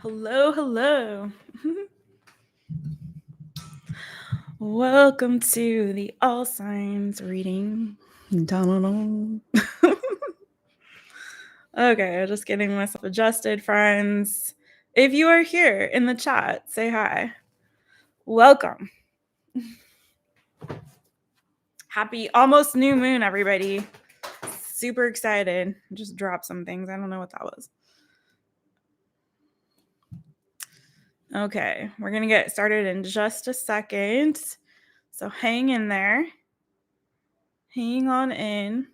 Hello, hello. Welcome to the All Signs reading. Okay, just getting myself adjusted, friends. If you are here in the chat, say hi. Welcome. Happy almost new moon, everybody. Super excited. Just dropped some things. I don't know what that was. Okay, we're going to get started in just a second. So hang in there. Hang on in.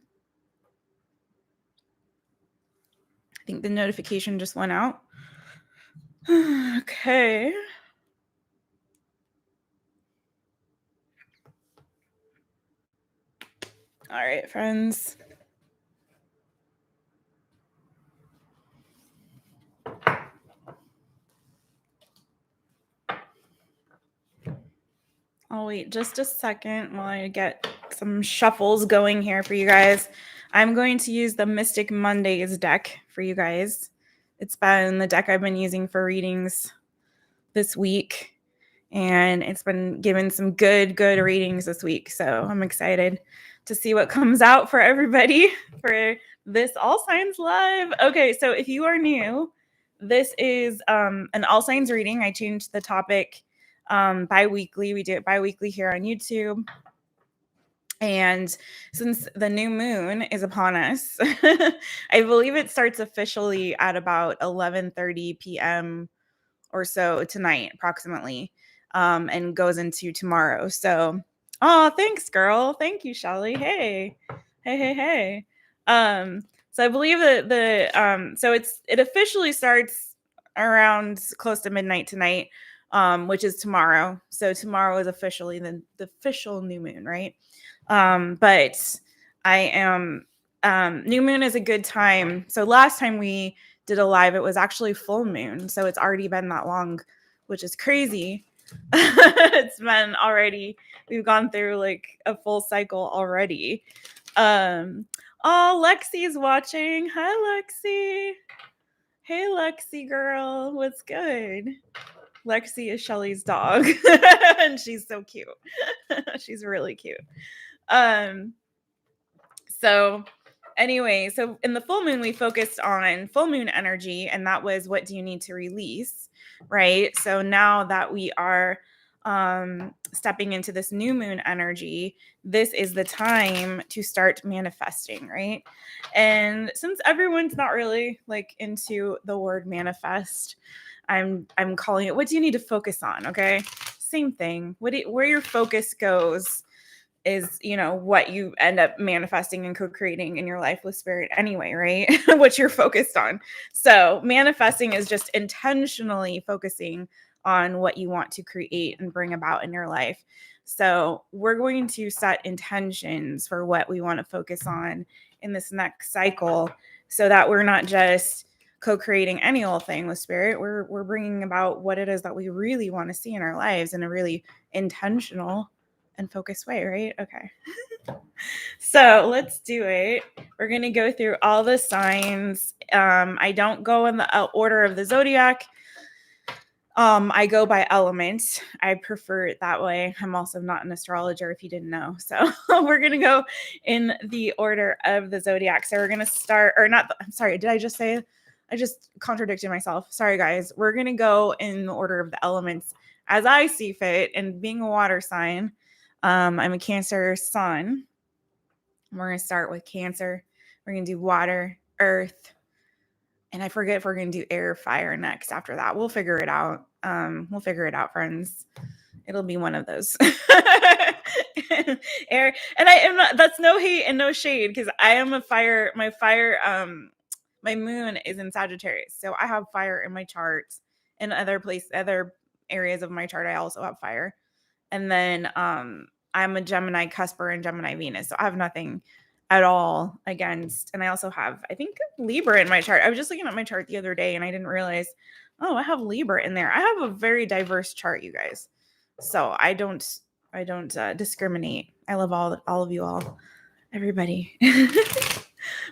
I think the notification just went out. Okay. All right, friends. I'll wait just a second while I get some shuffles going here for you guys. I'm going to use the Mystic Mondays deck for you guys. It's been the deck I've been using for readings this week, and it's been giving some good readings this week. So I'm excited to see what comes out for everybody for this All Signs Live. Okay, so if you are new, this is an All Signs reading. I changed the topic bi-weekly. We do it bi-weekly here on YouTube. And since the new moon is upon us, I believe it starts officially at about 11:30 p.m. or so tonight, approximately, and goes into tomorrow. So, oh, thanks, girl. Thank you, Shelly. Hey. So I believe that so it officially starts around close to midnight tonight, which is tomorrow. So tomorrow is officially the official new moon, right? But I am new moon is a good time. So last time we did a live, it was actually full moon. So it's already been that long, which is crazy. It's been already, we've gone through like a full cycle already. Oh, Lexi's watching. Hi, Lexi. Hey, Lexi girl. What's good? Lexi is Shelly's dog, and she's so cute. She's really cute. So anyway, so in the full moon, we focused on full moon energy, and that was what do you need to release, right? So now that we are stepping into this new moon energy, this is the time to start manifesting, right? And since everyone's not really like into the word manifest, I'm calling it, what do you need to focus on? Okay, same thing. Where your focus goes is, what you end up manifesting and co-creating in your life with spirit anyway, right? What you're focused on. So manifesting is just intentionally focusing on what you want to create and bring about in your life. So we're going to set intentions for what we want to focus on in this next cycle, so that we're not just co-creating any old thing with spirit. We're bringing about what it is that we really want to see in our lives in a really intentional and focused way, right? Okay. So let's do it. We're going to go through all the signs. I don't go in the order of the zodiac. I go by element. I prefer it that way. I'm also not an astrologer, if you didn't know. So we're going to go in the order of the zodiac. So we're going to start, or not, I'm sorry, did I just say, I just contradicted myself. Sorry, guys. We're going to go in the order of the elements as I see fit. And being a water sign, I'm a Cancer sun. We're going to start with Cancer. We're going to do water, earth, and I forget if we're going to do air, fire next after that. We'll figure it out. We'll figure it out, friends. It'll be one of those. Air. And I am not, that's no hate and no shade, because I am a fire. My moon is in Sagittarius. So I have fire in my charts. In other areas of my chart, I also have fire. And then I'm a Gemini cusper and Gemini Venus. So I have nothing at all against. And I also have, I think, Libra in my chart. I was just looking at my chart the other day and I didn't realize, oh, I have Libra in there. I have a very diverse chart, you guys. So I don't discriminate. I love all of you all, everybody.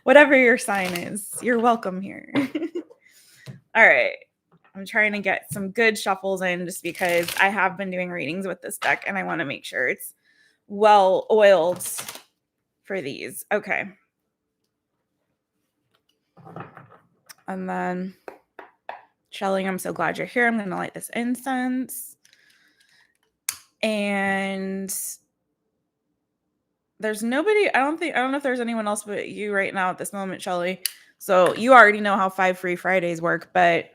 Whatever your sign is, you're welcome here. All right. I'm trying to get some good shuffles in just because I have been doing readings with this deck and I want to make sure it's well oiled for these. Okay. And then, Shelly, I'm so glad you're here. I'm going to light this incense. And there's nobody, I don't know if there's anyone else but you right now at this moment, Shelly. So you already know how 5 Free Fridays work, but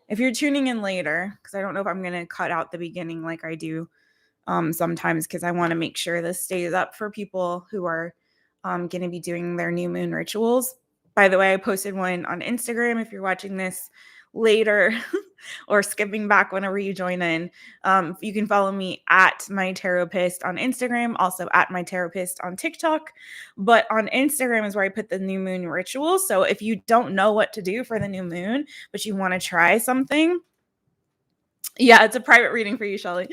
if you're tuning in later, because I don't know if I'm going to cut out the beginning like I do sometimes, because I want to make sure this stays up for people who are going to be doing their new moon rituals. By the way, I posted one on Instagram. If you're watching this later or skipping back whenever you join in, you can follow me at My Taropist on Instagram, also at My Taropist on TikTok. But on Instagram is where I put the new moon rituals. So if you don't know what to do for the new moon, but you want to try something, yeah, it's a private reading for you, Shelly.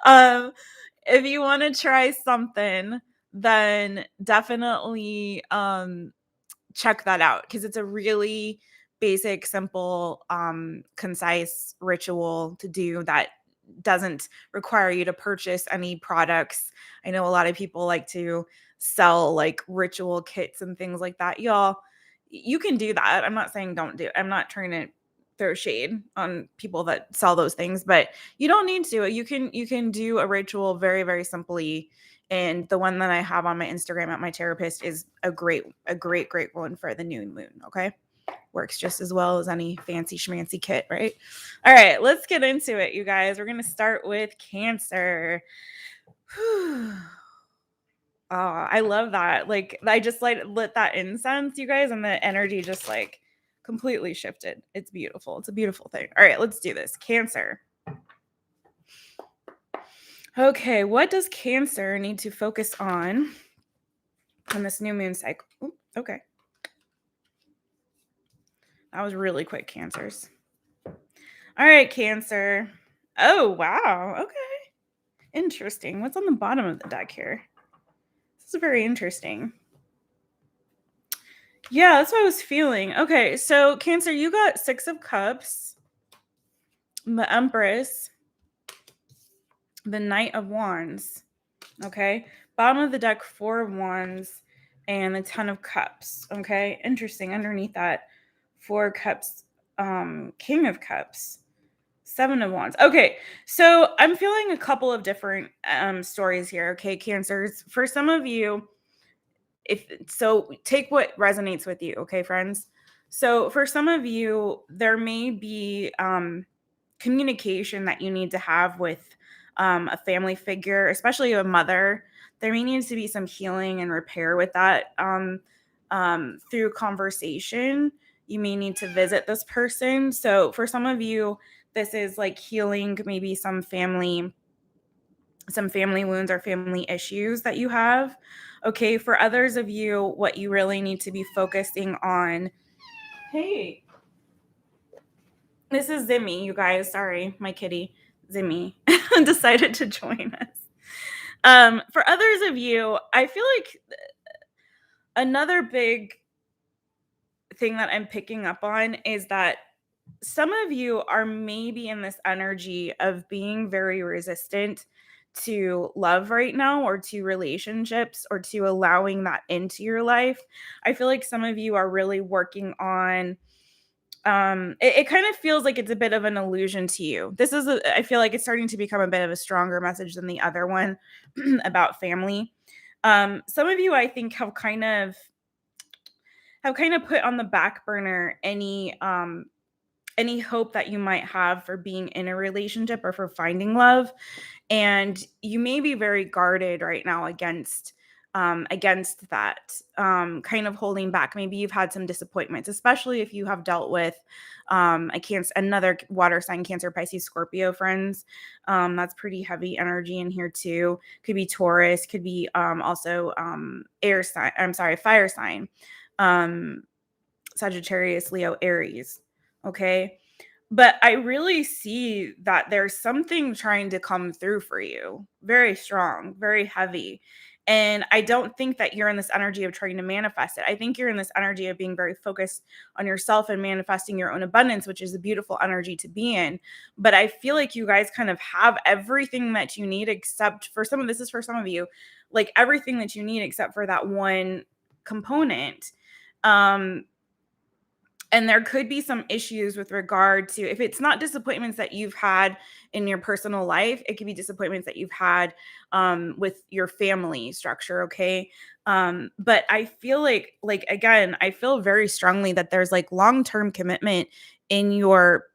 If you want to try something, then definitely check that out, because it's a really basic, simple, concise ritual to do that doesn't require you to purchase any products. I know a lot of people like to sell like ritual kits and things like that. Y'all, you can do that. I'm not saying don't do it. I'm not trying to throw shade on people that sell those things, but you don't need to. You can do a ritual very, very simply. And the one that I have on my Instagram at My Taropist is a great one for the new moon. Okay. Works just as well as any fancy schmancy kit, right? All right, let's get into it, you guys. We're going to start with Cancer. Oh, I love that. Like, I just lit that incense, you guys, and the energy just like completely shifted. It's beautiful. It's a beautiful thing. All right, let's do this. Cancer. Okay, what does Cancer need to focus on this new moon cycle? Ooh, okay. That was really quick, Cancers. All right, Cancer. Oh, wow. Okay. Interesting. What's on the bottom of the deck here? This is very interesting. Yeah, that's what I was feeling. Okay, so Cancer, you got 6 of Cups, the Empress, the Knight of Wands. Okay, bottom of the deck, 4 of Wands, and the 10 of Cups. Okay, interesting. Underneath that, 4 Cups, King of Cups, 7 of Wands. Okay, so I'm feeling a couple of different stories here. Okay, Cancers. For some of you, take what resonates with you. Okay, friends. So for some of you, there may be communication that you need to have with a family figure, especially a mother. There may need to be some healing and repair with that through conversation. You may need to visit this person. So for some of you, this is like healing maybe some family wounds or family issues that you have. Okay, for others of you, what you really need to be focusing on. Hey, this is Zimmy, you guys. Sorry, my kitty, Zimmy, decided to join us. For others of you, I feel like another big thing that I'm picking up on is that some of you are maybe in this energy of being very resistant to love right now, or to relationships, or to allowing that into your life. I feel like some of you are really working on it kind of feels like it's a bit of an illusion to you. I feel like it's starting to become a bit of a stronger message than the other one about family. Some of you, I think, have kind of put on the back burner any hope that you might have for being in a relationship or for finding love. And you may be very guarded right now against that, kind of holding back. Maybe you've had some disappointments, especially if you have dealt with another water sign, Cancer, Pisces, Scorpio friends. That's pretty heavy energy in here too. Could be Taurus, could be also fire sign, Sagittarius, Leo, Aries. Okay. But I really see that there's something trying to come through for you. Very strong, very heavy. And I don't think that you're in this energy of trying to manifest it. I think you're in this energy of being very focused on yourself and manifesting your own abundance, which is a beautiful energy to be in. But I feel like you guys kind of have everything that you need, except for some of this is for some of you, like everything that you need except for that one component. Um, and there could be some issues with regard to, if it's not disappointments that you've had in your personal life, it could be disappointments that you've had with your family structure. Okay. But I feel like again, I feel very strongly that there's like long-term commitment in your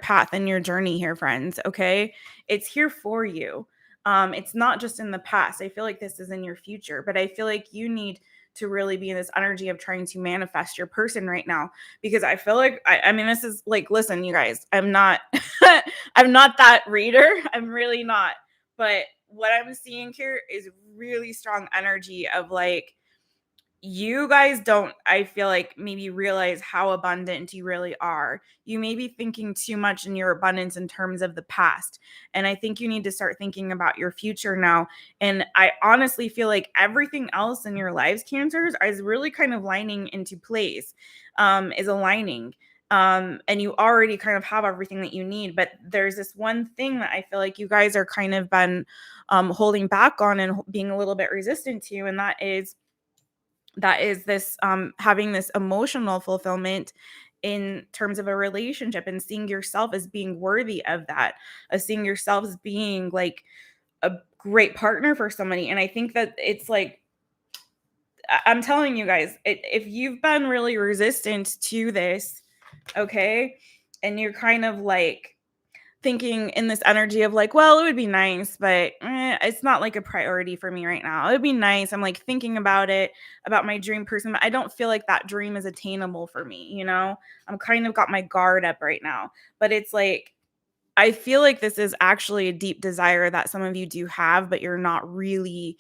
path, in your journey here, friends. Okay. It's here for you. It's not just in the past. I feel like this is in your future, but I feel like you need to really be in this energy of trying to manifest your person right now, because I feel like I mean, this is like, listen, you guys, I'm not I'm not that reader. I'm really not. But what I'm seeing here is really strong energy of like, you guys don't, I feel like, maybe realize how abundant you really are. You may be thinking too much in your abundance in terms of the past. And I think you need to start thinking about your future now. And I honestly feel like everything else in your lives, Cancers, is really kind of lining into place, is aligning. And you already kind of have everything that you need. But there's this one thing that I feel like you guys are kind of been holding back on and being a little bit resistant to. And that is this having this emotional fulfillment in terms of a relationship, and seeing yourself as being worthy of that, of seeing yourself as being like a great partner for somebody. And I think that it's like, I'm telling you guys, if you've been really resistant to this, okay, and you're kind of like thinking in this energy of like, well, it would be nice, but it's not like a priority for me right now. It would be nice. I'm like thinking about it, about my dream person, but I don't feel like that dream is attainable for me. I'm kind of got my guard up right now. But it's like, I feel like this is actually a deep desire that some of you do have, but you're not really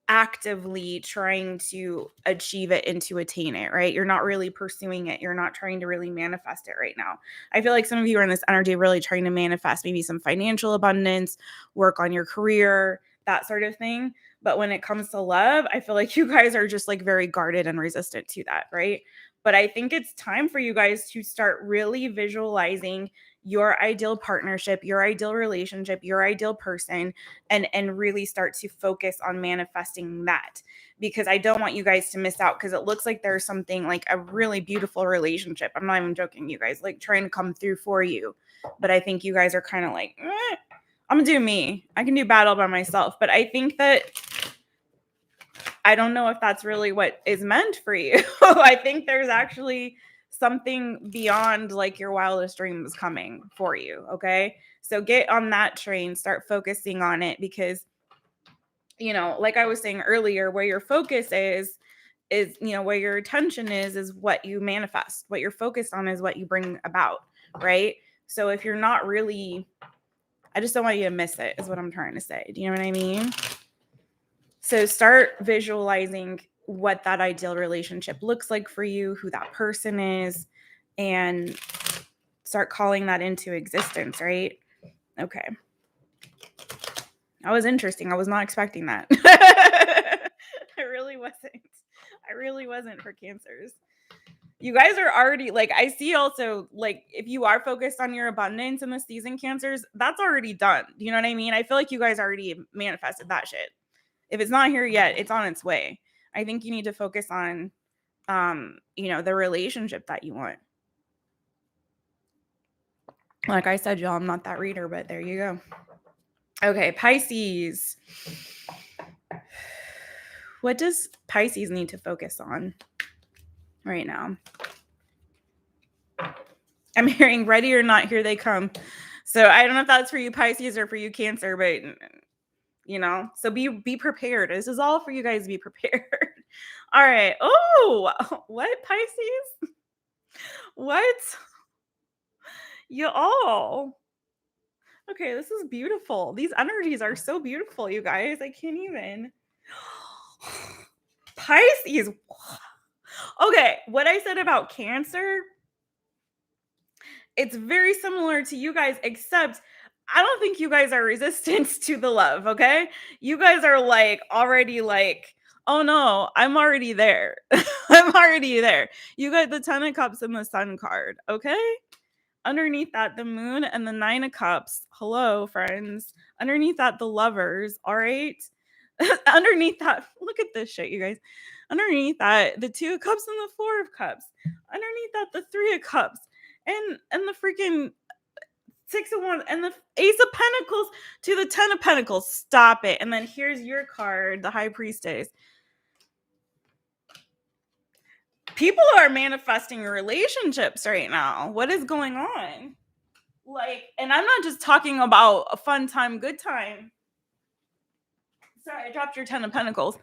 actively trying to achieve it and to attain it, right? You're not really pursuing it. You're not trying to really manifest it right now. I feel like some of you are in this energy of really trying to manifest maybe some financial abundance, work on your career, that sort of thing. But when it comes to love, I feel like you guys are just like very guarded and resistant to that, right? But I think it's time for you guys to start really visualizing your ideal partnership, your ideal relationship, your ideal person, and really start to focus on manifesting that, because I don't want you guys to miss out, because it looks like there's something like a really beautiful relationship. I'm not even joking, you guys, like trying to come through for you. But I think you guys are kind of like, I'm gonna do me. I can do battle by myself. But I think that I don't know if that's really what is meant for you. I think there's actually something beyond like your wildest dreams coming for you. Okay. So get on that train, start focusing on it, because, like I was saying earlier, where your focus is, where your attention is what you manifest. What you're focused on is what you bring about. Right. So if you're not really, I just don't want you to miss it, is what I'm trying to say. Do you know what I mean? So start visualizing what that ideal relationship looks like for you, who that person is, and start calling that into existence, right? Okay. That was interesting. I was not expecting that. I really wasn't. I really wasn't for Cancers. You guys are already like, I see also like, if you are focused on your abundance in this season, Cancers, that's already done. Do you know what I mean? I feel like you guys already manifested that shit. If it's not here yet, it's on its way. I think you need to focus on, the relationship that you want. Like I said, y'all, I'm not that reader, but there you go. Okay, Pisces. What does Pisces need to focus on right now? I'm hearing ready or not, here they come. So I don't know if that's for you Pisces or for you Cancer, but so be prepared. This is all for you guys to be prepared. All right. Oh, what, Pisces? What? You all. Okay, this is beautiful. These energies are so beautiful, you guys. I can't even. Pisces. Okay, what I said about Cancer it's very similar to you guys, except I don't think you guys are resistant to the love, okay? You guys are like already like, oh no, I'm already there. I'm already there. You got the 10 of cups and the sun card, okay? Underneath that, the moon and the 9 of cups. Hello, friends. Underneath that, the lovers, all right? Underneath that, look at this shit, you guys. Underneath that, the 2 of cups and the 4 of cups. Underneath that, the 3 of cups. And the freaking 6 of wands and the Ace of Pentacles to the 10 of Pentacles. Stop it. And then here's your card, the High Priestess. People are manifesting relationships right now. What is going on? Like, and I'm not just talking about a fun time, good time. Sorry, I dropped your 10 of Pentacles.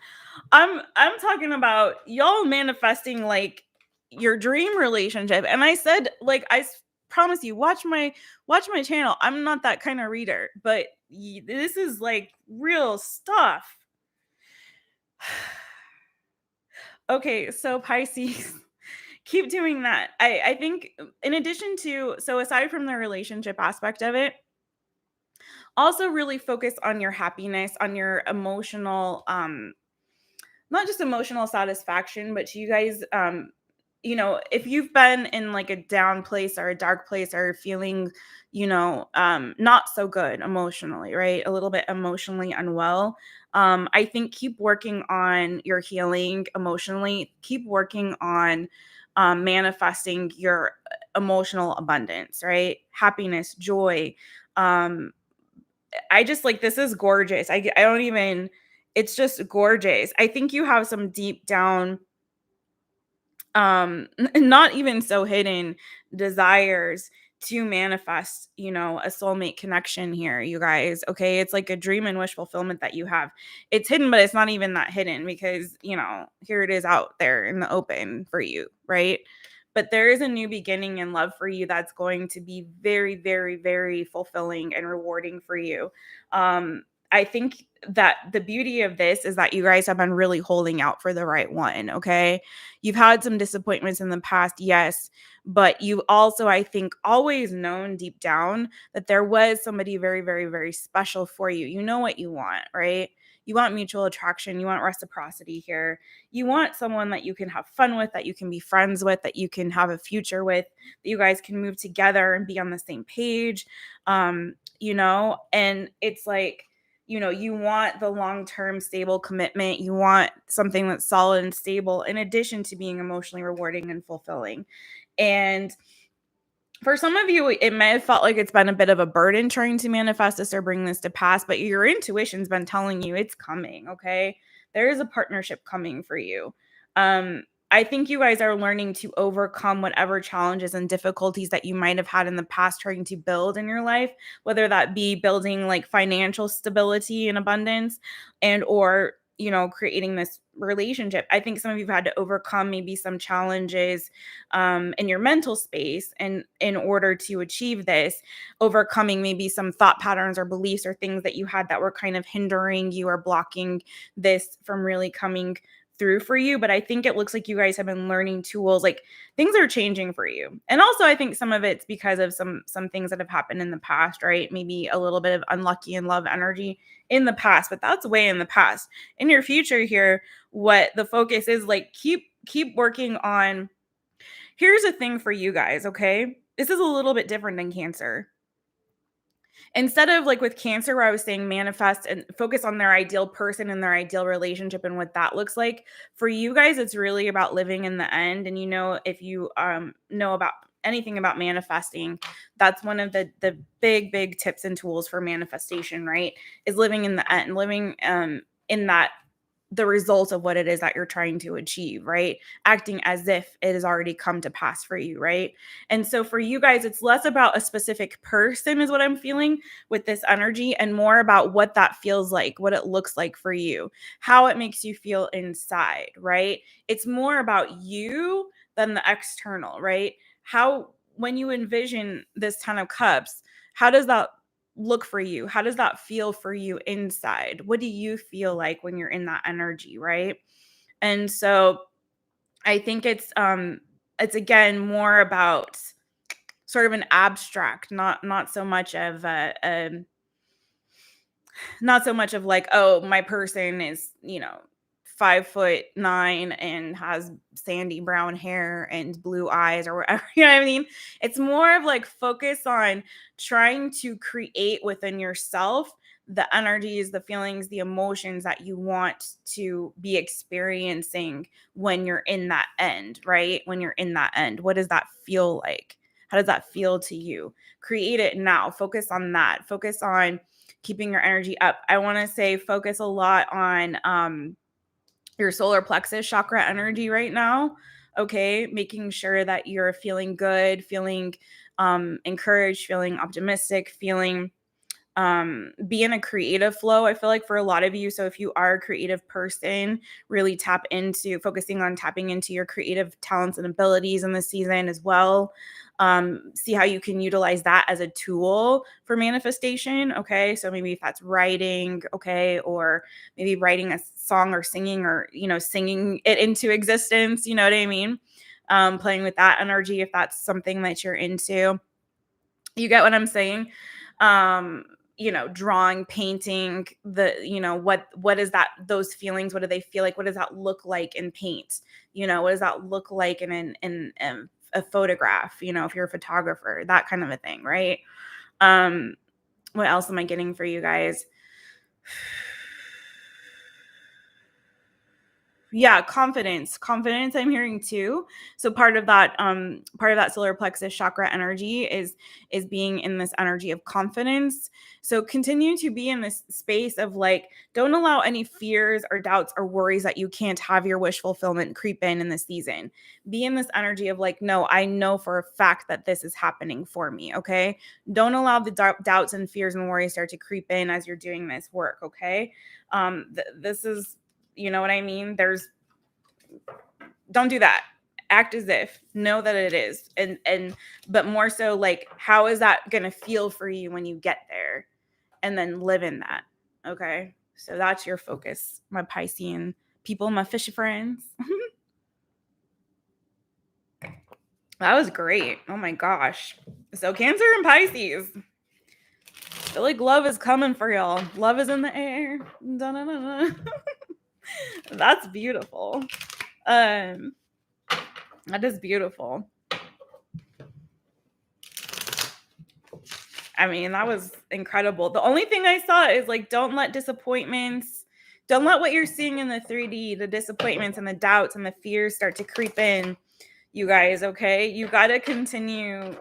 I'm talking about y'all manifesting like your dream relationship. And I said, like, promise you, watch my channel. I'm not that kind of reader, but this is like real stuff. Okay, so Pisces, keep doing that. I think in addition to, so aside from the relationship aspect of it, also really focus on your happiness, on your emotional, not just emotional satisfaction, but you guys, if you've been in like a down place or a dark place or feeling, not so good emotionally, right? A little bit emotionally unwell. I think keep working on your healing emotionally. Keep working on manifesting your emotional abundance, right? Happiness, joy. I just like, this is gorgeous. I don't even, it's just gorgeous. I think you have some deep down not even so hidden desires to manifest, a soulmate connection here, you guys. Okay, it's like a dream and wish fulfillment that you have. It's hidden, but it's not even that hidden because, here it is out there in the open for you, right? But there is a new beginning in love for you that's going to be very, very, very fulfilling and rewarding for you. I think that the beauty of this is that you guys have been really holding out for the right one, okay? You've had some disappointments in the past, yes, but you also, I think, always known deep down that there was somebody very, very, very special for you. You know what you want, right? You want mutual attraction. You want reciprocity here. You want someone that you can have fun with, that you can be friends with, that you can have a future with, that you guys can move together and be on the same page. And it's like, you want the long-term stable commitment. You want something that's solid and stable in addition to being emotionally rewarding and fulfilling. And for some of you, it may have felt like it's been a bit of a burden trying to manifest this or bring this to pass, but your intuition's been telling you it's coming, okay? There is a partnership coming for you. I think you guys are learning to overcome whatever challenges and difficulties that you might have had in the past trying to build in your life, whether that be building like financial stability and abundance or creating this relationship. I think some of you've had to overcome maybe some challenges in your mental space and in order to achieve this, overcoming maybe some thought patterns or beliefs or things that you had that were kind of hindering you or blocking this from really coming through for you. But I think it looks like you guys have been learning tools, like things are changing for you. And also I think some of it's because of some things that have happened in the past, right? Maybe a little bit of unlucky in love energy in the past, but that's way in the past. In your future here, what the focus is, like, keep working on. Here's a thing for you guys, okay? This is a little bit different than Cancer. Instead of like with Cancer, where I was saying manifest and focus on their ideal person and their ideal relationship and what that looks like, for you guys, it's really about living in the end. And if you know about anything about manifesting, that's one of the big tips and tools for manifestation, right? Is living in the end, living in that the result of what it is that you're trying to achieve, right? Acting as if it has already come to pass for you, right? And so for you guys, it's less about a specific person is what I'm feeling with this energy and more about what that feels like, what it looks like for you, how it makes you feel inside, right? It's more about you than the external, right? How, when you envision this 10 of cups, how does that look for you? How does that feel for you inside? What do you feel like when you're in that energy, right? And so I think it's again more about sort of an abstract, not so much of not so much of like, oh, my person is, 5'9" and has sandy brown hair and blue eyes or whatever. You know what I mean? It's more of like focus on trying to create within yourself the energies, the feelings, the emotions that you want to be experiencing when you're in that end, right? When you're in that end, what does that feel like? How does that feel to you? Create it now. Focus on that. Focus on keeping your energy up. I want to say focus a lot on your solar plexus chakra energy right now. Okay. Making sure that you're feeling good, feeling encouraged, feeling optimistic, feeling be in a creative flow. I feel like for a lot of you, so if you are a creative person, really tap into focusing on tapping into your creative talents and abilities in this season as well. See how you can utilize that as a tool for manifestation. Okay, so maybe if that's writing, okay, or maybe writing a song or singing, or singing it into existence, you know what I mean? Playing with that energy if that's something that you're into. You get what I'm saying? Drawing, painting, what is that, those feelings, what do they feel like? What does that look like in paint? What does that look like in a photograph, if you're a photographer, that kind of a thing, right? What else am I getting for you guys? Yeah, confidence I'm hearing too. So part of that solar plexus chakra energy is being in this energy of confidence. So continue to be in this space of like, don't allow any fears or doubts or worries that you can't have your wish fulfillment creep in this season. Be in this energy of like, no, I know for a fact that this is happening for me. Okay, don't allow the doubts and fears and worries start to creep in as you're doing this work. Okay, this is, you know what I mean? Don't do that. Act as if, know that it is. But more so like, how is that going to feel for you when you get there? And then live in that. Okay. So that's your focus, my Piscean people, my fishy friends. That was great. Oh my gosh. So Cancer and Pisces. I feel like love is coming for y'all. Love is in the air. Da-na-na-na. That's beautiful. That is beautiful. I mean, that was incredible. The only thing I saw is like, don't let what you're seeing in the 3D, the disappointments and the doubts and the fears start to creep in, you guys. Okay, you got to continue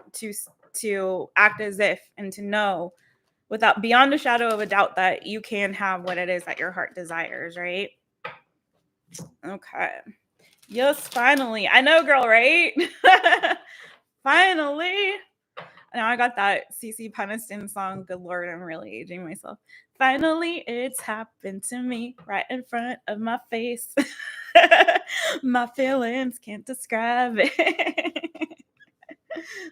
to act as if, and to know without beyond a shadow of a doubt that you can have what it is that your heart desires, right? Okay. Yes, finally. I know, girl, right? Finally. Now I got that CC Peniston song. Good Lord, I'm really aging myself. Finally, it's happened to me right in front of my face. My feelings can't describe it.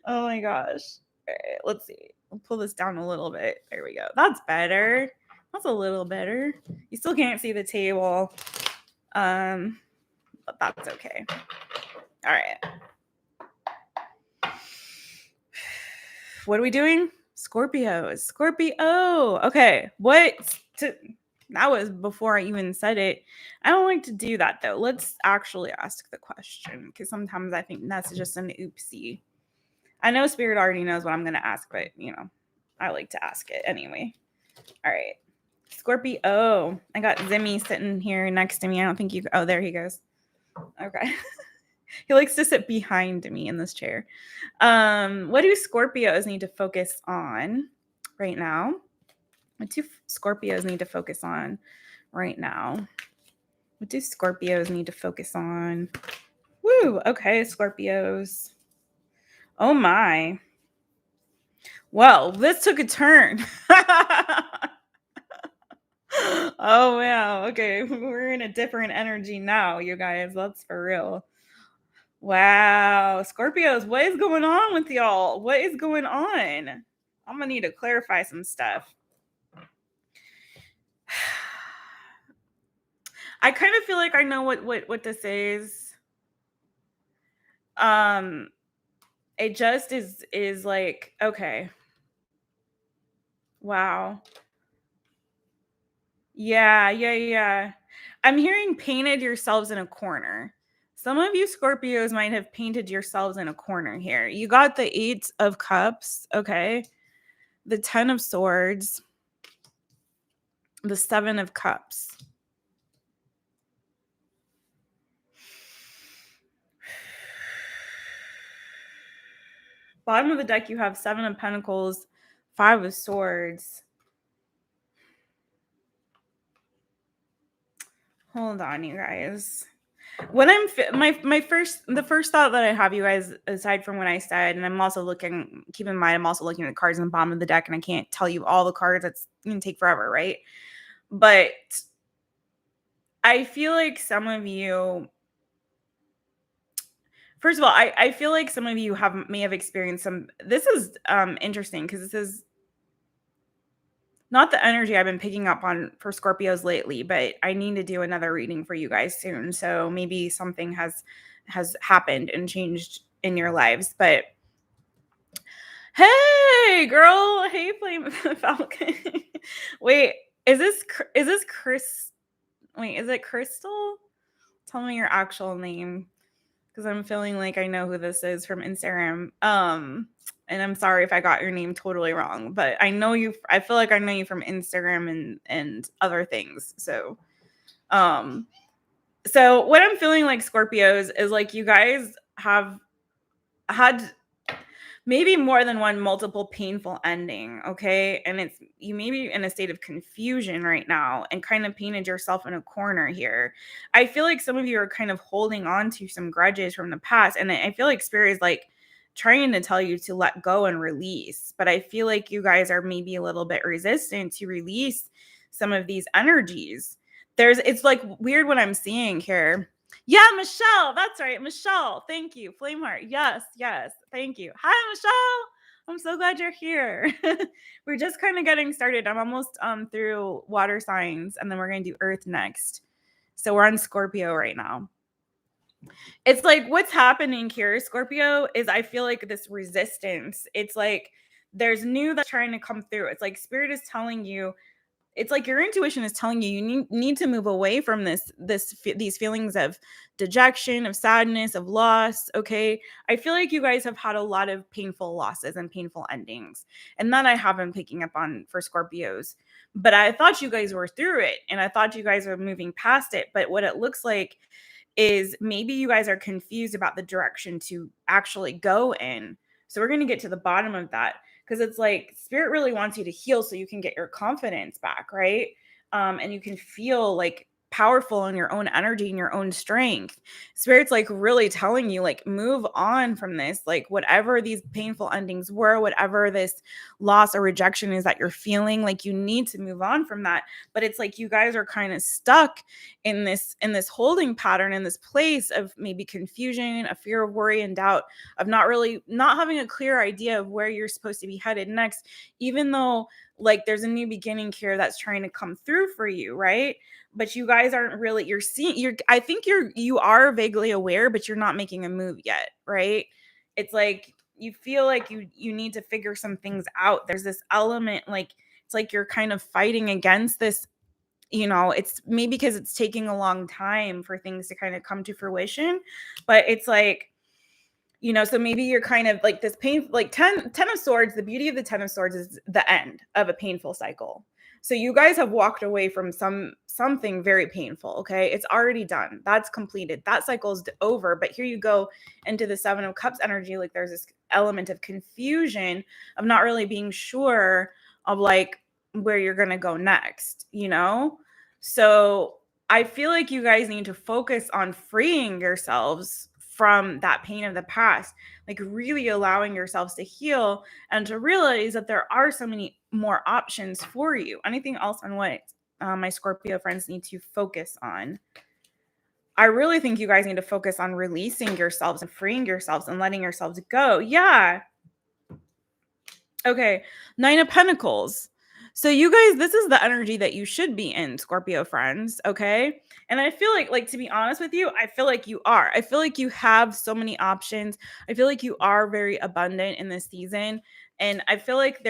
Oh my gosh. All right, let's see. I'll pull this down a little bit. There we go. That's better. That's a little better. You still can't see the table. But that's okay. All right. What are we doing? Scorpios. Scorpio. Okay. That was before I even said it. I don't like to do that though. Let's actually ask the question, because sometimes I think that's just an oopsie. I know Spirit already knows what I'm going to ask, but I like to ask it anyway. All right. Scorpio. I got Zimmy sitting here next to me. I don't think you. Oh, there he goes. Okay. He likes to sit behind me in this chair. What do Scorpios need to focus on right now? What do Scorpios need to focus on right now? What do Scorpios need to focus on? Woo! Okay, Scorpios. Oh my. Well, this took a turn. Oh wow. Okay, we're in a different energy now, you guys. That's for real. Wow. Scorpios, what is going on with y'all? What is going on? I'm gonna need to clarify some stuff. I kind of feel like I know what this is. It just is like, okay. Wow. Yeah, yeah, yeah. I'm hearing painted yourselves in a corner. Some of you Scorpios might have painted yourselves in a corner here. You got the 8 of Cups, okay? The 10 of Swords, the 7 of Cups. Bottom of the deck, you have 7 of Pentacles, 5 of Swords. Hold on, you guys. When I'm the first thought that I have, you guys, aside from what I said, and I'm also looking, keep in mind, I'm also looking at the cards in the bottom of the deck, and I can't tell you all the cards. That's gonna take forever, right? But I feel like some of you, first of all, I feel like some of you may have experienced some. This is interesting because this is not the energy I've been picking up on for Scorpios lately, but I need to do another reading for you guys soon. So maybe something has happened and changed in your lives. But hey, girl, hey, Flame Falcon. Wait, is this Chris? Wait, is it Crystal? Tell me your actual name, because I'm feeling like I know who this is from Instagram. And I'm sorry if I got your name totally wrong, but I know you. I feel like I know you from Instagram and other things. So what I'm feeling like, Scorpios, is like you guys have had maybe more than one multiple painful ending, okay? And it's, you may be in a state of confusion right now and kind of painted yourself in a corner here. I feel like some of you are kind of holding on to some grudges from the past, and I feel like Spirit is like trying to tell you to let go and release, but I feel like you guys are maybe a little bit resistant to release some of these energies. It's like weird what I'm seeing here. Yeah, Michelle. That's right. Michelle. Thank you. Flameheart. Yes, yes. Thank you. Hi, Michelle. I'm so glad you're here. We're just kind of getting started. I'm almost through water signs, and then we're going to do Earth next. So we're on Scorpio right now. It's like what's happening here, Scorpio, is I feel like this resistance. It's like there's new that's trying to come through. It's like Spirit is telling you, it's like your intuition is telling you need to move away from these feelings of dejection, of sadness, of loss. Okay, I feel like you guys have had a lot of painful losses and painful endings, and that I have been picking up on for Scorpios. But I thought you guys were through it, and I thought you guys were moving past it. But what it looks like is maybe you guys are confused about the direction to actually go in. So we're going to get to the bottom of that, because it's like Spirit really wants you to heal so you can get your confidence back, right? And you can feel like powerful in your own energy and your own strength. Spirit's like really telling you, like, move on from this, like whatever these painful endings were, whatever this loss or rejection is that you're feeling, like you need to move on from that. But it's like you guys are kind of stuck in this holding pattern, in this place of maybe confusion, a fear of worry and doubt, of not having a clear idea of where you're supposed to be headed next, even though like there's a new beginning here that's trying to come through for you, right? But you guys aren't really, I think you are vaguely aware, but you're not making a move yet, right? It's like you feel like you need to figure some things out. There's this element, like it's like you're kind of fighting against this. It's maybe because it's taking a long time for things to kind of come to fruition, but it's like, so maybe you're kind of like this pain, like 10 of Swords. The beauty of the 10 of Swords is the end of a painful cycle. So you guys have walked away from something very painful. Okay, it's already done. That's completed. That cycle's over. But here you go into the 7 of Cups energy. Like there's this element of confusion, of not really being sure of like where you're gonna go next. So I feel like you guys need to focus on freeing yourselves from that pain of the past, like really allowing yourselves to heal and to realize that there are so many more options for you. Anything else on what my Scorpio friends need to focus on? I really think you guys need to focus on releasing yourselves and freeing yourselves and letting yourselves go. Yeah. Okay. 9 of Pentacles. So you guys, this is the energy that you should be in, Scorpio friends, okay? And I feel like to be honest with you, I feel like you are. I feel like you have so many options. I feel like you are very abundant in this season. And I feel like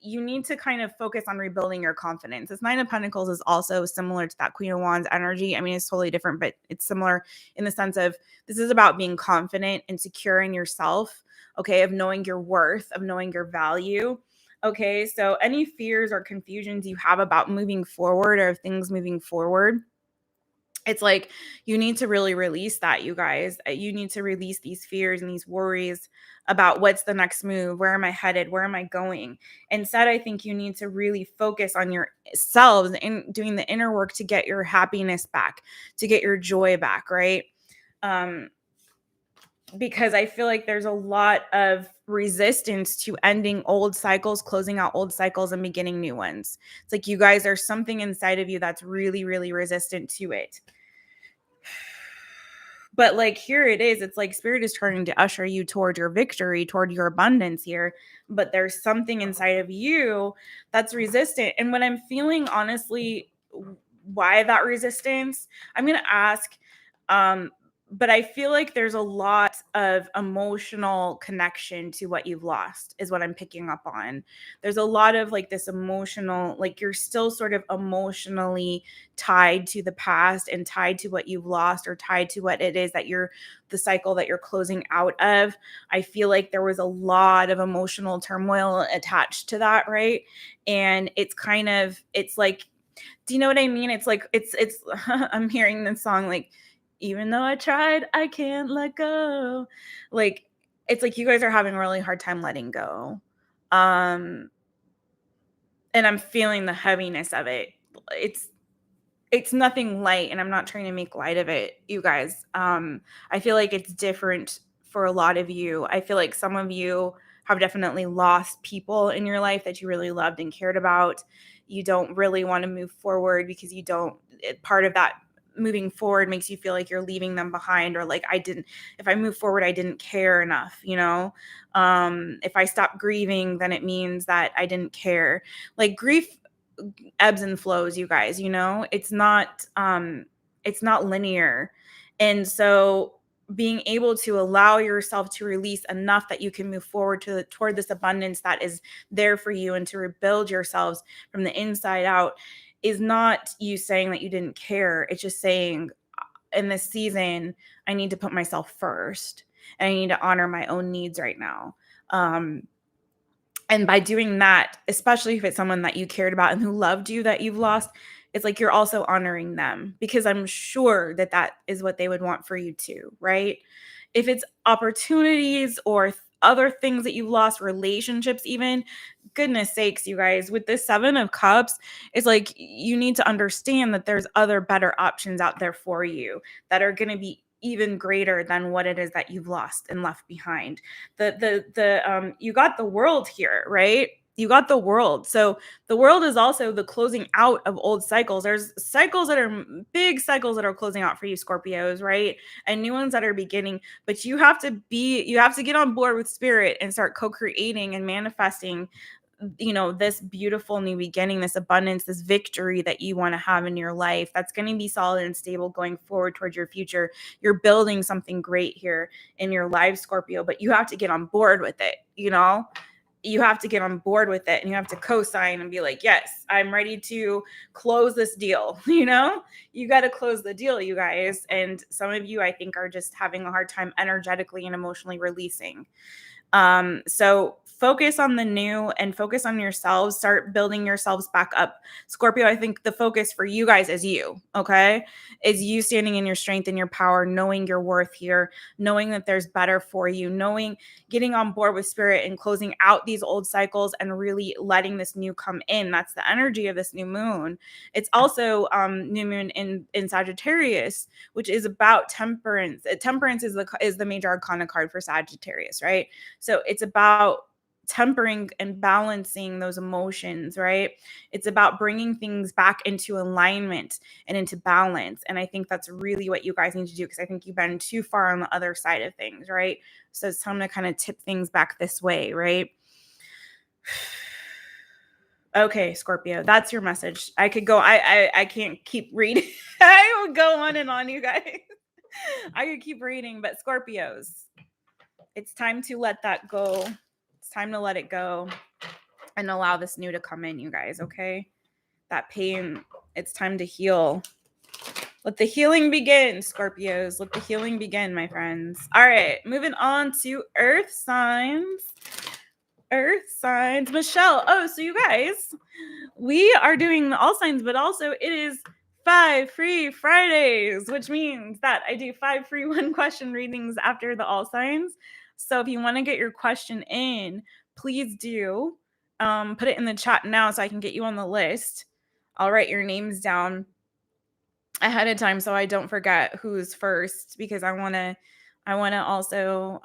you need to kind of focus on rebuilding your confidence. This Nine of Pentacles is also similar to that Queen of Wands energy. I mean, it's totally different, but it's similar in the sense of this is about being confident and secure in yourself, okay? Of knowing your worth, of knowing your value. Okay, so any fears or confusions you have about moving forward or things moving forward, it's like you need to really release that, you guys. You need to release these fears and these worries about what's the next move, where am I headed, where am I going. Instead, I think you need to really focus on yourselves and doing the inner work to get your happiness back, to get your joy back, right? Because I feel like there's a lot of resistance to ending old cycles, closing out old cycles, and beginning new ones. It's like you guys, there's something inside of you that's really, really resistant to it. But like here it is, it's like Spirit is trying to usher you toward your victory, toward your abundance here. But there's something inside of you that's resistant. And what I'm feeling, honestly, why that resistance, I'm going to ask, but I feel like there's a lot of emotional connection to what you've lost, is what I'm picking up on. There's a lot of like this emotional, like you're still sort of emotionally tied to the past and tied to what you've lost, or tied to what it is that the cycle that you're closing out of. I feel like there was a lot of emotional turmoil attached to that, right? And it's like, do you know what I mean? It's like, it's I'm hearing this song like, even though I tried, I can't let go. Like, it's like you guys are having a really hard time letting go. And I'm feeling the heaviness of it. It's nothing light, and I'm not trying to make light of it, you guys. I feel like it's different for a lot of you. I feel like some of you have definitely lost people in your life that you really loved and cared about. You don't really want to move forward because part of that moving forward makes you feel like you're leaving them behind, or like if I move forward, I didn't care enough, if I stop grieving, then it means that I didn't care. Like grief ebbs and flows, you guys, it's not linear. And so being able to allow yourself to release enough that you can move forward toward this abundance that is there for you, and to rebuild yourselves from the inside out, is not you saying that you didn't care. It's just saying, in this season, I need to put myself first, and I need to honor my own needs right now. And by doing that, especially if it's someone that you cared about and who loved you that you've lost, it's like you're also honoring them, because I'm sure that that is what they would want for you too, right? If it's opportunities or other things that you've lost, relationships even, goodness sakes, you guys, with this Seven of Cups, it's like you need to understand that there's other better options out there for you that are going to be even greater than what it is that you've lost and left behind. You got the world here, right? You got the world. So the world is also the closing out of old cycles. There's cycles that are big cycles that are closing out for you, Scorpios, right? And new ones that are beginning. But you have to get on board with Spirit and start co-creating and manifesting this beautiful new beginning, this abundance, this victory that you want to have in your life that's going to be solid and stable going forward towards your future. You're building something great here in your life, Scorpio, but you have to get on board with it. You have to get on board with it, and you have to co-sign and be like, yes, I'm ready to close this deal. You got to close the deal, you guys. And some of you, I think, are just having a hard time energetically and emotionally releasing. So focus on the new and focus on yourselves. Start building yourselves back up. Scorpio, I think the focus for you guys is you, okay? Is you standing in your strength and your power, knowing your worth here, knowing that there's better for you, getting on board with Spirit and closing out these old cycles and really letting this new come in. That's the energy of this new moon. It's also new moon in Sagittarius, which is about temperance. Temperance is the major arcana card for Sagittarius, right? So it's about tempering and balancing those emotions, right? It's about bringing things back into alignment and into balance. And I think that's really what you guys need to do, because I think you've been too far on the other side of things, right? So it's time to kind of tip things back this way, right? Okay, Scorpio, that's your message. I could go. I can't keep reading. I would go on and on, you guys. I could keep reading, but Scorpios, it's time to let that go. It's time to let it go and allow this new to come in, you guys. Okay, that pain. It's time to heal. Let the healing begin, Scorpios. Let the healing begin, my friends. All right, moving on to Earth signs. Earth signs. Michelle. Oh, so you guys, we are doing all signs, but also it is 5 free Fridays, which means that I do 5 free one question readings after the all signs. So if you want to get your question in, please do put it in the chat now so I can get you on the list. I'll write your names down ahead of time so I don't forget who's first, because I want to also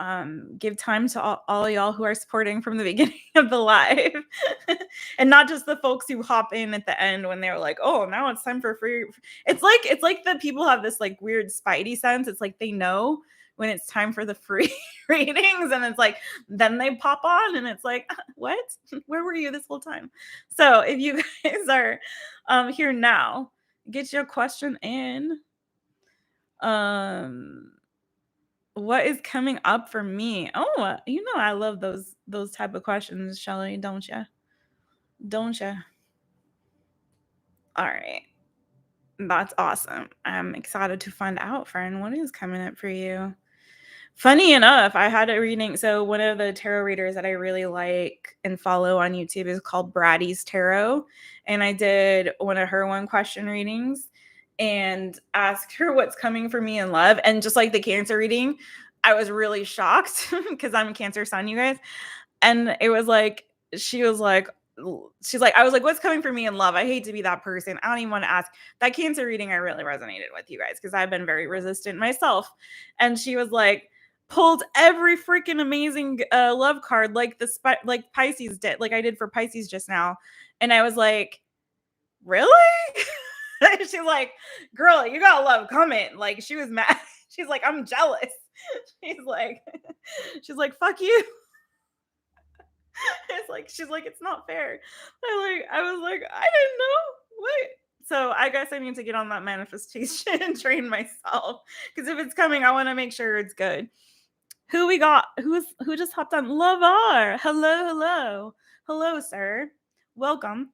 give time to all y'all who are supporting from the beginning of the live and not just the folks who hop in at the end when they're like, oh, now it's time for free. It's like the people have this like weird spidey sense. It's like they know when it's time for the free readings, and it's like then they pop on and it's like, what? Where were you this whole time? So if you guys are here now, get your question in. What is coming up for me? Oh, you know I love those type of questions, Shelly, don't ya? Don't ya? All right. That's awesome. I'm excited to find out, friend. What is coming up for you? Funny enough, I had a reading. So one of the tarot readers that I really like and follow on YouTube is called Brady's Tarot. And I did one of her one question readings and asked her what's coming for me in love. And just like the Cancer reading, I was really shocked because I'm a Cancer sun, you guys. And it was like, she's like, I was like, what's coming for me in love? I hate to be that person. I don't even want to ask. That Cancer reading, I really resonated with you guys because I've been very resistant myself. And she was like, pulled every freaking amazing love card like like Pisces did, like I did for Pisces just now. And I was like, really? She's like, girl, you got a love coming. Like she was mad. She's like, I'm jealous. She's like, fuck you. It's like, she's like, it's not fair. I was like, I didn't know. What? So I guess I need to get on that manifestation and train myself, because if it's coming, I want to make sure it's good. Who we got? Who just hopped on? LAVAR. Hello, sir. Welcome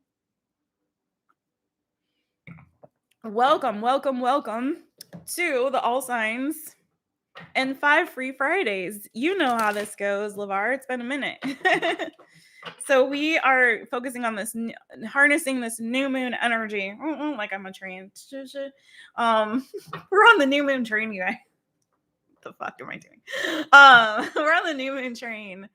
to the All Signs and 5 free Fridays. You know how this goes, LAVAR. It's been a minute. So we are focusing on this, harnessing this new moon energy. Like I'm a train. We're on the new moon train, you guys. What the fuck am I doing? We're on the new moon train.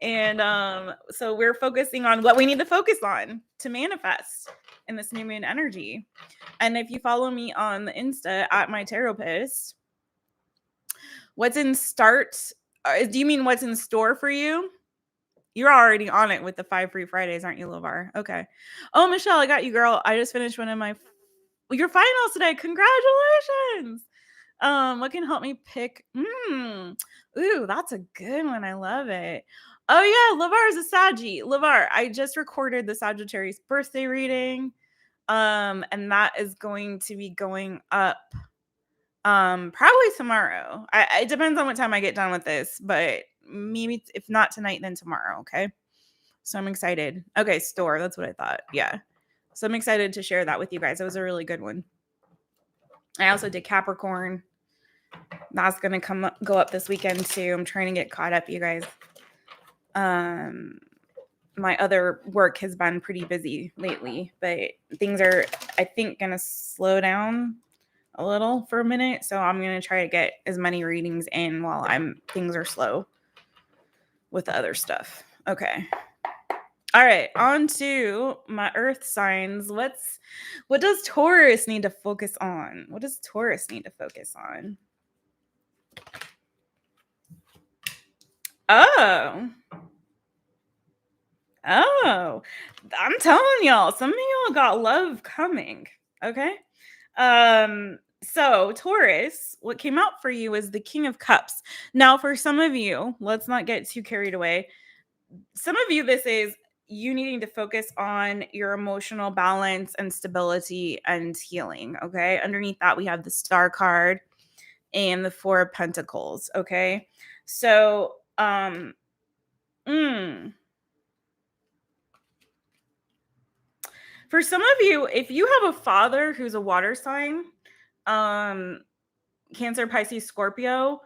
And so we're focusing on what we need to focus on to manifest in this new moon energy. And if you follow me on the Insta at My Taropist, what's in do you mean what's in store for you? You're already on it with the 5 free Fridays, aren't you, LAVAR? Okay. Oh, Michelle, I got you, girl. I just finished one of your finals today. Congratulations. What can help me pick? Ooh, that's a good one. I love it. Oh yeah, LAVAR is a Saggy. LAVAR, I just recorded the Sagittarius birthday reading. And that is going to be going up probably tomorrow. It depends on what time I get done with this, but maybe if not tonight, then tomorrow. Okay. So I'm excited. Okay, store. That's what I thought. Yeah. So I'm excited to share that with you guys. It was a really good one. I also did Capricorn. That's gonna go up this weekend too. I'm trying to get caught up, you guys. My other work has been pretty busy lately, but things are, I think, gonna slow down a little for a minute. So I'm gonna try to get as many readings in while things are slow with the other stuff. Okay. All right, on to my earth signs. What does Taurus need to focus on? What does Taurus need to focus on? Oh, I'm telling y'all, some of y'all got love coming. Okay. So Taurus, what came out for you is the King of Cups. Now, for some of you, let's not get too carried away. Some of you, this is, you needing to focus on your emotional balance and stability and healing. Okay. Underneath that, we have the Star card and the Four of Pentacles. Okay. So, for some of you, if you have a father who's a water sign, um, Cancer, Pisces, Scorpio,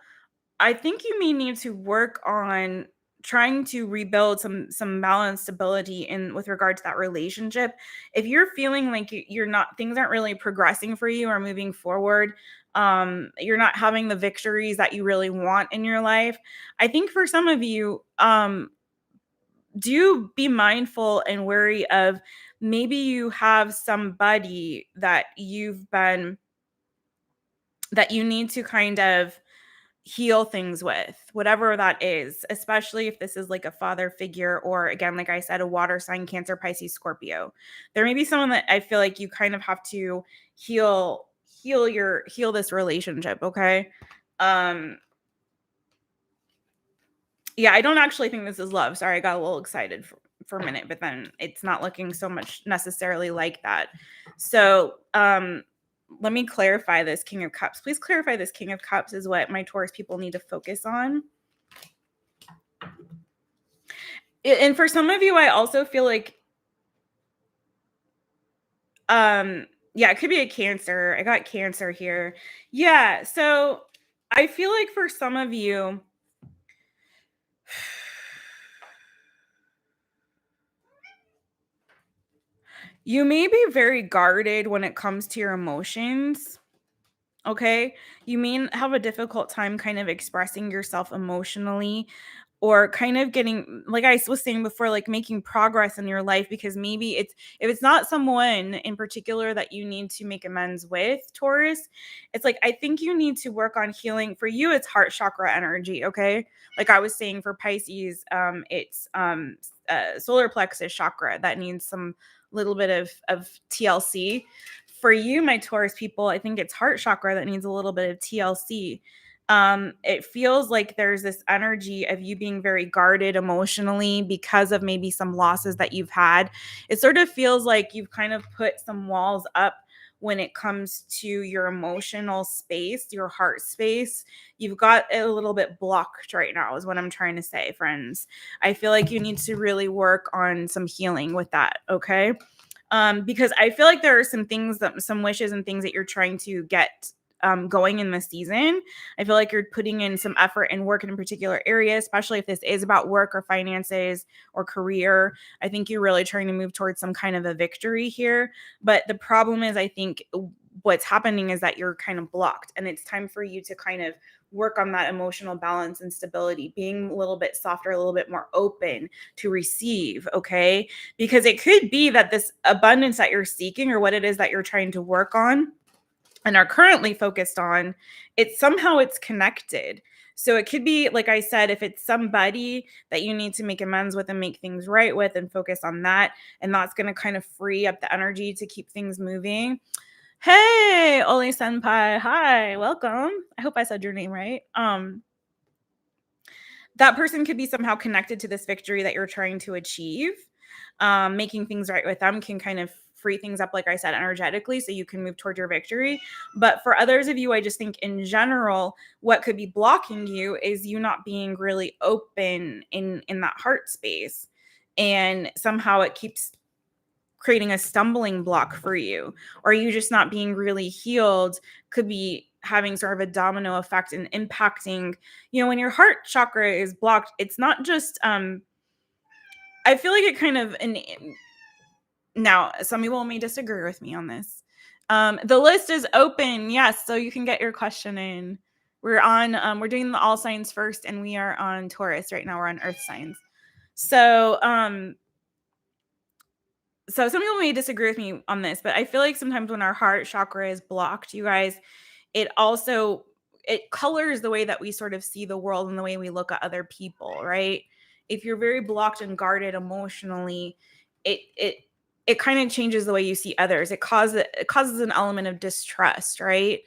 I think you may need to work on trying to rebuild some balance, stability in with regard to that relationship. If you're feeling like you're not, things aren't really progressing for you or moving forward, you're not having the victories that you really want in your life. I think for some of you, do be mindful and wary of, maybe you have somebody that that you need to kind of heal things with, whatever that is, especially if this is like a father figure, or again, like I said, a water sign, Cancer, Pisces, Scorpio. There may be someone that I feel like you kind of have to heal this relationship. Okay. um yeah, I don't actually think this is love. Sorry, I got a little excited for a minute, but then it's not looking so much necessarily like that. So let me clarify this King of Cups. Please clarify this King of Cups is what my Taurus people need to focus on. And for some of you, I also feel like, yeah, it could be a Cancer. I got Cancer here. Yeah, so I feel like for some of you, you may be very guarded when it comes to your emotions. Okay. You may have a difficult time kind of expressing yourself emotionally, or kind of getting, like I was saying before, like making progress in your life, because maybe if it's not someone in particular that you need to make amends with, Taurus, it's like, I think you need to work on healing. For you, it's heart chakra energy. Okay. Like I was saying for Pisces, it's solar plexus chakra that needs some little bit of TLC. For you, my Taurus people, I think it's heart chakra that needs a little bit of TLC. It feels like there's this energy of you being very guarded emotionally because of maybe some losses that you've had. It sort of feels like you've kind of put some walls up when it comes to your emotional space, your heart space. You've got it a little bit blocked right now, is what I'm trying to say, friends. I feel like you need to really work on some healing with that. Okay. Because I feel like there are some things, that some wishes and things that you're trying to get going in this season. I feel like you're putting in some effort and work in a particular area, especially if this is about work or finances or career. I think you're really trying to move towards some kind of a victory here. But the problem is, I think what's happening is that you're kind of blocked, and it's time for you to kind of work on that emotional balance and stability, being a little bit softer, a little bit more open to receive. Okay. Because it could be that this abundance that you're seeking, or what it is that you're trying to work on and are currently focused on, it's connected. So it could be, like I said, if it's somebody that you need to make amends with and make things right with and focus on that, and that's going to kind of free up the energy to keep things moving. Hey, Oli Senpai. Hi, welcome. I hope I said your name right. That person could be somehow connected to this victory that you're trying to achieve. Making things right with them can kind of free things up, like I said, energetically, so you can move toward your victory. But for others of you, I just think in general, what could be blocking you is you not being really open in that heart space. And somehow it keeps creating a stumbling block for you, or you just not being really healed could be having sort of a domino effect and impacting, when your heart chakra is blocked, it's not just I feel like it kind of, and now some people may disagree with me on this. The list is open, yes, so you can get your question in. We're doing the all signs first, and we are on Taurus right now. We're on earth signs. So some people may disagree with me on this, but I feel like sometimes when our heart chakra is blocked, you guys, it colors the way that we sort of see the world and the way we look at other people, right? If you're very blocked and guarded emotionally, it kind of changes the way you see others. It causes an element of distrust, right?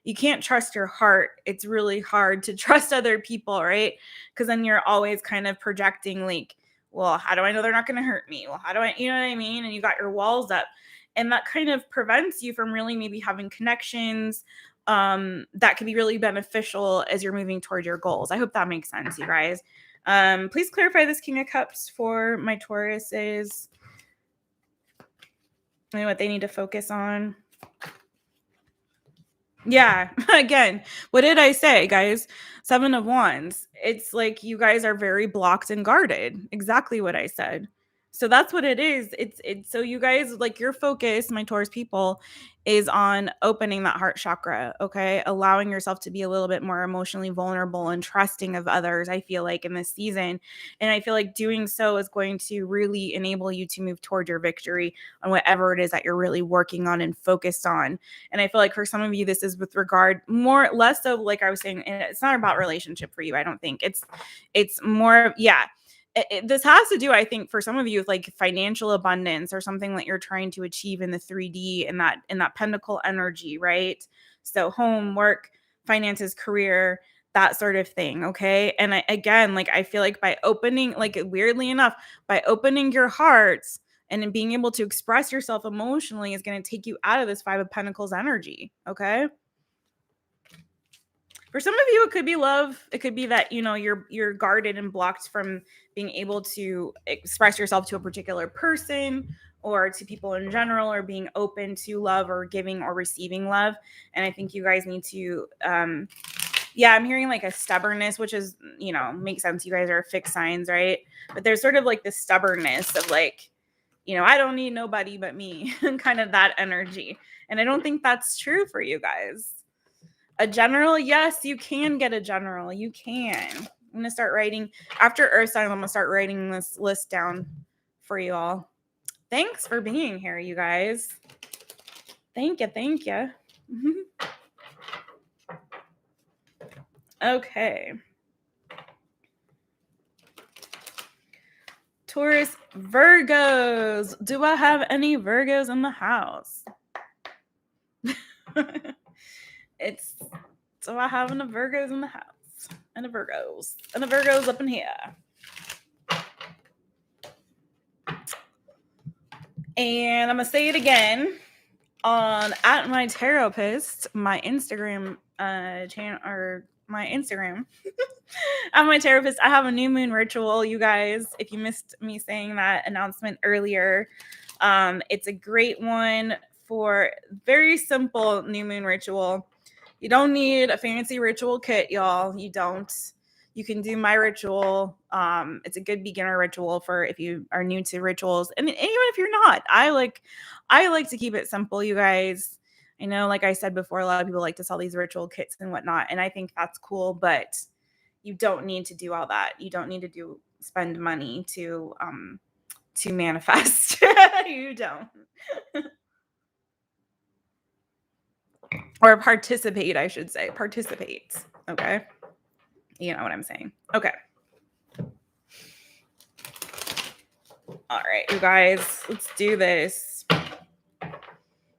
You can't trust your heart. It's really hard to trust other people, right? Because then you're always kind of projecting, like, Well, how do I know they're not going to hurt me? Well, how do I, you know what I mean? And you got your walls up, and that kind of prevents you from really maybe having connections that could be really beneficial as you're moving toward your goals. I hope that makes sense, you guys. Please clarify this King of Cups for my Tauruses and what they need to focus on. Yeah, again, what did I say, guys? 7 of Wands. It's like you guys are very blocked and guarded. Exactly what I said. So that's what it is. It's so you guys, like, your focus, my Taurus people, is on opening that heart chakra, okay? Allowing yourself to be a little bit more emotionally vulnerable and trusting of others, I feel like, in this season. And I feel like doing so is going to really enable you to move toward your victory on whatever it is that you're really working on and focused on. And I feel like for some of you, this is with regard more, less so, like I was saying, and it's not about relationship for you. I don't think it's more, yeah. This has to do, I think, for some of you with like financial abundance or something that you're trying to achieve in the 3D in that pentacle energy, right? So home, work, finances, career, that sort of thing. Okay. And again, like, I feel like by opening, like, weirdly enough, by opening your hearts and in being able to express yourself emotionally is going to take you out of this 5 of Pentacles energy. Okay. For some of you, it could be love. It could be that, you know, you're guarded and blocked from being able to express yourself to a particular person or to people in general, or being open to love or giving or receiving love. And I think you guys need to, yeah, I'm hearing like a stubbornness, which is, you know, makes sense. You guys are fixed signs, right? But there's sort of like this stubbornness of like, you know, I don't need nobody but me, kind of that energy. And I don't think that's true for you guys. A general, yes, you can get a general. You can. I'm going to start writing. After Earth sign, I'm going to start writing this list down for you all. Thanks for being here, you guys. Thank you. Thank you. Okay. Taurus, Virgos. Do I have any Virgos in the house? So I have any Virgos in the house. And the Virgos up in here. And I'm gonna say it again on at My Taropist, my Instagram channel, or my Instagram. I'm My Taropist. I have a new moon ritual, you guys. If you missed me saying that announcement earlier, it's a great one for very simple new moon ritual. You don't need a fancy ritual kit, y'all. You don't. You can do my ritual. It's a good beginner ritual for if you are new to rituals, and even if you're not. I like to keep it simple, you guys. I know, like I said before, a lot of people like to sell these ritual kits and whatnot, and I think that's cool, but you don't need to do all that. You don't need to spend money to manifest. You don't. Or participate, I should say. Participate. Okay. You know what I'm saying. Okay. All right, you guys, let's do this.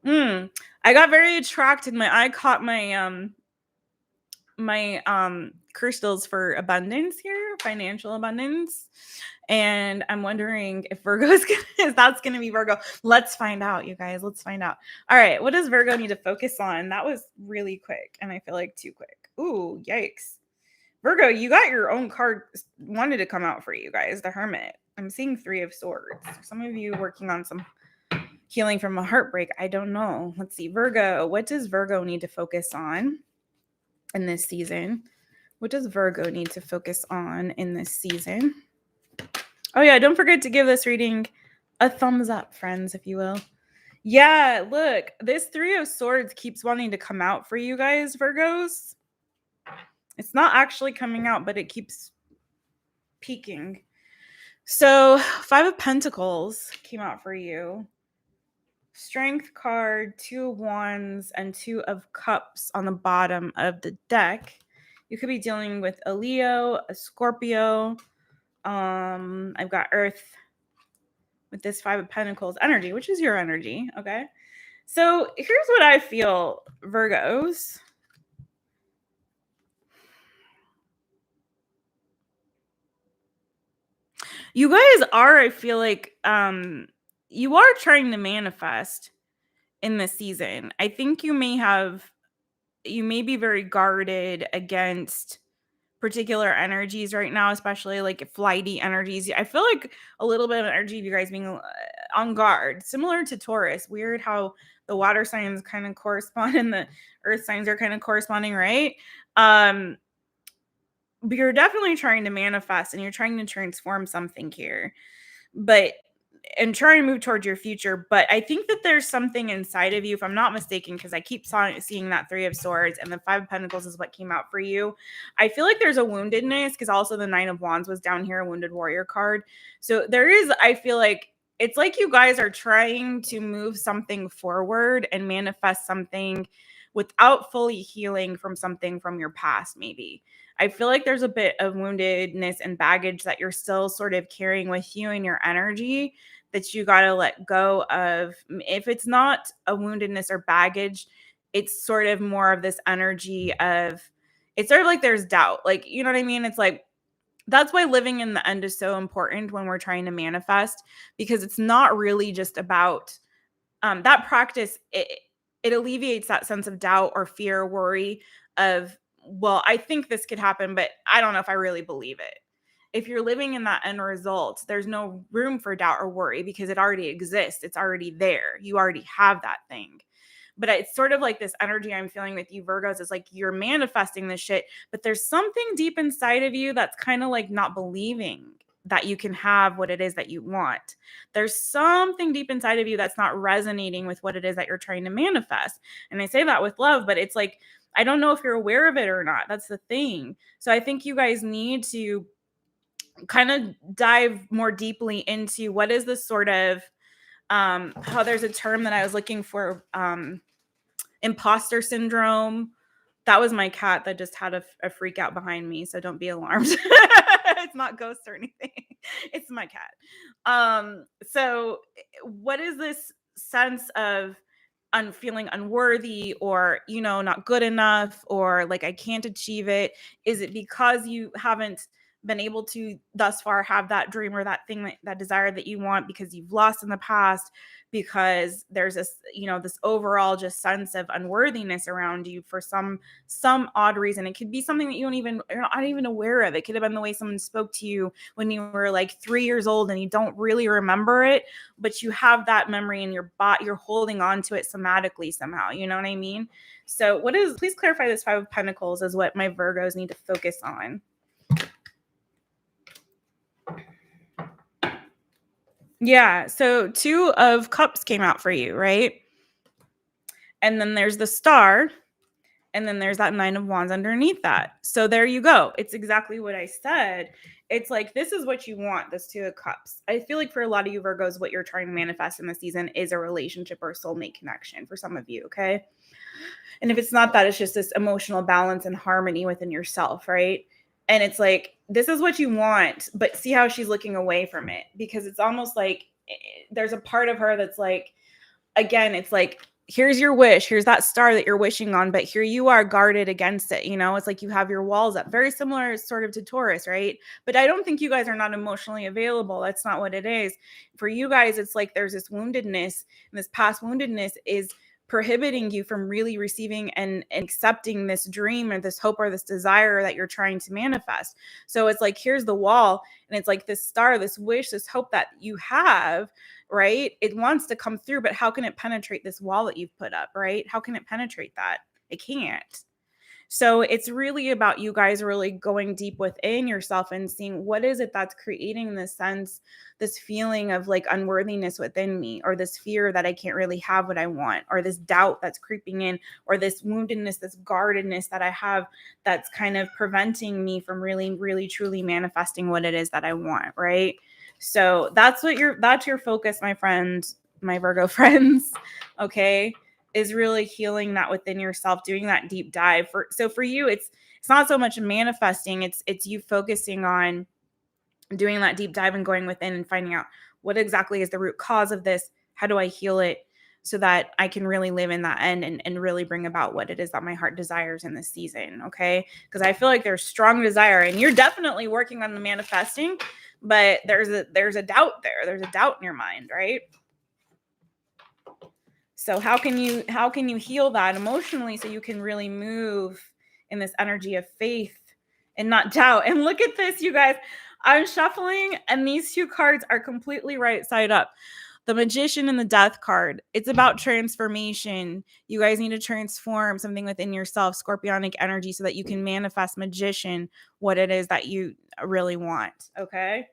I got very attracted. My eye caught my crystals for abundance here, financial abundance. And I'm wondering if that's gonna be Virgo. Let's find out, you guys. Let's find out. All right, what does Virgo need to focus on? That was really quick, and I feel like too quick. Ooh, yikes. Virgo, you got your own card wanted to come out for you guys, the Hermit. I'm seeing 3 of Swords. Some of you working on some healing from a heartbreak. I don't know. Let's see. Virgo, what does Virgo need to focus on in this season? What does Virgo need to focus on in this season? Oh, yeah. Don't forget to give this reading a thumbs up, friends, if you will. Yeah, look. This 3 of Swords keeps wanting to come out for you guys, Virgos. It's not actually coming out, but it keeps peaking. So 5 of Pentacles came out for you. Strength card, 2 of Wands, and 2 of Cups on the bottom of the deck. You could be dealing with a Leo, a Scorpio. I've got Earth with this 5 of Pentacles energy, which is your energy, okay? So here's what I feel, Virgos. You guys are, I feel like, you are trying to manifest in this season. I think you may be very guarded against particular energies right now, especially like flighty energies. I feel like a little bit of energy of you guys being on guard, similar to Taurus. Weird how the water signs kind of correspond and the earth signs are kind of corresponding, right? But you're definitely trying to manifest and you're trying to transform something here. But and try and move towards your future. But I think that there's something inside of you, if I'm not mistaken, because I keep seeing that Three of Swords and the Five of Pentacles is what came out for you. I feel like there's a woundedness because also the Nine of Wands was down here, a wounded warrior card. So there is, I feel like it's like you guys are trying to move something forward and manifest something without fully healing from something from your past, maybe. I feel like there's a bit of woundedness and baggage that you're still sort of carrying with you in your energy that you got to let go of. If it's not a woundedness or baggage, it's sort of more of this energy of, it's sort of like there's doubt. Like, you know what I mean? It's like, that's why living in the end is so important when we're trying to manifest, because it's not really just about that practice. It alleviates that sense of doubt or fear, worry of, well, I think this could happen, but I don't know if I really believe it. If you're living in that end result, there's no room for doubt or worry because it already exists. It's already there. You already have that thing. But it's sort of like this energy I'm feeling with you, Virgos, is like you're manifesting this shit, but there's something deep inside of you that's kind of like not believing that you can have what it is that you want. There's something deep inside of you that's not resonating with what it is that you're trying to manifest. And I say that with love, but it's like, I don't know if you're aware of it or not. That's the thing. So I think you guys need to kind of dive more deeply into what is this sort of, how there's a term that I was looking for, imposter syndrome. That was my cat that just had a freak out behind me, so don't be alarmed. It's not ghosts or anything. It's my cat. So what is this sense of feeling unworthy or, not good enough, or like I can't achieve it? Is it because you haven't been able to thus far have that dream or that thing, that desire that you want, because you've lost in the past, because there's this, this overall just sense of unworthiness around you for some odd reason? It could be something that you're not even aware of. It could have been the way someone spoke to you when you were like 3 years old and you don't really remember it, but you have that memory in your body. You're holding on to it somatically somehow. You know what I mean? So please clarify this Five of Pentacles is what my Virgos need to focus on. Yeah, so Two of Cups came out for you, right? And then there's the Star, and then there's that Nine of Wands underneath that. So there you go. It's exactly what I said. It's like, this is what you want, this Two of Cups. I feel like for a lot of you Virgos, what you're trying to manifest in this season is a relationship or a soulmate connection for some of you, okay? And if it's not that, it's just this emotional balance and harmony within yourself, right? And it's like, this is what you want, but see how she's looking away from it, because it's almost like there's a part of her that's like, again, it's like, here's your wish, here's that star that you're wishing on, but here you are guarded against it. It's like you have your walls up, very similar sort of to Taurus, right? But I don't think you guys are not emotionally available. That's not what it is. For you guys, it's like there's this woundedness, and this past woundedness is prohibiting you from really receiving and accepting this dream or this hope or this desire that you're trying to manifest. So it's like, here's the wall, and it's like this star, this wish, this hope that you have, right? It wants to come through, but how can it penetrate this wall that you've put up, right? How can it penetrate that? It can't. So it's really about you guys really going deep within yourself and seeing what is it that's creating this sense, this feeling of like unworthiness within me, or this fear that I can't really have what I want, or this doubt that's creeping in, or this woundedness, this guardedness that I have that's kind of preventing me from really, really, truly manifesting what it is that I want, right? So that's your focus, my friends, my Virgo friends, okay? Is really healing that within yourself, doing that deep dive. So for you, it's not so much manifesting, it's you focusing on doing that deep dive and going within and finding out what exactly is the root cause of this. How do I heal it so that I can really live in that end and really bring about what it is that my heart desires in this season, okay? Because I feel like there's strong desire, and you're definitely working on the manifesting, but there's a doubt there. There's a doubt in your mind, right? So how can you heal that emotionally so you can really move in this energy of faith and not doubt? And look at this, you guys. I'm shuffling and these two cards are completely right side up. The Magician and the Death card. It's about transformation. You guys need to transform something within yourself, Scorpionic energy, so that you can manifest Magician, what it is that you really want. Okay?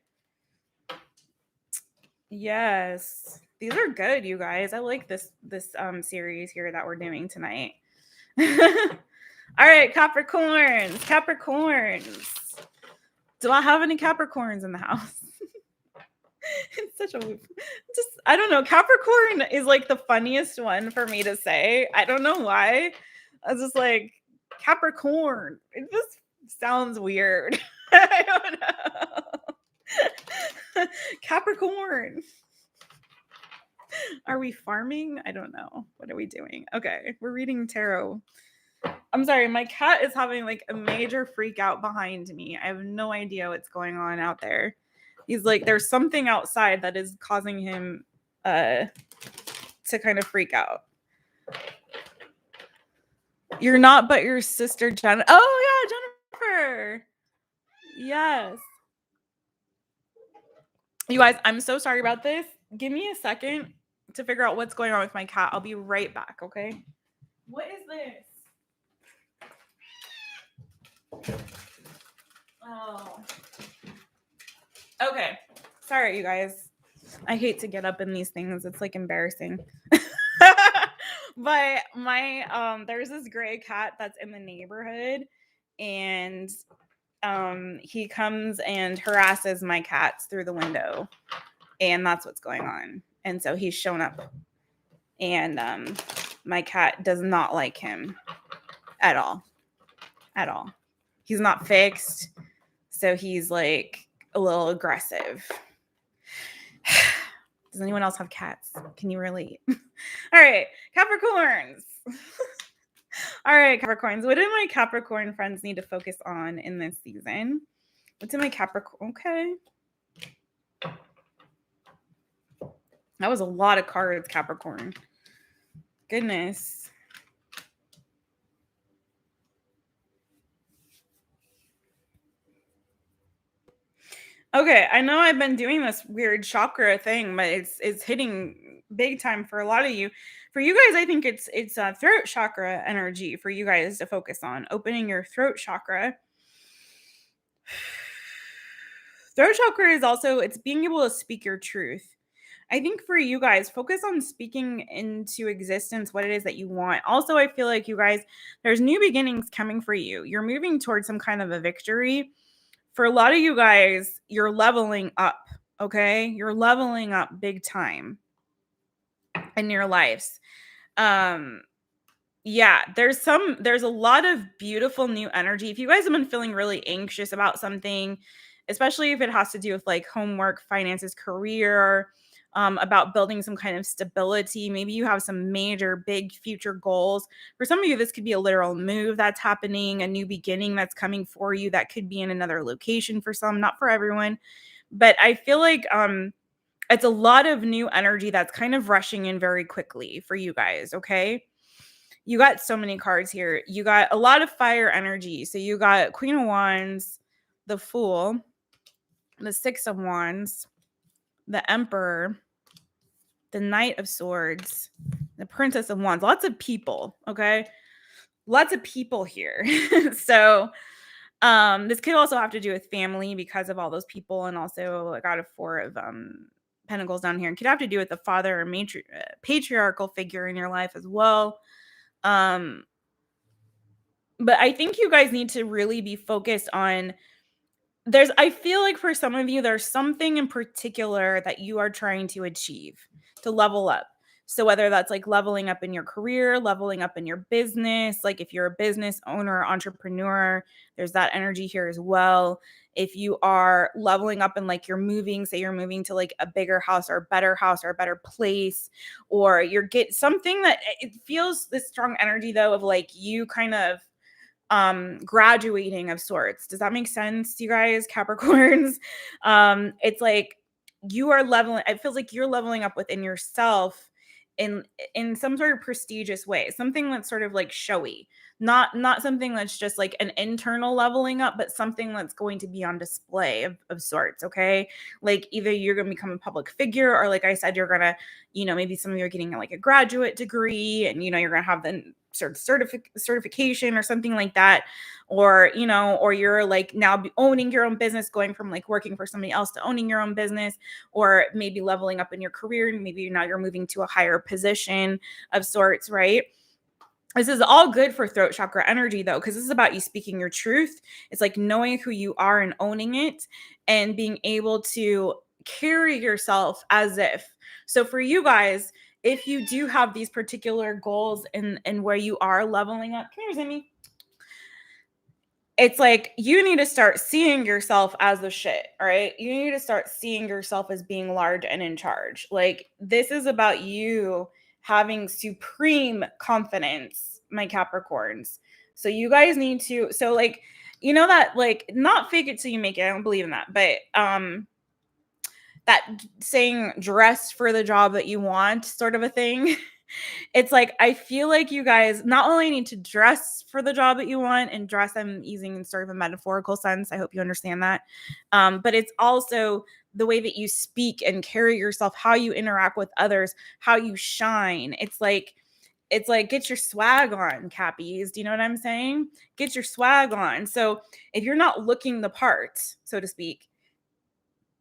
Yes. These are good, you guys. I like this series here that we're doing tonight. All right, Capricorns. Capricorns. Do I have any Capricorns in the house? It's such a just I don't know. Capricorn is like the funniest one for me to say. I don't know why. I was just like Capricorn. It just sounds weird. I don't know. Capricorn. Are we farming? I don't know. What are we doing? Okay, we're reading tarot. I'm sorry, my cat is having like a major freak out behind me. I have no idea what's going on out there. He's like, there's something outside that is causing him to kind of freak out. You're not, but your sister Jen. Oh yeah, Jennifer. Yes. You guys, I'm so sorry about this. Give me a second to figure out what's going on with my cat. I'll be right back, okay? What is this? Oh. Okay. Sorry, you guys. I hate to get up in these things. It's like embarrassing. But there's this gray cat that's in the neighborhood, and he comes and harasses my cats through the window, and that's what's going on. And so he's shown up, and my cat does not like him at all. He's not fixed, so he's like a little aggressive. Does anyone else have cats? Can you relate? All right, Capricorns. All right, Capricorns. What do my Capricorn friends need to focus on in this season? What's in my Capricorn? Okay. That was a lot of cards, Capricorn. Goodness. Okay, I know I've been doing this weird chakra thing, but it's hitting big time for a lot of you. For you guys, I think it's throat chakra energy for you guys to focus on, opening your throat chakra. Throat chakra is also, it's being able to speak your truth. I think for you guys, focus on speaking into existence what it is that you want. Also, I feel like you guys, there's new beginnings coming for you. You're moving towards some kind of a victory. For a lot of you guys, you're leveling up, okay? You're leveling up big time in your lives. Yeah, there's a lot of beautiful new energy. If you guys have been feeling really anxious about something, especially if it has to do with like homework, finances, career, about building some kind of stability. Maybe you have some major big future goals. For some of you, this could be a literal move that's happening, a new beginning that's coming for you. That could be in another location for some, not for everyone. But I feel like it's a lot of new energy that's kind of rushing in very quickly for you guys, okay? You got so many cards here. You got a lot of fire energy. So you got Queen of Wands, the Fool, the Six of Wands, the Emperor, the Knight of Swords, the Princess of Wands. Lots of people, okay? Lots of people here. So this could also have to do with family because of all those people, and also I got a Four of Pentacles down here. It could have to do with the father or patriarchal figure in your life as well. But I think you guys need to really be focused on I feel like for some of you, there's something in particular that you are trying to achieve to level up. So whether that's like leveling up in your career, leveling up in your business, like if you're a business owner, entrepreneur, there's that energy here as well. If you are leveling up and like you're moving, say you're moving to like a bigger house or a better place, or you're something that it feels this strong energy though of like you kind of graduating of sorts. Does that make sense, you guys, Capricorns? It's like you are leveling, it feels like you're leveling up within yourself in some sort of prestigious way, something that's sort of like showy, not something that's just like an internal leveling up, but something that's going to be on display of sorts. Okay, like either you're going to become a public figure, or like I said, you're gonna, maybe some of you are getting like a graduate degree, and you're gonna have the sort of certification or something like that, or or you're like now owning your own business, going from like working for somebody else to owning your own business, or maybe leveling up in your career, and maybe now you're moving to a higher position of sorts, right? This is all good for throat chakra energy though, because this is about you speaking your truth. It's like knowing who you are and owning it, and being able to carry yourself as if. So for you guys, if you do have these particular goals and where you are leveling up, come here, Zimmy. It's like you need to start seeing yourself as the shit, all right? You need to start seeing yourself as being large and in charge. Like this is about you having supreme confidence, my Capricorns. So you guys need to, so like, that like not fake it till you make it. I don't believe in that, but that saying dress for the job that you want sort of a thing. It's like, I feel like you guys not only need to dress for the job that you want, and dress I'm using in sort of a metaphorical sense. I hope you understand that. But it's also the way that you speak and carry yourself, how you interact with others, how you shine. It's like, get your swag on, Cappies. Do you know what I'm saying? Get your swag on. So if you're not looking the part, so to speak,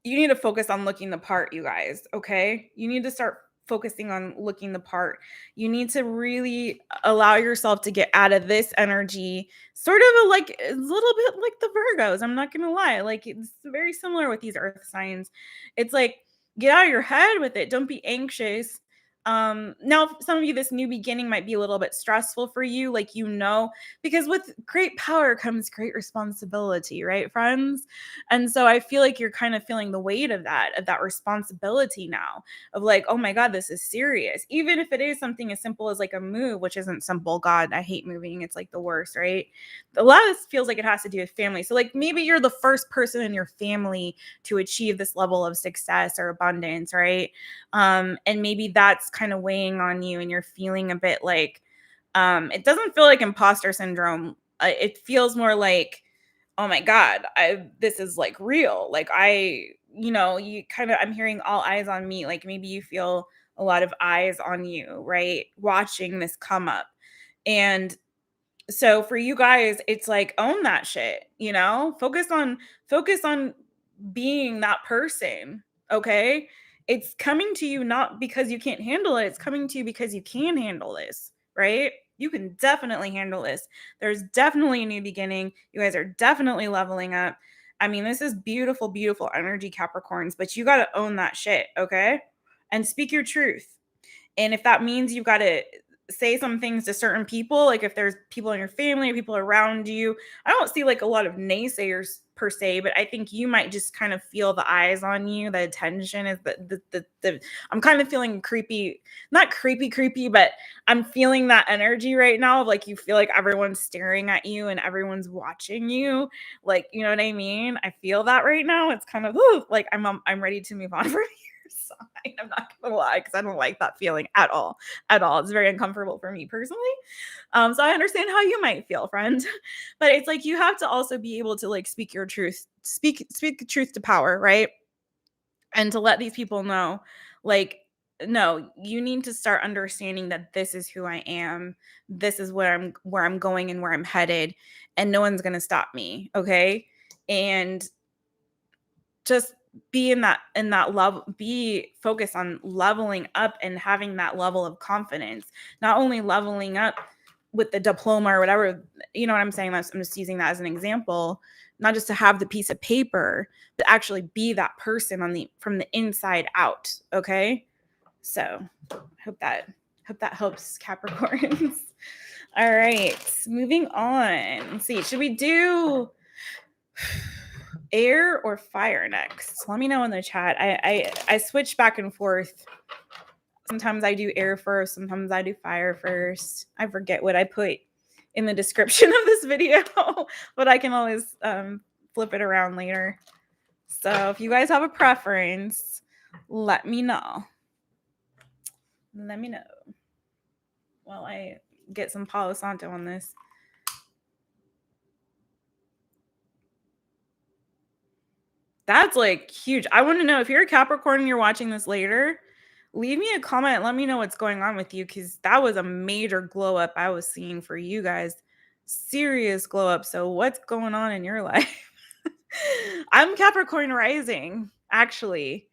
you need to focus on looking the part, you guys. Okay. You need to start focusing on looking the part. You need to really allow yourself to get out of this energy, sort of like a little bit like the Virgos. I'm not going to lie. Like it's very similar with these earth signs. It's like, get out of your head with it. Don't be anxious. Now some of you, this new beginning might be a little bit stressful for you, like, because with great power comes great responsibility, right, friends? And so I feel like you're kind of feeling the weight of that responsibility now, of like, oh my God, this is serious. Even if it is something as simple as like a move, which isn't simple. God, I hate moving. It's like the worst, right? A lot of this feels like it has to do with family. So like maybe you're the first person in your family to achieve this level of success or abundance, right? And maybe that's kind of weighing on you, and you're feeling a bit like, it doesn't feel like imposter syndrome. It feels more like, oh my God, this is like real. Like I'm hearing all eyes on me. Like maybe you feel a lot of eyes on you, right? Watching this come up. And so for you guys, it's like, own that shit, focus on being that person. Okay. It's coming to you not because you can't handle it. It's coming to you because you can handle this, right? You can definitely handle this. There's definitely a new beginning. You guys are definitely leveling up. I mean, this is beautiful, beautiful energy, Capricorns, but you got to own that shit. Okay. And speak your truth. And if that means you've got to say some things to certain people, like if there's people in your family or people around you, I don't see like a lot of naysayers per se, but I think you might just kind of feel the eyes on you. The attention is the I'm kind of feeling creepy, not creepy, but I'm feeling that energy right now of like, you feel like everyone's staring at you and everyone's watching you. Like, you know what I mean? I feel that right now. It's kind of like I'm ready to move on from here. Side. I'm not gonna lie, because I don't like that feeling at all. It's very uncomfortable for me personally. So I understand how you might feel, friend. But it's like you have to also be able to like speak your truth, speak the truth to power, right? And to let these people know, like, no, you need to start understanding that this is who I am. This is where I'm going and where I'm headed, and no one's gonna stop me. Okay. And just be in that love, be focused on leveling up and having that level of confidence, not only leveling up with the diploma or whatever, you know what I'm saying? I'm just using that as an example, not just to have the piece of paper, but actually be that person from the inside out. Okay. So hope that helps, Capricorns. All right, moving on. Let's see. Should we do air or fire next? Let me know in the chat. I switch back and forth. Sometimes I do air first, sometimes I do fire first. I forget what I put in the description of this video, but I can always flip it around later. So if you guys have a preference, let me know. Let me know. While I get some Palo Santo on this. That's like huge. I want to know if you're a Capricorn and you're watching this later, leave me a comment. Let me know what's going on with you, because that was a major glow up I was seeing for you guys. Serious glow up. So what's going on in your life? I'm Capricorn rising, actually.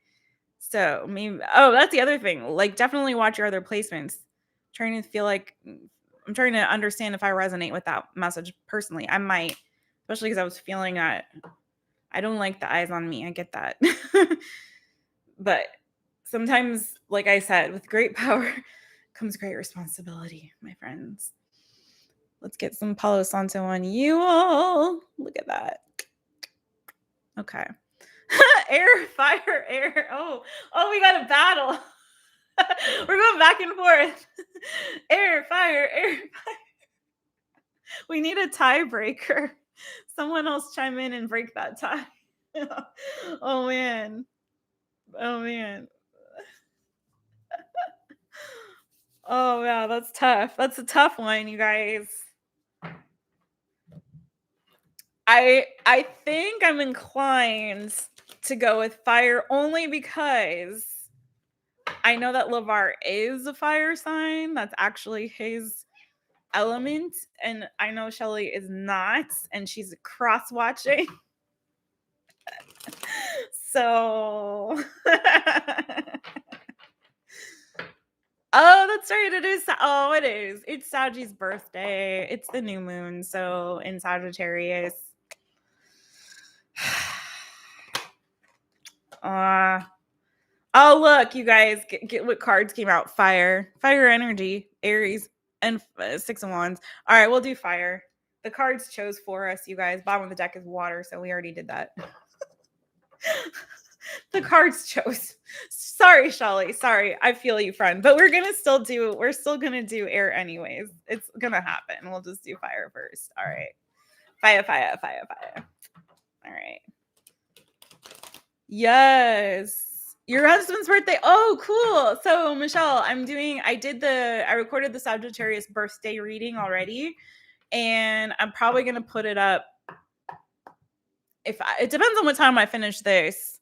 So maybe, oh, that's the other thing. Like, definitely watch your other placements. I'm trying to understand if I resonate with that message personally. I might, especially because I was feeling that I don't like the eyes on me. I get that. But sometimes, like I said, with great power comes great responsibility, my friends. Let's get some Palo Santo on you all. Look at that. Okay. Air, fire, air. Oh, we got a battle. We're going back and forth. Air, fire, air, fire. We need a tiebreaker. Someone else chime in and break that tie. Oh, man. Oh, man. Oh, wow. That's tough. That's a tough one, you guys. I think I'm inclined to go with fire only because I know that LAVAR is a fire sign. That's actually his element. And I know Shelly is not, and she's cross-watching. So... Oh, that's right. It is. Oh, it is. It's Saggi's birthday. It's the new moon. So in Sagittarius. Oh, look, you guys, get what cards came out. Fire energy, Aries, and Six of Wands. All right, we'll do fire. The cards chose for us, you guys. Bottom of the deck is water, so we already did that. The cards chose. Sorry, Shelly. Sorry. I feel you, friend. But we're still gonna do air anyways. It's gonna happen. We'll just do fire first. All right. Fire. All right. Yes. Your husband's birthday. Oh, cool. So Michelle, I recorded the Sagittarius birthday reading already, and I'm probably gonna put it up. It depends on what time I finish this.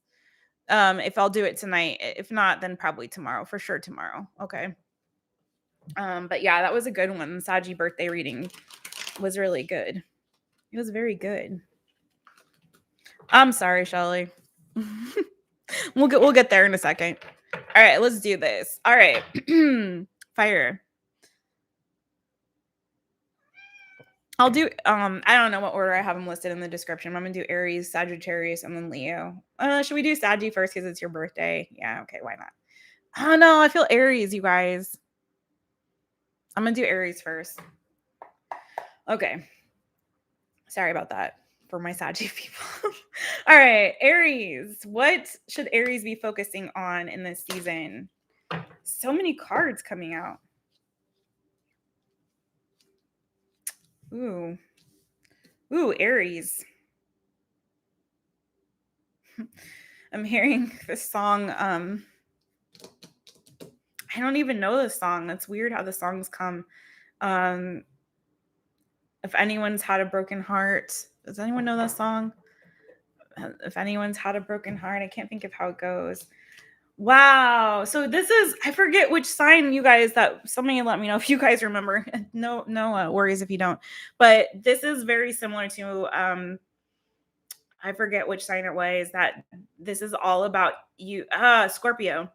If I'll do it tonight. If not, then probably tomorrow. For sure tomorrow. Okay. But yeah, that was a good one. Saggy birthday reading was really good. It was very good. I'm sorry, Shelly. We'll get there in a second. All right, let's do this. All right. Fire. I'll do I don't know what order I have them listed in the description. I'm gonna do Aries, Sagittarius, and then Leo. Should we do Saggy first because it's your birthday? Yeah, okay, why not? Oh no, I feel Aries, you guys. I'm gonna do Aries first. Okay. Sorry about that for my Saggy people. All right, Aries. What should Aries be focusing on in this season? So many cards coming out. Ooh, Aries. I'm hearing this song. I don't even know this song. That's weird how the songs come. If anyone's had a broken heart, does anyone know that song? If anyone's had a broken heart, I can't think of how it goes. Wow. So this is, I forget which sign, you guys, that somebody let me know if you guys remember. No worries if you don't. But this is very similar to, I forget which sign it was, that this is all about you, Scorpio.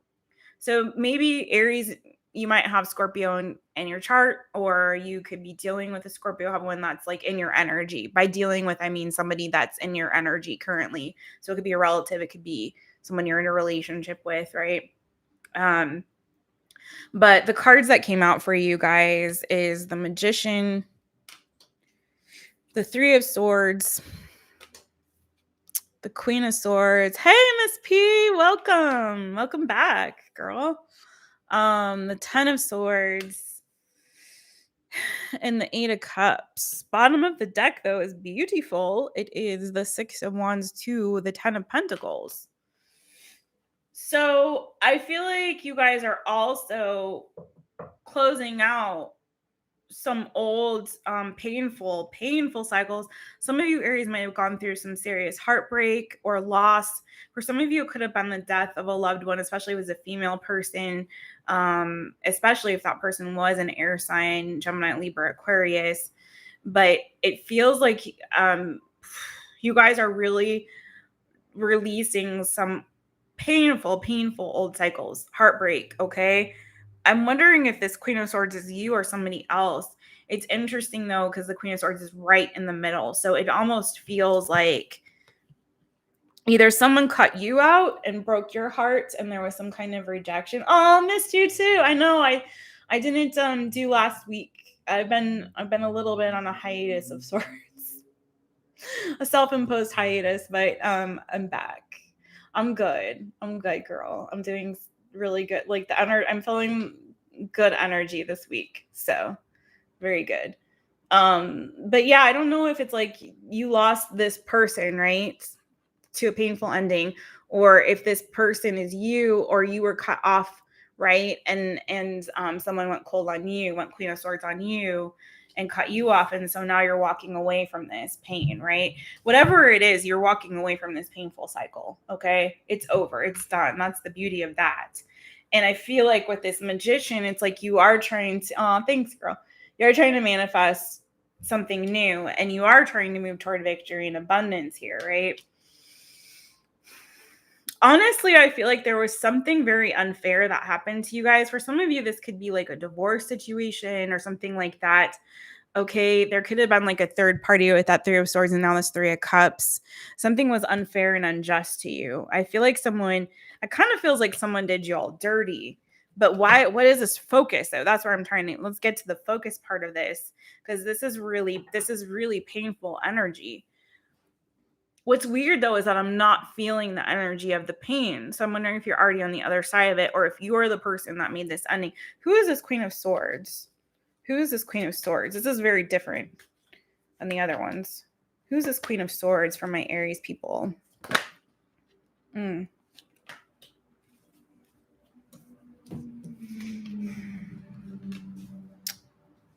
So maybe Aries, you might have Scorpio in your chart, or you could be dealing with a Scorpio, have one that's like in your energy. By dealing with, I mean somebody that's in your energy currently. So it could be a relative, it could be someone you're in a relationship with, right? But the cards that came out for you guys is the Magician, the Three of Swords, the Queen of Swords. Hey, Miss P, welcome back, girl. The Ten of Swords, And the Eight of Cups. Bottom of the deck, though, is beautiful. It is the Six of Wands to the Ten of Pentacles. So I feel like you guys are also closing out some old painful cycles. Some of you Aries might have gone through some serious heartbreak or loss. For some of you, it could have been the death of a loved one, especially if it was a female person, especially if that person was an air sign, Gemini, Libra, Aquarius. But it feels like you guys are really releasing some painful old cycles, heartbreak. Okay, I'm wondering if this Queen of Swords is you or somebody else. It's interesting though, because the Queen of Swords is right in the middle. So it almost feels like either someone cut you out and broke your heart and there was some kind of rejection. Oh, missed you too. I know I didn't do last week. I've been a little bit on a hiatus of sorts. A self-imposed hiatus, but I'm back. I'm good, girl. I'm doing really good. Like I'm feeling good energy this week. So very good. But yeah, I don't know if it's like you lost this person, right, to a painful ending, or if this person is you, or you were cut off, right, and someone went cold on you, went Queen of Swords on you, and cut you off, and so now you're walking away from this pain, right? Whatever it is, you're walking away from this painful cycle. Okay, it's over, it's done. That's the beauty of that. And I feel like with this Magician, it's like you are trying to, oh, thanks, girl. You're trying to manifest something new, and you are trying to move toward victory and abundance here, right? Honestly, I feel like there was something very unfair that happened to you guys. For some of you, this could be like a divorce situation or something like that. Okay, there could have been like a third party with that Three of Swords and now this Three of Cups. Something was unfair and unjust to you. I feel like it kind of feels like someone did you all dirty. But why? What is this focus though? That's where I'm trying to, let's get to the focus part of this, because this is really painful energy. What's weird though is that I'm not feeling the energy of the pain. So I'm wondering if you're already on the other side of it, or if you're the person that made this ending. Who is this Queen of Swords? Who is this Queen of Swords? This is very different than the other ones. Who's this Queen of Swords for my Aries people?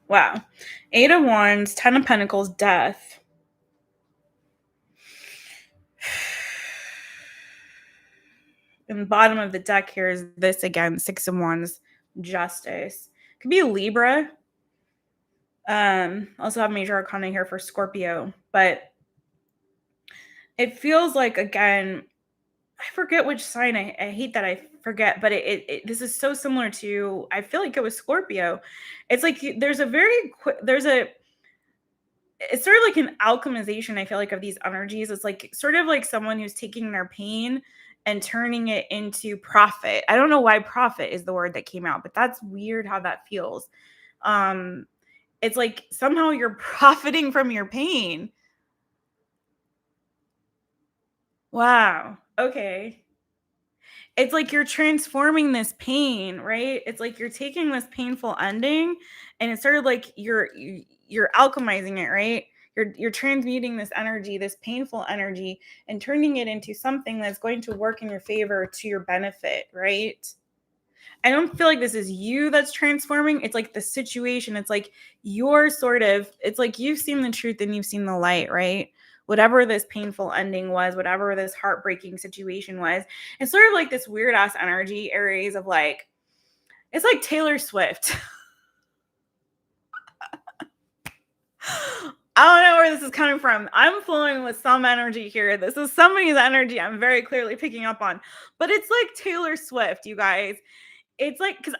Wow. Eight of Wands, Ten of Pentacles, Death. And the bottom of the deck here is this again, Six of Wands, Justice. Could be a Libra. Also have major arcana here for Scorpio, but it feels like, again, I forget which sign. I hate that I forget, but this is so similar to, I feel like it was Scorpio. It's like there's it's sort of like an alchemization, I feel like, of these energies. It's like sort of like someone who's taking their pain and turning it into profit. I don't know why profit is the word that came out, but that's weird how that feels. It's like somehow you're profiting from your pain. Wow. Okay. It's like you're transforming this pain, right? It's like you're taking this painful ending and it's sort of like you're alchemizing it, right? You're transmuting this energy, this painful energy, and turning it into something that's going to work in your favor, to your benefit, right? I don't feel like this is you that's transforming. It's like the situation. It's like it's like you've seen the truth and you've seen the light, right? Whatever this painful ending was, whatever this heartbreaking situation was, it's sort of like this weird ass energy, Aries, of like, it's like Taylor Swift. I don't know where this is coming from. I'm flowing with some energy here. This is somebody's energy I'm very clearly picking up on. But it's like Taylor Swift, you guys. It's like, because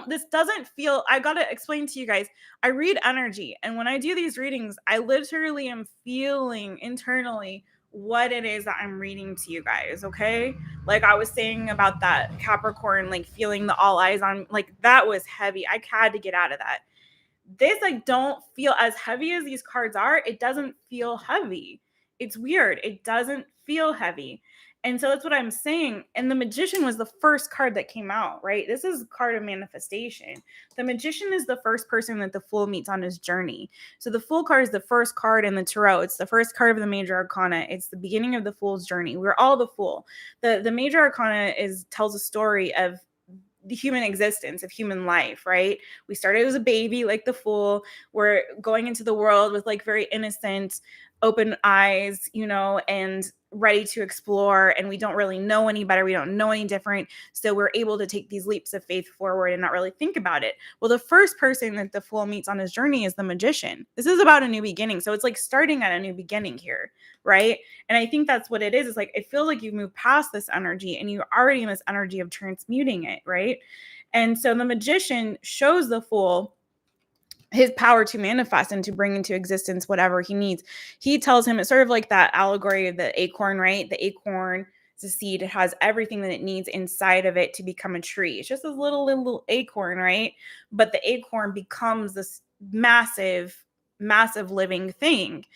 this doesn't feel, I got to explain to you guys, I read energy. And when I do these readings, I literally am feeling internally what it is that I'm reading to you guys. Okay. Like I was saying about that Capricorn, like feeling the all eyes on, like that was heavy. I had to get out of that. This, I don't feel, as heavy as these cards are, it doesn't feel heavy. It's weird. It doesn't feel heavy. And so that's what I'm saying. And the Magician was the first card that came out, right? This is a card of manifestation. The Magician is the first person that the Fool meets on his journey. So the Fool card is the first card in the Tarot. It's the first card of the Major Arcana. It's the beginning of the Fool's journey. We're all the Fool. The Major Arcana tells a story of the human existence, of human life, right? We started as a baby like the Fool. We're going into the world with like very innocent, open eyes, and ready to explore, and we don't really know any better. We don't know any different. So we're able to take these leaps of faith forward and not really think about it. Well, the first person that the Fool meets on his journey is the Magician. This is about a new beginning. So it's like starting at a new beginning here, right? And I think that's what it is. It's like, it feels like you've moved past this energy and you're already in this energy of transmuting it, right? And so the Magician shows the Fool his power to manifest and to bring into existence whatever he needs. He tells him, it's sort of like that allegory of the acorn, right? The acorn is a seed. It has everything that it needs inside of it to become a tree. It's just a little acorn, right? But the acorn becomes this massive living thing.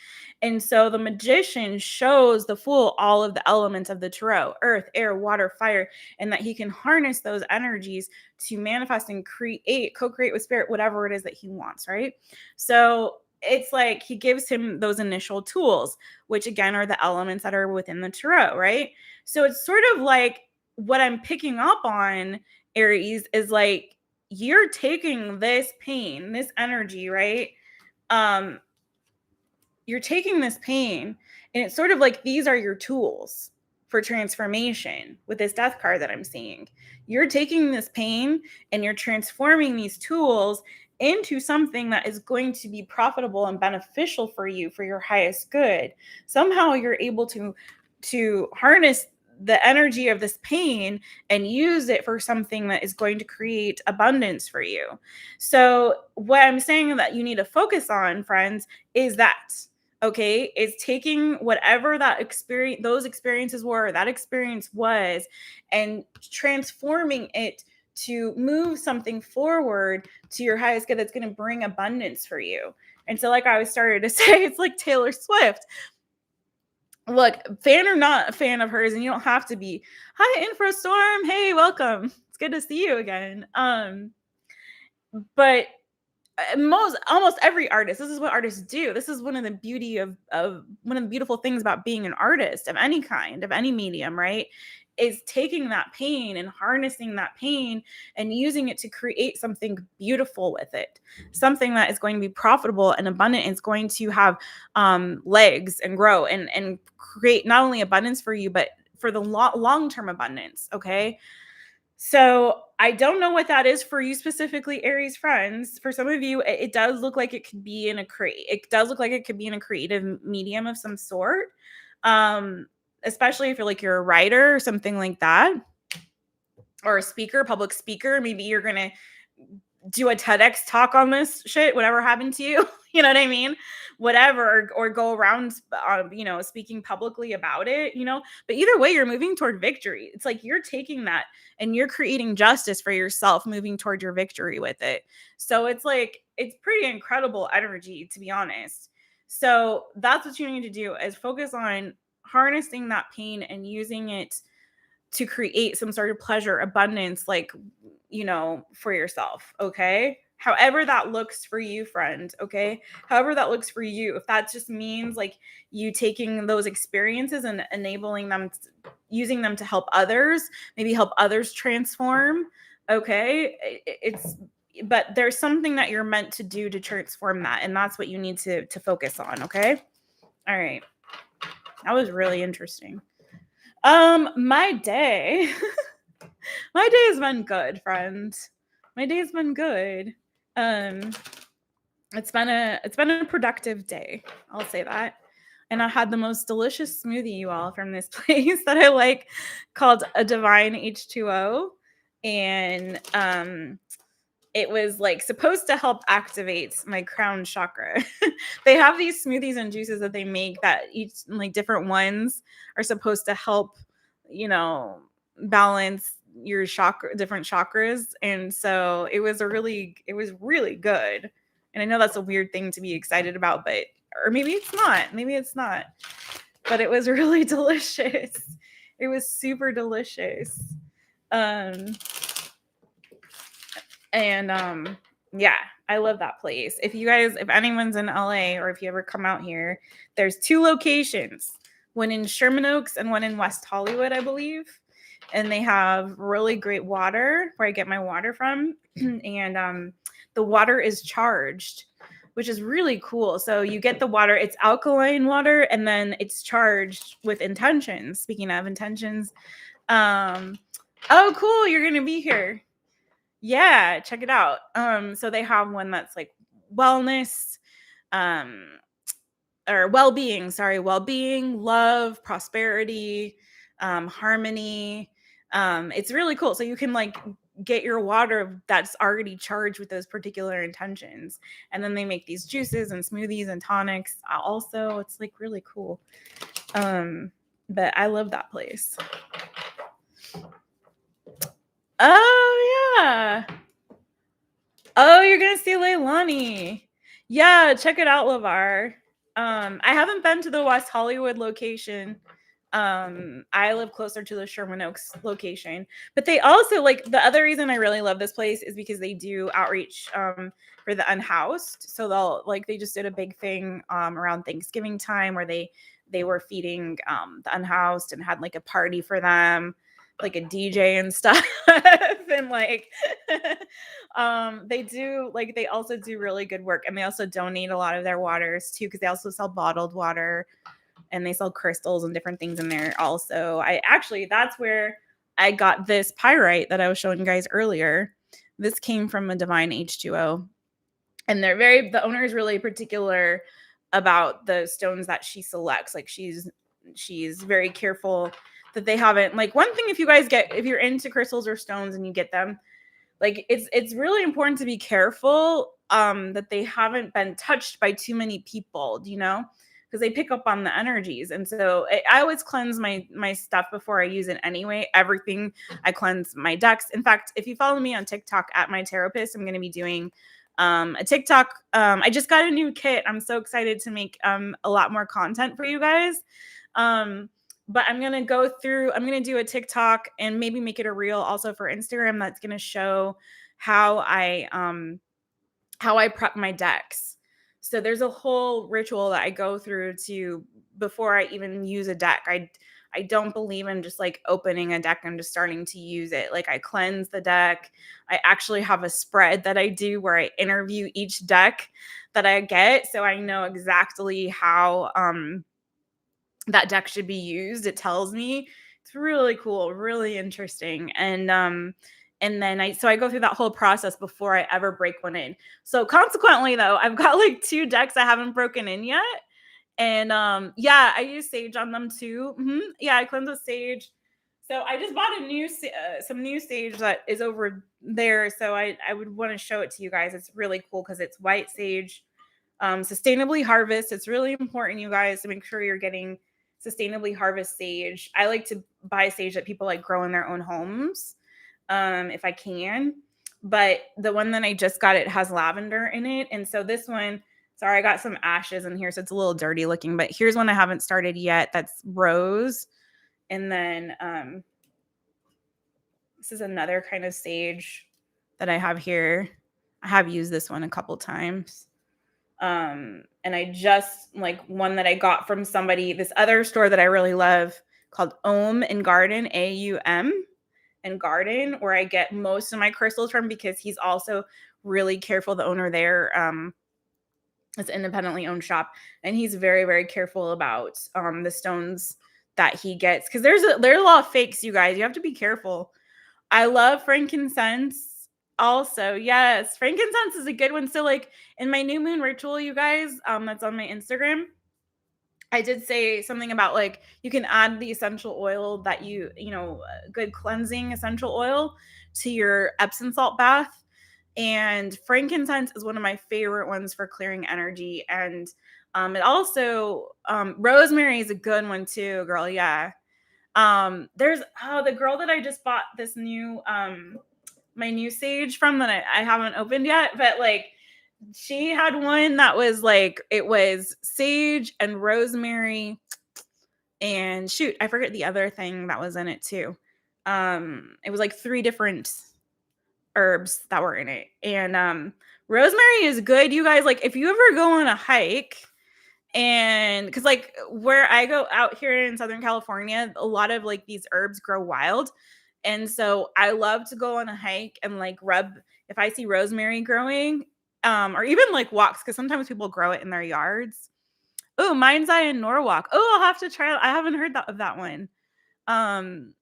And so the Magician shows the Fool all of the elements of the Tarot: earth, air, water, fire, and that he can harness those energies to manifest and co-create with spirit, whatever it is that he wants, right? So it's like he gives him those initial tools, which again are the elements that are within the Tarot, right? So it's sort of like what I'm picking up on, Aries, is like you're taking this pain, this energy, right? You're taking this pain, and it's sort of like these are your tools for transformation with this Death card that I'm seeing. You're taking this pain and you're transforming these tools into something that is going to be profitable and beneficial for you, for your highest good. Somehow you're able to harness the energy of this pain and use it for something that is going to create abundance for you. So what I'm saying that you need to focus on, friends, is that, okay, is taking whatever that experience, those experiences were, that experience was, and transforming it to move something forward to your highest good that's going to bring abundance for you. And so, like I was started to say, it's like Taylor Swift. Look, fan or not a fan of hers, and you don't have to be. Hi, INFROSTORM. Hey, welcome. It's good to see you again. But almost every artist, this is what artists do. This is one of the one of the beautiful things about being an artist of any kind, of any medium, right? Is taking that pain and harnessing that pain and using it to create something beautiful with it, something that is going to be profitable and abundant. It's going to have legs and grow and create not only abundance for you, but for the long-term abundance. Okay. So I don't know what that is for you specifically, Aries friends. For some of you, it does look like it could be in a it does look like it could be in a creative medium of some sort. Especially if you're a writer or something like that, or a speaker, public speaker. Maybe you're going to do a TEDx talk on this shit, whatever happened to you. You know what I mean? Whatever, or go around, speaking publicly about it, but either way, you're moving toward victory. It's like you're taking that and you're creating justice for yourself, moving toward your victory with it. So it's like, it's pretty incredible energy, to be honest. So that's what you need to do, is focus on harnessing that pain and using it to create some sort of pleasure, abundance, for yourself. Okay. However that looks for you, friend. Okay. However that looks for you. If that just means like you taking those experiences and enabling them, using them to help others, maybe help others transform. Okay. But there's something that you're meant to do to transform that. And that's what you need to focus on. Okay. All right. That was really interesting. My day has been good, friend. My day has been good. It's been a productive day. I'll say that. And I had the most delicious smoothie, you all, from this place that I like, called a Divine H2O. And it was like supposed to help activate my crown chakra. They have these smoothies and juices that they make that each, like, different ones are supposed to help, balance your different chakras. And so it was really good. And I know that's a weird thing to be excited about, or maybe it's not, but it was really delicious. It was super delicious. Um, and yeah, I love that place. If anyone's in LA or if you ever come out here, there's 2 locations, one in Sherman Oaks and one in West Hollywood, I believe. And they have really great water where I get my water from. And the water is charged, which is really cool. So you get the water, it's alkaline water, and then it's charged with intentions. Speaking of intentions, oh, cool, you're going to be here. Yeah, check it out. So they have one that's like wellness, or well-being, love, prosperity, harmony. It's really cool. So you can like get your water that's already charged with those particular intentions. And then they make these juices and smoothies and tonics. Also, it's like really cool. But I love that place. Oh, yeah. Oh, you're going to see Leilani. Yeah, check it out, LAVAR. I haven't been to the West Hollywood location. I live closer to the Sherman Oaks location. But they also, like, the other reason I really love this place is because they do outreach for the unhoused. So they just did a big thing around Thanksgiving time where they were feeding the unhoused and had like a party for them, like a DJ and stuff. And like they also do really good work, and they also donate a lot of their waters too, because they also sell bottled water and they sell crystals and different things in there also. That's where I got this pyrite that I was showing you guys earlier. This came from a Divine H2O, and the owner is really particular about the stones that she selects. Like she's very careful that they haven't, like, one thing, if you're into crystals or stones and you get them, like it's really important to be careful that they haven't been touched by too many people, because they pick up on the energies. And so I always cleanse my stuff before I use it anyway. Everything, I cleanse my decks. In fact, if you follow me on TikTok at My Taropist, I'm going to be doing a TikTok. I just got a new kit. I'm so excited to make a lot more content for you guys. But I'm going to do a TikTok and maybe make it a reel also for Instagram that's going to show how I prep my decks. So there's a whole ritual that I go through before I even use a deck. I don't believe in just like opening a deck and just starting to use it. Like I cleanse the deck. I actually have a spread that I do where I interview each deck that I get, so I know exactly how that deck should be used. It tells me. It's really cool, really interesting. And then I go through that whole process before I ever break one in. So consequently, though, I've got like 2 decks I haven't broken in yet. And yeah, I use sage on them too. Yeah, I cleanse with sage. So I just bought some new sage that is over there. So I would want to show it to you guys. It's really cool because it's white sage, sustainably harvest. It's really important, you guys, to make sure you're getting sustainably harvest sage. I like to buy sage that people like grow in their own homes, if I can. But the one that I just got, it has lavender in it. And so this one, sorry, I got some ashes in here, so it's a little dirty looking, but here's one I haven't started yet. That's rose. And then this is another kind of sage that I have here. I have used this one a couple times. And I just like one that I got from this other store that I really love called Om and Garden, AUM and Garden, where I get most of my crystals from, because he's also really careful. The owner there, it's an independently owned shop, and he's very, very careful about the stones that he gets, because there's a lot of fakes, you guys. You have to be careful. I love frankincense. Also, yes, frankincense is a good one. So like in my new moon ritual, you guys, that's on my Instagram, I did say something about like you can add the essential oil that good cleansing essential oil to your Epsom salt bath. And frankincense is one of my favorite ones for clearing energy. And it also, rosemary is a good one too, girl. Yeah. There's the girl that I just bought this new my new sage from that I haven't opened yet, but like she had one that was like, it was sage and rosemary And shoot, I forget the other thing that was in it too. It was like 3 different herbs that were in it. And rosemary is good, you guys. Like if you ever go on a hike, and because like where I go out here in Southern California, a lot of like these herbs grow wild. And so I love to go on a hike and like rub if I see rosemary growing, or even like walks, because sometimes people grow it in their yards. Oh, Mind's Eye in Norwalk. Oh, I'll have to try. I haven't heard of that one. Um,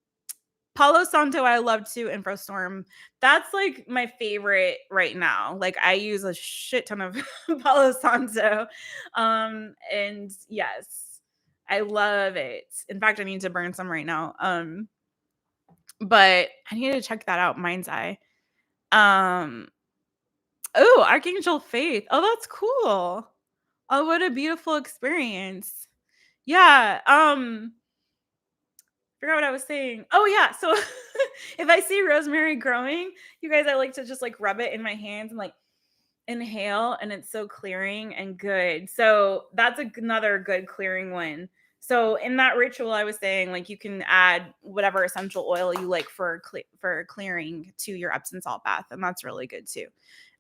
Palo Santo, I love too. InfroStorm. That's like my favorite right now. Like I use a shit ton of Palo Santo. And yes, I love it. In fact, I need to burn some right now. But I need to check that out. Mind's Eye. Oh, Archangel Faith. Oh, that's cool. Oh, what a beautiful experience. Yeah. Forgot what I was saying. Oh yeah. So if I see rosemary growing, you guys, I like to just like rub it in my hands and like inhale, and it's so clearing and good. So that's another good clearing one. So in that ritual, I was saying like you can add whatever essential oil you like for clearing to your Epsom salt bath, and that's really good too.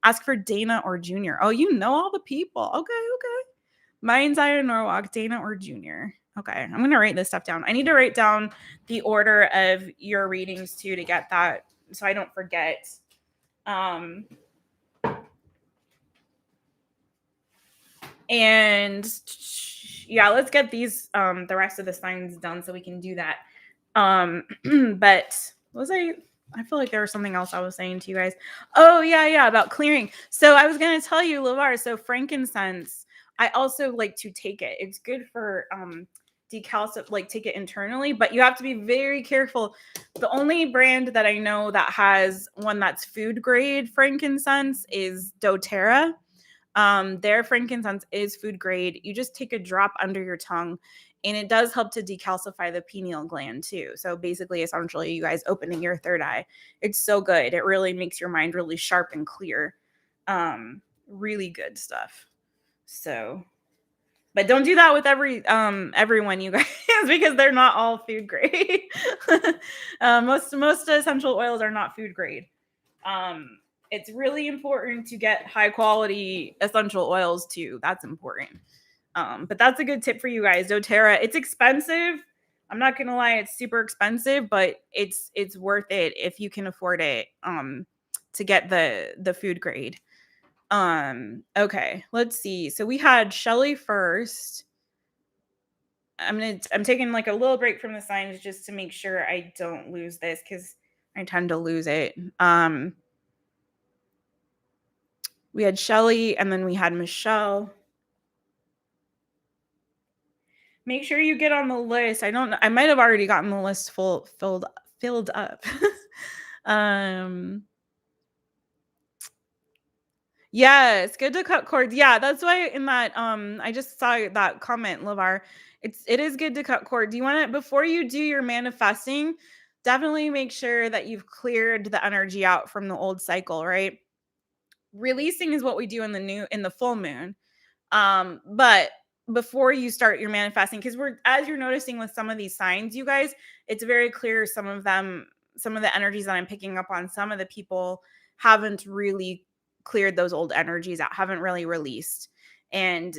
Ask for Dana or Junior. Oh, you know all the people. Okay. Mind's Eye or Norwalk, Dana or Junior. Okay, I'm going to write this stuff down. I need to write down the order of your readings too to get that so I don't forget. And yeah, let's get these the rest of the signs done so we can do that. But I feel like there was something else I was saying to you guys. Oh yeah, about clearing. So I was going to tell you, LAVAR, so frankincense, I also like to take it. It's good for decalcify, like take it internally, but you have to be very careful. The only brand that I know that has one that's food grade frankincense is doTERRA. Their frankincense is food grade. You just take a drop under your tongue, and it does help to decalcify the pineal gland too. So basically, essentially, you guys opening your third eye. It's so good. It really makes your mind really sharp and clear. Really good stuff. So, but don't do that with everyone, you guys, because they're not all food grade. Most essential oils are not food grade. It's really important to get high quality essential oils too. That's important. But that's a good tip for you guys. doTERRA, it's expensive. I'm not gonna lie, it's super expensive, but it's worth it if you can afford it. To get the food grade. Okay, let's see. So we had SHELLY first. I'm taking like a little break from the signs just to make sure I don't lose this because I tend to lose it. We had SHELLY and then we had Michelle. Make sure you get on the list. I don't know. I might have already gotten the list filled up. Yeah, it's good to cut cords. Yeah, that's why in that I just saw that comment, LAVAR. It is good to cut cords. You want to, before you do your manifesting, definitely make sure that you've cleared the energy out from the old cycle, right? Releasing is what we do in the full moon. But before you start your manifesting, because as you're noticing with some of these signs, you guys, it's very clear some of the energies that I'm picking up on, some of the people haven't really cleared those old energies out, haven't really released. And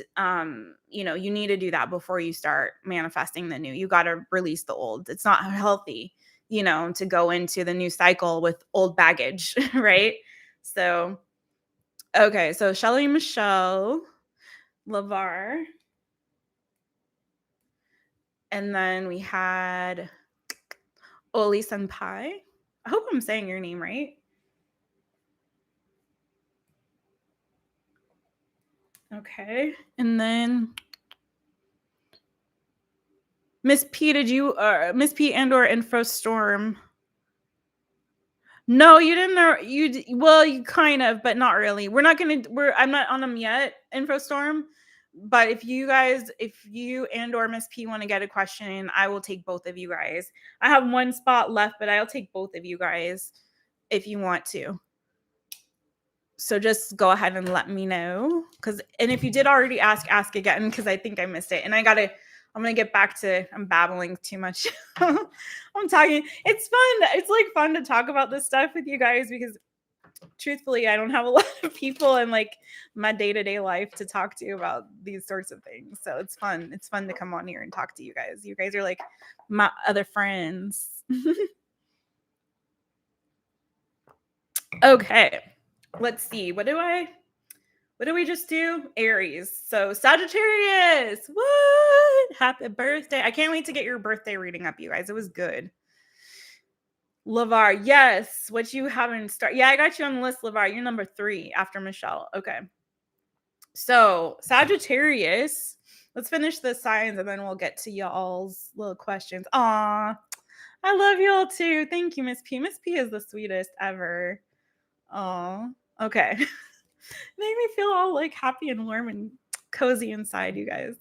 you need to do that before you start manifesting the new. You got to release the old. It's not healthy, to go into the new cycle with old baggage, right? So okay, so SHELLY, Michelle, LAVAR. And then we had Oli Senpai. I hope I'm saying your name right. Okay. And then Miss P, Miss P and or InfroStorm? No, you didn't know. You kind of, but not really. I'm not on them yet, InfroStorm. But if you and or Miss P want to get a question in, I will take both of you guys. I have one spot left, but I'll take both of you guys if you want to. So just go ahead and let me know. And if you did already ask again, because I think I missed it. And I gotta I'm going to get back to, I'm babbling too much. I'm talking. It's fun. It's like fun to talk about this stuff with you guys because truthfully, I don't have a lot of people in like my day-to-day life to talk to about these sorts of things. So it's fun. It's fun to come on here and talk to you guys. You guys are like my other friends. Okay. Let's see. What do we just do? Aries. So Sagittarius. What? Happy birthday. I can't wait to get your birthday reading up, you guys. It was good. LAVAR. Yes. What you haven't started. Yeah, I got you on the list, LAVAR. You're number 3 after Michelle. Okay. So Sagittarius. Let's finish the signs and then we'll get to y'all's little questions. Aw. I love y'all too. Thank you, Miss P. Miss P is the sweetest ever. Aw. Okay. Made me feel all like happy and warm and cozy inside, you guys.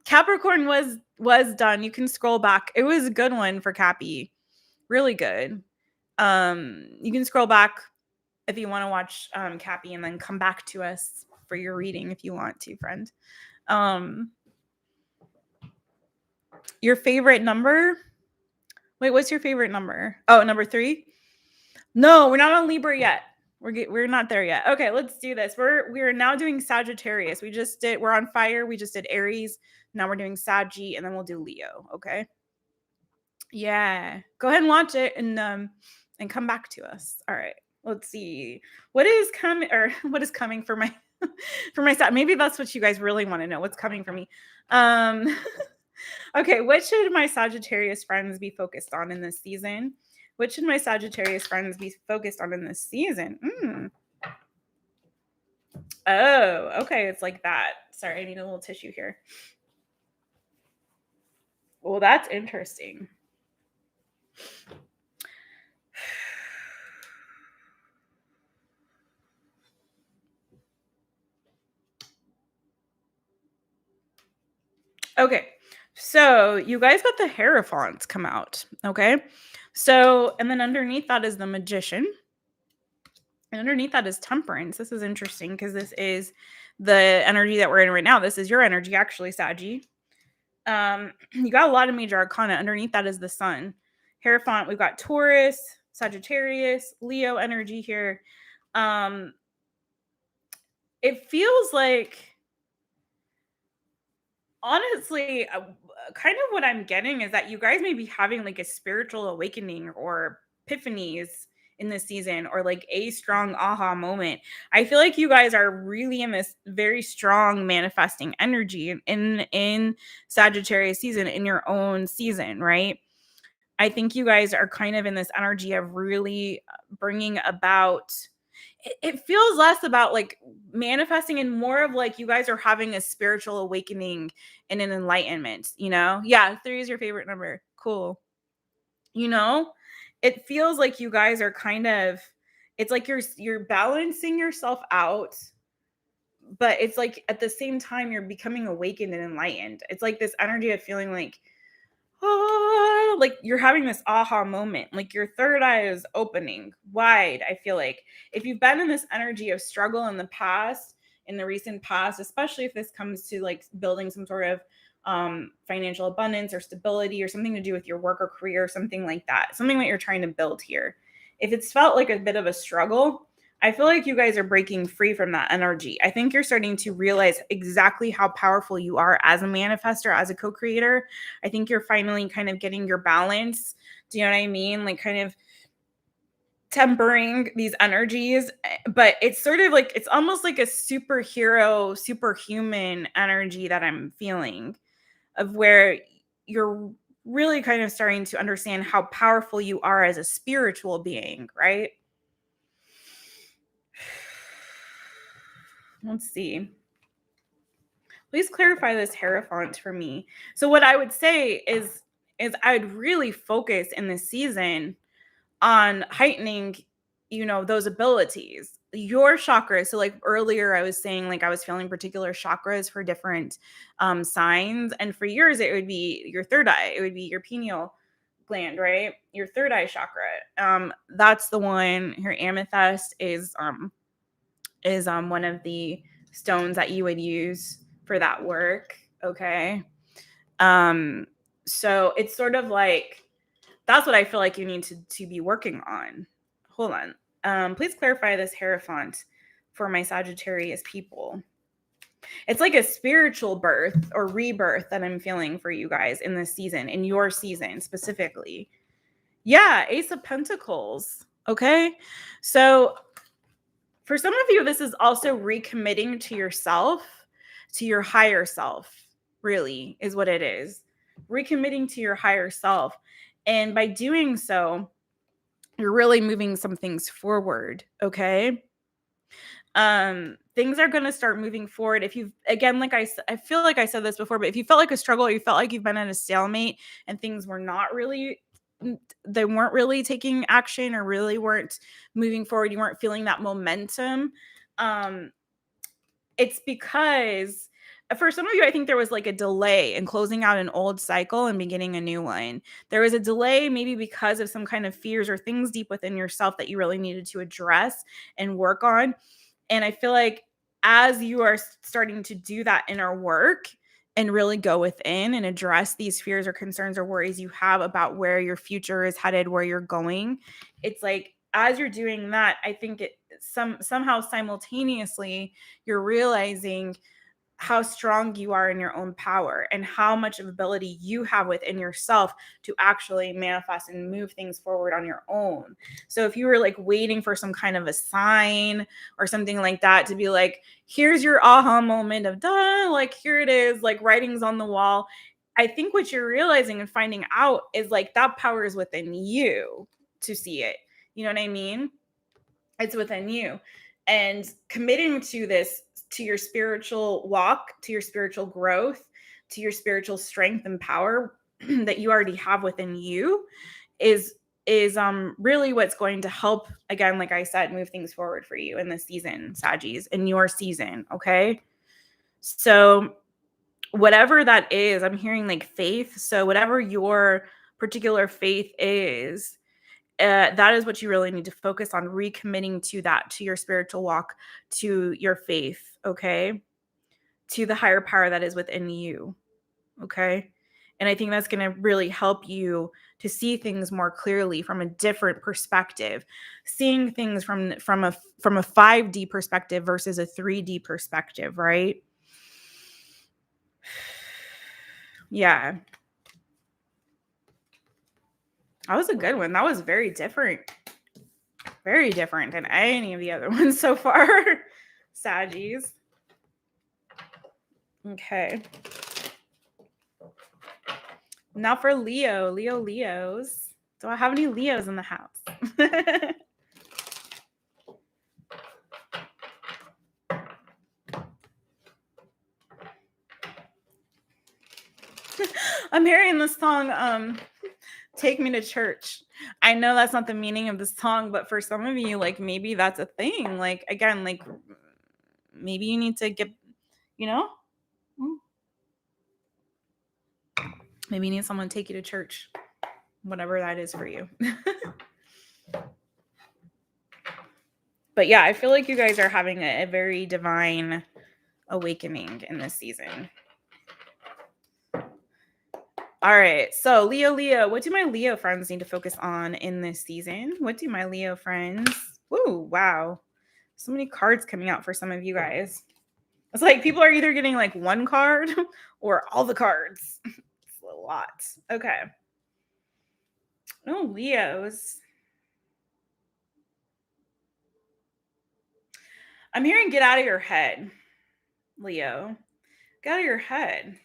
Capricorn was done. You can scroll back. It was a good one for Cappy. Really good. You can scroll back if you want to watch Cappy and then come back to us for your reading if you want to, friend. Your favorite number? Wait, what's your favorite number? Oh, number 3? No, we're not on Libra yet. We're not there yet. Okay, let's do this. We're now doing Sagittarius. We're on fire. We just did Aries. Now we're doing Saggy, and then we'll do Leo. Okay. Yeah. Go ahead and watch it and come back to us. All right. Let's see. What is coming for my for my side? Maybe that's what you guys really want to know. What's coming for me? Okay, what should my Sagittarius friends be focused on in this season? What should my Sagittarius friends be focused on in this season? Oh, okay. It's like that. Sorry, I need a little tissue here. Well, that's interesting. Okay, so you guys got the Hierophants come out. Okay, so and then underneath that is the Magician. And underneath that is Temperance. This is interesting because this is the energy that we're in right now. This is your energy, actually, Saggy. You got a lot of major arcana. Underneath that is the Sun. Hierophant, we've got Taurus, Sagittarius, Leo energy here. It feels like, honestly, kind of what I'm getting is that you guys may be having like a spiritual awakening or epiphanies in this season, or like a strong aha moment. I feel like you guys are really in this very strong manifesting energy in Sagittarius season, in your own season, right? I think you guys are kind of in this energy of really bringing about, it feels less about like manifesting and more of like you guys are having a spiritual awakening and an enlightenment, you know? Yeah, 3 is your favorite number. Cool. You know, it feels like you guys are kind of, it's like you're balancing yourself out, but it's like at the same time you're becoming awakened and enlightened. It's like this energy of feeling like, oh, like you're having this aha moment, like your third eye is opening wide. I feel like if you've been in this energy of struggle in the past, in the recent past, especially if this comes to like building some sort of financial abundance or stability or something to do with your work or career, something like that, something that you're trying to build here. If it's felt like a bit of a struggle, I feel like you guys are breaking free from that energy. I think you're starting to realize exactly how powerful you are as a manifestor, as a co-creator. I think you're finally kind of getting your balance. Do you know what I mean? Like kind of tempering these energies, but it's sort of like, it's almost like a superhero, superhuman energy that I'm feeling, of where you're really kind of starting to understand how powerful you are as a spiritual being, right? Let's see. Please clarify this Hierophant for me. So what I would say is I would really focus in this season on heightening, you know, those abilities, your chakras. So like earlier I was saying, like I was feeling particular chakras for different signs. And for yours, it would be your third eye. It would be your pineal gland, right? Your third eye chakra. That's the one. Your amethyst is one of the stones that you would use for that work. Okay. So it's sort of like, that's what I feel like you need to be working on. Hold on. Please clarify this Hierophant for my Sagittarius people. It's like a spiritual birth or rebirth that I'm feeling for you guys in this season, in your season specifically. Yeah, Ace of Pentacles. Okay. So for some of you, this is also recommitting to yourself, to your higher self, really, is what it is. Recommitting to your higher self. And by doing so, you're really moving some things forward. Okay. Things are going to start moving forward. If you've, again, like I feel like I said this before, but if you felt like a struggle, or you felt like you've been at a stalemate and things were not really, they weren't really taking action or really weren't moving forward, you weren't feeling that momentum. It's because for some of you, I think there was like a delay in closing out an old cycle and beginning a new one. There was a delay maybe because of some kind of fears or things deep within yourself that you really needed to address and work on. And I feel like as you are starting to do that inner work and really go within and address these fears or concerns or worries you have about where your future is headed, where you're going, it's like as you're doing that, I think it somehow simultaneously you're realizing how strong you are in your own power and how much of ability you have within yourself to actually manifest and move things forward on your own. So if you were like waiting for some kind of a sign or something like that to be like, here's your aha moment of duh, like here it is, like writings on the wall. I think what you're realizing and finding out is like that power is within you to see it. You know what I mean? It's within you. And committing to this, to your spiritual walk, to your spiritual growth, to your spiritual strength and power that you already have within you is really what's going to help, again, like I said, move things forward for you in this season, Saggies, in your season. Okay. So whatever that is, I'm hearing like faith. So whatever your particular faith is, that is what you really need to focus on, recommitting to that, to your spiritual walk, to your faith, okay? To the higher power that is within you, okay? And I think that's going to really help you to see things more clearly from a different perspective, seeing things from a 5D perspective versus a 3D perspective, right? Yeah. That was a good one. That was very different. Very different than any of the other ones so far. Saggies. Okay. Now for Leos. Do I have any Leos in the house? I'm hearing this song, Take Me to Church. I know that's not the meaning of the song, but for some of you, like maybe that's a thing. Like again, like maybe you need to get, you know, maybe you need someone to take you to church, whatever that is for you. But yeah, I feel like you guys are having a very divine awakening in this season. All right. So Leo, what do my Leo friends need to focus on in this season? What do my Leo friends? Ooh, wow. So many cards coming out for some of you guys. It's like people are either getting like one card or all the cards. It's a lot. Okay. Oh, Leos. I'm hearing get out of your head, Leo. Get out of your head.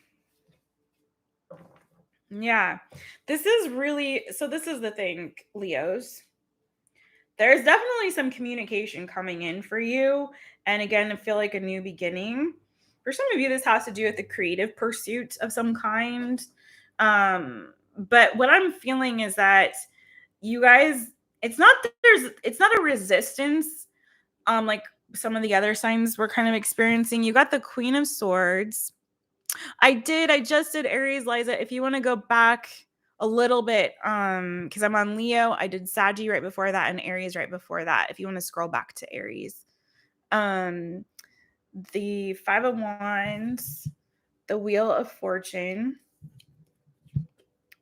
Yeah. This is really, so this is the thing, Leos. There's definitely some communication coming in for you. And again, I feel like a new beginning. For some of you, this has to do with the creative pursuit of some kind. But what I'm feeling is that you guys, it's not that it's not a resistance, like some of the other signs we're kind of experiencing. You got the Queen of Swords. I just did Aries, Liza. If you want to go back a little bit, because I'm on Leo, I did Saggy right before that and Aries right before that. If you want to scroll back to Aries. The Five of Wands, the Wheel of Fortune,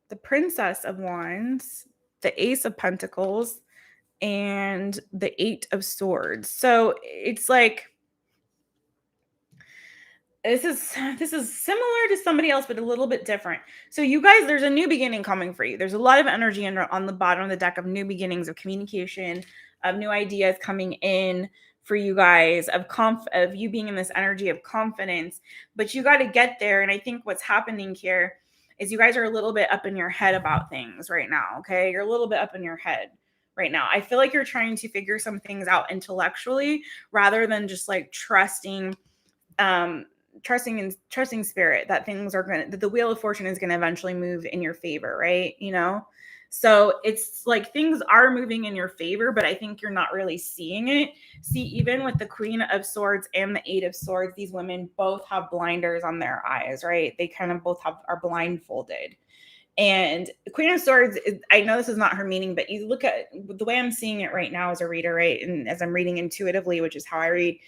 the Princess of Wands, the Ace of Pentacles, and the Eight of Swords. So it's like this is similar to somebody else, but a little bit different. So you guys, there's a new beginning coming for you. There's a lot of energy on the bottom of the deck of new beginnings, of communication, of new ideas coming in for you guys, of you being in this energy of confidence. But you got to get there. And I think what's happening here is you guys are a little bit up in your head about things right now. Okay, you're a little bit up in your head right now. I feel like you're trying to figure some things out intellectually rather than just like trusting spirit that things are that the Wheel of Fortune is going to eventually move in your favor, right? So it's like things are moving in your favor, but I think you're not really seeing it. See, even with the Queen of Swords and the Eight of Swords, these women both have blinders on their eyes, right? They kind of both are blindfolded. And the Queen of Swords, I know this is not her meaning, but you look at the way I'm seeing it right now as a reader, right? And as I'm reading intuitively, which is how I read,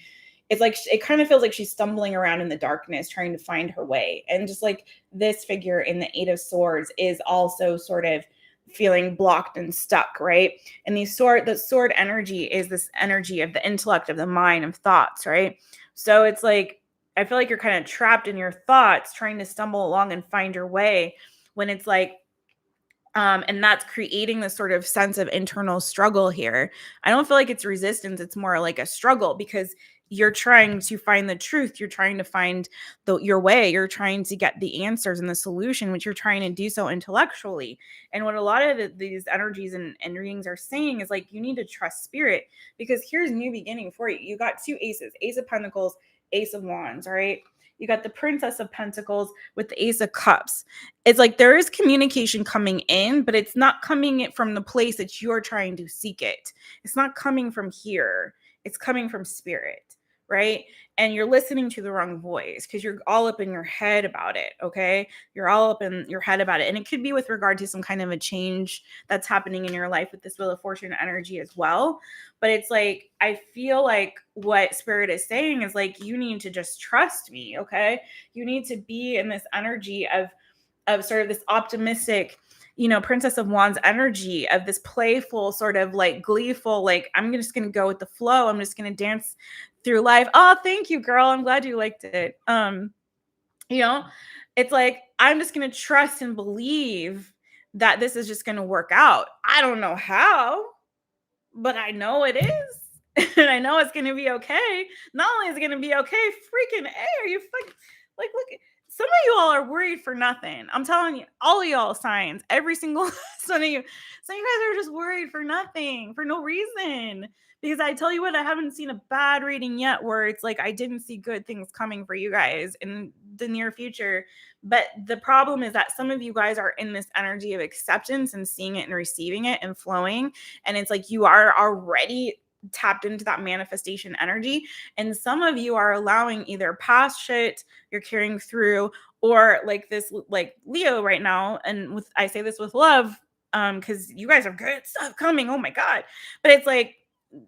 it's like it kind of feels like she's stumbling around in the darkness trying to find her way. And just like this figure in the Eight of Swords is also sort of feeling blocked and stuck, right? And the sword energy is this energy of the intellect, of the mind, of thoughts, right? So it's like I feel like you're kind of trapped in your thoughts trying to stumble along and find your way when it's like and that's creating this sort of sense of internal struggle here. I don't feel like it's resistance. It's more like a struggle because you're trying to find the truth. You're trying to find your way. You're trying to get the answers and the solution, which you're trying to do so intellectually. And what a lot of these energies and readings are saying is like, you need to trust spirit because here's new beginning for you. You got two aces, Ace of Pentacles, Ace of Wands, all right? You got the Princess of Pentacles with the Ace of Cups. It's like there is communication coming in, but it's not coming from the place that you're trying to seek it. It's not coming from here. It's coming from spirit, right? And you're listening to the wrong voice because you're all up in your head about it, okay? You're all up in your head about it. And it could be with regard to some kind of a change that's happening in your life with this Wheel of Fortune energy as well. But it's like, I feel like what spirit is saying is like, you need to just trust me, okay? You need to be in this energy of sort of this optimistic, Princess of Wands energy of this playful, sort of like gleeful, like, I'm just going to go with the flow. I'm just going to dance through life. Oh, thank you, girl. I'm glad you liked it. It's like, I'm just going to trust and believe that this is just going to work out. I don't know how, but I know it is. And I know it's going to be okay. Not only is it going to be okay, freaking A, are you fucking, like, look, some of you all are worried for nothing. I'm telling you, all of y'all signs, every single some of you guys are just worried for nothing, for no reason. Because I tell you what, I haven't seen a bad reading yet where it's like I didn't see good things coming for you guys in the near future. But the problem is that some of you guys are in this energy of acceptance and seeing it and receiving it and flowing. And it's like you are already tapped into that manifestation energy. And some of you are allowing either past shit you're carrying through or like this, like Leo right now. And I say this with love, because you guys have good stuff coming. Oh my God. But it's like,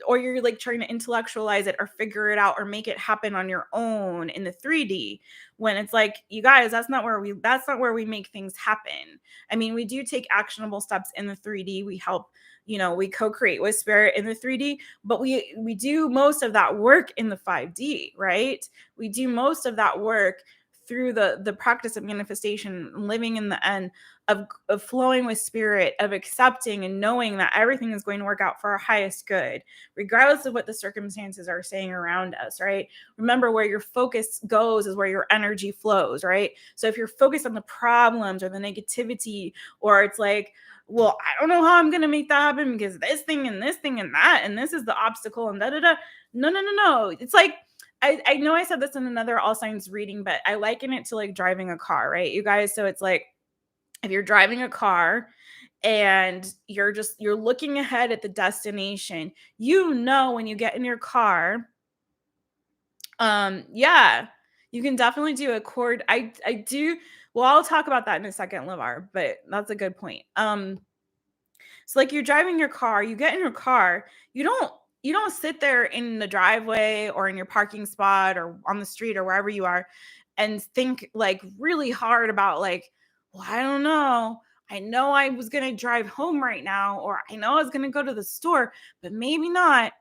or you're like trying to intellectualize it or figure it out or make it happen on your own in the 3D when it's like, you guys, that's not where we make things happen. I mean, we do take actionable steps in the 3D. We help, we co-create with spirit in the 3D, but we do most of that work in the 5D, right? We do most of that work through the practice of manifestation, living in the end of flowing with spirit, of accepting and knowing that everything is going to work out for our highest good, regardless of what the circumstances are saying around us, right? Remember, where your focus goes is where your energy flows, right? So if you're focused on the problems or the negativity, or it's like, well, I don't know how I'm going to make that happen because this thing and that, and this is the obstacle and da-da-da. No. It's like, I know I said this in another all signs reading, but I liken it to like driving a car, right? You guys, so it's like, if you're driving a car and you're looking ahead at the destination, when you get in your car, yeah, you can definitely do a chord. I do. Well, I'll talk about that in a second, LAVAR, but that's a good point. So like you're driving your car, you get in your car, you don't sit there in the driveway or in your parking spot or on the street or wherever you are and think like really hard about like, well, I don't know. I know I was going to drive home right now, or I know I was going to go to the store, but maybe not.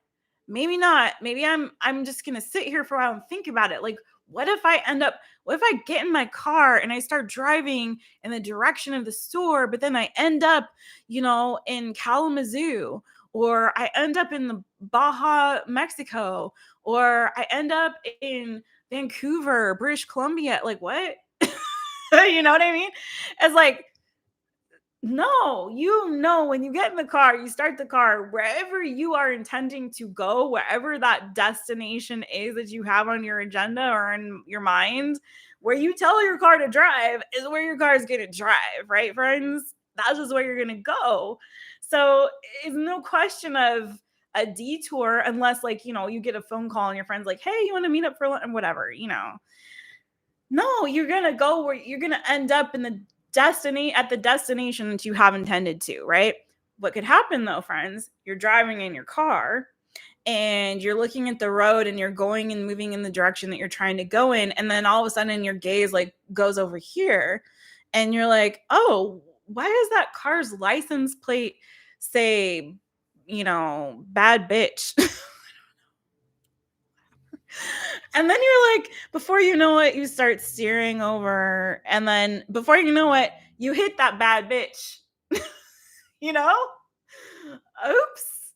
Maybe not. Maybe I'm just going to sit here for a while and think about it. Like, what if I get in my car and I start driving in the direction of the store, but then I end up, in Kalamazoo, or I end up in the Baja, Mexico, or I end up in Vancouver, British Columbia. Like, what? You know what I mean? It's like, no, when you get in the car, you start the car wherever you are intending to go, wherever that destination is that you have on your agenda or in your mind, where you tell your car to drive is where your car is going to drive, right, friends? That's just where you're going to go. So it's no question of a detour unless, like, you get a phone call and your friend's like, hey, you want to meet up for lunch? Whatever, No, you're going to go where you're going to end up in the at the destination that you have intended to, right? What could happen though, friends, you're driving in your car and you're looking at the road and you're going and moving in the direction that you're trying to go in, and then all of a sudden your gaze like goes over here and you're like, oh, why does that car's license plate say, bad bitch? And then you're like, before you know it, you start steering over. And then before you know it, you hit that bad bitch. you know? Oops.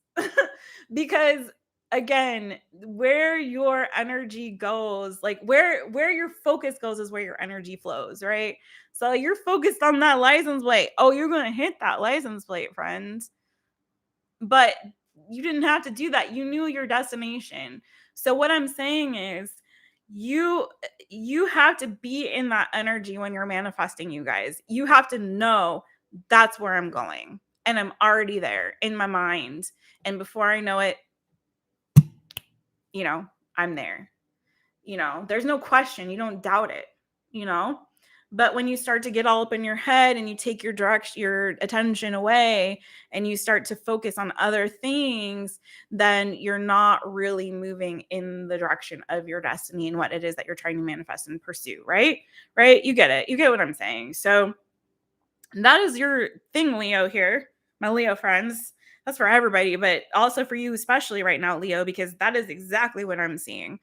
Because again, where your energy goes, like where your focus goes is where your energy flows, right? So you're focused on that license plate. Oh, you're going to hit that license plate, friends. But you didn't have to do that. You knew your destination. So what I'm saying is you have to be in that energy when you're manifesting, you guys. You have to know that's where I'm going. And I'm already there in my mind. And before I know it, I'm there. There's no question. You don't doubt it, But when you start to get all up in your head and you take your attention away and you start to focus on other things, then you're not really moving in the direction of your destiny and what it is that you're trying to manifest and pursue, right? Right? You get it. You get what I'm saying. So that is your thing, Leo, here, my Leo friends. That's for everybody, but also for you, especially right now, Leo, because that is exactly what I'm seeing.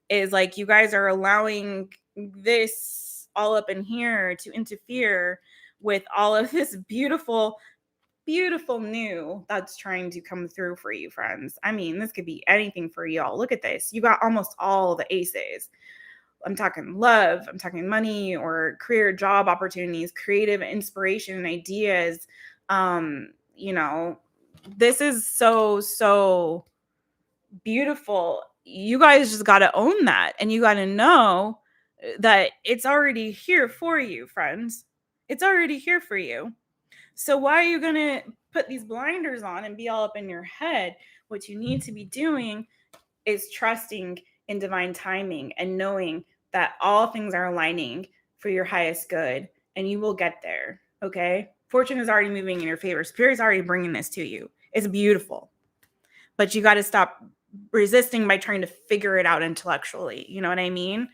Is like you guys are allowing this all up in here to interfere with all of this beautiful new that's trying to come through for you, friends. I mean, this could be anything for y'all. Look at this. You got almost all the aces. I'm talking love, I'm talking money or career, job opportunities, creative inspiration and ideas. This is so beautiful. You guys just got to own that, and you got to know that it's already here for you, friends. It's already here for you. So why are you going to put these blinders on and be all up in your head? What you need to be doing is trusting in divine timing and knowing that all things are aligning for your highest good, and you will get there. Okay? Fortune is already moving in your favor. Spirit's already bringing this to you. It's beautiful. But you got to stop resisting by trying to figure it out intellectually. You know what I mean?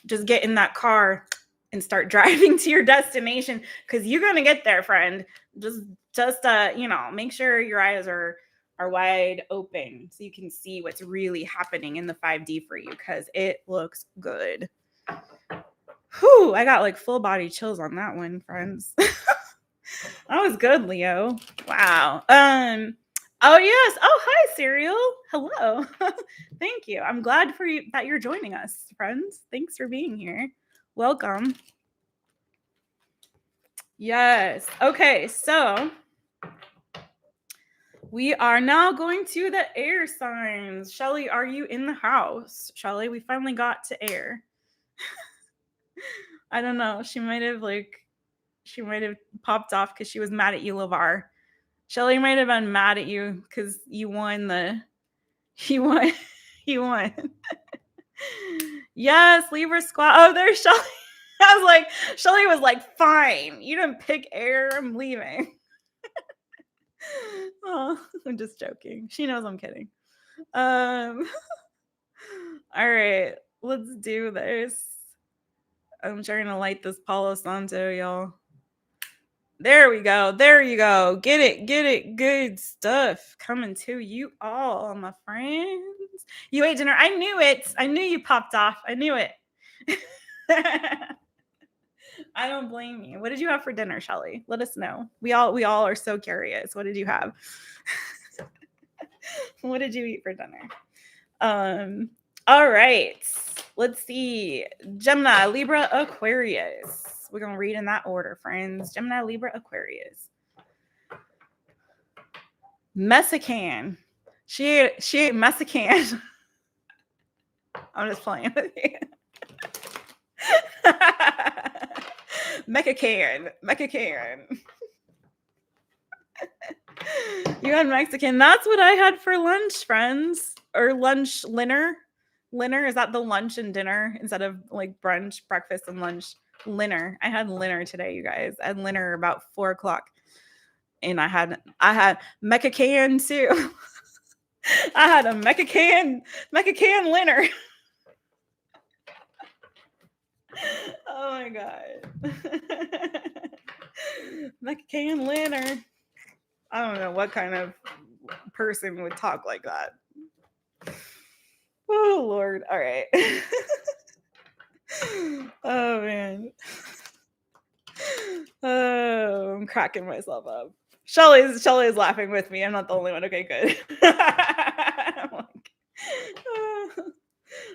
Just get in that car and start driving to your destination, because you're going to get there, friend. Just make sure your eyes are wide open so you can see what's really happening in the 5D for you, because it looks good. Whew, I got like full body chills on that one, friends. That was good, Leo. Wow. Oh yes. Oh, hi, Serial. Hello. Thank you. I'm glad for you that you're joining us, friends. Thanks for being here. Welcome. Yes. Okay, so we are now going to the air signs. Shelly, are you in the house? Shelly, we finally got to air. I don't know. She might have popped off because she was mad at you, LAVAR. Shelly might have been mad at you because you won. You won. Yes, Libra squad. Oh, there's Shelly. I was like, Shelly was like, fine. You didn't pick air. I'm leaving. Oh, I'm just joking. She knows I'm kidding. All right, let's do this. I'm trying to light this Palo Santo, y'all. There we go. There you go. Get it. Get it. Good stuff coming to you all, my friends. You ate dinner. I knew it. I knew you popped off. I knew it. I don't blame you. What did you have for dinner, Shelly? Let us know. We all are so curious. What did you have? What did you eat for dinner? All right. Let's see. Gemini, Libra, Aquarius. We're going to read in that order, friends. Gemini, Libra, Aquarius. Mexican. She ate Mexican. I'm just playing with you. Mexican. You had Mexican. That's what I had for lunch, friends. Or lunch, dinner. Is that the lunch and dinner instead of like brunch, breakfast, and lunch? Dinner. I had dinner today, you guys. I had dinner about 4:00, and I had Mexican too. I had a Mexican dinner. Oh my god. Mexican dinner. I don't know what kind of person would talk like that. Oh Lord. All right. Oh man. Oh, I'm cracking myself up. Shelly's laughing with me. I'm not the only one. Okay, good.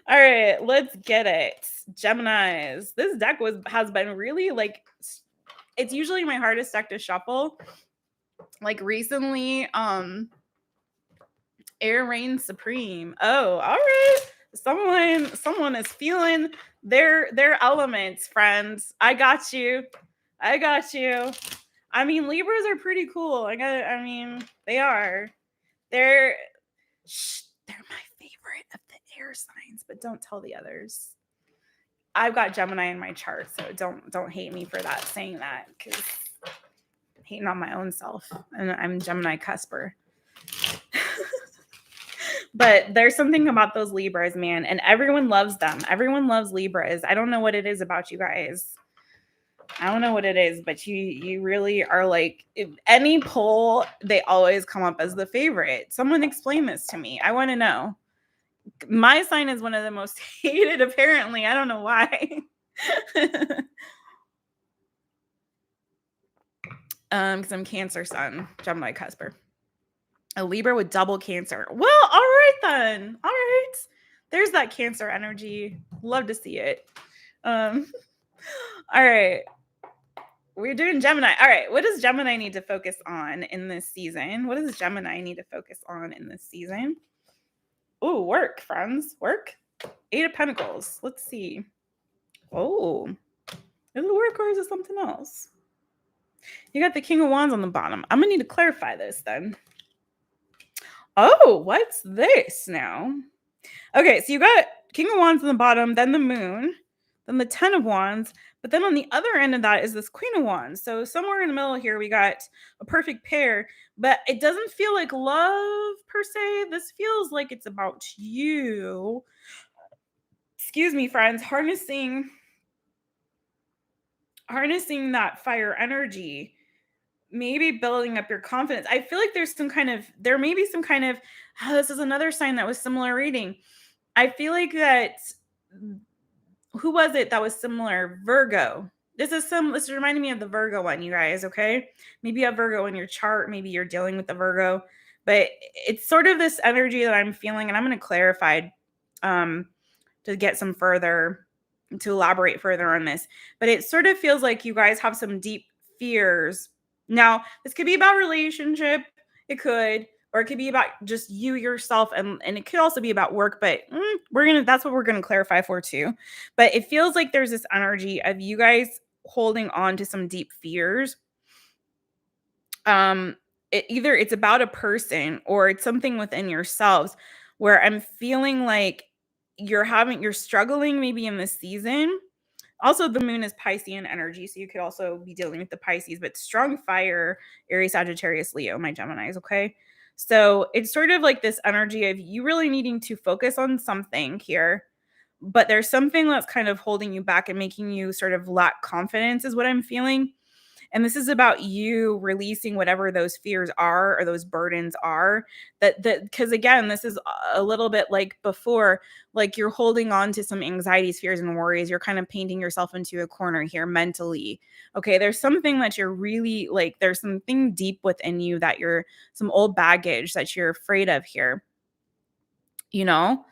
All right, let's get it. Geminis. This deck has been really like, it's usually my hardest deck to shuffle. Like recently, Air reigns supreme. Oh, all right. Someone is feeling their elements, friends. I got you. I mean, Libras are pretty cool. They are. They're my favorite of the air signs, but don't tell the others. I've got Gemini in my chart, so don't hate me for that, saying that, because I'm hating on my own self. And I'm Gemini cusper. But there's something about those Libras, man, and everyone loves them. Everyone loves Libras. I don't know what it is about you guys. I don't know what it is, but you really are like, if any poll, they always come up as the favorite. Someone explain this to me. I want to know. My sign is one of the most hated, apparently. I don't know why. Because I'm Cancer sun, Gemini cusper. A Libra with double Cancer. Well, all right then. All right. There's that Cancer energy. Love to see it. All right. We're doing Gemini. All right. What does Gemini need to focus on in this season? What does Gemini need to focus on in this season? Oh, work, friends. Work. 8 of Pentacles. Let's see. Oh. Is it work or is it something else? You got the King of Wands on the bottom. I'm going to need to clarify this then. Oh, what's this now? Okay, so you got King of Wands on the bottom, then the Moon, then the 10 of Wands, but then on the other end of that is this Queen of Wands. So somewhere in the middle here, we got a perfect pair, but it doesn't feel like love per se. This feels like it's about you. Excuse me, friends. Harnessing that fire energy. Maybe building up your confidence. I feel like there may be some kind of, this is another sign that was similar reading. I feel like that, who was it that was similar? Virgo. This reminded me of the Virgo one, you guys, okay? Maybe you have Virgo in your chart. Maybe you're dealing with the Virgo. But it's sort of this energy that I'm feeling, and I'm going to clarify to get some further, to elaborate further on this. But it sort of feels like you guys have some deep fears. Now, this could be about relationship. It could, or it could be about just you yourself, and it could also be about work, but that's what we're gonna clarify for too. But it feels like there's this energy of you guys holding on to some deep fears. Either it's about a person or it's something within yourselves, where I'm feeling like you're struggling maybe in this season. Also, the Moon is Piscean energy, so you could also be dealing with the Pisces, but strong fire, Aries, Sagittarius, Leo, my Geminis, okay? So it's sort of like this energy of you really needing to focus on something here, but there's something that's kind of holding you back and making you sort of lack confidence is what I'm feeling. And this is about you releasing whatever those fears are or those burdens are. That because again, this is a little bit like before, like you're holding on to some anxieties, fears, and worries. You're kind of painting yourself into a corner here mentally. Okay, there's something that you're really like, there's something deep within you that you're some old baggage that you're afraid of here, you know?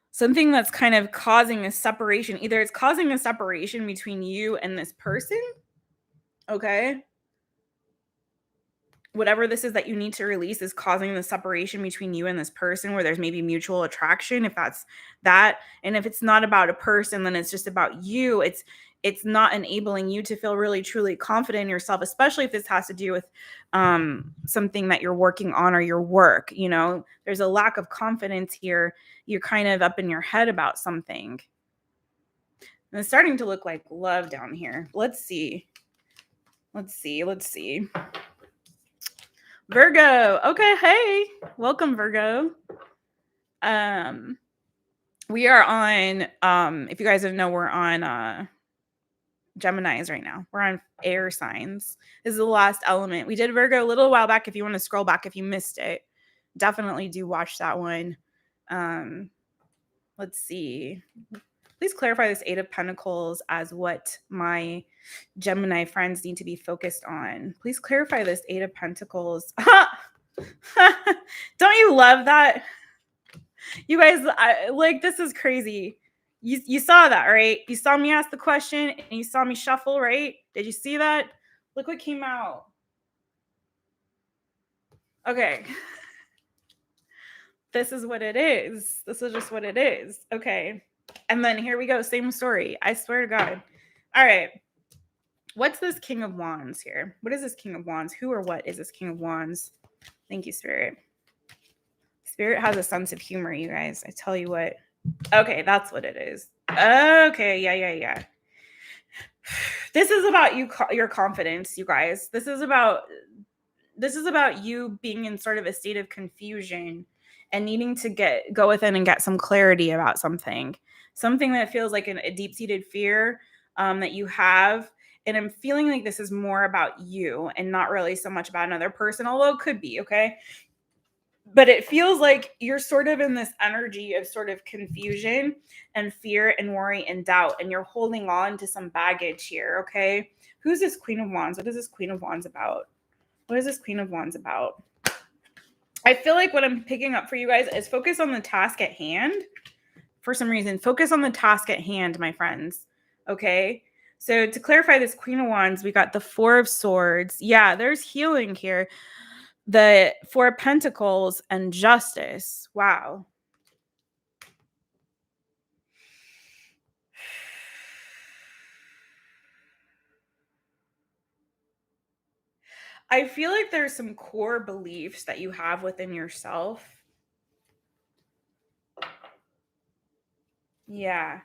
Something that's kind of causing a separation. Either it's causing a separation between you and this person, okay? Whatever this is that you need to release is causing the separation between you and this person where there's maybe mutual attraction, if that's that. And if it's not about a person, then it's just about you. It's not enabling you to feel really truly confident in yourself, especially if this has to do with something that you're working on or your work. You know, there's a lack of confidence here. You're kind of up in your head about something. And it's starting to look like love down here. Let's see. Virgo. Okay, hey. Welcome, Virgo. We are on if you guys don't know, we're on Geminis right now. We're on air signs. This is the last element. We did Virgo a little while back. If you want to scroll back if you missed it, definitely do watch that one. Let's see. Please clarify this Eight of Pentacles as what my Gemini friends need to be focused on. Please clarify this Eight of Pentacles. Don't you love that? You guys, like, this is crazy. You saw that, right? You saw me ask the question and you saw me shuffle, right? Did you see that? Look what came out. Okay. This is what it is. This is just what it is. Okay. And then here we go. Same story. I swear to God. All right. What's this King of Wands here? What is this King of Wands? Who or what is this King of Wands? Thank you, Spirit. Spirit has a sense of humor, you guys. I tell you what. Okay, that's what it is. Okay, yeah. This is about you, your confidence, you guys. This is about you being in sort of a state of confusion and needing to go within and get some clarity about something that feels like a deep-seated fear that you have. And I'm feeling like this is more about you and not really so much about another person, although it could be, okay? But it feels like you're sort of in this energy of sort of confusion and fear and worry and doubt, and you're holding on to some baggage here, okay? Who's this Queen of Wands? What is this Queen of Wands about? What is this Queen of Wands about? I feel like what I'm picking up for you guys is focus on the task at hand. For some reason, focus on the task at hand, my friends, okay? So to clarify this Queen of Wands, we got the Four of Swords. Yeah, there's healing here. The Four of Pentacles and Justice. Wow. I feel like there's some core beliefs that you have within yourself. Yeah.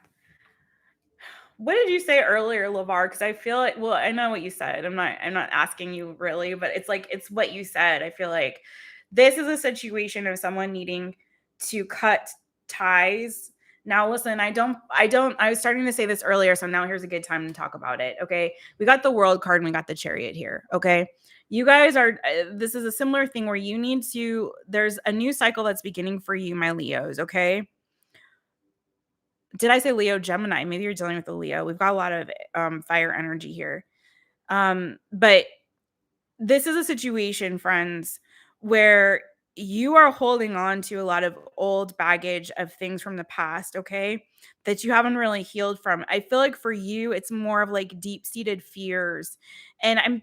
What did you say earlier, LAVAR? Because I feel like, well, I know what you said. I'm not asking you really, but it's like, it's what you said. I feel like this is a situation of someone needing to cut ties. Now, listen, I was starting to say this earlier, so now here's a good time to talk about it. Okay. We got the World card and we got the Chariot here. Okay. You guys are, this is a similar thing where you need to, there's a new cycle that's beginning for you, my Leos. Okay. Did I say Leo? Gemini? Maybe you're dealing with a Leo. We've got a lot of fire energy here. But this is a situation, friends, where you are holding on to a lot of old baggage of things from the past, okay, that you haven't really healed from. I feel like for you, it's more of like deep-seated fears. And I'm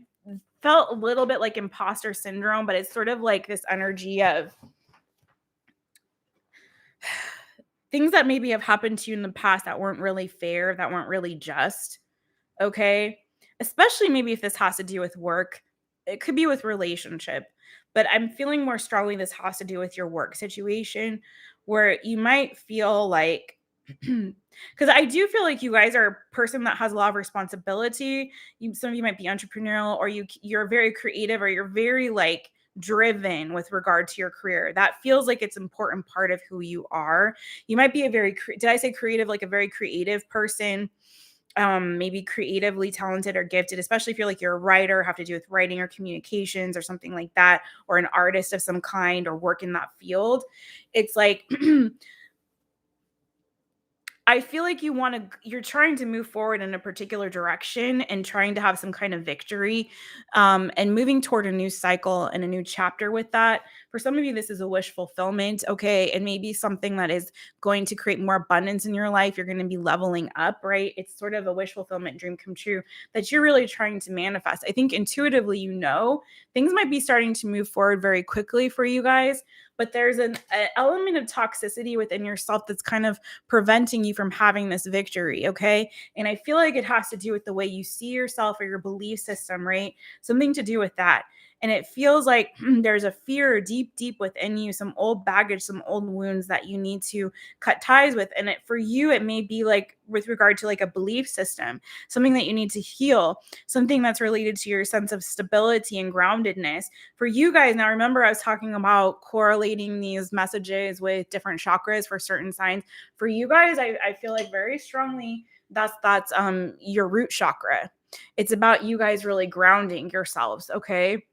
felt a little bit like imposter syndrome, but it's sort of like this energy of things that maybe have happened to you in the past that weren't really fair, that weren't really just, okay? Especially maybe if this has to do with work. It could be with relationship, but I'm feeling more strongly this has to do with your work situation where you might feel like, because I do feel like you guys are a person that has a lot of responsibility. Some of you might be entrepreneurial, or you're very creative, or you're very like driven with regard to your career. That feels like it's an important part of who you are. You might be a very, did I say creative? Like a very creative person, maybe creatively talented or gifted, especially if you're a writer, have to do with writing or communications or something like that, or an artist of some kind or work in that field. It's like, I feel like you're trying to move forward in a particular direction and trying to have some kind of victory, and moving toward a new cycle and a new chapter with that. For some of you, this is a wish fulfillment, okay? And maybe something that is going to create more abundance in your life. You're going to be leveling up, right? It's sort of a wish fulfillment, dream come true that you're really trying to manifest. I think intuitively, things might be starting to move forward very quickly for you guys, but there's an element of toxicity within yourself that's kind of preventing you from having this victory, okay? And I feel like it has to do with the way you see yourself or your belief system, right? Something to do with that. And it feels like there's a fear deep, deep within you, some old baggage, some old wounds that you need to cut ties with. And for you, it may be like with regard to like a belief system, something that you need to heal, something that's related to your sense of stability and groundedness. For you guys, now remember I was talking about correlating these messages with different chakras for certain signs. For you guys, I feel like very strongly that's your root chakra. It's about you guys really grounding yourselves, okay?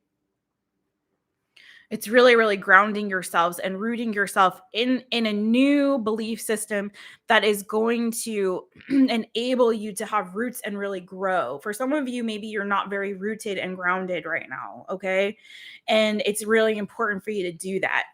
It's really, really grounding yourselves and rooting yourself in a new belief system that is going to enable you to have roots and really grow. For some of you, maybe you're not very rooted and grounded right now, okay? And it's really important for you to do that.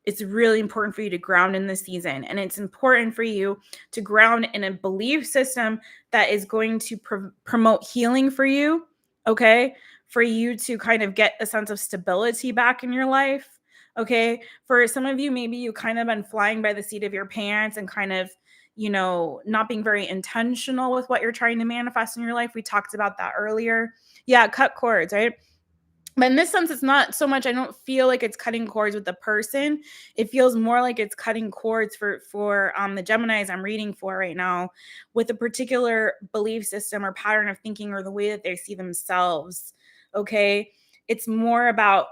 It's really important for you to ground in this season. And it's important for you to ground in a belief system that is going to promote healing for you, okay? For you to kind of get a sense of stability back in your life, okay? For some of you, maybe you kind of been flying by the seat of your pants and kind of, not being very intentional with what you're trying to manifest in your life. We talked about that earlier. Yeah, cut cords, right? But in this sense, it's not so much, I don't feel like it's cutting cords with the person. It feels more like it's cutting cords for the Geminis I'm reading for right now with a particular belief system or pattern of thinking or the way that they see themselves. Okay. It's more about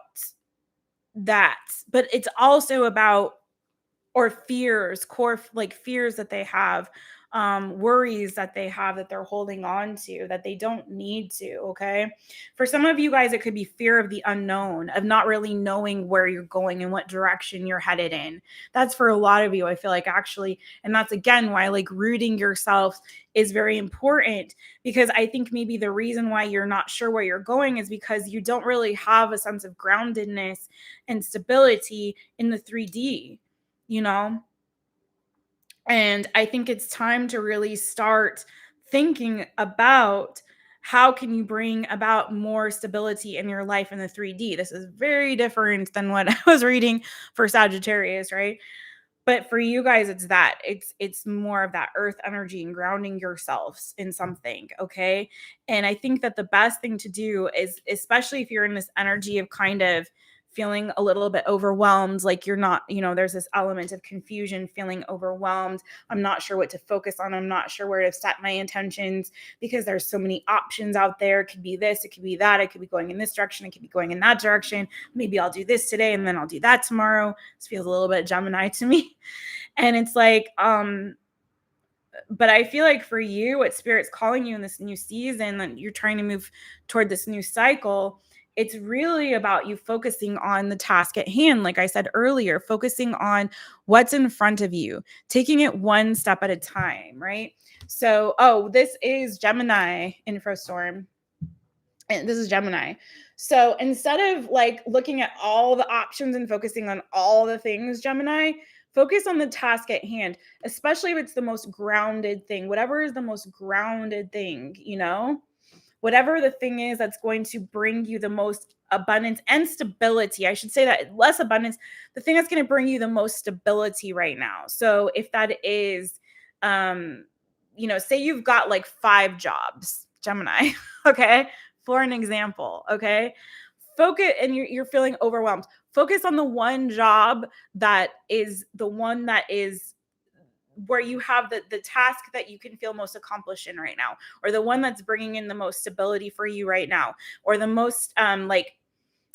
that, but it's also about, or fears, fears that they have, worries that they have that they're holding on to that they don't need to. Okay. For some of you guys, it could be fear of the unknown, of not really knowing where you're going and what direction you're headed in. That's for a lot of you, I feel like, actually. And that's again why like rooting yourself is very important, because I think maybe the reason why you're not sure where you're going is because you don't really have a sense of groundedness and stability in the 3D, you know? And I think it's time to really start thinking about how can you bring about more stability in your life in the 3D. This is very different than what I was reading for Sagittarius, right? But for you guys, it's more of that earth energy and grounding yourselves in something, okay? And I think that the best thing to do is, especially if you're in this energy of kind of feeling a little bit overwhelmed, like you're not, there's this element of confusion, feeling overwhelmed. I'm not sure what to focus on. I'm not sure where to set my intentions because there's so many options out there. It could be this, it could be that, it could be going in this direction, it could be going in that direction. Maybe I'll do this today and then I'll do that tomorrow. This feels a little bit Gemini to me. And it's like, but I feel like for you, what Spirit's calling you in this new season, that you're trying to move toward this new cycle, it's really about you focusing on the task at hand. Like I said earlier, focusing on what's in front of you, taking it one step at a time, right? So, this is Gemini INFROSTORM. And this is Gemini. So instead of like looking at all the options and focusing on all the things, Gemini, focus on the task at hand, especially if it's the most grounded thing, whatever is the most grounded thing, whatever the thing is that's going to bring you the most abundance and stability. I should say that less abundance, the thing that's going to bring you the most stability right now. So if that is, say you've got like 5 jobs, Gemini, okay, for an example, okay, focus, and you're feeling overwhelmed. Focus on the one job that is the one that is where you have the task that you can feel most accomplished in right now, or the one that's bringing in the most stability for you right now, or the most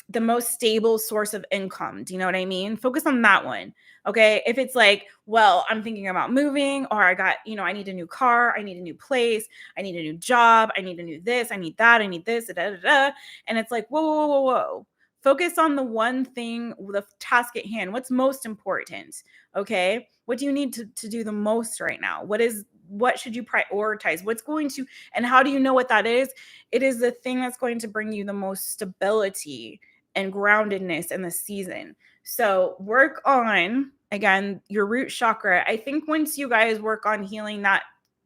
the most stable source of income. Do you know what I mean? Focus on that one. Okay. If it's like, well, I'm thinking about moving, or I got, I need a new car, I need a new place, I need a new job, I need a new this, I need that, I need this, da, da, da. And it's like, whoa, whoa, whoa, whoa. Focus on the one thing, the task at hand. What's most important? Okay. What do you need to do the most right now? What should you prioritize? What's going to, and how do you know what that is? It is the thing that's going to bring you the most stability and groundedness in the season. So work on, again, your root chakra. I think once you guys work on healing that,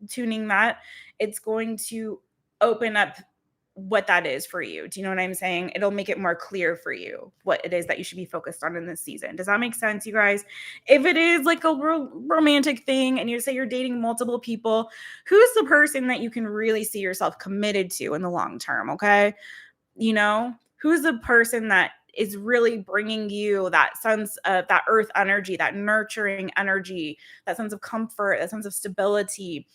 tuning that, it's going to open up what that is for you. Do you know what I'm saying? It'll make it more clear for you what it is that you should be focused on in this season. Does that make sense, you guys? If it is like a romantic thing and you say you're dating multiple people, who's the person that you can really see yourself committed to in the long term? Okay. Who's the person that is really bringing you that sense of that earth energy, that nurturing energy, that sense of comfort, that sense of stability?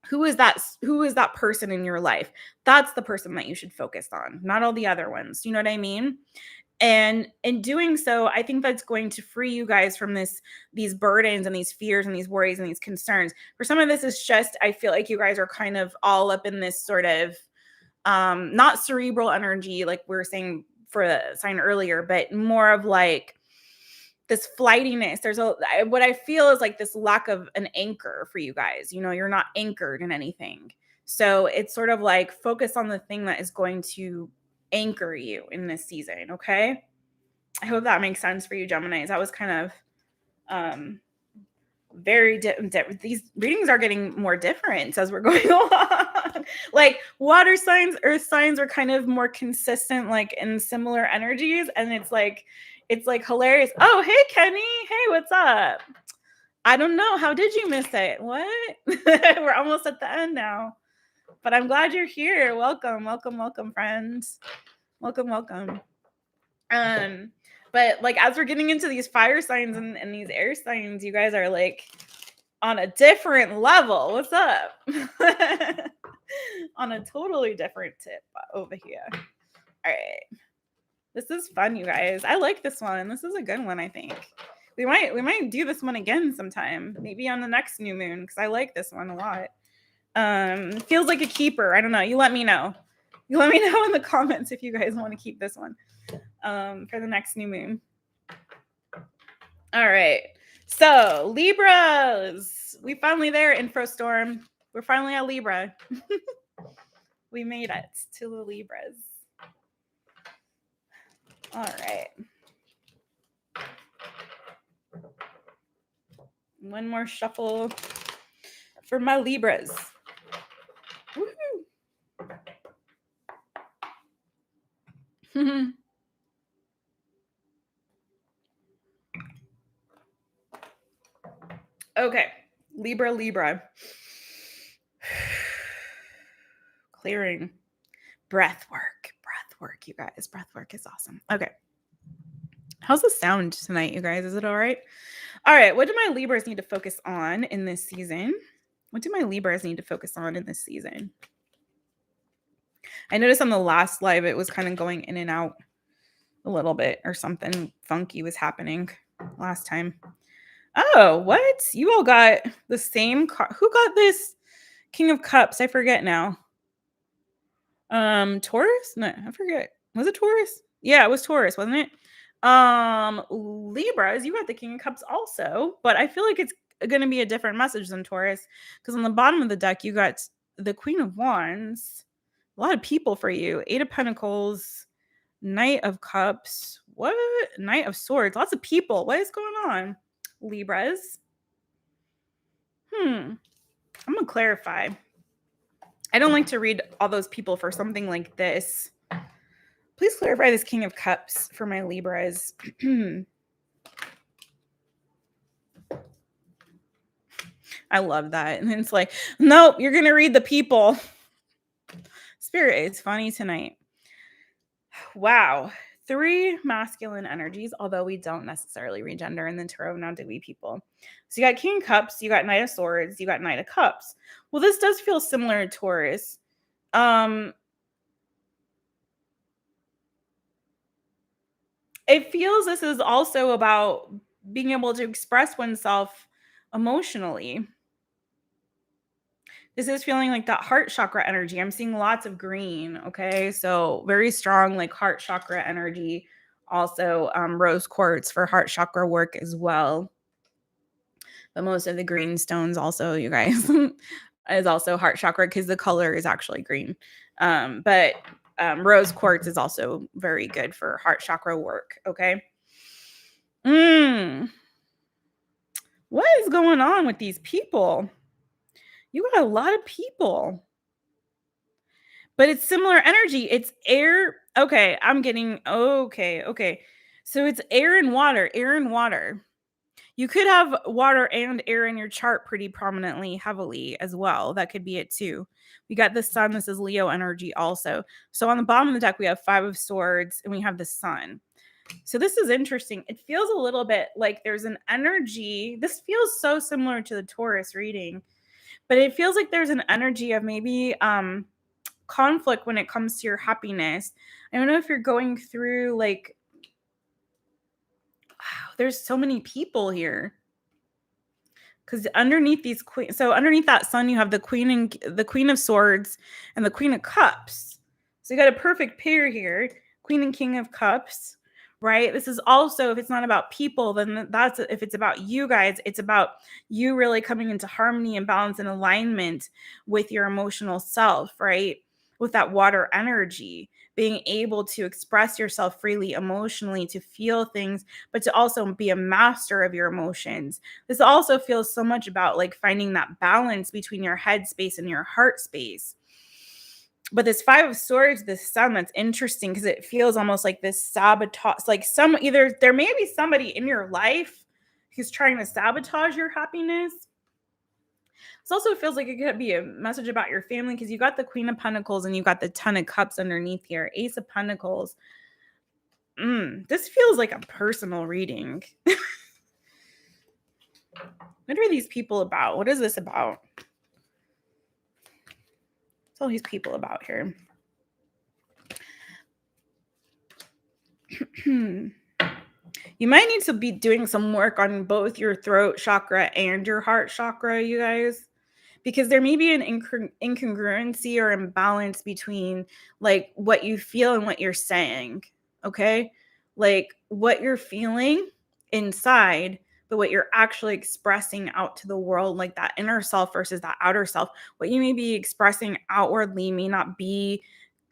Who is that person in your life? That's the person that you should focus on, not all the other ones. You know what I mean? And in doing so, I think that's going to free you guys from these burdens and these fears and these worries and these concerns. For some of this is just, I feel like you guys are kind of all up in this sort of not cerebral energy, like we were saying for the sign earlier, but more of like this flightiness. What I feel is like this lack of an anchor for you guys. You're not anchored in anything. So it's sort of like focus on the thing that is going to anchor you in this season. Okay. I hope that makes sense for you, Geminis. That was kind of very different. These readings are getting more different as we're going along. Like water signs, earth signs are kind of more consistent, like in similar energies. And it's like hilarious. Oh, hey, Kenny. Hey, what's up? I don't know. How did you miss it? What? We're almost at the end now. But I'm glad you're here. Welcome, welcome, welcome, friends. Welcome, welcome. But like as we're getting into these fire signs and these air signs, you guys are like on a different level. What's up? On a totally different tip over here. All right. This is fun, you guys. I like this one. This is a good one, I think. We might do this one again sometime. Maybe on the next new moon, because I like this one a lot. Feels like a keeper. I don't know. You let me know. You let me know in the comments if you guys want to keep this one for the next new moon. All right. So Libras, we finally there, INFROSTORM. We're finally at Libra. We made it to the Libras. All right. One more shuffle for my Libras. Woohoo. Okay. Libra. Clearing. Breath work, you guys. Breath work is awesome. Okay. How's the sound tonight, you guys? Is it all right? All right. What do my Libras need to focus on in this season? I noticed on the last live, it was kind of going in and out a little bit, or something funky was happening last time. Oh, what? You all got the same card. Who got this King of Cups? I forget now. Taurus? No, I forget. Was it Taurus? Yeah, it was Taurus, wasn't it? Libras, you got the King of Cups also, but I feel like it's going to be a different message than Taurus, because on the bottom of the deck, you got the Queen of Wands. A lot of people for you. 8 of Pentacles, Knight of Cups. What? Knight of Swords. Lots of people. What is going on, Libras? I'm going to clarify. I don't like to read all those people for something like this. Please clarify this King of Cups for my Libras. I love that. And it's like, nope, you're going to read the people. Spirit is funny tonight. Wow. 3 masculine energies, although we don't necessarily read gender in the tarot, now do we, people? So you got King of Cups, you got Knight of Swords, you got Knight of Cups. Well, this does feel similar to Taurus. It feels this is also about being able to express oneself emotionally. This is feeling like that heart chakra energy. I'm seeing lots of green. Okay. So very strong, like heart chakra energy. Also, rose quartz for heart chakra work as well. But most of the green stones, also, you guys, is also heart chakra because the color is actually green. But rose quartz is also very good for heart chakra work. Okay. What is going on with these people? You got a lot of people. But it's similar energy. It's air. Okay, I'm getting okay. So it's air and water, air and water. You could have water and air in your chart pretty prominently, heavily as well. That could be it too. We got the sun. This is Leo energy also. So on the bottom of the deck, we have 5 of swords and we have the sun. So this is interesting. It feels a little bit like there's an energy. This feels so similar to the Taurus reading, but it feels like there's an energy of maybe conflict when it comes to your happiness. I don't know if you're going through like, wow, there's so many people here. Because underneath these so underneath that sun, you have the queen of swords and the queen of cups. So you got a perfect pair here, queen and king of cups, right? This is also, if it's not about people, then that's, if it's about you guys, it's about you really coming into harmony and balance and alignment with your emotional self, right? With that water energy, being able to express yourself freely emotionally, to feel things, but to also be a master of your emotions. This also feels so much about like finding that balance between your head space and your heart space. But this 5 of swords, this sun, that's interesting because it feels almost like this sabotage, like either there may be somebody in your life who's trying to sabotage your happiness. This also feels like it could be a message about your family because you got the Queen of Pentacles and you got the Ten of Cups underneath here, Ace of Pentacles. This feels like a personal reading. What are these people about? What is this about? What's all these people about here? You might need to be doing some work on both your throat chakra and your heart chakra, you guys, because there may be an incongruency or imbalance between like what you feel and what you're saying. Okay. Like what you're feeling inside, but what you're actually expressing out to the world, like that inner self versus that outer self. What you may be expressing outwardly may not be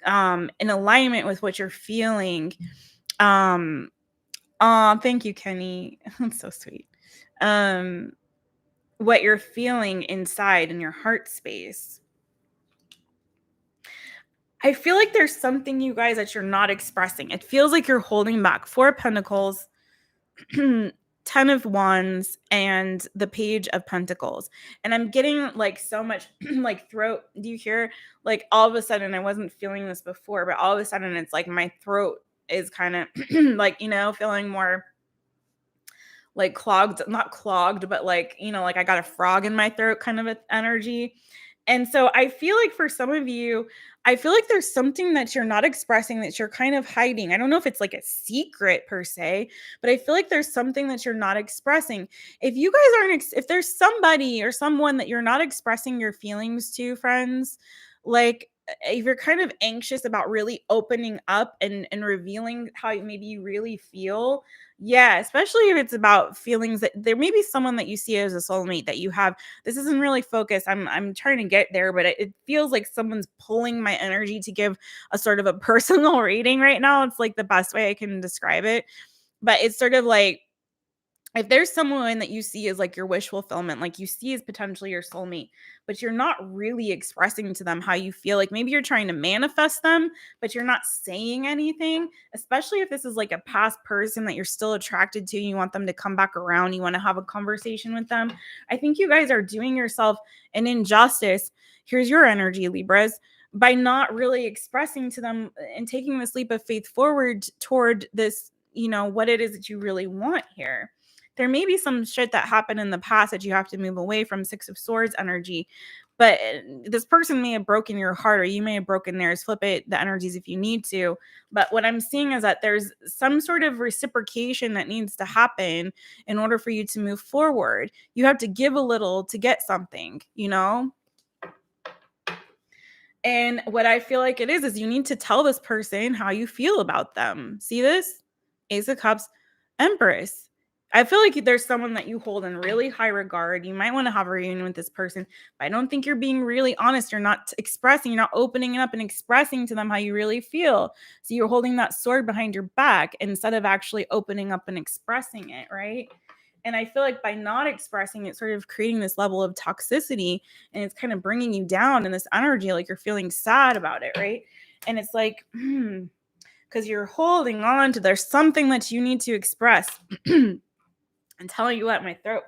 in alignment with what you're feeling. Thank you, Kenny. That's so sweet. What you're feeling inside in your heart space. I feel like there's something, you guys, that you're not expressing. It feels like you're holding back. 4 of Pentacles, 10 of Wands, and the Page of Pentacles. And I'm getting like so much like throat. Do you hear? Like all of a sudden, I wasn't feeling this before, but all of a sudden it's like my throat is kind of like, feeling more like clogged, not clogged, but like, like I got a frog in my throat kind of energy. And so I feel like for some of you, I feel like there's something that you're not expressing that you're kind of hiding. I don't know if it's like a secret per se, but I feel like there's something that you're not expressing. If you guys aren't, if there's somebody or someone that you're not expressing your feelings to, friends, like if you're kind of anxious about really opening up and revealing how maybe you really feel, yeah, especially if it's about feelings that there may be someone that you see as a soulmate that you have. This isn't really focused. I'm trying to get there, but it feels like someone's pulling my energy to give a sort of a personal reading right now. It's like the best way I can describe it. But it's sort of like if there's someone that you see as like your wish fulfillment, like you see as potentially your soulmate, but you're not really expressing to them how you feel, like maybe you're trying to manifest them, but you're not saying anything, especially if this is like a past person that you're still attracted to, you want them to come back around, you want to have a conversation with them. I think you guys are doing yourself an injustice. Here's your energy, Libras, by not really expressing to them and taking this leap of faith forward toward this, what it is that you really want here. There may be some shit that happened in the past that you have to move away from. 6 of Swords energy, but this person may have broken your heart, or you may have broken theirs. Flip it, the energies, if you need to. But what I'm seeing is that there's some sort of reciprocation that needs to happen in order for you to move forward. You have to give a little to get something, you know? And what I feel like it is you need to tell this person how you feel about them. See this? Ace of Cups, Empress. I feel like there's someone that you hold in really high regard. You might want to have a reunion with this person, but I don't think you're being really honest. You're not expressing, you're not opening up and expressing to them how you really feel. So you're holding that sword behind your back instead of actually opening up and expressing it, right? And I feel like by not expressing it, sort of creating this level of toxicity, and it's kind of bringing you down in this energy, like you're feeling sad about it, right? And it's like, because you're holding on to, there's something that you need to express. I'm telling you what, my throat.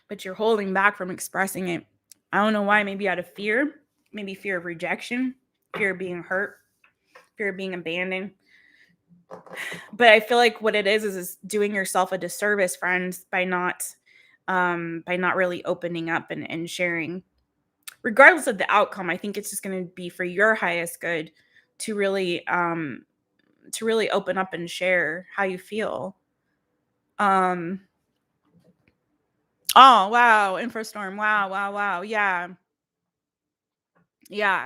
But you're holding back from expressing it. I don't know why. Maybe out of fear, maybe fear of rejection, fear of being hurt, fear of being abandoned. But I feel like what it is doing yourself a disservice, friends, by not really opening up and sharing. Regardless of the outcome, I think it's just going to be for your highest good to really open up and share how you feel. Oh wow, INFROSTORM. Wow. Yeah.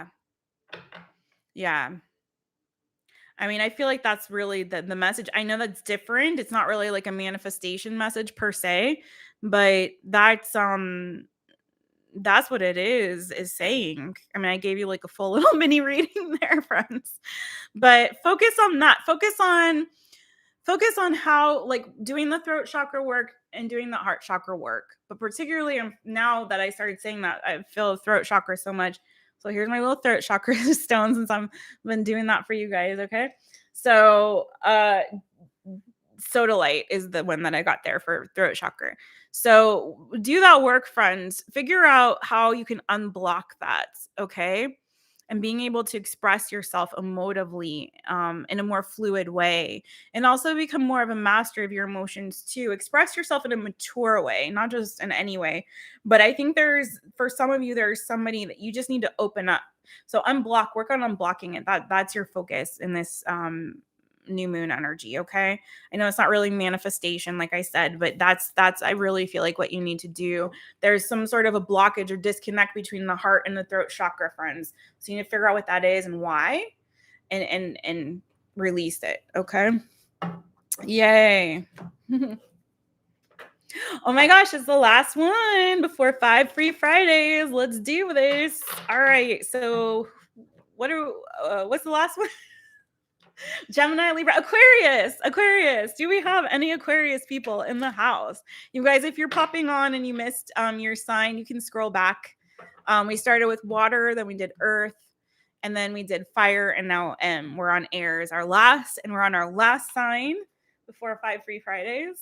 I mean, I feel like that's really the message. I know that's different. It's not really like a manifestation message per se, but that's what it is saying. I mean, I gave you like a full little mini reading there, friends. But focus on that. Focus on how, like, doing the throat chakra work and doing the heart chakra work. But particularly now that I started saying that, I feel the throat chakra so much. So here's my little throat chakra stone, since I've been doing that for you guys, okay? So sodalite is the one that I got there for throat chakra. So do that work, friends. Figure out how you can unblock that, okay? And being able to express yourself emotively in a more fluid way, and also become more of a master of your emotions too. Express yourself in a mature way, not just in any way. But I think for some of you, there's somebody that you just need to open up. So work on unblocking it. That's your focus in this new moon energy, okay? I know it's not really manifestation, like I said, but that's I really feel like what you need to do. There's some sort of a blockage or disconnect between the heart and the throat chakra, friends. So you need to figure out what that is and why, and release it, okay? Yay. Oh my gosh, it's the last one before 5 free Fridays. Let's do this. All right, so what's the last one? Gemini, Libra, Aquarius. Do we have any Aquarius people in the house? You guys, if you're popping on and you missed your sign, you can scroll back. We started with water, then we did earth, and then we did fire, and now we're on air is our last, and we're on our last sign before 5 free Fridays.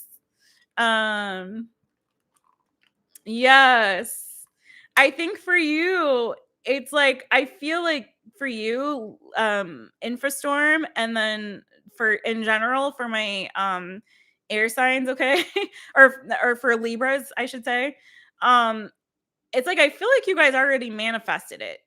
Yes. I think for you, it's like, I feel like for you, INFROSTORM, and then in general for my air signs, okay? or for Libras, I should say. Um it's like I feel like you guys already manifested it.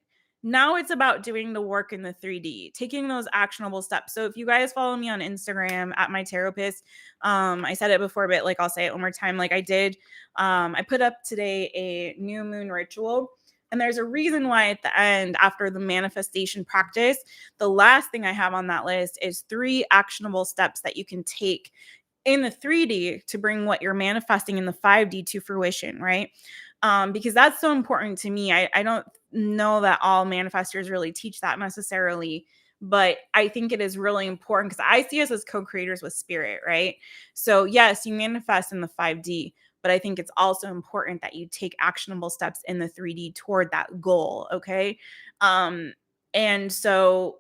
Now it's about doing the work in the 3D, taking those actionable steps. So if you guys follow me on Instagram at My Taropist, I said it before, but like I'll say it one more time. Like I did, I put up today a new moon ritual. And there's a reason why at the end, after the manifestation practice, the last thing I have on that list is 3 actionable steps that you can take in the 3D to bring what you're manifesting in the 5D to fruition, right? Because that's so important to me. I don't know that all manifestors really teach that necessarily, but I think it is really important because I see us as co-creators with spirit, right? So yes, you manifest in the 5D, but I think it's also important that you take actionable steps in the 3D toward that goal, okay? And so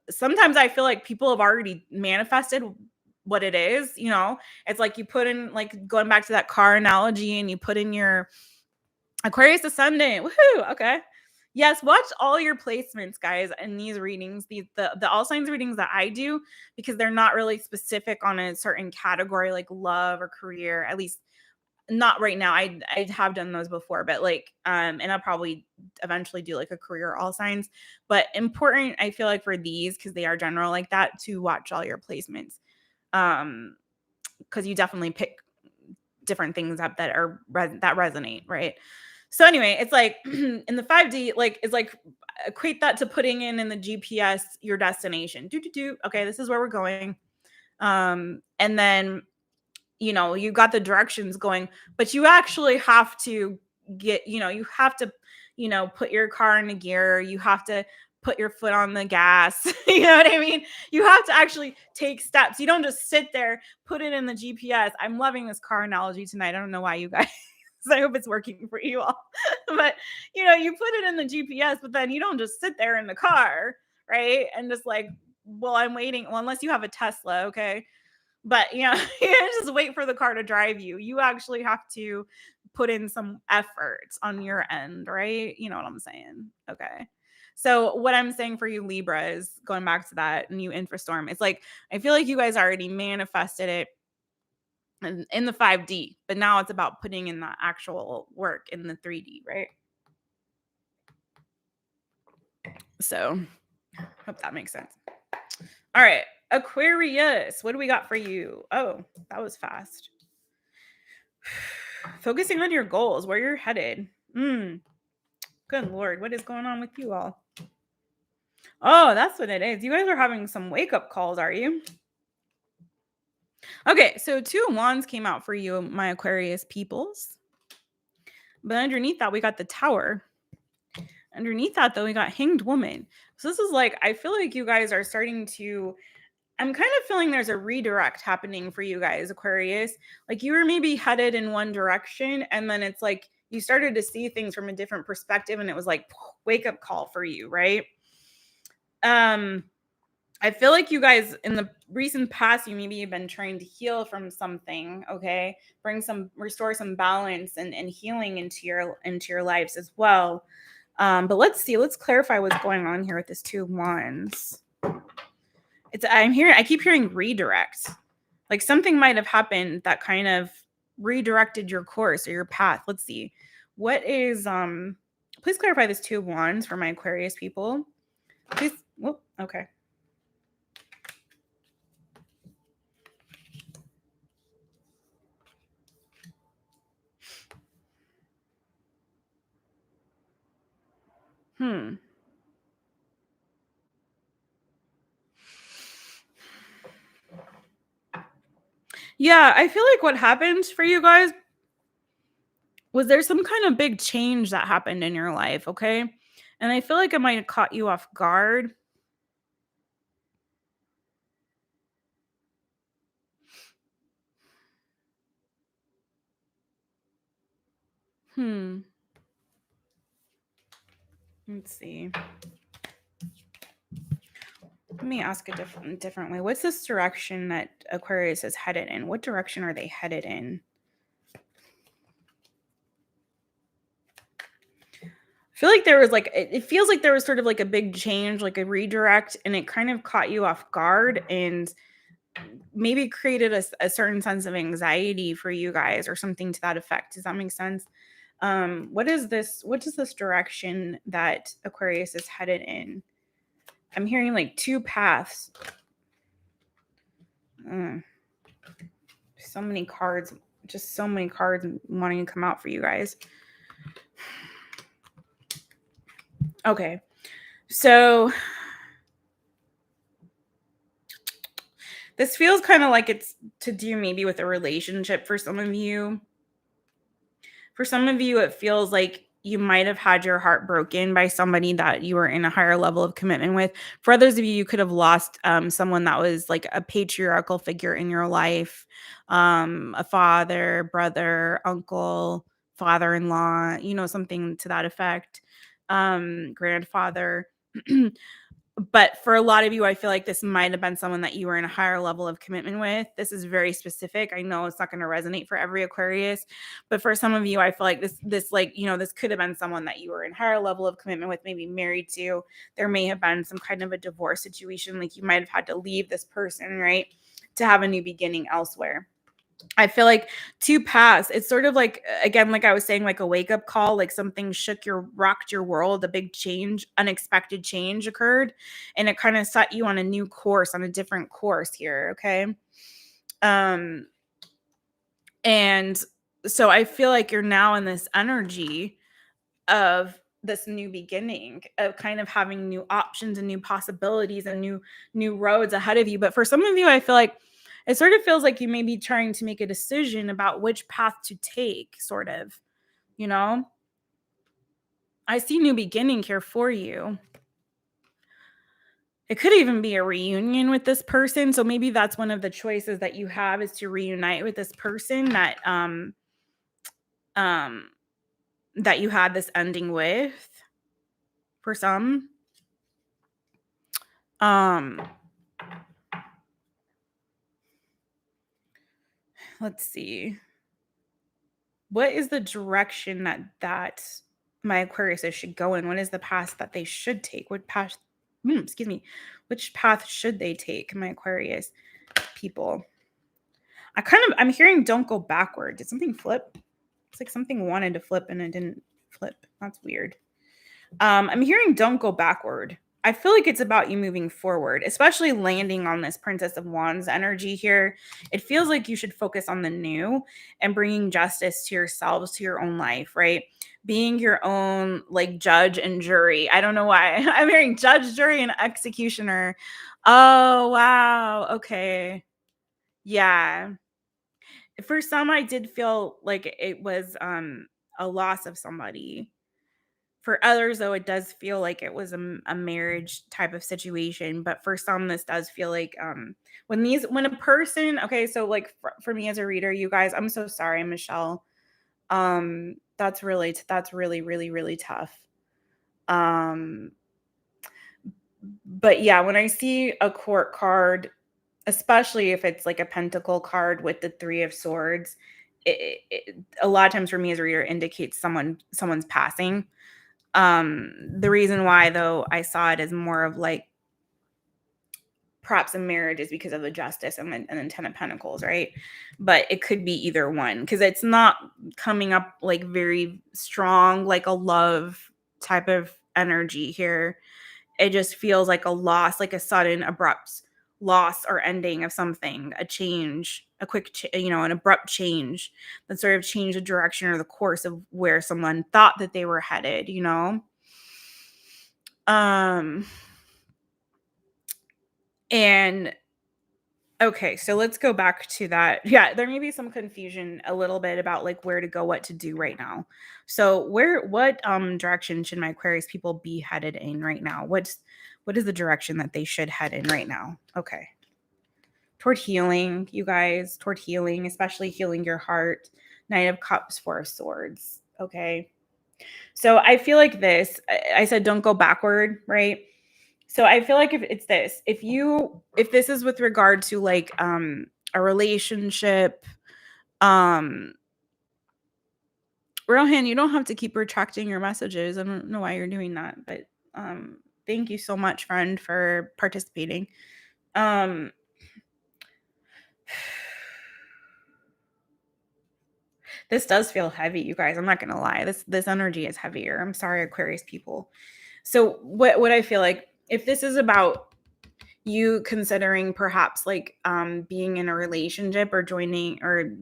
sometimes I feel like people have already manifested what it is, you know? It's like you put in, like, going back to that car analogy, and you put in your Aquarius ascendant. Woohoo! Okay. Yes, watch all your placements, guys, in these readings, the all signs readings that I do, because they're not really specific on a certain category like love or career. At least not right now. I have done those before, but like, and I'll probably eventually do like a career all signs. But important, I feel like for these, because they are general like that, to watch all your placements. Because you definitely pick different things up that are that resonate, right? So anyway, it's like in the 5D, like it's like equate that to putting in the GPS your destination. Okay, this is where we're going. And then you got the directions going, but you actually have to get, you have to, put your car in a gear. You have to put your foot on the gas. You know what I mean? You have to actually take steps. You don't just sit there, put it in the GPS. I'm loving this car analogy tonight. I don't know why, you guys. I hope it's working for you all. But, you put it in the GPS, but then you don't just sit there in the car, right? And just like, well, I'm waiting. Well, unless you have a Tesla, okay? But you can't just wait for the car to drive you. You actually have to put in some effort on your end, right? You know what I'm saying? Okay. So what I'm saying for you, Libra, is going back to that new INFROSTORM. It's like, I feel like you guys already manifested it in the 5D, but now it's about putting in the actual work in the 3D, right? So hope that makes sense. All right. Aquarius, what do we got for you? Oh, that was fast. Focusing on your goals, where you're headed. Good Lord, what is going on with you all? Oh, that's what it is. You guys are having some wake-up calls, are you? Okay, so 2 of Wands came out for you, my Aquarius peoples. But underneath that, we got the Tower. Underneath that, though, we got Hanged Woman. So this is like, I feel like you guys are starting to... I'm kind of feeling there's a redirect happening for you guys, Aquarius. Like you were maybe headed in one direction, and then it's like you started to see things from a different perspective, and it was like wake up call for you, right? I feel like you guys in the recent past, you maybe have been trying to heal from something, okay? Restore some balance and healing into your lives as well. But let's clarify what's going on here with this 2 of Wands. I keep hearing redirect. Like something might have happened that kind of redirected your course or your path. Let's see. What is please clarify this 2 of Wands for my Aquarius people. Please. Whoop, okay. Yeah, I feel like what happened for you guys was there some kind of big change that happened in your life, okay? And I feel like it might have caught you off guard. Let's see. Let me ask a different way. What's this direction that Aquarius is headed in? What direction are they headed in? I feel like there was it feels like there was sort of like a big change, like a redirect, and it kind of caught you off guard and maybe created a certain sense of anxiety for you guys or something to that effect. Does that make sense? What is this direction that Aquarius is headed in? I'm hearing like 2 paths. So many cards, just so many cards wanting to come out for you guys. Okay. So this feels kind of like it's to do maybe with a relationship for some of you. For some of you, it feels like you might have had your heart broken by somebody that you were in a higher level of commitment with. For others of you, you could have lost someone that was like a patriarchal figure in your life, a father, brother, uncle, father-in-law, something to that effect, grandfather. But for a lot of you, I feel like this might have been someone that you were in a higher level of commitment with. This is very specific. I know it's not going to resonate for every Aquarius, but for some of you, I feel like this could have been someone that you were in higher level of commitment with, maybe married to. There may have been some kind of a divorce situation. Like you might have had to leave this person, right, to have a new beginning elsewhere. I feel like to pass, it's sort of like, again, like I was saying, like a wake up call, like something rocked your world, a big change, unexpected change occurred, and it kind of set you on a new course, on a different course here. Okay. Um, and so I feel like you're now in this energy of this new beginning, of kind of having new options and new possibilities and new roads ahead of you. But for some of you, I feel like it sort of feels like you may be trying to make a decision about which path to take, sort of, you know. I see new beginning here for you. It could even be a reunion with this person, so maybe that's one of the choices that you have, is to reunite with this person um that you had this ending with, for some. um let's see. What is the direction that my Aquarius should go in? What is the path that they should take? What path, excuse me, which path should they take, my Aquarius people? I'm hearing don't go backward. Did something flip? It's like something wanted to flip and it didn't flip. That's weird. I'm hearing don't go backward. I feel like it's about you moving forward, especially landing on this Princess of Wands energy here. It feels like you should focus on the new and bringing justice to yourselves, to your own life, right? Being your own like judge and jury. I don't know why. I'm hearing judge, jury, and executioner. Oh, wow. Okay. Yeah. For some, I did feel like it was a loss of somebody. For others, though, it does feel like it was a marriage type of situation. But for some, this does feel like when a person, okay, so like for me as a reader, you guys, I'm so sorry, Michelle. That's really, really, really tough. Um, but yeah, when I see a court card, especially if it's like a pentacle card with the Three of Swords, a lot of times for me as a reader indicates someone's passing. The reason why, though, I saw it as more of like perhaps a marriage is because of the justice and then Ten of Pentacles, right? But it could be either one, because it's not coming up like very strong, like a love type of energy here. It just feels like a loss, like a sudden, abrupt loss or ending of something, a change, a quick, an abrupt change that sort of changed the direction or the course of where someone thought that they were headed, And okay, so let's go back to that. Yeah, there may be some confusion a little bit about like where to go, what to do right now. So what direction should my Aquarius people be headed in right now? What is the direction that they should head in right now? Okay. Toward healing, you guys, toward healing, especially healing your heart. Knight of Cups, Four of Swords. Okay. So I feel like this, I said don't go backward, right? So I feel like if it's this, if this is with regard to like a relationship, Rohan, you don't have to keep retracting your messages. I don't know why you're doing that, but thank you so much, friend, for participating. This does feel heavy, you guys. I'm not gonna lie. This energy is heavier. I'm sorry, Aquarius people. So what I feel like, if this is about you considering perhaps like being in a relationship or joining, or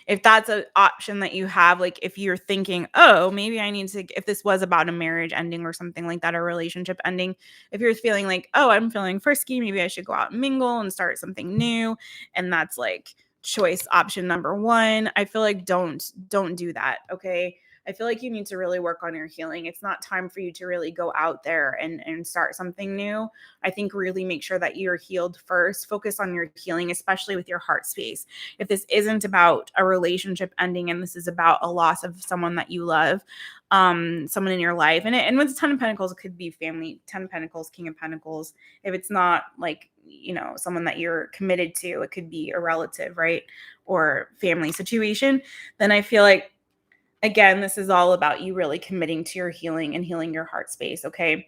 if that's an option that you have, like if you're thinking, oh, maybe I need to, if this was about a marriage ending or something like that, or relationship ending, if you're feeling like, oh, I'm feeling frisky, maybe I should go out and mingle and start something new, and that's like choice option number one, I feel like don't do that. Okay. I feel like you need to really work on your healing. It's not time for you to really go out there and start something new. I think really make sure that you're healed first. Focus on your healing, especially with your heart space. If this isn't about a relationship ending and this is about a loss of someone that you love, someone in your life, and with the Ten of Pentacles, it could be family. Ten of Pentacles, King of Pentacles. If it's not like, someone that you're committed to, it could be a relative, right? Or family situation. Then I feel like, again, this is all about you really committing to your healing and healing your heart space. Okay.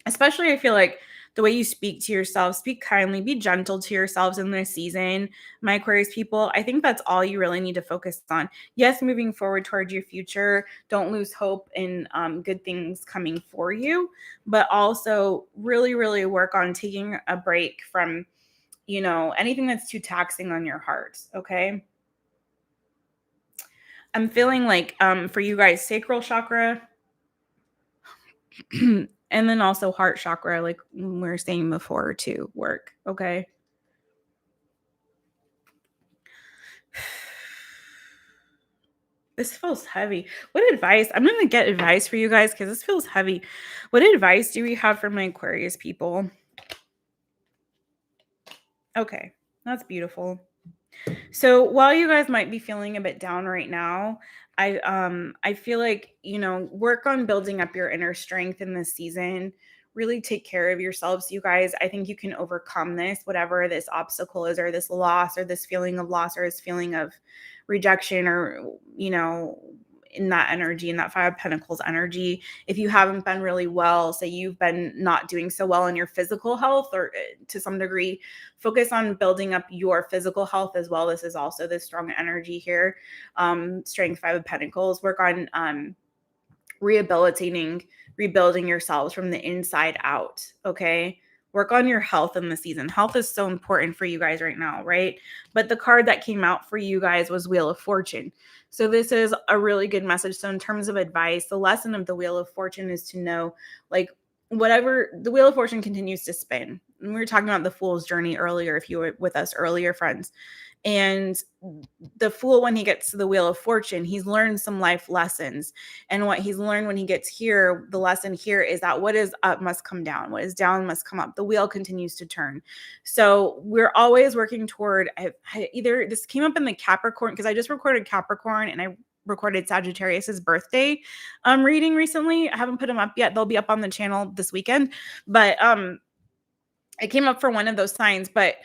Especially, I feel like the way you speak to yourself, speak kindly, be gentle to yourselves in this season, my Aquarius people. I think that's all you really need to focus on. Yes, moving forward towards your future, don't lose hope in good things coming for you, but also really, really work on taking a break from, anything that's too taxing on your heart. Okay. I'm feeling like for you guys, sacral chakra, and then also heart chakra, like we were saying before, to work. Okay. This feels heavy. What advice? I'm going to get advice for you guys because this feels heavy. What advice do we have for my Aquarius people? Okay, that's beautiful. So while you guys might be feeling a bit down right now, I feel like, work on building up your inner strength in this season. Really take care of yourselves, you guys. I think you can overcome this, whatever this obstacle is, or this loss, or this feeling of loss, or this feeling of rejection, or, in that energy, in that Five of Pentacles energy. If you haven't been really well, say you've been not doing so well in your physical health, or to some degree, focus on building up your physical health as well. This is also this strong energy here. Strength, Five of Pentacles. Work on rehabilitating, rebuilding yourselves from the inside out. Okay. Work on your health in the season. Health is so important for you guys right now, right? But the card that came out for you guys was Wheel of Fortune. So this is a really good message. So in terms of advice, the lesson of the Wheel of Fortune is to know, like, whatever the Wheel of Fortune continues to spin. And we were talking about the Fool's Journey earlier, if you were with us earlier, friends. And the Fool, when he gets to the Wheel of Fortune, he's learned some life lessons. And what he's learned when he gets here, the lesson here is that what is up must come down. What is down must come up. The wheel continues to turn. So we're always working toward either this came up in the Capricorn, because I just recorded Capricorn and I recorded Sagittarius's birthday reading recently. I haven't put them up yet. They'll be up on the channel this weekend. But it came up for one of those signs. But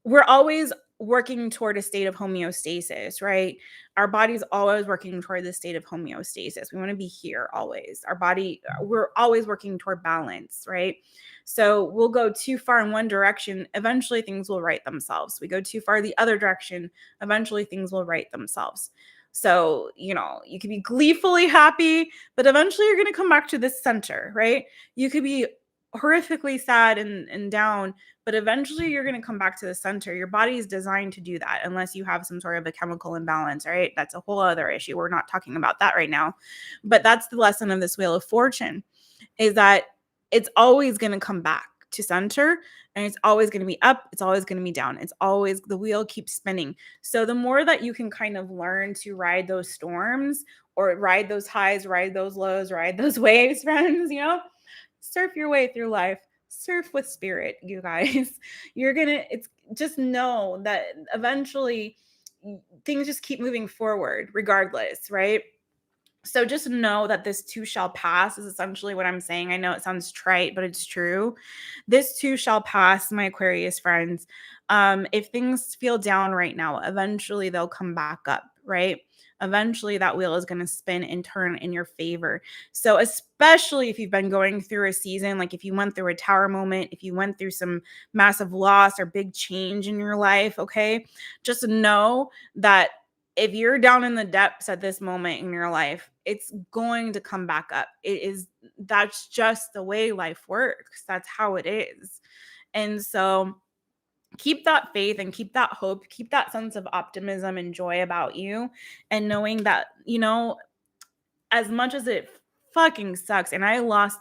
we're always working toward a state of homeostasis, right? Our body's always working toward the state of homeostasis. We want to be here always. Our body, we're always working toward balance, right? So we'll go too far in one direction, eventually things will right themselves. We go too far the other direction, eventually things will right themselves. So, you could be gleefully happy, but eventually you're going to come back to this center, right? You could be horrifically sad and down, but eventually you're going to come back to the center. Your body is designed to do that unless you have some sort of a chemical imbalance, right? That's a whole other issue. We're not talking about that right now. But that's the lesson of this Wheel of Fortune, is that it's always going to come back to center, and it's always going to be up. It's always going to be down. It's always, the wheel keeps spinning. So the more that you can kind of learn to ride those storms, or ride those highs, ride those lows, ride those waves, friends, surf your way through life. Surf with spirit, you guys. It's just know that eventually things just keep moving forward regardless, right? So just know that this too shall pass is essentially what I'm saying. I know it sounds trite, but it's true. This too shall pass, my Aquarius friends. If things feel down right now, eventually they'll come back up, right? Eventually that wheel is going to spin and turn in your favor. So especially if you've been going through a season, like if you went through a tower moment, if you went through some massive loss or big change in your life, okay, just know that if you're down in the depths at this moment in your life, it's going to come back up. That's just the way life works. That's how it is. And so keep that faith and keep that hope, keep that sense of optimism and joy about you, and knowing that, as much as it fucking sucks, and I lost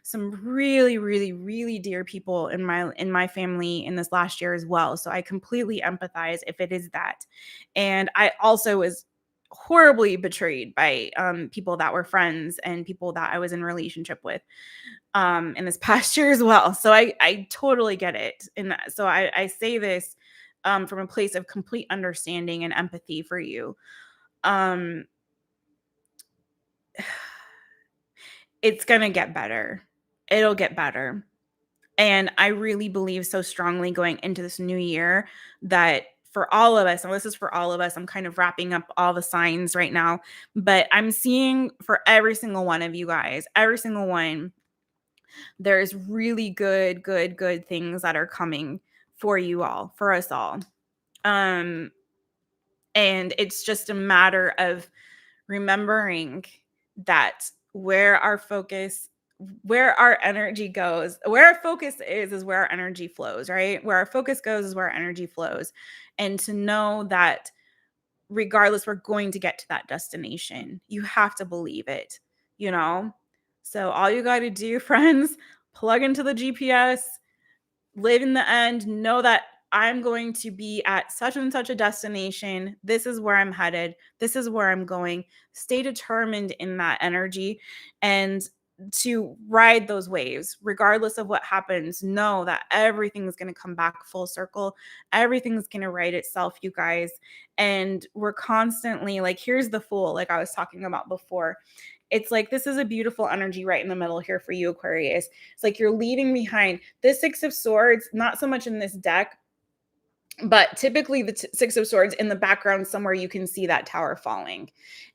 some really, really, really dear people in my family in this last year as well. So I completely empathize if it is that. And I also was horribly betrayed by people that were friends and people that I was in relationship with in this past year as well. So I totally get it. And so I say this from a place of complete understanding and empathy for you. Um, it's going to get better. It'll get better. And I really believe so strongly going into this new year that for all of us, and this is for all of us, I'm kind of wrapping up all the signs right now, but I'm seeing for every single one of you guys, every single one, There's really good things that are coming for you all, for us all. And it's just a matter of remembering that where our focus, where our energy goes, where our focus is where our energy flows, right? Where our focus goes is where our energy flows. And to know that regardless, we're going to get to that destination. You have to believe it, you know? So all you got to do, friends, plug into the GPS, live in the end, know that I'm going to be at such and such a destination. This is where I'm headed. This is where I'm going. Stay determined in that energy and to ride those waves, regardless of what happens. Know that everything's going to come back full circle. Everything's going to right itself, you guys. And we're constantly like, here's the Fool, like I was talking about before. It's like, this is a beautiful energy right in the middle here for you, Aquarius. It's like you're leaving behind this Six of Swords, not so much in this deck, but typically the Six of Swords in the background somewhere you can see that tower falling,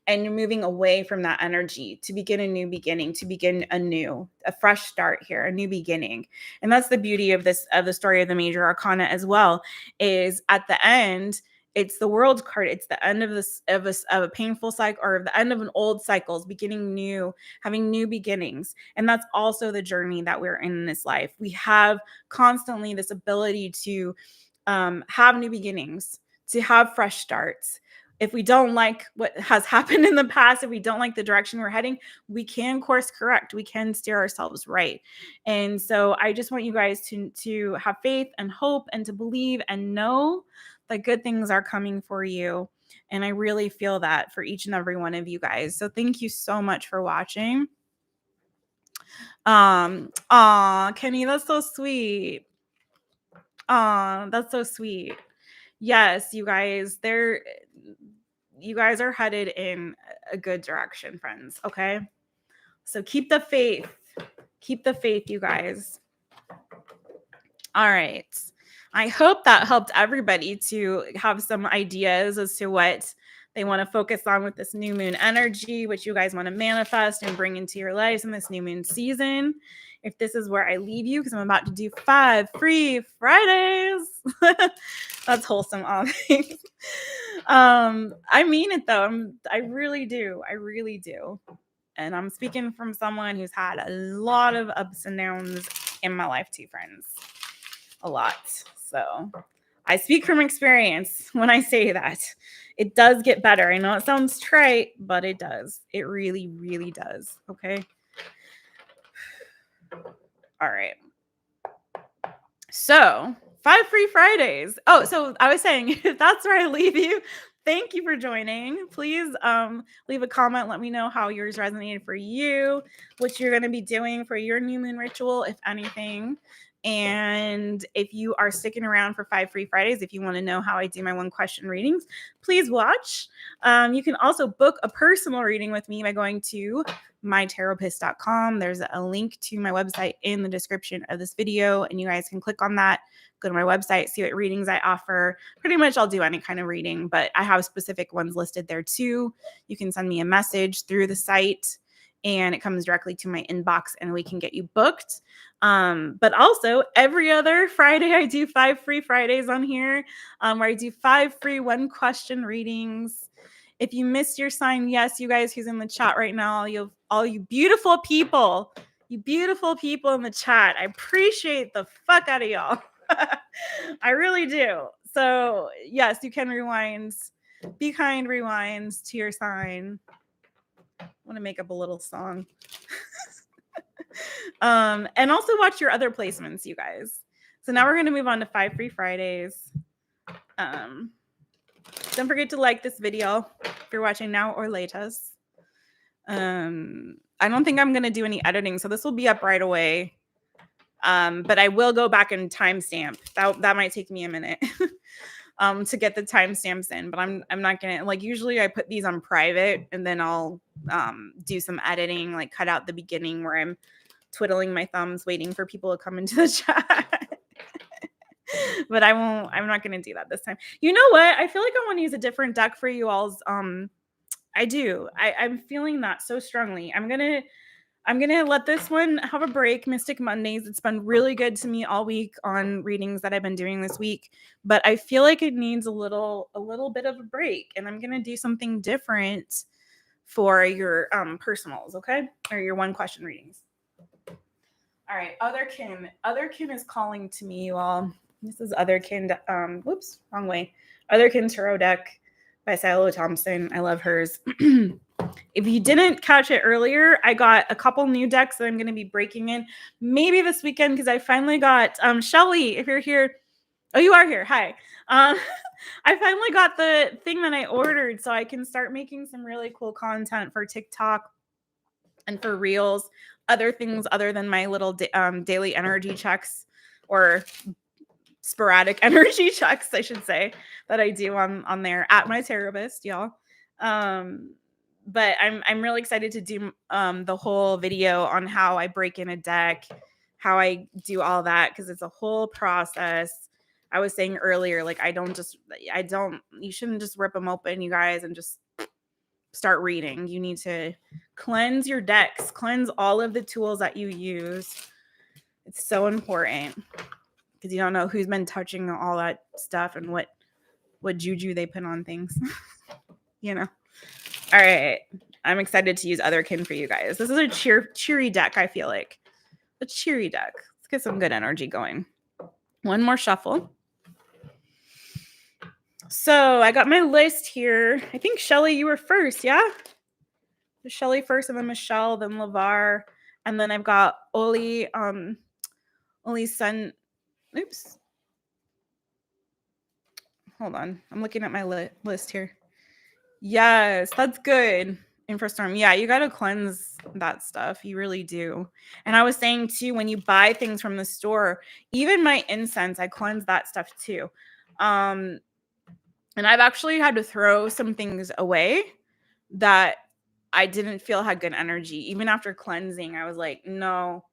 and you're moving away from that energy to begin a new beginning, to begin a fresh start here, a new beginning. And that's the beauty of this, of the story of the major arcana as well, is at the end, it's the World card. It's the end of this, of a painful cycle, or the end of an old cycle, beginning new, having new beginnings. And that's also the journey that we're in this life. We have constantly this ability to have new beginnings, to have fresh starts. If we don't like what has happened in the past, if we don't like the direction we're heading, we can course correct. We can steer ourselves right. And so I just want you guys to have faith and hope and to believe and know that good things are coming for you. And I really feel that for each and every one of you guys. So thank you so much for watching. Kenny, that's so sweet. That's so sweet. Yes, you guys, you guys are headed in a good direction, friends. Okay. So keep the faith. Keep the faith, you guys. All right. I hope that helped everybody to have some ideas as to what they want to focus on with this new moon energy, which you guys want to manifest and bring into your lives in this new moon season. If this is where I leave you, because I'm about to do 5 free Fridays. That's wholesome. I mean it though. I really do. I really do. And I'm speaking from someone who's had a lot of ups and downs in my life too, friends. A lot. So I speak from experience when I say that. It does get better. I know it sounds trite, but it does. It really, really does. Okay. All right. So 5 free Fridays. Oh, so I was saying, if that's where I leave you, thank you for joining. Please leave a comment. Let me know how yours resonated for you, what you're going to be doing for your new moon ritual, if anything. And if you are sticking around for 5 free Fridays, if you want to know how I do my 1-question readings, please watch. You can also book a personal reading with me by going to mytaropist.com. There's a link to my website in the description of this video, and you guys can click on that, go to my website, see what readings I offer. Pretty much I'll do any kind of reading, but I have specific ones listed there too. You can send me a message through the site and it comes directly to my inbox and we can get you booked. But also every other Friday, I do 5 free Fridays on here, where I do 5 free 1-question readings. If you missed your sign, yes, you guys who's in the chat right now, all you beautiful people in the chat, I appreciate the fuck out of y'all. I really do. So yes, you can rewind. Be kind, rewind to your sign. I want to make up a little song. And also watch your other placements, you guys. So now we're going to move on to 5 free Fridays. Don't forget to like this video if you're watching now or latest. I don't think I'm going to do any editing, so this will be up right away. But I will go back and timestamp. That might take me a minute to get the timestamps in, but I'm not gonna, like, usually I put these on private and then I'll do some editing, like cut out the beginning where I'm twiddling my thumbs waiting for people to come into the chat. But I'm not gonna do that this time. You know what? I feel like I want to use a different deck for you all's. I do. I'm feeling that so strongly. I'm I'm going to let this one have a break, Mystic Mondays. It's been really good to me all week on readings that I've been doing this week, but I feel like it needs a little bit of a break, and I'm going to do something different for your personals, okay? Or your one question readings. All right, Otherkin. Otherkin is calling to me, you all. This is Otherkin. Whoops, wrong way. Otherkin Tarot Deck by Silo Thompson. I love hers. If you didn't catch it earlier, I got a couple new decks that I'm going to be breaking in maybe this weekend because I finally got Shelly. If you're here, oh, you are here. Hi. I finally got the thing that I ordered, so I can start making some really cool content for TikTok and for Reels, other things other than my little daily energy checks or sporadic energy checks, I should say, that I do on there at My Taropist, y'all. But I'm really excited to do the whole video on how I break in a deck, how I do all that, because it's a whole process. I was saying earlier, like you shouldn't just rip them open, you guys, and just start reading. You need to cleanse your decks, cleanse all of the tools that you use. It's so important because you don't know who's been touching all that stuff and what juju they put on things. You know. All right. I'm excited to use Otherkin for you guys. This is a cheery deck, I feel like. A cheery deck. Let's get some good energy going. One more shuffle. So I got my list here. I think Shelly, you were first, yeah? Shelly first, and then Michelle, then LAVAR, and then I've got Oli Sun. Oops. Hold on. I'm looking at my list here. Yes, that's good. INFROSTORM. Yeah, you got to cleanse that stuff. You really do. And I was saying too, when you buy things from the store, even my incense, I cleanse that stuff too. And I've actually had to throw some things away that I didn't feel had good energy. Even after cleansing, I was like, no,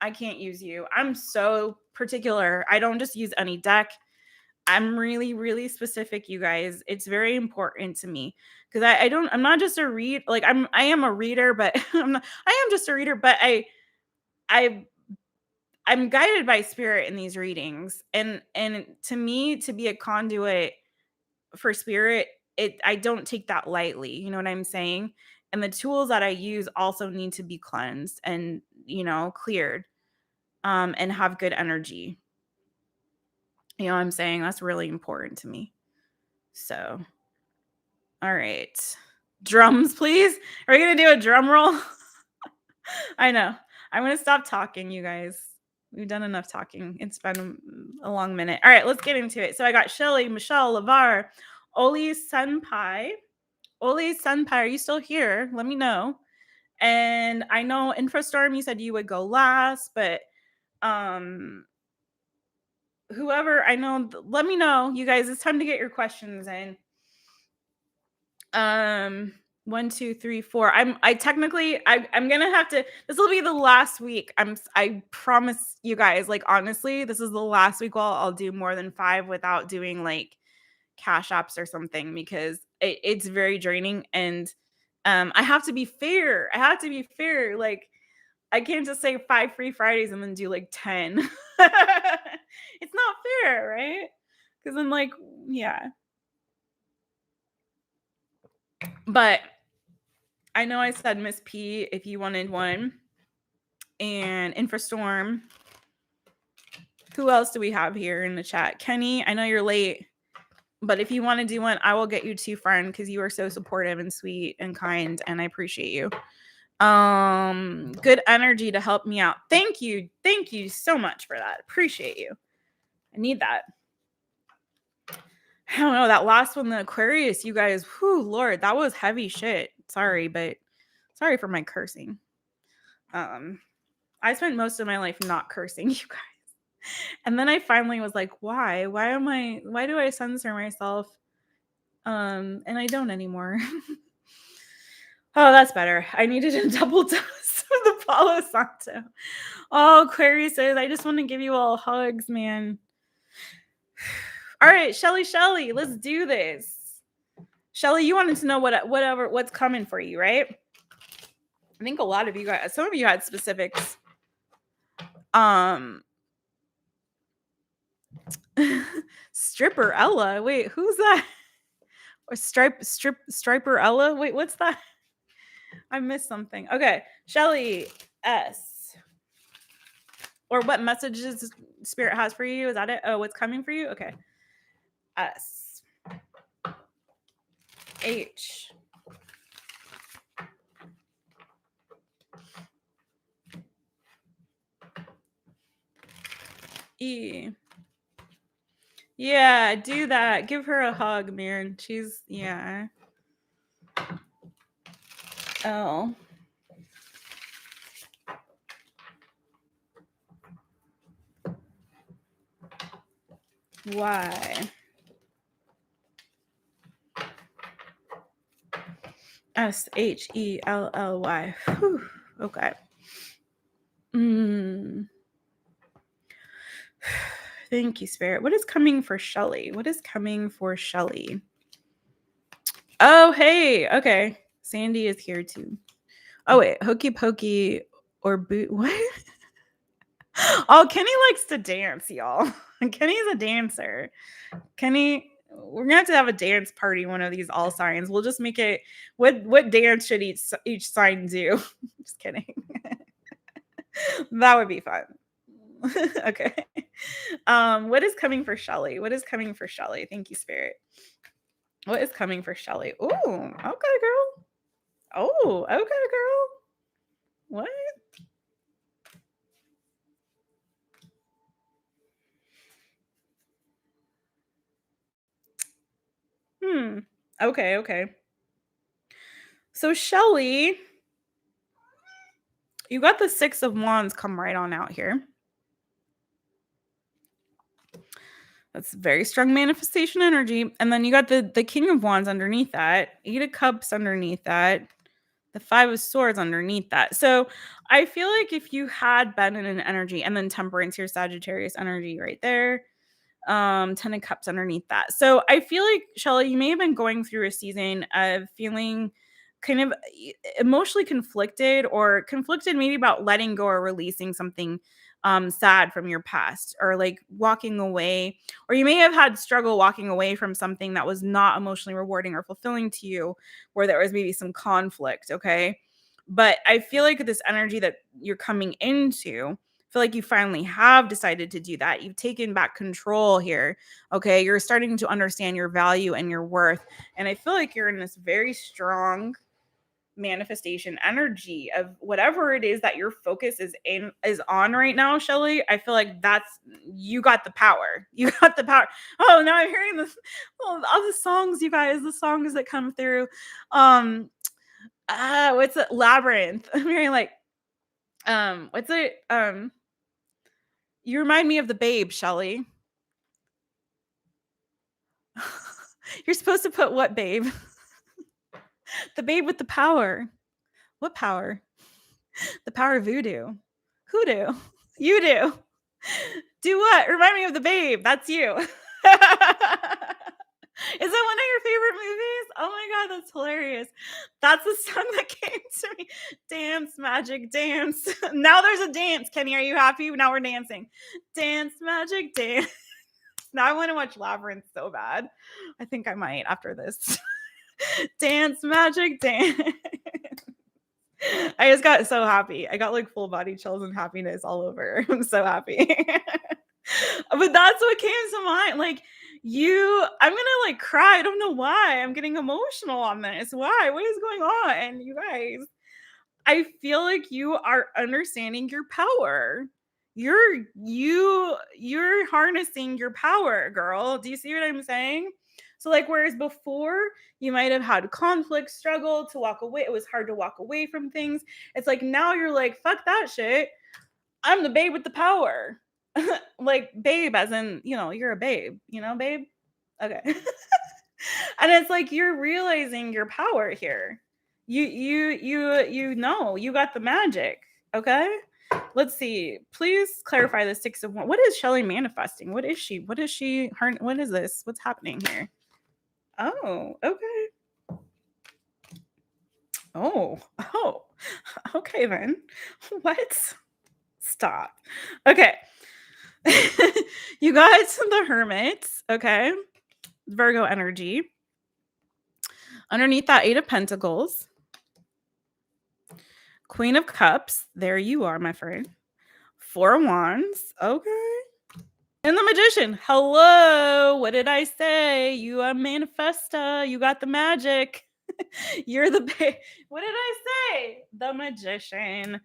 I can't use you. I'm so particular. I don't just use any deck. I'm really, really specific, you guys. It's very important to me because I'm not just a read. Like I am a reader, but I am just a reader, but I'm guided by spirit in these readings. And to me, to be a conduit for spirit, I don't take that lightly. You know what I'm saying? And the tools that I use also need to be cleansed and, cleared, and have good energy. You know what I'm saying? That's really important to me. So, all right. Drums, please. Are we going to do a drum roll? I know. I'm going to stop talking, you guys. We've done enough talking. It's been a long minute. All right, let's get into it. So I got Shelly, Michelle, LAVAR, Oli Senpai. Oli Senpai, are you still here? Let me know. And I know INFROSTORM, you said you would go last, but whoever, I know, let me know. You guys, it's time to get your questions in. 1, 2, 3, 4. I'm gonna have to, this will be the last week. I promise you guys, like, honestly, this is the last week I'll do more than 5 without doing like cash apps or something, because it's very draining. And I have to be fair. Like, I can't just say 5 free Fridays and then do like 10. It's not fair, right? Because then, like, yeah. But I know I said Miss P if you wanted one. And INFROSTORM. Who else do we have here in the chat? Kenny, I know you're late, but if you want to do one, I will get you 2, friend, because you are so supportive and sweet and kind, and I appreciate you. Good energy to help me out. Thank you so much for that. Appreciate you. I need that. I don't know, that last one, the Aquarius, you guys, whew, Lord, that was heavy shit. Sorry for my cursing. I spent most of my life not cursing, you guys. And then I finally was like, why do I censor myself? And I don't anymore. Oh, that's better. I needed a double dose of the Palo Santo. Oh, Aquarius says, I just want to give you all hugs, man. All right, Shelly, let's do this. Shelly, you wanted to know what's coming for you, right? I think a lot of you guys, some of you had specifics. Stripper Ella. Wait, who's that? Or Striper Ella? Wait, what's that? I missed something. Okay, Shelly S. Or what messages Spirit has for you? Is that it? Oh, what's coming for you? Okay. S. H. E. Yeah, do that. Give her a hug, man. She's, yeah. L. Y. SHELLY. Whew. Okay. Thank you, Spirit. What is coming for Shelly? What is coming for Shelly? Oh, hey. Okay. Sandy is here too. Oh, wait. Hokey Pokey or boot. What? Oh, Kenny likes to dance, y'all. Kenny's a dancer. Kenny, we're gonna have to have a dance party one of these all signs. We'll just make it. What dance should each sign do? Just kidding. That would be fun. Okay. What is coming for Shelly? What is coming for Shelly? Thank you, Spirit. What is coming for Shelly? Oh, okay, girl. Oh, okay, girl. What? Okay. So Shelly, you got the Six of Wands come right on out here. That's very strong manifestation energy. And then you got the King of Wands underneath that, Eight of Cups underneath that, the Five of Swords underneath that. So I feel like if you had been in an energy, and then Temperance, your Sagittarius energy right there, Ten of Cups underneath that. So I feel like, Shelly, you may have been going through a season of feeling kind of emotionally conflicted, or conflicted maybe about letting go or releasing something sad from your past, or like walking away, or you may have had struggle walking away from something that was not emotionally rewarding or fulfilling to you, where there was maybe some conflict. Okay. But I feel like this energy that you're coming into, feel like you finally have decided to do that. You've taken back control here. Okay. You're starting to understand your value and your worth. And I feel like you're in this very strong manifestation energy of whatever it is that your focus is on right now, Shelly. I feel like that's, you got the power. You got the power. Oh, now I'm hearing this, all the songs, you guys, the songs that come through. What's it? Labyrinth. I'm hearing like, what's it? You remind me of the Babe, Shelly. You're supposed to put what, Babe? The Babe with the power. What power? The power of voodoo. Hoodoo. You do. Do what? Remind me of the Babe. That's you. Is that one of your favorite movies? Oh my God, that's hilarious. That's the song that came to me. Dance, magic, dance. Now there's a dance. Kenny, are you happy? Now we're dancing. Dance, magic, dance. Now I want to watch Labyrinth so bad. I think I might after this. Dance, magic, dance. I just got so happy. I got like full body chills and happiness all over. I'm so happy. But that's what came to mind. Like, I'm gonna like cry. I don't know why. I'm getting emotional on this. Why? What is going on? You guys, I feel like you are understanding your power. You're harnessing your power, girl. Do you see what I'm saying? So like, whereas before you might have had conflict, struggle to walk away, it was hard to walk away from things. It's like now you're like, fuck that shit. I'm the babe with the power. Like babe, as in, you're a babe, babe. Okay. And it's like you're realizing your power here. You know you got the magic. Okay. Let's see. Please clarify the Six of Wands. What is Shelly manifesting? What is she? What is she? What is this? What's happening here? Oh, okay. Oh, Okay, then. What? Stop. Okay. You got the Hermit, okay? Virgo energy. Underneath that, Eight of Pentacles. Queen of Cups. There you are, my friend. Four of Wands. Okay. And the Magician. Hello. What did I say? You are manifesta. You got the magic. You're the what did I say? The Magician.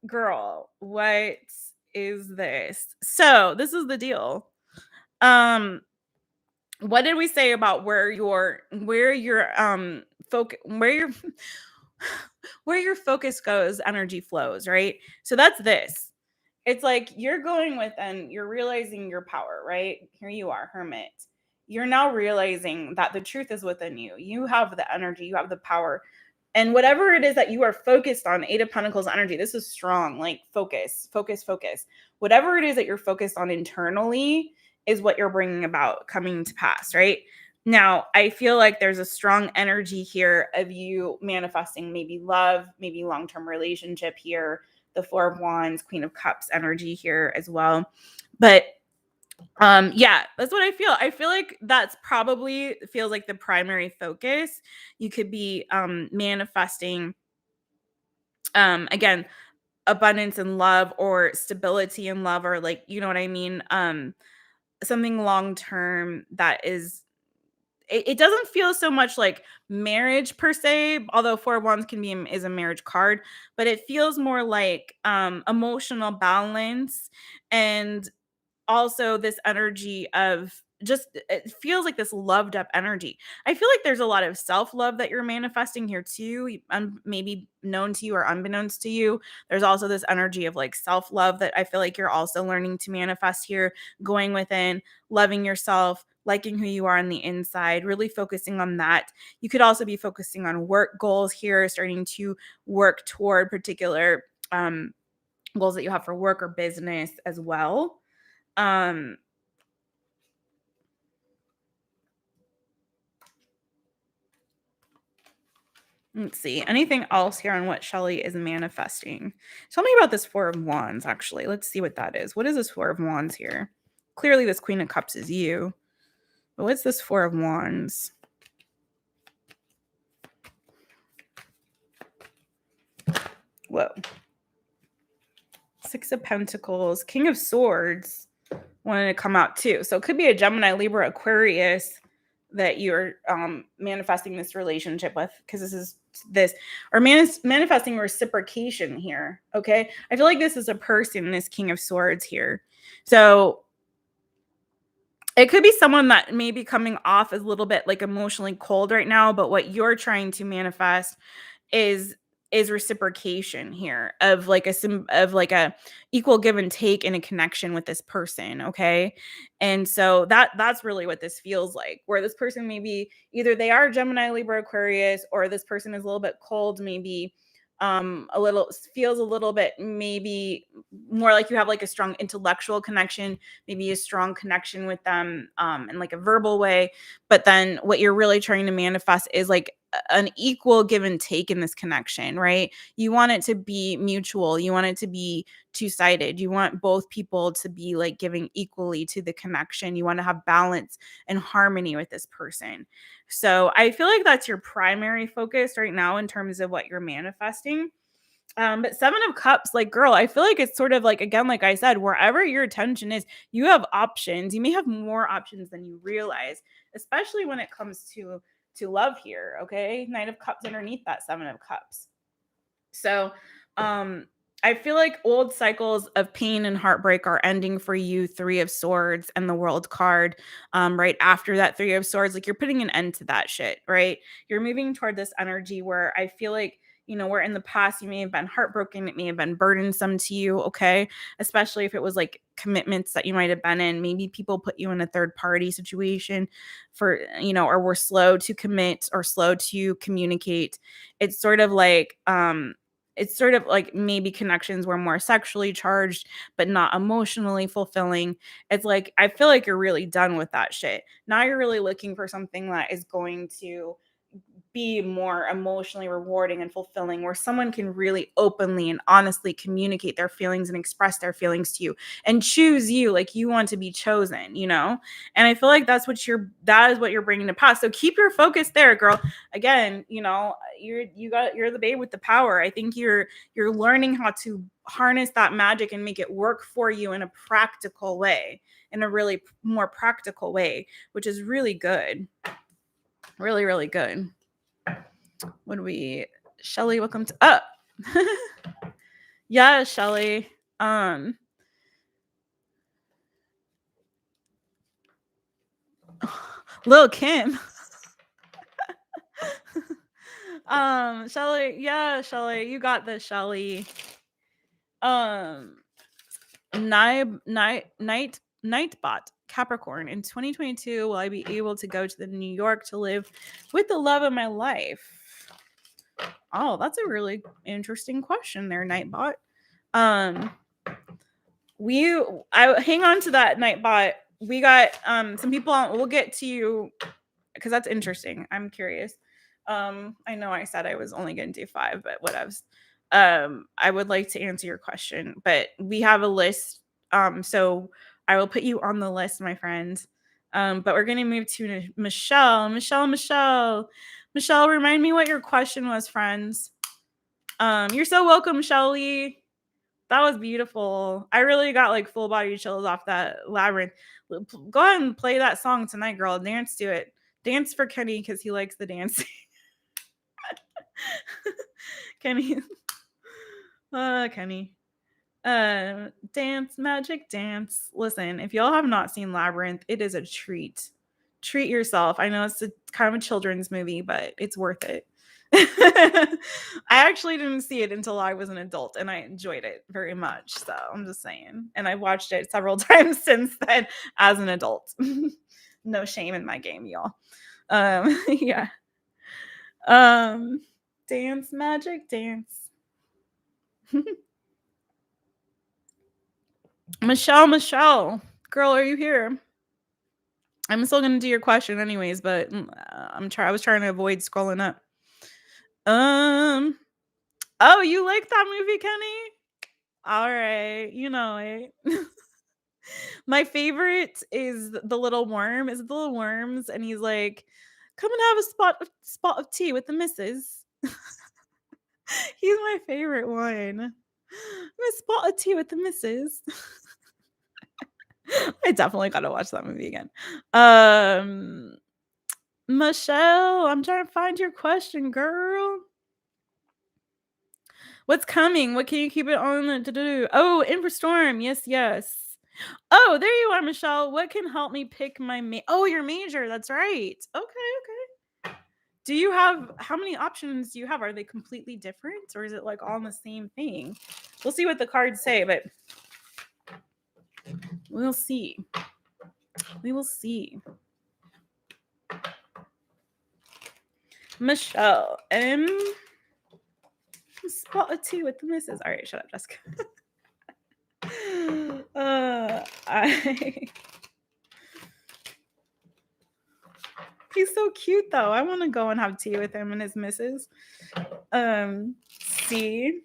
Girl, what is this? So, this is the deal. What did we say about where your focus where your focus goes, energy flows, right? So that's this. It's like you're going within, you're realizing your power, right? Here you are, Hermit. You're now realizing that the truth is within you. You have the energy, you have the power. And whatever it is that you are focused on, Eight of Pentacles energy, this is strong, like focus, focus, focus. Whatever it is that you're focused on internally is what you're bringing about coming to pass, right? Now, I feel like there's a strong energy here of you manifesting maybe love, maybe long-term relationship here, the Four of Wands, Queen of Cups energy here as well. But yeah, that's what I feel. I feel like that's probably feels like the primary focus. You could be manifesting again, abundance and love or stability in love, or like, you know what I mean? Something long term that is it doesn't feel so much like marriage per se, although Four of Wands can be is a marriage card, but it feels more like emotional balance, and also this energy of just it feels like this loved up energy. I feel like there's a lot of self-love that you're manifesting here too, maybe known to you or unbeknownst to you. There's also this energy of like self-love that I feel like you're also learning to manifest here, going within, loving yourself, liking who you are on the inside, really focusing on that. You could also be focusing on work goals here, starting to work toward particular goals that you have for work or business as well. Let's see. Anything else here on what Shelly is manifesting? Tell me about this Four of Wands, actually. Let's see what that is. What is this Four of Wands here? Clearly, this Queen of Cups is you. But what's this Four of Wands? Whoa. Six of Pentacles. King of Swords wanted to come out too. So it could be a Gemini, Libra, Aquarius that you're manifesting this relationship with, because this or manifesting reciprocation here. Okay, I feel like this is a person, this King of Swords here. So it could be someone that may be coming off as a little bit like emotionally cold right now, but what you're trying to manifest is reciprocation here, of like a equal give and take in a connection with this person. Okay, and so that's really what this feels like, where this person maybe either they are Gemini, Libra, Aquarius, or this person is a little bit cold, maybe a little feels a little bit maybe more like you have like a strong intellectual connection, maybe a strong connection with them in like a verbal way, but then what you're really trying to manifest is like an equal give and take in this connection, right? You want it to be mutual, you want it to be two-sided, you want both people to be like giving equally to the connection, you want to have balance and harmony with this person. So I feel like that's your primary focus right now in terms of what you're manifesting. But Seven of Cups, like, girl, I feel like it's sort of like, again, like I said, wherever your attention is, you have options. You may have more options than you realize, especially when it comes to love here. Okay, Knight of Cups underneath that Seven of Cups. So I feel like old cycles of pain and heartbreak are ending for you. Three of Swords and the World card right after that Three of Swords, like you're putting an end to that shit, right? You're moving toward this energy where I feel like, you know, where in the past you may have been heartbroken, it may have been burdensome to you, okay? Especially if it was like commitments that you might have been in. Maybe people put you in a third party situation for, you know, or were slow to commit or slow to communicate. It's sort of like maybe connections were more sexually charged, but not emotionally fulfilling. It's like, I feel like you're really done with that shit. Now you're really looking for something that is going to be more emotionally rewarding and fulfilling, where someone can really openly and honestly communicate their feelings and express their feelings to you and choose you like you want to be chosen, you know? And I feel like that is what you're bringing to pass. So keep your focus there, girl. Again, you know, you're the babe with the power. I think you're learning how to harness that magic and make it work for you in a practical way, in a really more practical way, which is really good. Really, really good. Shelly, welcome to up. Yeah, Shelly. Lil Kim. Shelly, yeah, Shelly, you got this, Shelly. Nightbot Capricorn. In 2022, will I be able to go to New York to live with the love of my life? Oh, that's a really interesting question there, Nightbot. I hang on to that, Nightbot. We got some people on. We'll get to you because that's interesting. I'm curious. I know I said I was only going to do 5, but whatevs. I would like to answer your question, but we have a list. So I will put you on the list, my friend. But we're going to move to Michelle. Michelle, remind me what your question was, friends. You're so welcome, Shelly. That was beautiful. I really got like full body chills off that Labyrinth. Go ahead and play that song tonight, girl. Dance to it. Dance for Kenny because he likes the dancing. Kenny. Kenny. Dance, magic, dance. Listen, if y'all have not seen Labyrinth, it is a treat. Treat yourself. I know it's kind of a children's movie, but it's worth it. I actually didn't see it until I was an adult, and I enjoyed it very much. So I'm just saying. And I've watched it several times since then as an adult. No shame in my game, y'all. Yeah. Dance, magic, dance. Michelle, girl, are you here? I'm still gonna do your question anyways, but I was trying to avoid scrolling up. Oh, you like that movie, Kenny? All right, you know it. My favorite is the little worm. Is it the little worms? And he's like, "Come and have a spot of tea with the missus." He's my favorite one. A spot of tea with the missus. I definitely gotta watch that movie again. Michelle, I'm trying to find your question, girl. What's coming? What can you keep it on to do? Oh, INFROSTORM. Yes. Oh, there you are, Michelle. What can help me pick my your major? That's right. Okay. Do you have how many options do you have? Are they completely different or is it like all in the same thing? We'll see what the cards say, but we'll see. We will see. Michelle, spot a 2 with the misses. All right, shut up, Jessica. He's so cute though. I want to go and have tea with him and his missus. C.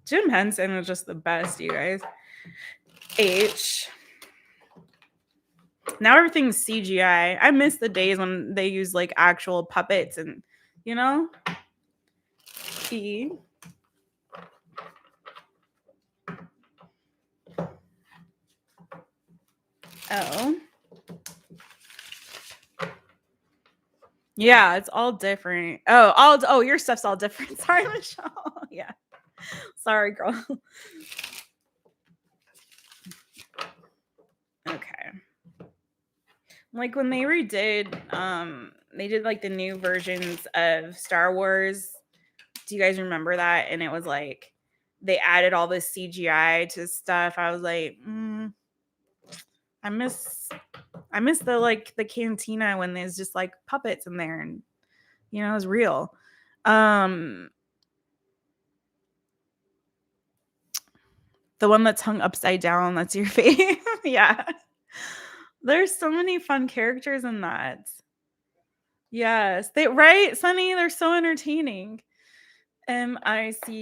Jim Henson is just the best, you guys. H. Now everything's CGI. I miss the days when they use like actual puppets and, you know? E. O. Yeah, it's all different. Oh, your stuff's all different. Sorry, Michelle. Yeah. Sorry, girl. Okay. Like when they redid, they did like the new versions of Star Wars. Do you guys remember that? And it was like they added all this CGI to stuff. I was like, I miss the cantina when there's just like puppets in there and you know it was real. The one that's hung upside down, that's your face. Yeah. There's so many fun characters in that. Yes, right, Sunny, they're so entertaining. Michelle.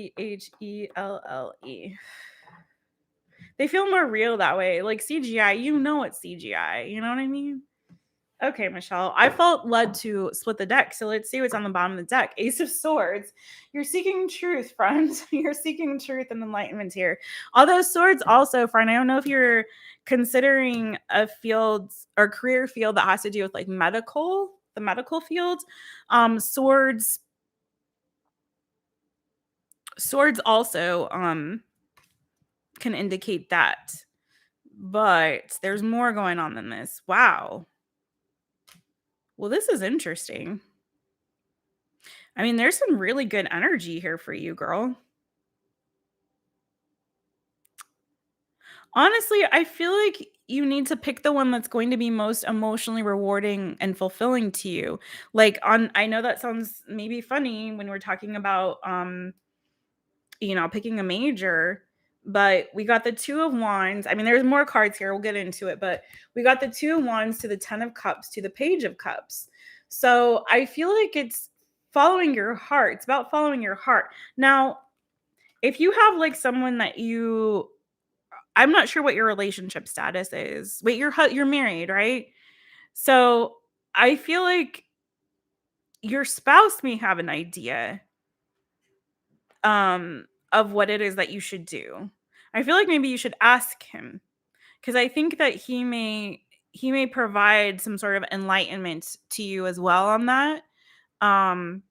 They feel more real that way. Like CGI, you know it's CGI. You know what I mean? Okay, Michelle, I felt led to split the deck. So let's see what's on the bottom of the deck. Ace of Swords. You're seeking truth, friend. You're seeking truth and enlightenment here. Although swords also, friend, I don't know if you're considering a field or career field that has to do with like the medical field. Swords also can indicate that. But there's more going on than this. Wow. Well, this is interesting. I mean, there's some really good energy here for you, girl. Honestly, I feel like you need to pick the one that's going to be most emotionally rewarding and fulfilling to you. Like I know that sounds maybe funny when we're talking about picking a major, but we got the 2 of Wands. I mean, there's more cards here. We'll get into it, but we got the 2 of Wands to the 10 of Cups to the Page of Cups. So I feel like it's following your heart. It's about following your heart. Now, if you have like someone that I'm not sure what your relationship status is. Wait, you're married, right? So I feel like your spouse may have an idea of what it is that you should do. I feel like maybe you should ask him, because I think that he may provide some sort of enlightenment to you as well on that. Um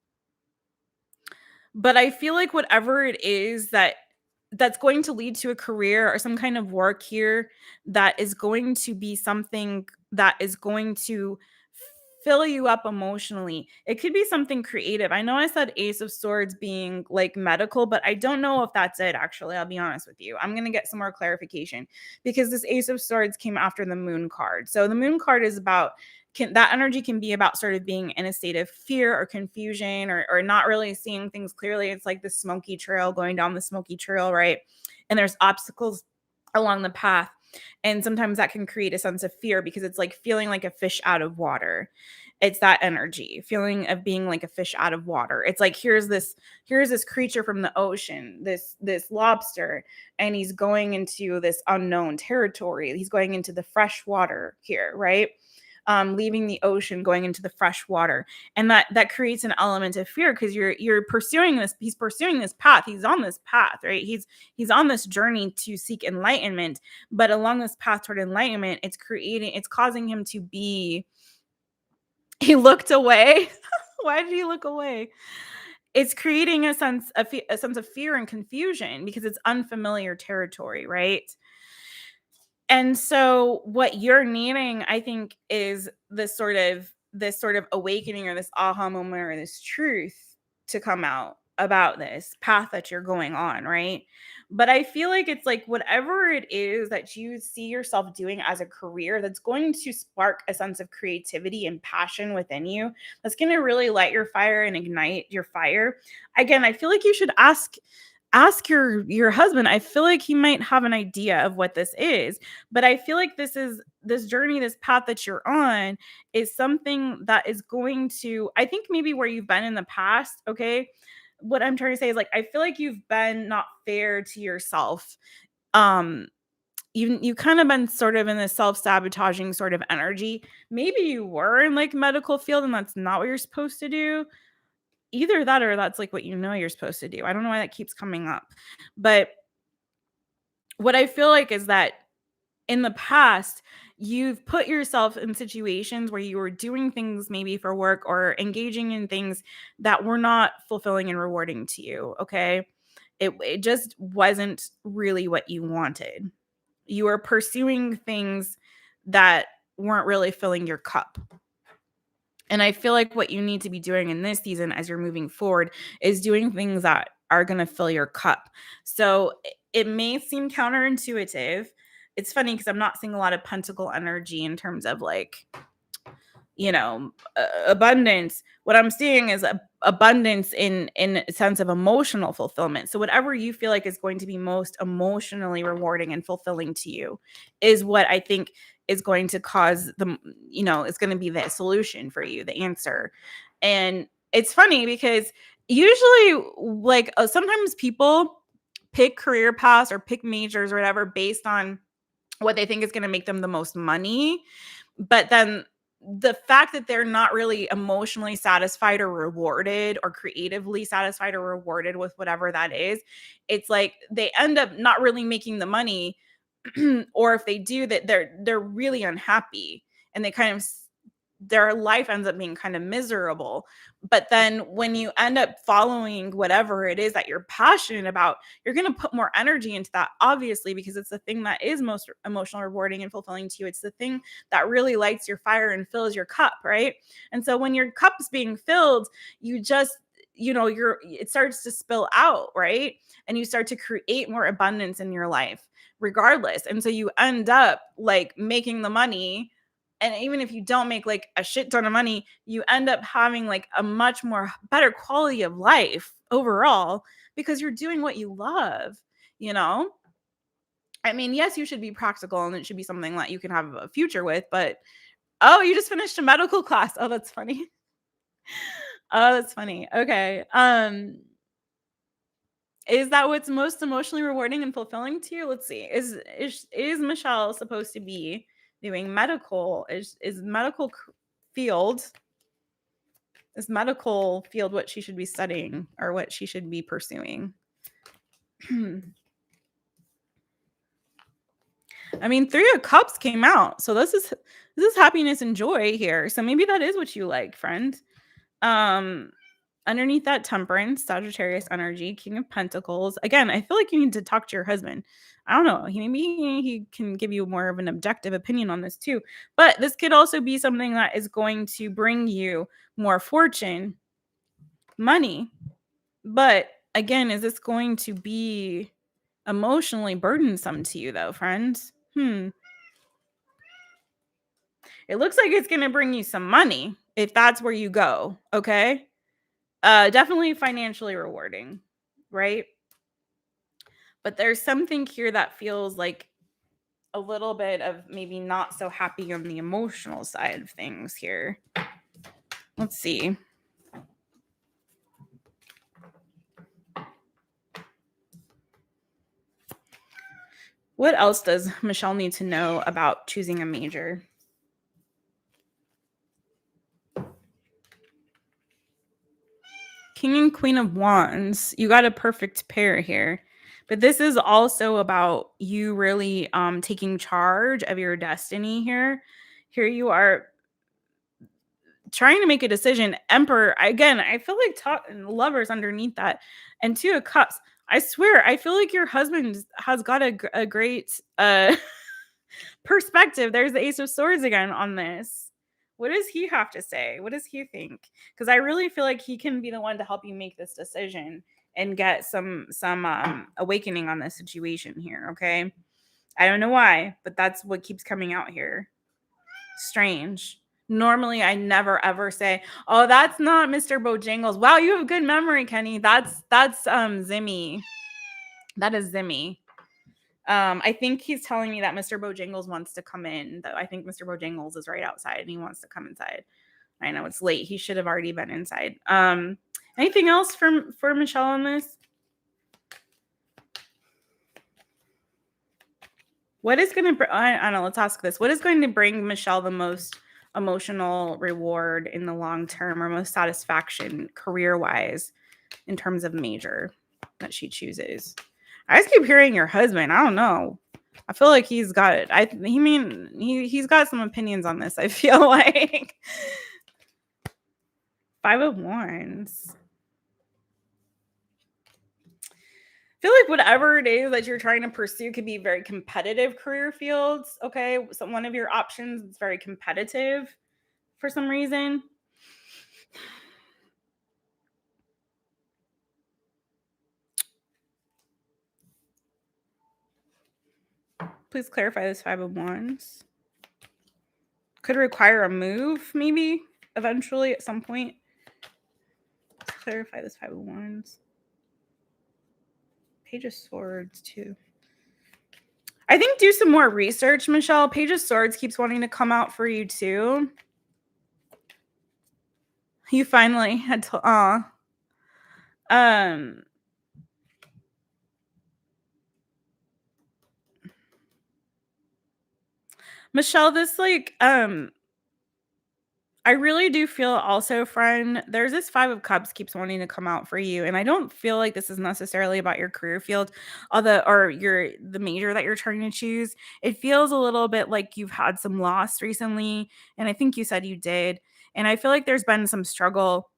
but I feel like whatever it is that's going to lead to a career or some kind of work here, that is going to be something that is going to fill you up emotionally. It could be something creative. I know I said Ace of Swords being like medical, but I don't know if that's it, actually. I'll be honest with you. I'm going to get some more clarification, because this Ace of Swords came after the Moon card. So the Moon card is about that energy can be about sort of being in a state of fear or confusion, or not really seeing things clearly. It's like the smoky trail, going down the smoky trail, right? And there's obstacles along the path. And sometimes that can create a sense of fear, because it's like feeling like a fish out of water. It's that energy, feeling of being like a fish out of water. It's like here's this creature from the ocean, this lobster, and he's going into this unknown territory. He's going into the fresh water here, right? Leaving the ocean, going into the fresh water, and that creates an element of fear, because you're pursuing this. He's pursuing this path. He's on this path, right? He's on this journey to seek enlightenment, but along this path toward enlightenment, it's causing him to be. He looked away. Why did he look away? It's creating a sense of fear and confusion, because it's unfamiliar territory, right? And so what you're needing, I think, is this sort of awakening, or this aha moment, or this truth to come out about this path that you're going on, right? But I feel like it's like whatever it is that you see yourself doing as a career, that's going to spark a sense of creativity and passion within you, that's going to really light your fire and ignite your fire. Again, I feel like you should ask your husband. I feel like he might have an idea of what this is, but I feel like this journey, this path that you're on, is something that is going to, I think, maybe where you've been in the past. Okay, what I'm trying to say is, like, I feel like you've been not fair to yourself. um you kind of been sort of in this self-sabotaging sort of energy. Maybe you were in like medical field, and that's not what you're supposed to do. Either that, or that's like what you're supposed to do. I don't know why that keeps coming up. But what I feel like is that in the past, you've put yourself in situations where you were doing things maybe for work, or engaging in things that were not fulfilling and rewarding to you. Okay. It just wasn't really what you wanted. You were pursuing things that weren't really filling your cup. And I feel like what you need to be doing in this season, as you're moving forward, is doing things that are going to fill your cup. So it may seem counterintuitive. It's funny, because I'm not seeing a lot of pentacle energy in terms of like, abundance. What I'm seeing is abundance in a sense of emotional fulfillment. So whatever you feel like is going to be most emotionally rewarding and fulfilling to you is what I think is going to cause the, it's going to be the solution for you, the answer. And it's funny because usually, like, sometimes people pick career paths or pick majors or whatever based on what they think is going to make them the most money. But then the fact that they're not really emotionally satisfied or rewarded or creatively satisfied or rewarded with whatever that is, it's like they end up not really making the money. Or if they do, that they're really unhappy, and they kind of their life ends up being kind of miserable. But then when you end up following whatever it is that you're passionate about, you're going to put more energy into that, obviously, because it's the thing that is most emotional, rewarding, and fulfilling to you. It's the thing that really lights your fire and fills your cup, right? And so when your cup's being filled, you just, it starts to spill out, right? And you start to create more abundance in your life regardless. And so you end up like making the money. And even if you don't make like a shit ton of money, you end up having like a much more better quality of life overall because you're doing what you love, I mean, yes, you should be practical and it should be something that you can have a future with, but oh, you just finished a medical class. Oh, that's funny. Oh, that's funny. Okay. Is that what's most emotionally rewarding and fulfilling to you? Let's see. Is Michelle supposed to be doing medical? Is medical field? Is medical field what she should be studying or what she should be pursuing? I mean, 3 of Cups came out, so this is happiness and joy here. So maybe that is what you like, friend. Underneath that, Temperance, Sagittarius energy, King of Pentacles. Again, I feel like you need to talk to your husband. I don't know. He can give you more of an objective opinion on this too. But this could also be something that is going to bring you more fortune, money. But again, is this going to be emotionally burdensome to you though, friends? It looks like it's going to bring you some money if that's where you go, okay? Definitely financially rewarding, right? But there's something here that feels like a little bit of maybe not so happy on the emotional side of things here. Let's see. What else does Michelle need to know about choosing a major? King and Queen of Wands. You got a perfect pair here. But this is also about you really taking charge of your destiny here. Here you are trying to make a decision. Emperor, again, I feel like Lovers underneath that. And 2 of Cups. I swear, I feel like your husband has got a great perspective. There's the Ace of Swords again on this. What does he have to say? What does he think? Because I really feel like he can be the one to help you make this decision and get some awakening on this situation here, okay? I don't know why, but that's what keeps coming out here. Strange. Normally, I never ever say, "Oh, that's not Mr. Bojangles." Wow, you have good memory, Kenny. That's Zimmy. That is Zimmy. I think he's telling me that Mr. Bojangles wants to come in. Though I think Mr. Bojangles is right outside and he wants to come inside. I know it's late. He should have already been inside. Anything else for Michelle on this? What is going to I don't know, let's ask this. What is going to bring Michelle the most emotional reward in the long term or most satisfaction career-wise in terms of major that she chooses? I just keep hearing your husband. I don't know. I feel like he's got it. He's got some opinions on this, I feel like. 5 of Wands. I feel like whatever it is that you're trying to pursue could be very competitive career fields. Okay. So one of your options is very competitive for some reason. Please clarify this 5 of Wands. Could require a move, maybe, eventually at some point. Let's clarify this 5 of Wands. Page of Swords, too. I think do some more research, Michelle. Page of Swords keeps wanting to come out for you too. You finally had to, Michelle, this like, I really do feel also, friend, there's this 5 of Cups keeps wanting to come out for you, and I don't feel like this is necessarily about your career field, although or the major that you're trying to choose. It feels a little bit like you've had some loss recently, and I think you said you did. And I feel like there's been some struggle,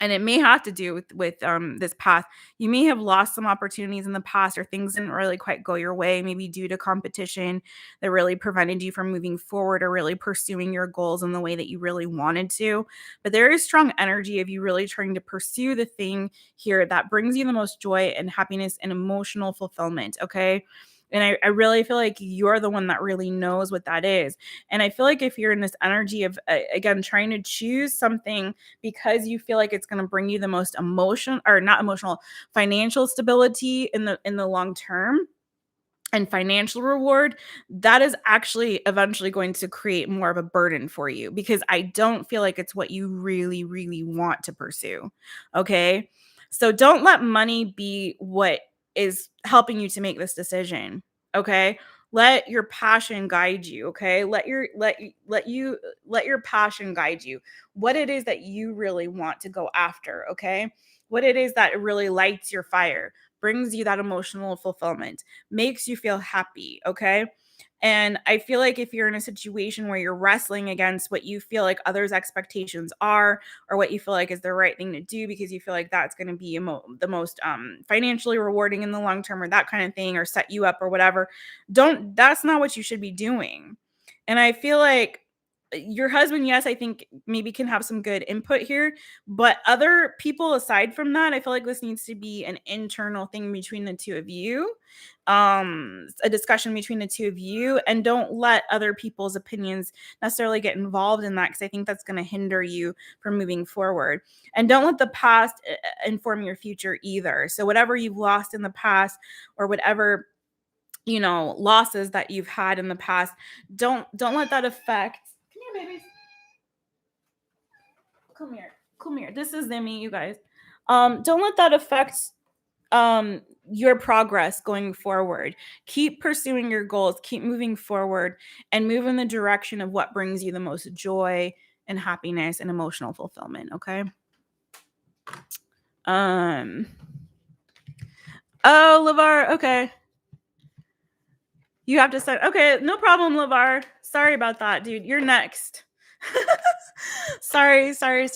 and it may have to do with this path. You may have lost some opportunities in the past, or things didn't really quite go your way, maybe due to competition that really prevented you from moving forward or really pursuing your goals in the way that you really wanted to. But there is strong energy of you really trying to pursue the thing here that brings you the most joy and happiness and emotional fulfillment. Okay. And I really feel like you're the one that really knows what that is. And I feel like if you're in this energy of, again, trying to choose something because you feel like it's going to bring you the most financial stability in the long term and financial reward, that is actually eventually going to create more of a burden for you, because I don't feel like it's what you really, really want to pursue. Okay. So don't let money be what is helping you to make this decision. Okay. Let your passion guide you. Okay. Let your passion guide you. What it is that you really want to go after. Okay. What it is that really lights your fire, brings you that emotional fulfillment, makes you feel happy. Okay. And I feel like if you're in a situation where you're wrestling against what you feel like others' expectations are, or what you feel like is the right thing to do because you feel like that's going to be the most financially rewarding in the long term, or that kind of thing, or set you up or whatever, that's not what you should be doing. And I feel like your husband, yes, I think maybe can have some good input here, but other people aside from that, I feel like this needs to be an internal thing between the two of you, a discussion between the two of you, and don't let other people's opinions necessarily get involved in that, because I think that's going to hinder you from moving forward. And don't let the past inform your future either. So whatever you've lost in the past, or whatever losses that you've had in the past, don't let that affect. Come here, babies. Come here. This is Zimmy, you guys. Don't let that affect your progress going forward. Keep pursuing your goals, keep moving forward, and move in the direction of what brings you the most joy and happiness and emotional fulfillment. Okay. Oh, LAVAR. Okay. You have to start. Okay, no problem, LAVAR. Sorry about that, dude. You're next. Sorry. All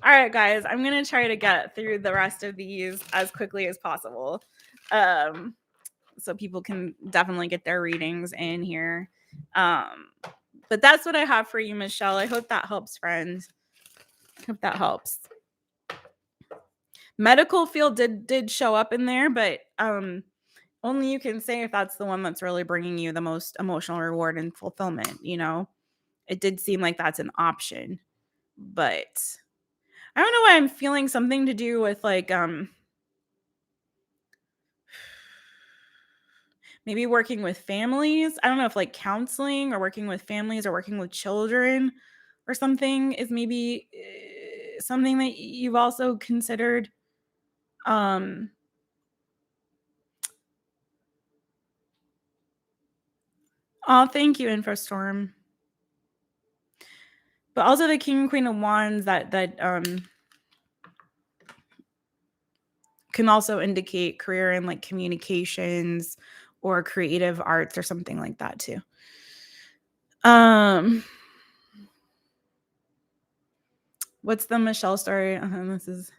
right, guys. I'm going to try to get through the rest of these as quickly as possible. So people can definitely get their readings in here. But that's what I have for you, Michelle. I hope that helps, friends. Hope that helps. Medical field did show up in there, but only you can say if that's the one that's really bringing you the most emotional reward and fulfillment. It did seem like that's an option, but I don't know why I'm feeling something to do with like maybe working with families. I don't know if like counseling, or working with families, or working with children or something is maybe something that you've also considered. Oh, thank you, INFROSTORM. But also the King and Queen of Wands that can also indicate career in like communications or creative arts or something like that too. What's the Michelle story? This is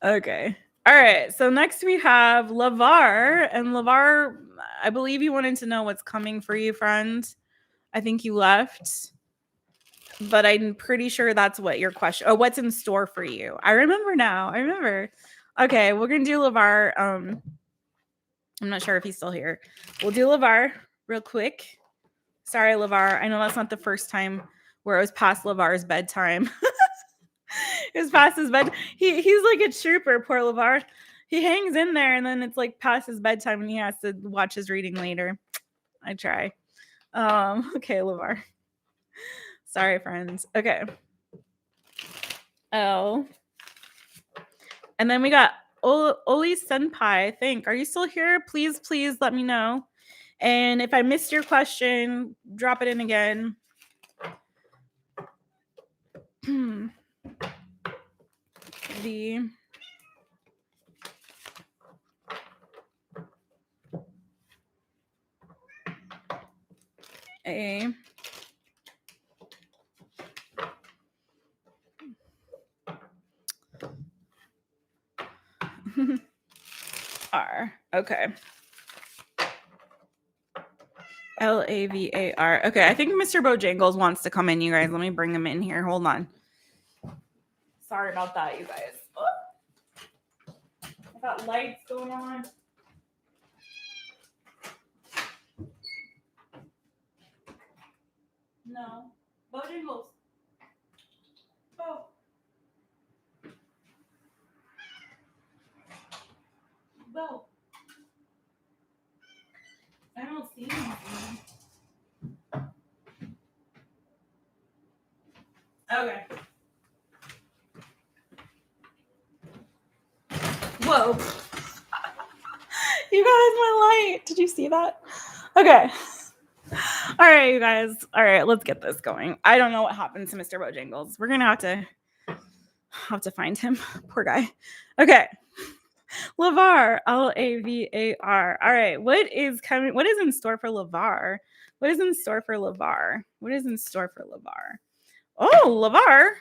okay. All right. So next we have LAVAR, and LAVAR, I believe you wanted to know what's coming for you, friend. I think you left, but I'm pretty sure that's what your question. Oh, what's in store for you? I remember now. Okay, we're gonna do LAVAR. I'm not sure if he's still here. We'll do LAVAR real quick. Sorry, LAVAR. I know that's not the first time where it was past LAVAR's bedtime. It was past his bed. He's like a trooper, poor LAVAR. he hangs in there, and then it's like past his bedtime and he has to watch his reading later. I try. Okay, LAVAR. Sorry, friends. Okay. Oh. And then we got Oli Senpai, I think. Are you still here? Please let me know. And if I missed your question, drop it in again. The A R. Okay. LAVAR. Okay, I think Mr. Bojangles wants to come in, you guys. Let me bring him in here. Hold on. Sorry about that, you guys. Oh. I got lights going on. No. Bojangles. Bo. Bo. I don't see anything. Okay. Whoa. You guys, my light. Did you see that? Okay. All right, you guys. All right, let's get this going. I don't know what happened to Mr. Bojangles. We're gonna have to find him. Poor guy. Okay. LAVAR. LAVAR. All right. What is coming? What is in store for LAVAR? What is in store for LAVAR? What is in store for LAVAR? Oh, LAVAR.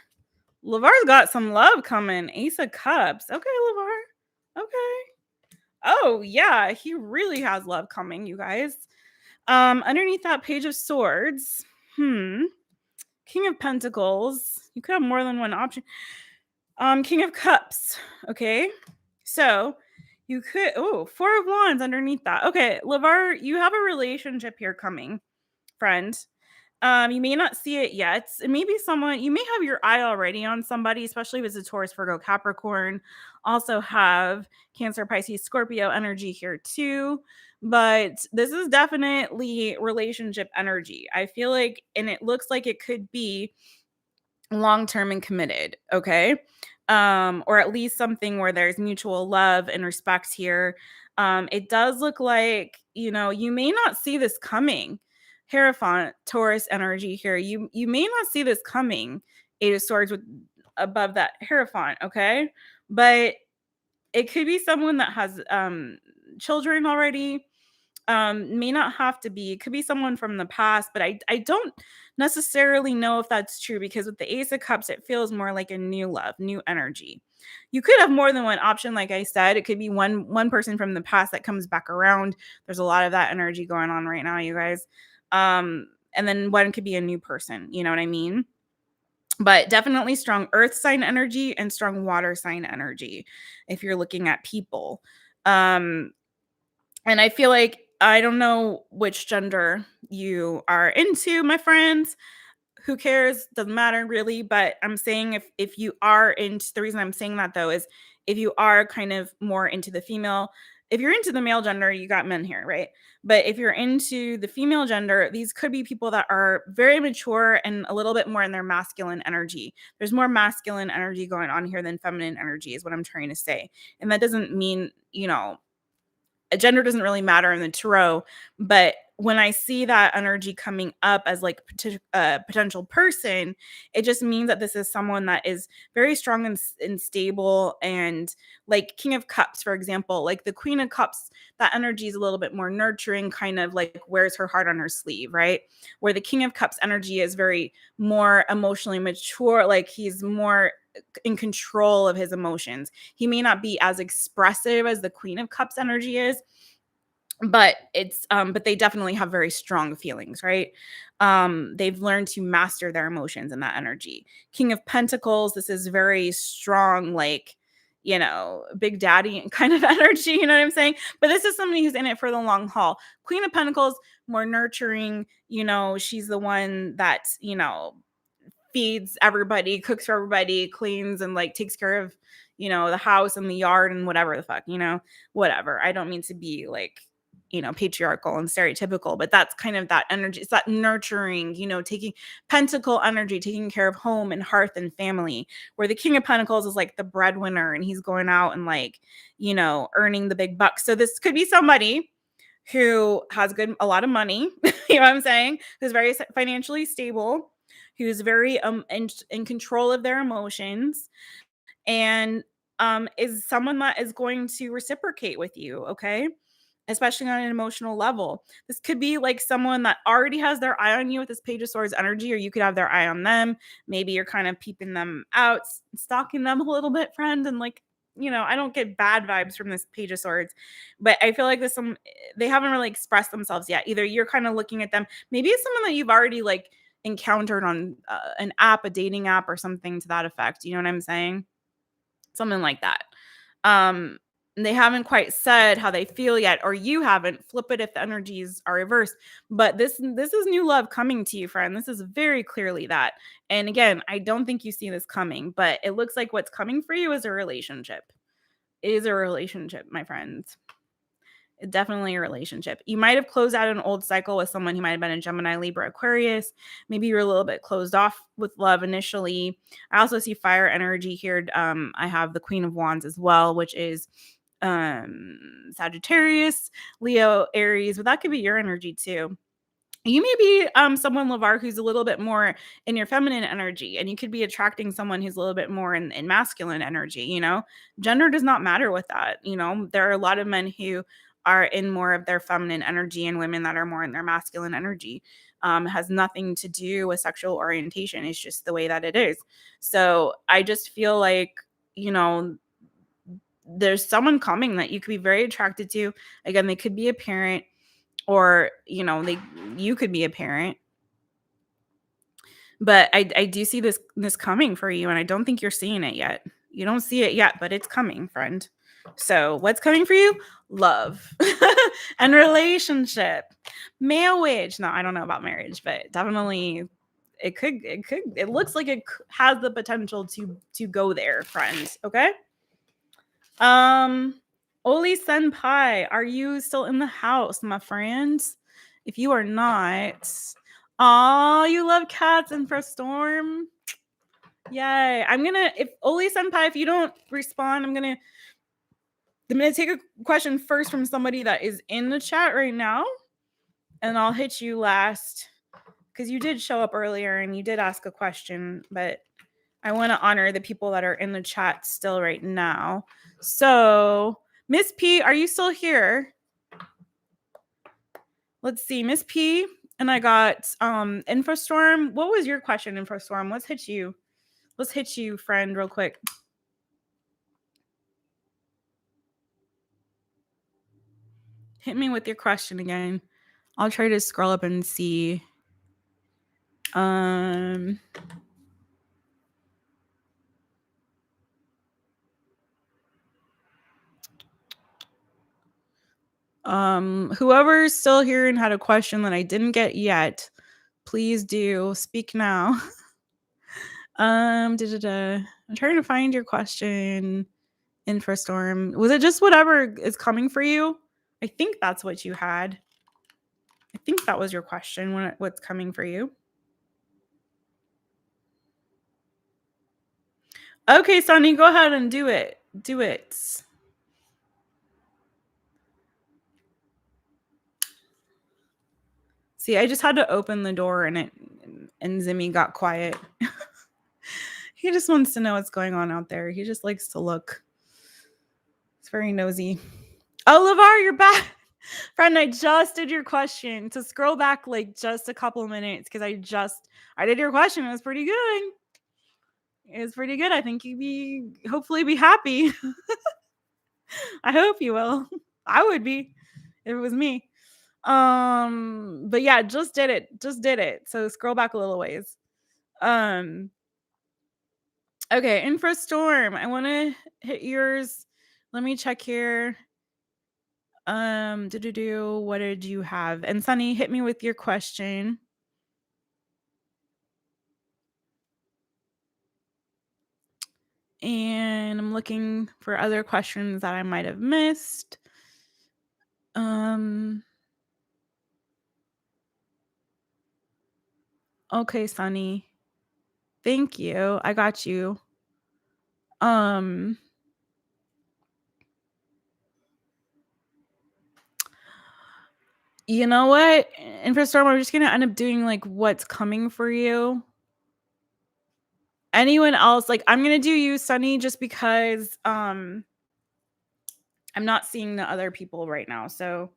LAVAR's got some love coming. Ace of Cups. Okay, LAVAR. Okay. Oh, yeah. He really has love coming, you guys. Underneath that Page of Swords. King of Pentacles. You could have more than one option. King of Cups. Okay. So you could, Four of Wands underneath that. Okay, LAVAR, you have a relationship here coming, friend. You may not see it yet. It may be someone, you may have your eye already on somebody, especially if it's a Taurus, Virgo, Capricorn. Also have Cancer, Pisces, Scorpio energy here too. But this is definitely relationship energy. I feel like, and it looks like it could be long-term and committed. Okay. Or at least something where there's mutual love and respect here. It does look like, you may not see this coming. Hierophant, Taurus energy here. You may not see this coming. Eight of Swords with above that Hierophant, okay? But it could be someone that has children already. May not have to be. It could be someone from the past, but I don't necessarily know if that's true, because with the Ace of Cups, it feels more like a new love, new energy. You could have more than one option, like I said. It could be one person from the past that comes back around. There's a lot of that energy going on right now, you guys. And then one could be a new person, you know what I mean? But definitely strong earth sign energy and strong water sign energy if you're looking at people. And I feel like, I don't know which gender you are into, my friends. Who cares? Doesn't matter really. But I'm saying if you are into, the reason I'm saying that though is if you are kind of more into the female, if you're into the male gender, you got men here, right? But if you're into the female gender, these could be people that are very mature and a little bit more in their masculine energy. There's more masculine energy going on here than feminine energy is what I'm trying to say. And that doesn't mean, gender doesn't really matter in the tarot, but when I see that energy coming up as like a potential person, it just means that this is someone that is very strong and stable. And like King of Cups, for example, like the Queen of Cups, that energy is a little bit more nurturing, kind of like wears her heart on her sleeve, right? Where the King of Cups energy is very more emotionally mature, like he's more in control of his emotions. He may not be as expressive as the Queen of Cups energy is, but but they definitely have very strong feelings, right? They've learned to master their emotions and that energy. King of Pentacles, this is very strong, like, big daddy kind of energy, you know what I'm saying? But this is somebody who's in it for the long haul. Queen of Pentacles, more nurturing, she's the one that, feeds everybody, cooks for everybody, cleans and like takes care of, you know, the house and the yard and whatever the fuck, you know, whatever. I don't mean to be like, you know, patriarchal and stereotypical, but that's kind of that energy. It's that nurturing, you know, taking pentacle energy, taking care of home and hearth and family, where the King of Pentacles is like the breadwinner and he's going out and like, you know, earning the big bucks. So this could be somebody who has a lot of money, you know what I'm saying? Who's very financially stable, who's very in control of their emotions, and is someone that is going to reciprocate with you, okay? Especially on an emotional level. This could be like someone that already has their eye on you with this Page of Swords energy, or you could have their eye on them. Maybe you're kind of peeping them out, stalking them a little bit, friend, and like, you know, I don't get bad vibes from this Page of Swords, but I feel like they haven't really expressed themselves yet. Either you're kind of looking at them, maybe it's someone that you've already like encountered on an app, a dating app, or something to that effect. You know what I'm saying? Something like that. They haven't quite said how they feel yet, or you haven't. Flip it if the energies are reversed. But this is new love coming to you, friend. This is very clearly that. And again, I don't think you see this coming, but it looks like what's coming for you is a relationship. It is a relationship, my friends. Definitely a relationship. You might have closed out an old cycle with someone who might have been a Gemini, Libra, Aquarius. Maybe you're a little bit closed off with love initially. I also see fire energy here. I have the Queen of Wands as well, which is Sagittarius, Leo, Aries, but that could be your energy too. You may be someone, LAVAR, who's a little bit more in your feminine energy, and you could be attracting someone who's a little bit more in masculine energy. You know, gender does not matter with that. You know, there are a lot of men who are in more of their feminine energy and women that are more in their masculine energy. Has nothing to do with sexual orientation. It's just the way that it is. So I just feel like, you know, there's someone coming that you could be very attracted to. Again, they could be a parent, or you know, you could be a parent, but I do see this coming for you, and I don't think you're seeing it yet. You don't see it yet, but it's coming, friend. So what's coming for you? Love and relationship. Marriage. No, I don't know about marriage, but definitely it looks like it has the potential to go there, friend. Okay. Oli Senpai, are you still in the house, my friends? If you are not, oh, you love cats and INFROSTORM. Yay. If Oli Senpai, if you don't respond, I'm gonna take a question first from somebody that is in the chat right now, and I'll hit you last because you did show up earlier and you did ask a question, but I want to honor the people that are in the chat still right now. So, Miss P, are you still here? Let's see, Miss P, and I got INFROSTORM. What was your question, INFROSTORM? Let's hit you, friend, real quick. Hit me with your question again. I'll try to scroll up and see. Whoever's still here and had a question that I didn't get yet, please do speak now. I'm trying to find your question, INFROSTORM. Was it just whatever is coming for you? I think that's what you had. I think that was your question, what's coming for you. Okay, Sonny, go ahead and do it. Do it. See, I just had to open the door and Zimmy got quiet. He just wants to know what's going on out there. He just likes to look. It's very nosy. Oh, LAVAR, you're back. Friend, I just did your question. To scroll back like just a couple of minutes because I did your question. It was pretty good. It was pretty good. I think you'd hopefully be happy. I hope you will. I would be if it was me. But yeah, just did it. So scroll back a little ways. Okay, INFROSTORM, I want to hit yours. Let me check here. What did you have? And Sunny, hit me with your question. And I'm looking for other questions that I might have missed. Okay, Sunny. Thank you. I got you. You know what? INFROSTORM, we're just gonna end up doing like what's coming for you. Anyone else, like I'm gonna do you, Sunny, just because I'm not seeing the other people right now. So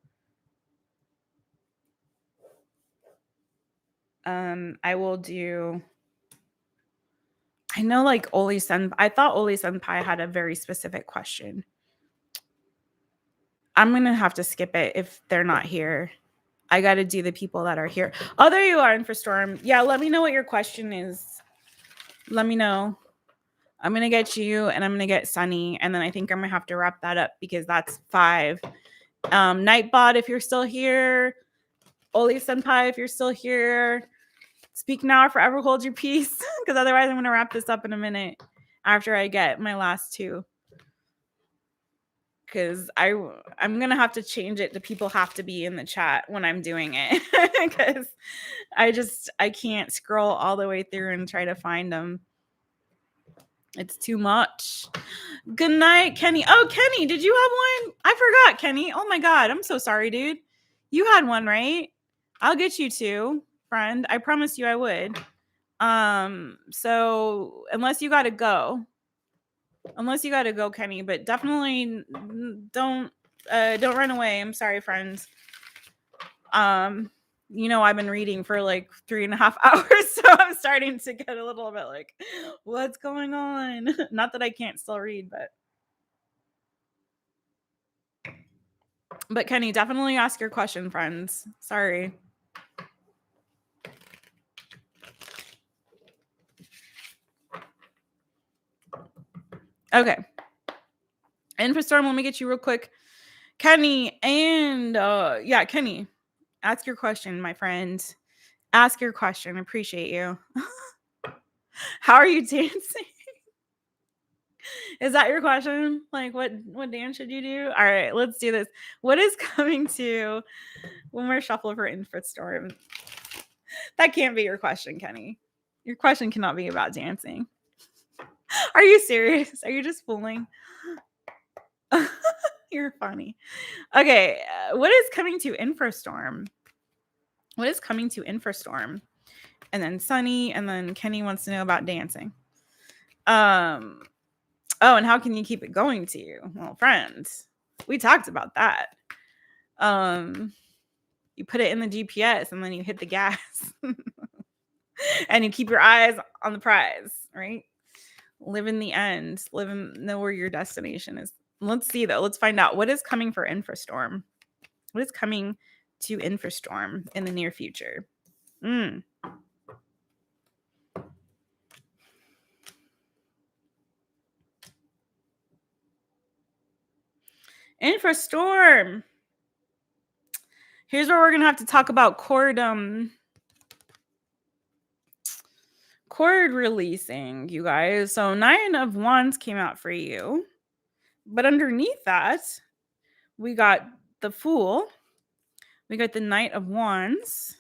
I will do. I know like Oli Senpai. I thought Oli Senpai had a very specific question. I'm gonna have to skip it if they're not here. I got to do the people that are here. Oh, there you are, INFROSTORM. Yeah, let me know what your question is. Let me know. I'm gonna get you, and I'm gonna get Sunny, and then I think I'm gonna have to wrap that up because that's 5. Nightbot, if you're still here. Oli Senpai, if you're still here. Speak now or forever hold your peace, because otherwise I'm gonna wrap this up in a minute after I get my last 2. Because I'm gonna have to change it to people have to be in the chat when I'm doing it, because I can't scroll all the way through and try to find them. It's too much. Good night, Kenny. Oh, Kenny, did you have one? I forgot, Kenny. Oh my God, I'm so sorry, dude. You had one, right? I'll get you 2, friend. I promised you I would. So unless you gotta go, Kenny, but definitely don't run away. I'm sorry, friends. I've been reading for like 3.5 hours, so I'm starting to get a little bit like, what's going on? Not that I can't still read, but Kenny, definitely ask your question, friends. Sorry. Okay. INFROSTORM, let me get you real quick. Kenny, and Kenny, ask your question, my friend. Ask your question. Appreciate you. How are you dancing? Is that your question? Like what dance should you do? All right, let's do this. What is coming to one more shuffle for INFROSTORM? That can't be your question, Kenny. Your question cannot be about dancing. Are you serious? Are you just fooling? You're funny. Okay, what is coming to INFROSTORM? What is coming to INFROSTORM? And then Sunny, and then Kenny wants to know about dancing. Oh, and how can you keep it going to you? Well, friends, we talked about that. You put it in the GPS and then you hit the gas and you keep your eyes on the prize, right? Live in the end, know where your destination is. Let's see though. Let's find out what is coming for INFROSTORM. What is coming to INFROSTORM in the near future? INFROSTORM. Here's where we're gonna have to talk about cord releasing, you guys. So 9 of Wands came out for you, but underneath that, we got the Fool, we got the Knight of Wands,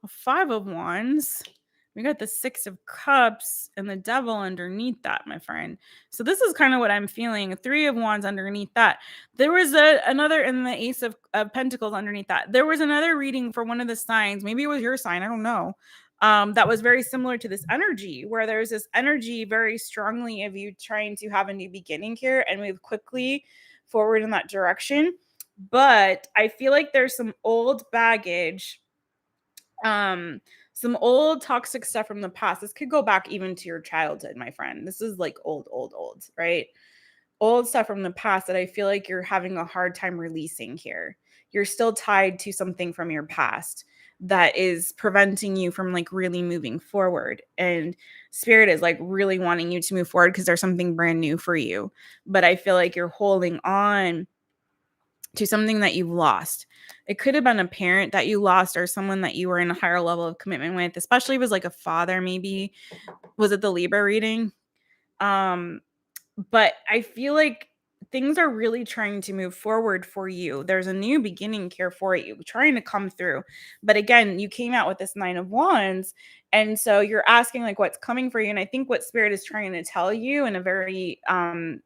a 5 of Wands, we got the 6 of Cups, and the Devil underneath that, my friend. So this is kind of what I'm feeling. 3 of Wands underneath that. There was another in the Ace of Pentacles underneath that. There was another reading for one of the signs. Maybe it was your sign. I don't know. That was very similar to this energy, where there's this energy very strongly of you trying to have a new beginning here and move quickly forward in that direction. But I feel like there's some old baggage, some old toxic stuff from the past. This could go back even to your childhood, my friend. This is like old, right? Old stuff from the past that I feel like you're having a hard time releasing here. You're still tied to something from your past that is preventing you from like really moving forward. And Spirit is like really wanting you to move forward because there's something brand new for you. But I feel like you're holding on to something that you've lost. It could have been a parent that you lost or someone that you were in a higher level of commitment with, especially if it was like a father, maybe. Was it the Libra reading? But I feel like things are really trying to move forward for you. There's a new beginning here for you, trying to come through. But again, you came out with this 9 of Wands. And so you're asking like what's coming for you. And I think what Spirit is trying to tell you in a very in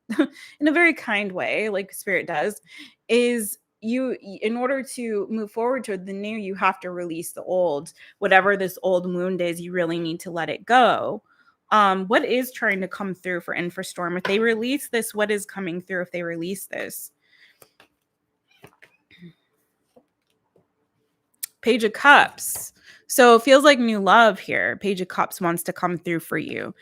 a very kind way, like Spirit does, is in order to move forward to the new, you have to release the old. Whatever this old wound is, you really need to let it go. What is trying to come through for INFROSTORM? If they release this, what is coming through if they release this? Page of Cups. So it feels like new love here. Page of Cups wants to come through for you.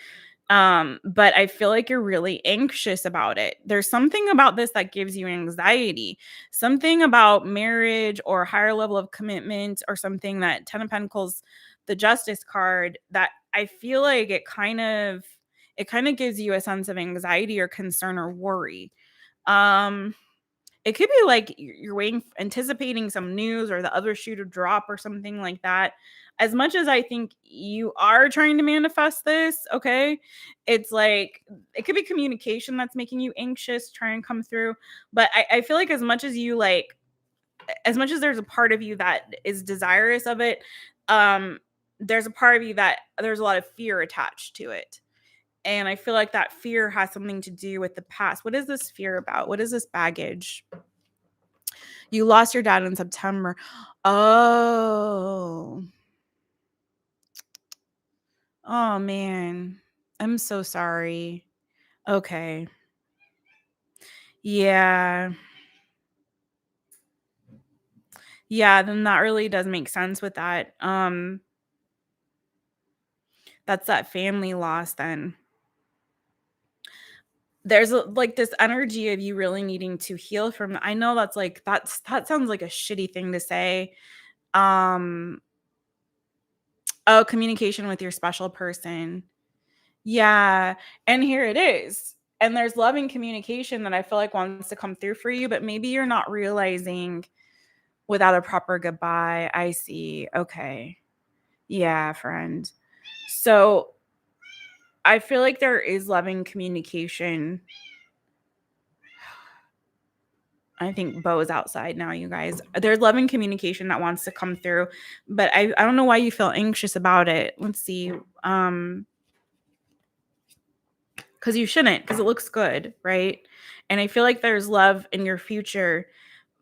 But I feel like you're really anxious about it. There's something about this that gives you anxiety, something about marriage or higher level of commitment or something that 10 of Pentacles, the Justice card, that I feel like it kind of gives you a sense of anxiety or concern or worry. It could be like you're waiting, anticipating some news or the other shoe to drop or something like that. As much as I think you are trying to manifest this, okay, it's like it could be communication that's making you anxious, try and come through. But I feel like as much as you like, as much as there's a part of you that is desirous of it, there's a part of you that there's a lot of fear attached to it. And I feel like that fear has something to do with the past. What is this fear about? What is this baggage? You lost your dad in September. Oh. Oh, man. I'm so sorry. Okay. Yeah. Yeah, then that really does make sense with that. That's that family loss then. There's like this energy of you really needing to heal from. I know that's like that sounds like a shitty thing to say. Um oh, communication with your special person. Yeah, and here it is. And there's loving communication that I feel like wants to come through for you, but maybe you're not realizing without a proper goodbye. I see. Okay. Yeah, friend. So I feel like there is loving communication. I think Bo is outside now, you guys. There's loving communication that wants to come through, but I don't know why you feel anxious about it. Let's see. Because you shouldn't, because it looks good, right? And I feel like there's love in your future,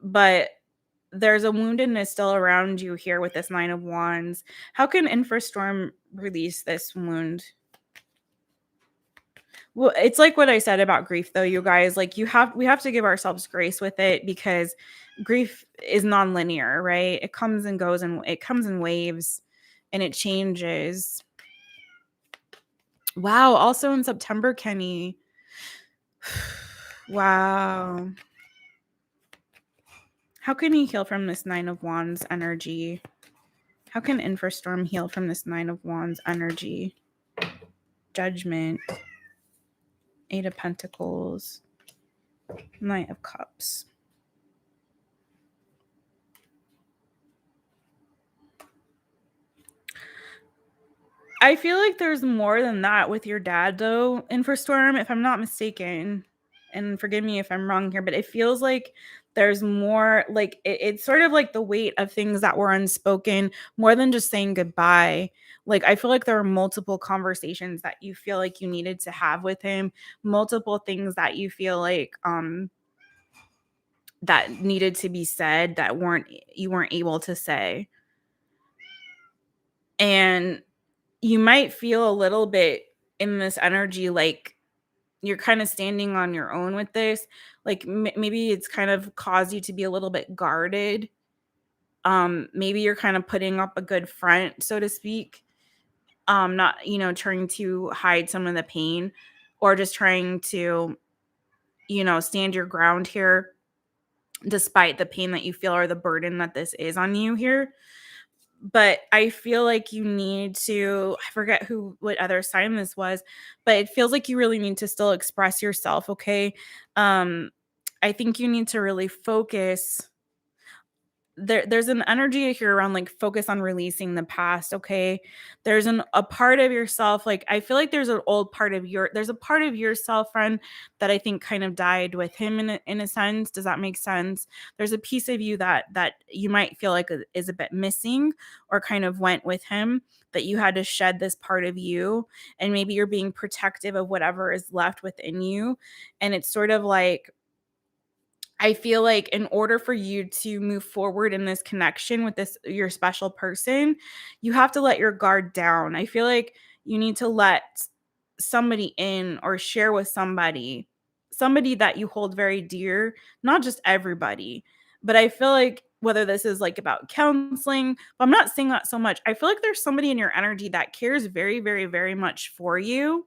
but there's a woundedness still around you here with this 9 of Wands. How can INFROSTORM release this wound? Well, it's like what I said about grief, though, you guys. Like we have to give ourselves grace with it because grief is non-linear, right? It comes and goes, and it comes in waves, and it changes. Wow. Also in September, Kenny. Wow. How can he heal from this 9 of Wands energy? How can INFROSTORM heal from this 9 of Wands energy? Judgment. 8 of Pentacles. Knight of Cups. I feel like there's more than that with your dad, though, INFROSTORM, if I'm not mistaken. And forgive me if I'm wrong here, but it feels like there's more, like it's sort of like the weight of things that were unspoken, more than just saying goodbye. Like I feel like there are multiple conversations that you feel like you needed to have with him, multiple things that you feel like that needed to be said that you weren't able to say. And you might feel a little bit in this energy like you're kind of standing on your own with this. Like maybe it's kind of caused you to be a little bit guarded. Maybe you're kind of putting up a good front, so to speak. Not, trying to hide some of the pain or just trying to, stand your ground here despite the pain that you feel or the burden that this is on you here. But I feel like you need to, I forget what other sign this was, but it feels like you really need to still express yourself, okay? I think you need to really focus there's an energy here around like focus on releasing the past. Okay, there's a part of yourself, like I feel like there's an old part of there's a part of yourself, friend, that I think kind of died with him in a sense. Does that make sense? There's a piece of you that you might feel like is a bit missing, or kind of went with him, that you had to shed this part of you, and maybe you're being protective of whatever is left within you. And it's sort of like, I feel like in order for you to move forward in this connection with this your special person, you have to let your guard down. I feel like you need to let somebody in, or share with somebody that you hold very dear, not just everybody. But I feel like whether this is like about counseling, but I'm not saying that so much. I feel like there's somebody in your energy that cares very, very, very much for you,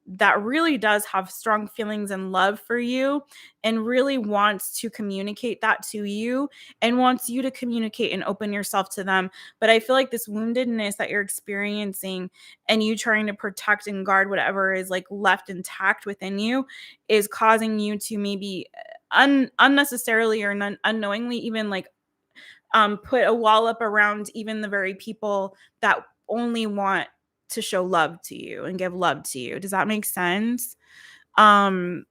that really does have strong feelings and love for you, and really wants to communicate that to you, and wants you to communicate and open yourself to them. But I feel like this woundedness that you're experiencing, and you trying to protect and guard whatever is like left intact within you, is causing you to maybe unnecessarily or unknowingly even like put a wall up around even the very people that only want to show love to you and give love to you. Does that make sense? Um,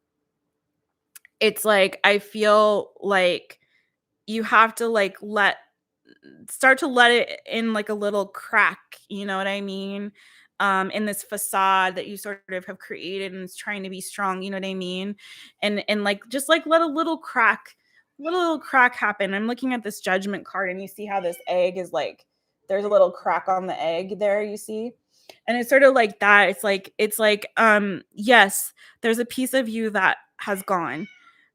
it's like I feel like you have to like start to let it in like a little crack, you know what I mean? In this facade that you sort of have created and is trying to be strong, you know what I mean? And like just like let a little crack happen. I'm looking at this judgment card, and you see how this egg is like, there's a little crack on the egg there, you see? And it's sort of like that. It's like yes, there's a piece of you that has gone,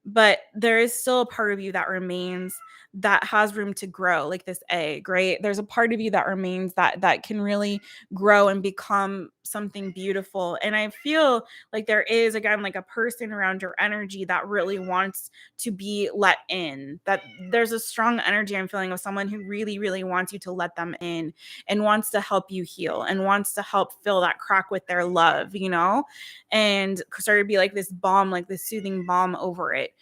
but there is still a part of you that remains, that has room to grow, like this egg, right? There's a part of you that remains that can really grow and become something beautiful. And I feel like there is, again, like a person around your energy that really wants to be let in. That there's a strong energy I'm feeling of someone who really, really wants you to let them in, and wants to help you heal, and wants to help fill that crack with their love, you know, and sort of be like this balm, like this soothing balm over it.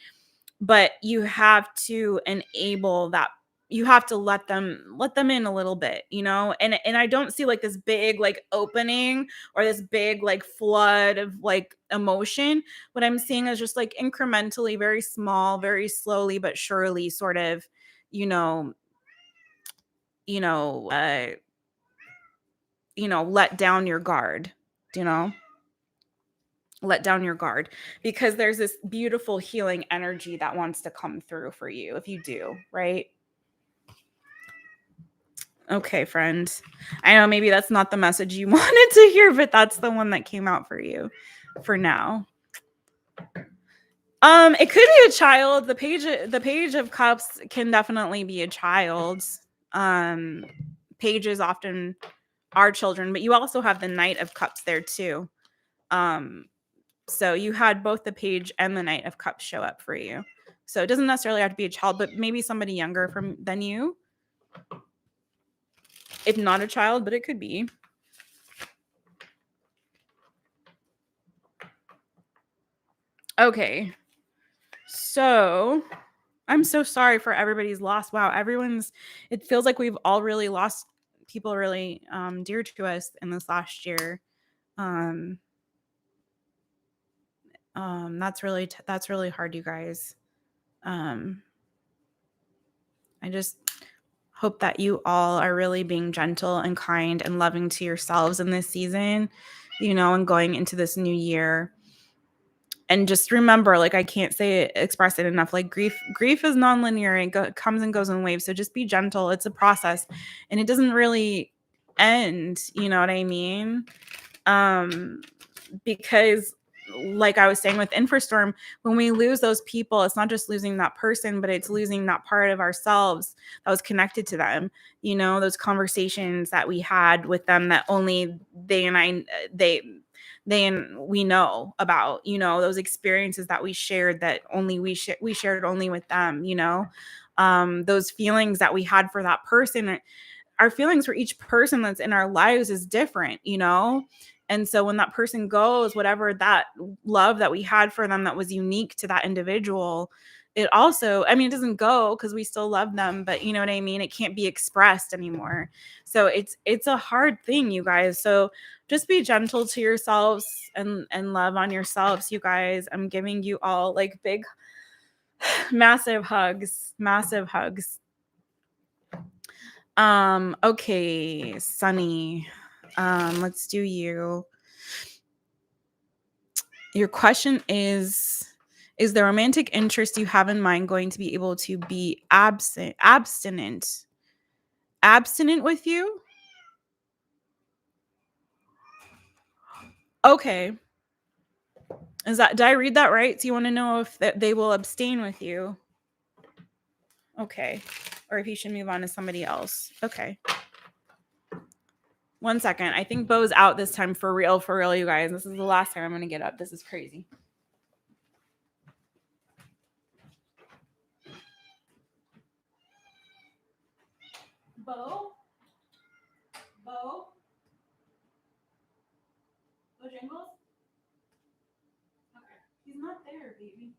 But you have to enable that. You have to let them in a little bit, you know. And I don't see like this big like opening, or this big like flood of like emotion. What I'm seeing is just like incrementally, very small, very slowly but surely, sort of, you know, you know, uh, let down your guard, you know, let down your guard, because there's this beautiful healing energy that wants to come through for you if you do, right? Okay, friend. I know maybe that's not the message you wanted to hear, but that's the one that came out for you for now. It could be a child. The page of cups can definitely be a child. Um, pages often are children, but you also have the Knight of Cups there too. Um, so you had both the page and the Knight of Cups show up for you. So it doesn't necessarily have to be a child, but maybe somebody younger than you. If not a child, but it could be. Okay. So I'm so sorry for everybody's loss. Wow, it feels like we've all really lost people really dear to us in this last year. Um, that's really hard, you guys. Um, I just hope that you all are really being gentle and kind and loving to yourselves in this season, you know, and going into this new year. And just remember, like, I can't express it enough. Like, grief is nonlinear. It comes and goes in waves. So just be gentle. It's a process, and it doesn't really end. You know what I mean? Because like I was saying with INFROSTORM, when we lose those people, it's not just losing that person, but it's losing that part of ourselves that was connected to them. You know, those conversations that we had with them that only they and we know about, you know, those experiences that we shared that only we shared only with them, you know, those feelings that we had for that person. Our feelings for each person that's in our lives is different, you know? And so when that person goes, whatever that love that we had for them that was unique to that individual, it also, I mean, it doesn't go because we still love them, but you know what I mean? It can't be expressed anymore. So it's a hard thing, you guys. So just be gentle to yourselves and love on yourselves, you guys. I'm giving you all like big massive hugs, massive hugs. Okay, Sunny. Let's do you. Your question is the romantic interest you have in mind going to be able to be abstinent with you? Okay. Did I read that right? So you want to know if they will abstain with you? Okay. Or if you should move on to somebody else. Okay. 1 second. I think Bo's out this time for real, you guys. This is the last time I'm going to get up. This is crazy. Bo? Bojangles? Okay. He's not there, baby.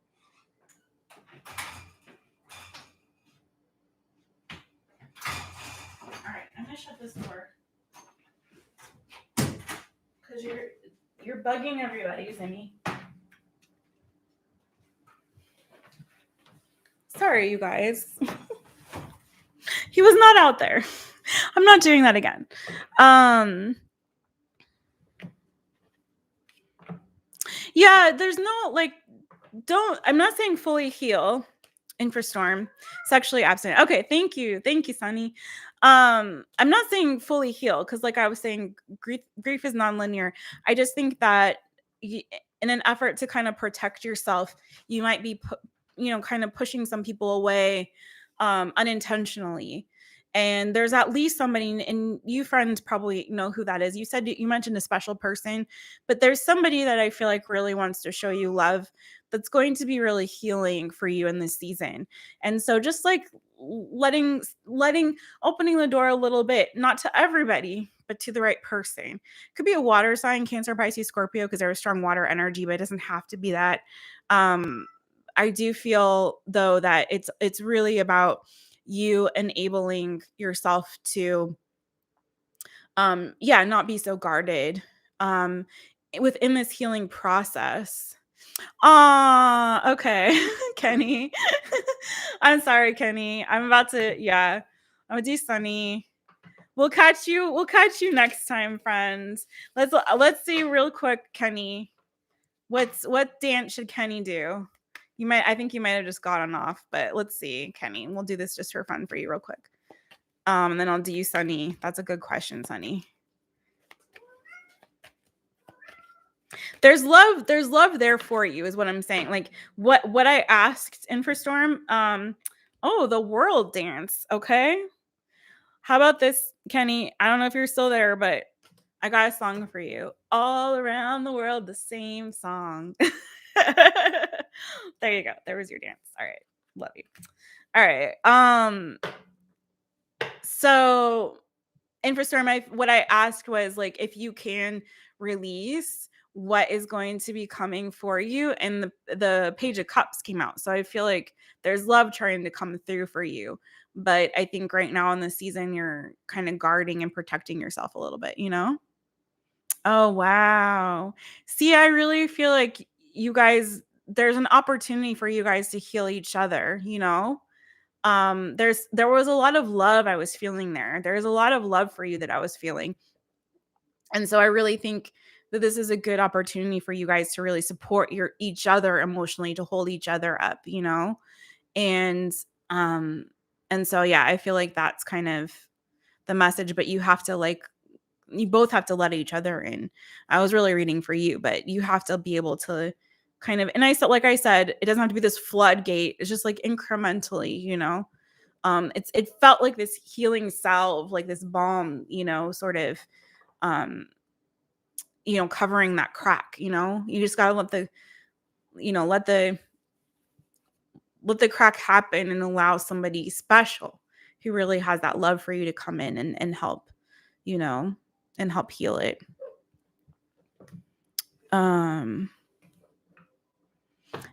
All right. I'm going to shut this door. Because you're bugging everybody, Zimmy. Sorry, you guys. He was not out there. I'm not doing that again. Yeah, there's no like, I'm not saying fully heal. INFROSTORM, sexually abstinent. Okay, thank you, Sunny. I'm not saying fully heal because, like I was saying, grief is nonlinear. I just think that in an effort to kind of protect yourself, you might be, kind of pushing some people away unintentionally. And there's at least somebody, and you friends probably know who that is. You mentioned a special person, but there's somebody that I feel like really wants to show you love that's going to be really healing for you in this season. And so just like opening the door a little bit, not to everybody, but to the right person. Could be a water sign, Cancer, Pisces, Scorpio, because they're a strong water energy, but it doesn't have to be that. I do feel though that it's really about you enabling yourself to not be so guarded within this healing process. Okay. Kenny. I'm sorry, Kenny. I'm gonna do Sunny. We'll catch you next time, friends. Let's see real quick, Kenny. What dance should Kenny do? I think you might have just gotten off, but let's see, Kenny. We'll do this just for fun for you real quick. And then I'll do you, Sunny. That's a good question, Sunny. There's love there for you, is what I'm saying. Like what I asked INFROSTORM. The world dance. Okay. How about this, Kenny? I don't know if you're still there, but I got a song for you. All around the world, the same song. There you go. There was your dance. All right. Love you. All right. So INFROSTORM, what I asked was like, if you can release what is going to be coming for you, and the Page of Cups came out. So I feel like there's love trying to come through for you. But I think right now in the season, you're kind of guarding and protecting yourself a little bit, Oh, wow. See, I really feel like you guys, there's an opportunity for you guys to heal each other, there was a lot of love I was feeling there. There's a lot of love for you that I was feeling. And so I really think that this is a good opportunity for you guys to really support each other emotionally, to hold each other up, And so yeah, I feel like that's kind of the message, but you both have to let each other in. I was really reading for you, but you have to be able to kind of, and like I said, it doesn't have to be this floodgate. It's just like incrementally, it felt like this healing salve, like this balm, sort of, covering that crack, you just gotta let the crack happen and allow somebody special who really has that love for you to come in and help, and help heal it.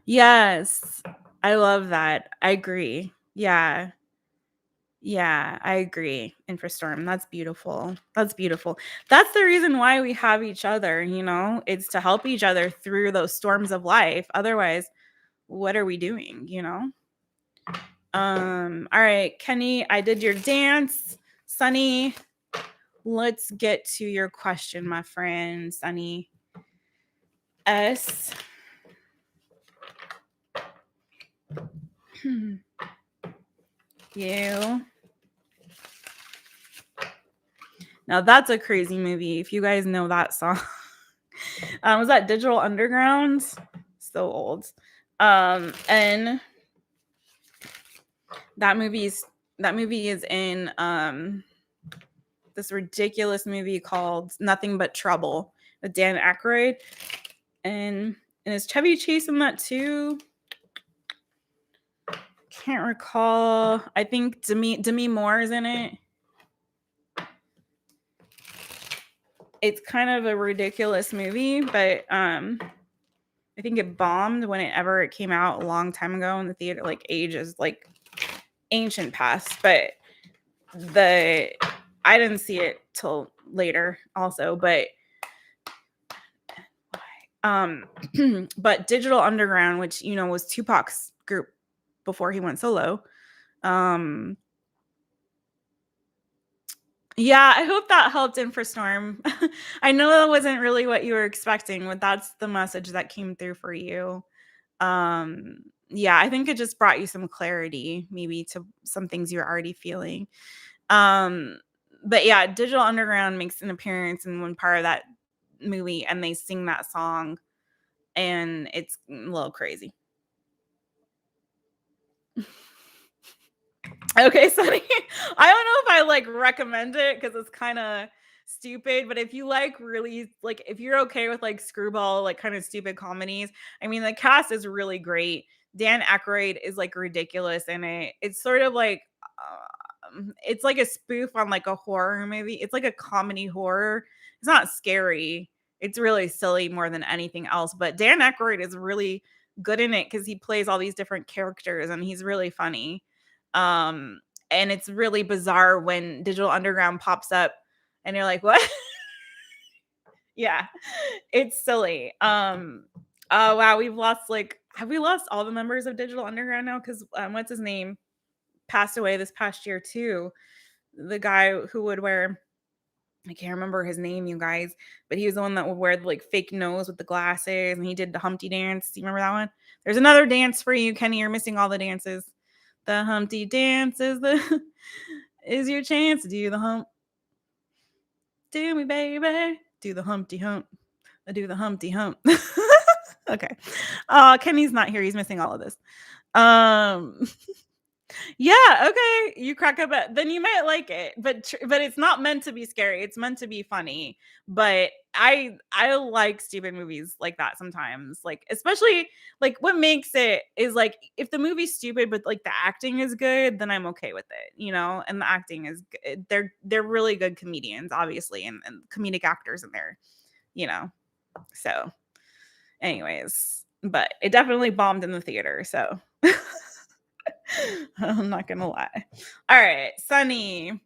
Yes. I love that. I agree. Yeah. Yeah, I agree. INFROSTORM. That's beautiful. That's beautiful. That's the reason why we have each other, you know? It's to help each other through those storms of life. Otherwise, what are we doing, you know? All right, Kenny, I did your dance. Sunny, let's get to your question, my friend. Sunny S. You. Now that's a crazy movie. If you guys know that song. Was that Digital Underground? So old. And that movie is in this ridiculous movie called Nothing But Trouble with Dan Aykroyd. And is Chevy Chase in that too? Can't recall. I think Demi Moore is in it. It's kind of a ridiculous movie, but I think it bombed whenever it came out a long time ago in the theater, like ages, like ancient past. But I didn't see it till later also, but but Digital Underground, which was Tupac's group before he went solo. Yeah, I hope that helped INFROSTORM. I know that wasn't really what you were expecting, but that's the message that came through for you. Yeah, I think it just brought you some clarity, maybe to some things you're already feeling. But yeah, Digital Underground makes an appearance in one part of that movie, and they sing that song, and it's a little crazy. Okay, Sunny. I don't know if I recommend it because it's kind of stupid, but if you really if you're okay with screwball kind of stupid comedies, I mean the cast is really great. Dan Aykroyd is ridiculous in it. It's sort of it's like a spoof on a horror movie. It's like a comedy horror. It's not scary. It's really silly more than anything else. But Dan Aykroyd is really good in it because he plays all these different characters and he's really funny. Um, and it's really bizarre when Digital Underground pops up and you're like, what? Yeah, it's silly. Oh wow, we've lost have we lost all the members of Digital Underground now? Because what's his name passed away this past year too. The guy who would wear, I can't remember his name, you guys, but he was the one that would wear the fake nose with the glasses, and he did the Humpty dance. Do you remember that one? There's another dance for you, Kenny. You're missing all the dances. The Humpty dance is is your chance to do the hump. Do me, baby. Do the Humpty hump. Do the Humpty hump. Okay. Kenny's not here. He's missing all of this. Yeah, okay. You crack up at then you might like it, but it's not meant to be scary. It's meant to be funny. But I like stupid movies like that sometimes. Especially what makes it is if the movie's stupid but the acting is good, then I'm okay with it, And the acting is good. They're really good comedians, obviously, and comedic actors in there, So, anyways, but it definitely bombed in the theater, so I'm not gonna lie. All right, Sunny.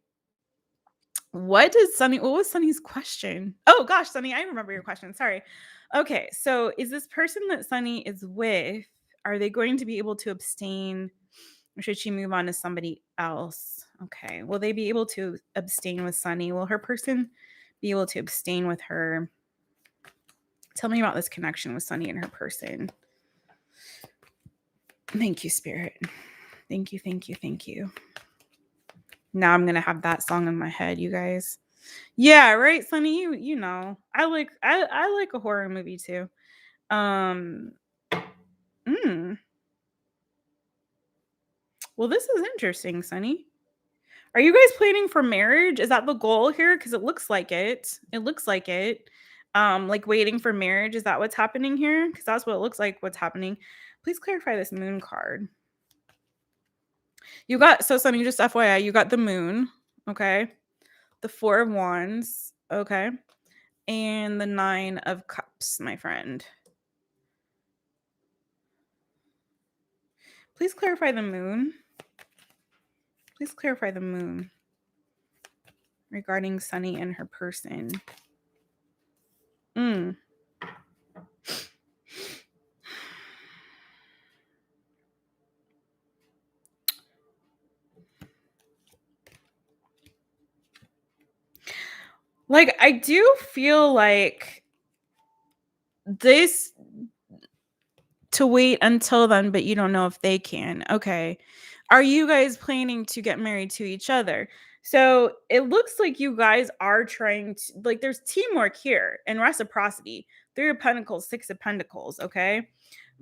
What was Sunny's question? Oh gosh, Sunny, I remember your question. Sorry. Okay, so is this person that Sunny is with, are they going to be able to abstain, or should she move on to somebody else? Okay. Will they be able to abstain with Sunny? Will her person be able to abstain with her? Tell me about this connection with Sunny and her person. Thank you, Spirit. Thank you, thank you, thank you. Now I'm gonna have that song in my head, you guys. Yeah, right, Sunny. You know, I like a horror movie too. Um, Well, this is interesting, Sunny. Are you guys planning for marriage? Is that the goal here? Because it looks like it. It looks like it. Waiting for marriage. Is that what's happening here? Because that's what it looks like. What's happening? Please clarify this moon card. You got Sunny. Just FYI, you got the moon. Okay. The 4 of Wands. Okay. And the 9 of Cups, my friend. Please clarify the moon. Please clarify the moon regarding Sunny and her person. Like, I do feel like this to wait until then, but you don't know if they can. Okay. Are you guys planning to get married to each other? So it looks like you guys are trying to, like, there's teamwork here and reciprocity. Three of Pentacles, Six of Pentacles. Okay.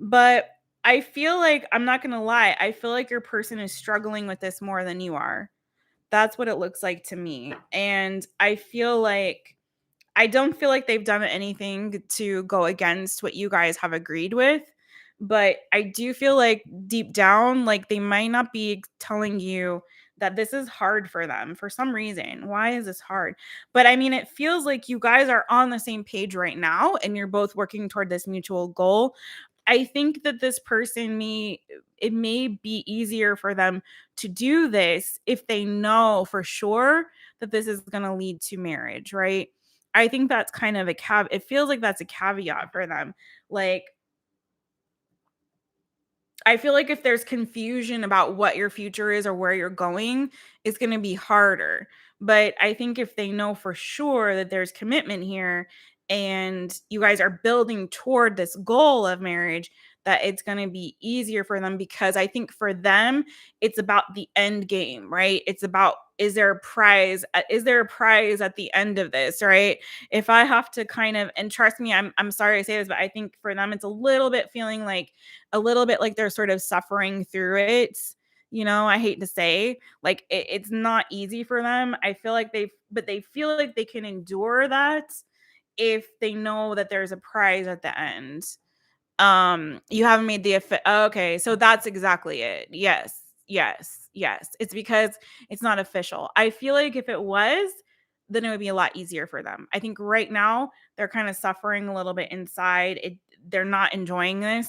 But I feel like, I'm not going to lie, I feel like your person is struggling with this more than you are. That's what it looks like to me. And I feel like, I don't feel like they've done anything to go against what you guys have agreed with, but I do feel like deep down, like, they might not be telling you that this is hard for them for some reason. Why is this hard? But I mean, it feels like you guys are on the same page right now and you're both working toward this mutual goal. I think that this person it may be easier for them to do this if they know for sure that this is going to lead to marriage, right? I think that's kind of it feels like that's a caveat for them. Like, I feel like if there's confusion about what your future is or where you're going, it's going to be harder. But I think if they know for sure that there's commitment here and you guys are building toward this goal of marriage, that it's going to be easier for them, because I think for them, it's about the end game, right? It's about, is there a prize? Is there a prize at the end of this, right? If I have to kind of, and trust me, I'm sorry to say this, but I think for them, it's a little bit feeling like, a little bit like they're sort of suffering through it. I hate to say, like, it's not easy for them. I feel like they feel like they can endure that if they know that there's a prize at the end. You haven't made the okay, so that's exactly it. Yes, yes, yes. It's because it's not official. I feel like if it was, then it would be a lot easier for them. I think right now they're kind of suffering a little bit inside. They're not enjoying this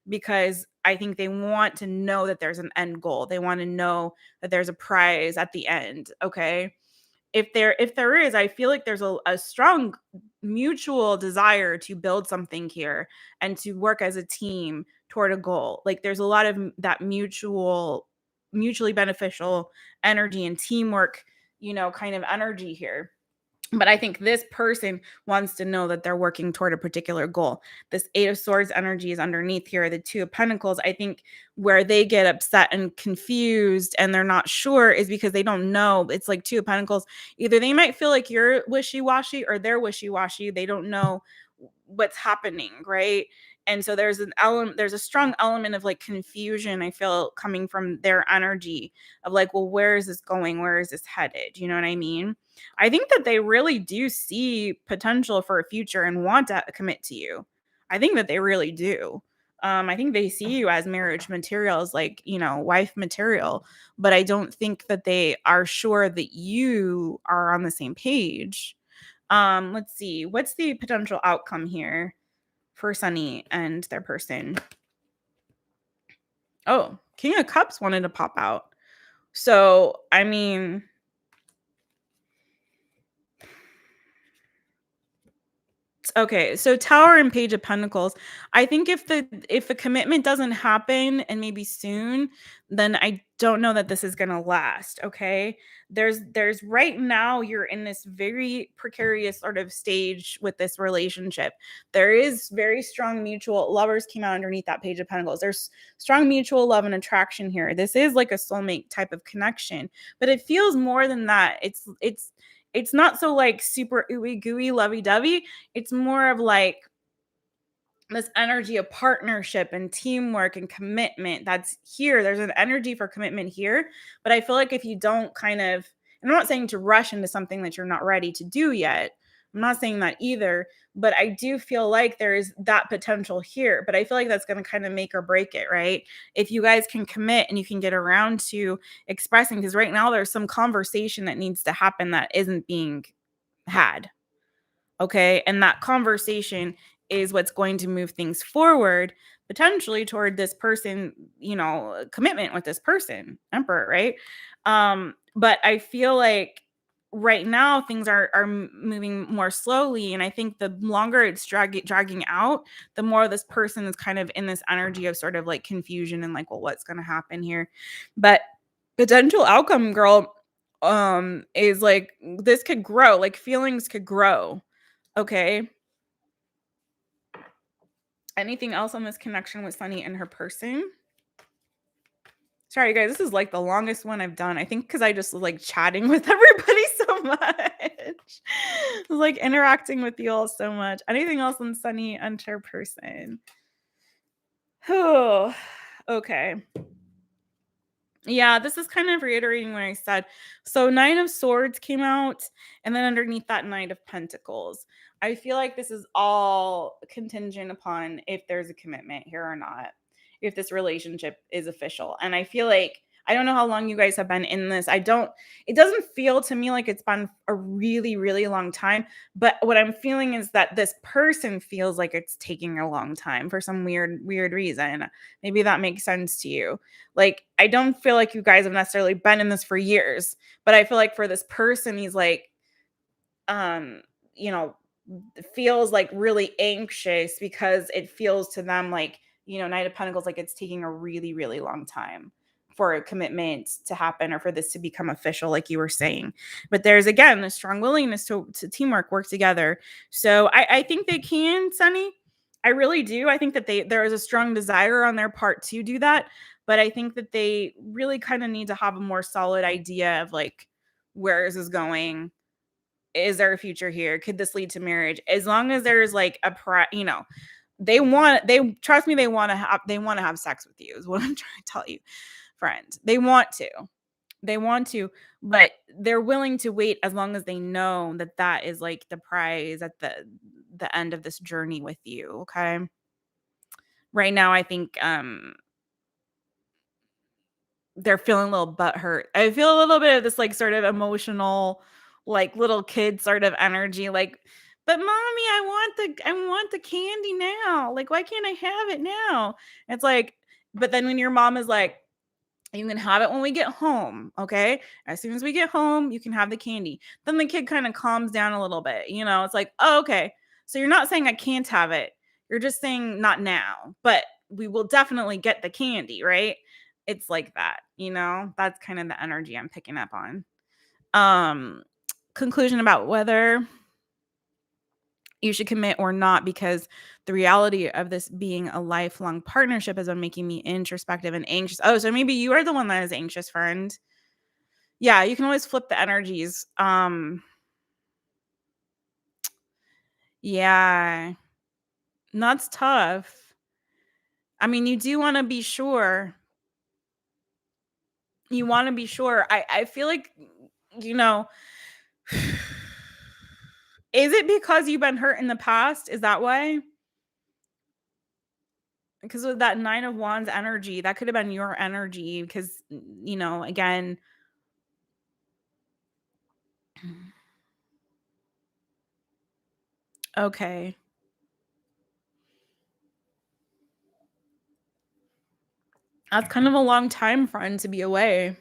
because I think they want to know that there's an end goal. They want to know that there's a prize at the end. Okay. If there is, I feel like there's a strong mutual desire to build something here and to work as a team toward a goal. Like, there's a lot of that mutually beneficial energy and teamwork, kind of energy here. But I think this person wants to know that they're working toward a particular goal. This Eight of Swords energy is underneath here. The Two of Pentacles, I think where they get upset and confused and they're not sure is because they don't know. It's like Two of Pentacles. Either they might feel like you're wishy-washy or they're wishy-washy. They don't know what's happening, right? And so there's a strong element of like confusion, I feel, coming from their energy of like, well, where is this going? Where is this headed? You know what I mean? I think that they really do see potential for a future and want to commit to you. I think that they really do. I think they see you as marriage material, as like, wife material, but I don't think that they are sure that you are on the same page. Let's see. What's the potential outcome here for Sunny and their person? Oh, King of Cups wanted to pop out. So, I mean, okay, so Tower and Page of Pentacles. I think if the commitment doesn't happen and maybe soon, then I don't know that this is going to last, okay? There's right now you're in this very precarious sort of stage with this relationship. There is very strong mutual lovers came out underneath that Page of Pentacles. There's strong mutual love and attraction here. This is like a soulmate type of connection, but it feels more than that. It's not so like super ooey gooey lovey dovey. It's more of like this energy of partnership and teamwork and commitment that's here. There's an energy for commitment here. But I feel like if you don't kind of, and I'm not saying to rush into something that you're not ready to do yet. I'm not saying that either. But I do feel like there is that potential here. But I feel like that's going to kind of make or break it, right? If you guys can commit and you can get around to expressing, because right now there's some conversation that needs to happen that isn't being had. Okay. And that conversation is what's going to move things forward, potentially toward this person, commitment with this person, Emperor, right? But I feel like right now things are moving more slowly, and I think the longer it's dragging out, the more this person is kind of in this energy of sort of like confusion and like, well, what's going to happen here? But potential outcome, girl, is like this could grow, like feelings could grow. Okay. Anything else on this connection with Sunny and her person? Sorry, guys, this is like the longest one I've done. I think because I just like chatting with everybody so much. Like interacting with you all so much. Anything else on Sunny and her person? Oh, okay. Yeah, this is kind of reiterating what I said. So Nine of Swords came out, and then underneath that, Knight of Pentacles. I feel like this is all contingent upon if there's a commitment here or not, if this relationship is official. And I feel like, I don't know how long you guys have been in this. It doesn't feel to me like it's been a really, really long time. But what I'm feeling is that this person feels like it's taking a long time for some weird reason. Maybe that makes sense to you. Like, I don't feel like you guys have necessarily been in this for years, but I feel like for this person, he's like, you know, feels like really anxious because it feels to them like, Knight of Pentacles, like it's taking a really, really long time for a commitment to happen or for this to become official, like you were saying. But there's, again, a strong willingness to teamwork, work together. So I think they can, Sunny. I really do. I think that there is a strong desire on their part to do that. But I think that they really kind of need to have a more solid idea of like, where is this going? Is there a future here? Could this lead to marriage? As long as there's like they trust me, they want to have sex with you is what I'm trying to tell you, friends. They want to, but they're willing to wait as long as they know that that is like the prize at the end of this journey with you. Okay. Right now, I think they're feeling a little butthurt. I feel a little bit of this like sort of emotional, like little kid sort of energy. Like, but mommy, I want the candy now. Like, why can't I have it now? It's like, but then when your mom is like, you can have it when we get home, okay? As soon as we get home, you can have the candy. Then the kid kind of calms down a little bit. It's like, oh, okay. So you're not saying I can't have it. You're just saying not now, but we will definitely get the candy, right? It's like that, That's kind of the energy I'm picking up on. Conclusion about whether you should commit or not, because the reality of this being a lifelong partnership has been making me introspective and anxious. Oh, so maybe you are the one that is anxious, friend. Yeah, you can always flip the energies. Yeah, that's tough. I mean, you do want to be sure. You want to be sure. I feel like, is it because you've been hurt in the past? Is that why? Because with that Nine of Wands energy, that could have been your energy because, again, okay. That's kind of a long time, friend, to be away.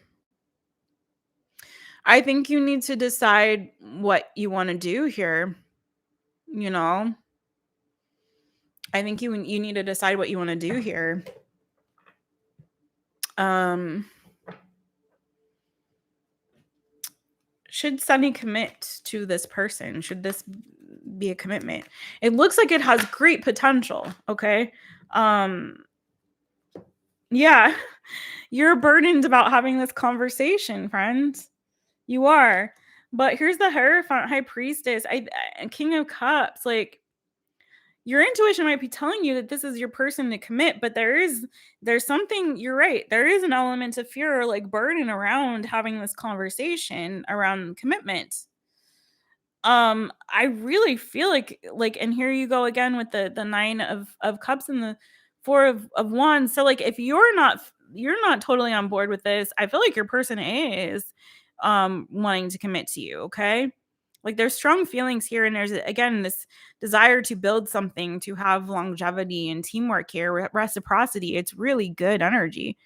I think you need to decide what you want to do here. I think you need to decide what you want to do here. Should Sunny commit to this person? Should this be a commitment? It looks like it has great potential. Okay. Yeah. You're burdened about having this conversation, friends. You are. But here's the Hierophant, High Priestess, King of Cups. Like, your intuition might be telling you that this is your person to commit, but there's something, you're right. There is an element of fear or like burden around having this conversation around commitment. I really feel like, and here you go again with the Nine of Cups and the Four of Wands. So like, if you're not totally on board with this, I feel like your person is wanting to commit to you. Okay. Like there's strong feelings here, and there's again this desire to build something, to have longevity and teamwork here, reciprocity. It's really good energy.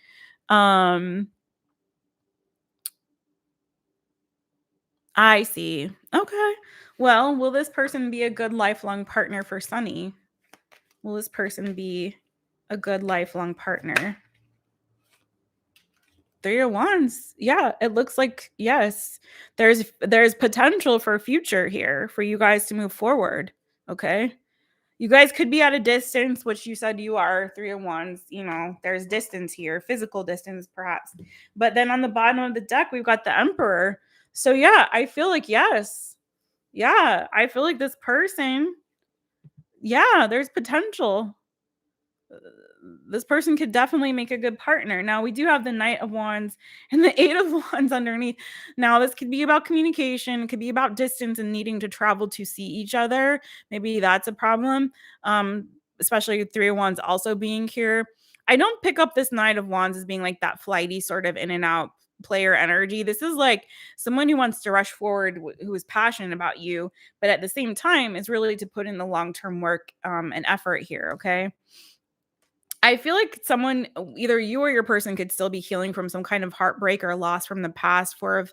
I see. Okay. Well, will this person be a good lifelong partner for Sunny? Will this person be a good lifelong partner? Three of Wands. Yeah, it looks like yes. There's potential for future here for you guys to move forward. Okay. You guys could be at a distance, which you said you are. Three of Wands. You know, there's distance here, physical distance perhaps. But then on the bottom of the deck, we've got the Emperor. So yeah, I feel like yes. Yeah, I feel like this person, yeah, there's potential. This person could definitely make a good partner. Now we do have the Knight of Wands and the Eight of Wands underneath. Now this could be about communication, it could be about distance and needing to travel to see each other. Maybe that's a problem. Especially Three of Wands also being here. I don't pick up this Knight of Wands as being like that flighty sort of in and out player energy. This is like someone who wants to rush forward, who is passionate about you, but at the same time is really to put in the long-term work and effort here. Okay. I feel like someone, either you or your person, could still be healing from some kind of heartbreak or loss from the past. Four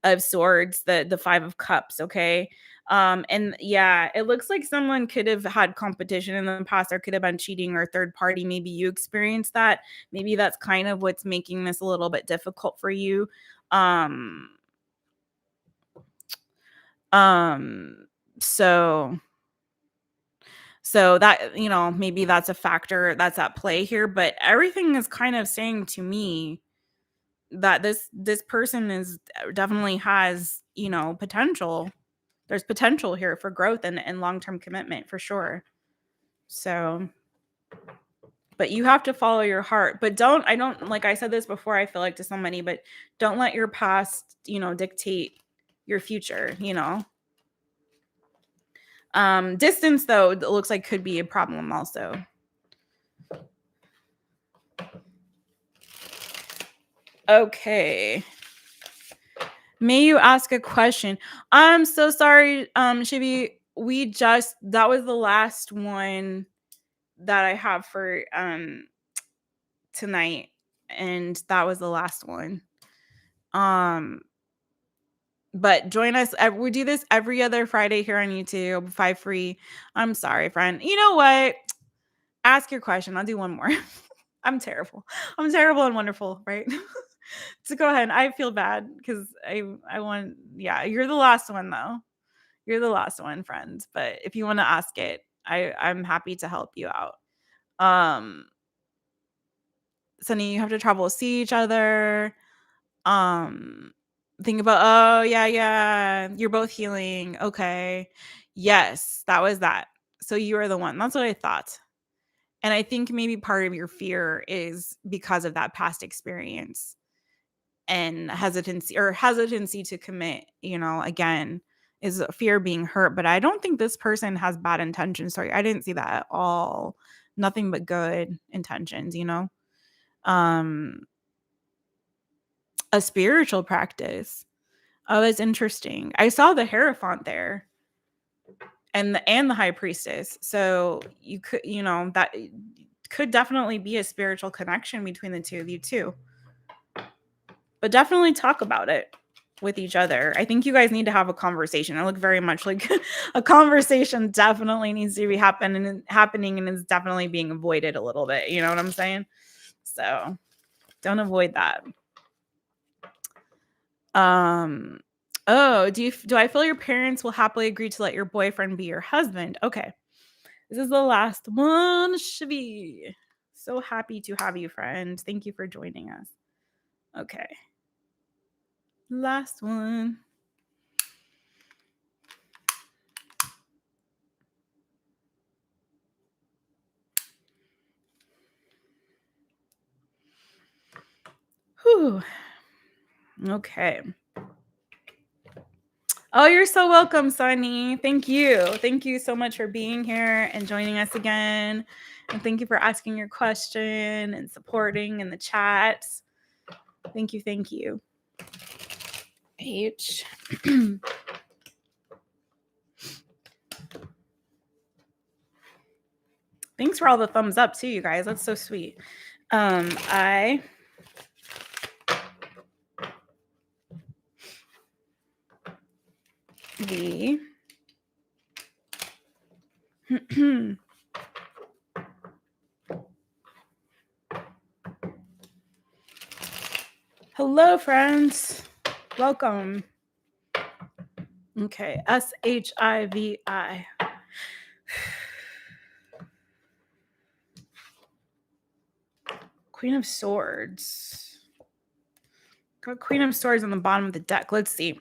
of Swords, the Five of Cups. Okay, and yeah, it looks like someone could have had competition in the past. There could have been cheating or third party. Maybe you experienced that. Maybe that's kind of what's making this a little bit difficult for you. Um, um, so that, maybe that's a factor that's at play here, but everything is kind of saying to me that this person is definitely has, potential. There's potential here for growth and long-term commitment for sure. So, but you have to follow your heart. But I don't, like I said this before, I feel like to somebody, but don't let your past, dictate your future. Distance though, it looks like could be a problem also. Okay. May you ask a question? I'm so sorry, Shivi. That was the last one that I have for tonight, and that was the last one. But join us. We do this every other Friday here on YouTube, 5 free. I'm sorry, friend. You know what? Ask your question. I'll do one more. I'm terrible. I'm terrible and wonderful, right? So go ahead. I feel bad because I want, yeah, you're the last one though. You're the last one, friend. But if you want to ask it, I'm happy to help you out. Sunny, you have to travel to see each other. Think about, oh yeah, you're both healing. Okay. Yes, that was that. So you are the one. That's what I thought. And I think maybe part of your fear is because of that past experience and hesitancy to commit, again, is a fear of being hurt. But I don't think this person has bad intentions. Sorry, I didn't see that at all. Nothing but good intentions, a spiritual practice. Oh, that's interesting. I saw the Hierophant there and the High Priestess. So you could, that could definitely be a spiritual connection between the two of you too. But definitely talk about it with each other. I think you guys need to have a conversation. I look very much like a conversation definitely needs to be happening and is definitely being avoided a little bit. You know what I'm saying? So don't avoid that. Oh, do I feel your parents will happily agree to let your boyfriend be your husband? Okay. This is the last one, Shivi. So happy to have you, friend. Thank you for joining us. Okay. Last one. Whew. Okay. Oh, you're so welcome, Sunny. Thank you. Thank you so much for being here and joining us again. And thank you for asking your question and supporting in the chat. Thank you. Thank you. H. Thanks for all the thumbs up too, you guys. That's so sweet. I the hello, friends. Welcome. Okay, SHIVI. Queen of Swords. Got Queen of Swords on the bottom of the deck. Let's see.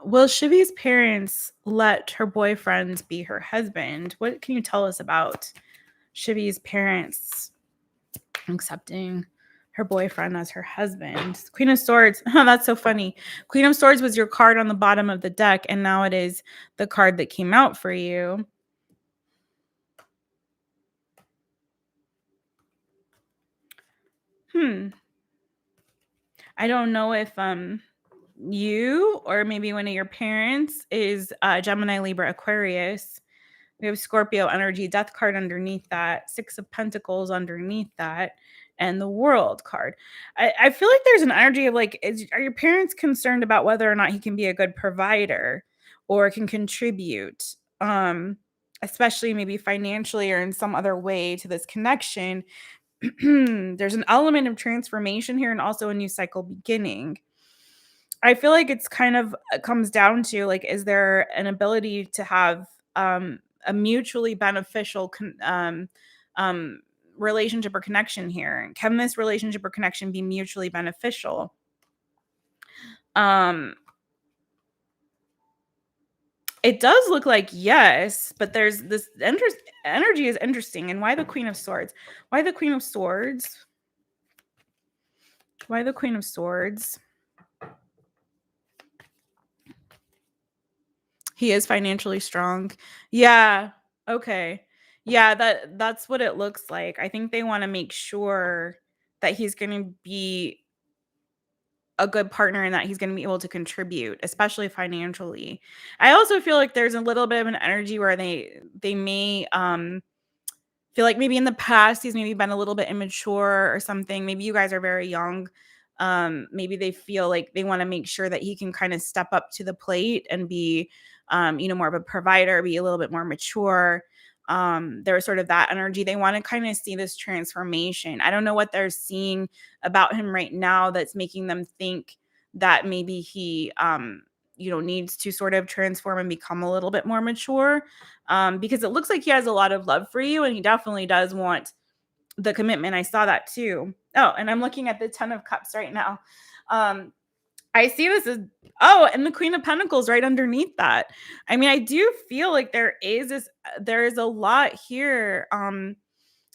Will Shivi's parents let her boyfriend be her husband? What can you tell us about Shivi's parents accepting her boyfriend as her husband? Queen of Swords. Oh, that's so funny. Queen of Swords was your card on the bottom of the deck, and now it is the card that came out for you. I don't know if you or maybe one of your parents is Gemini, Libra, Aquarius. We have Scorpio energy, death card underneath that, 6 of Pentacles underneath that, and the World card. I feel like there's an energy of like, are your parents concerned about whether or not he can be a good provider or can contribute, especially maybe financially or in some other way to this connection? There's an element of transformation here and also a new cycle beginning. I feel like it's kind of comes down to like, is there an ability to have a mutually beneficial relationship or connection here? Can this relationship or connection be mutually beneficial? It does look like yes, but there's this energy is interesting. And why the Queen of Swords? Why the Queen of Swords? Why the Queen of Swords? He is financially strong. Yeah. Okay. Yeah, that's what it looks like. I think they want to make sure that he's going to be a good partner and that he's going to be able to contribute, especially financially. I also feel like there's a little bit of an energy where they may feel like maybe in the past he's maybe been a little bit immature or something. Maybe you guys are very young. Maybe they feel like they want to make sure that he can kind of step up to the plate and be more of a provider, be a little bit more mature. There's sort of that energy. They want to kind of see this transformation. I don't know what they're seeing about him right now that's making them think that maybe he needs to sort of transform and become a little bit more mature, because it looks like he has a lot of love for you and he definitely does want the commitment. I saw that too. Oh, and I'm looking at the 10 of Cups right now. I see this as, and the Queen of Pentacles right underneath that. I mean, I do feel like there is a lot here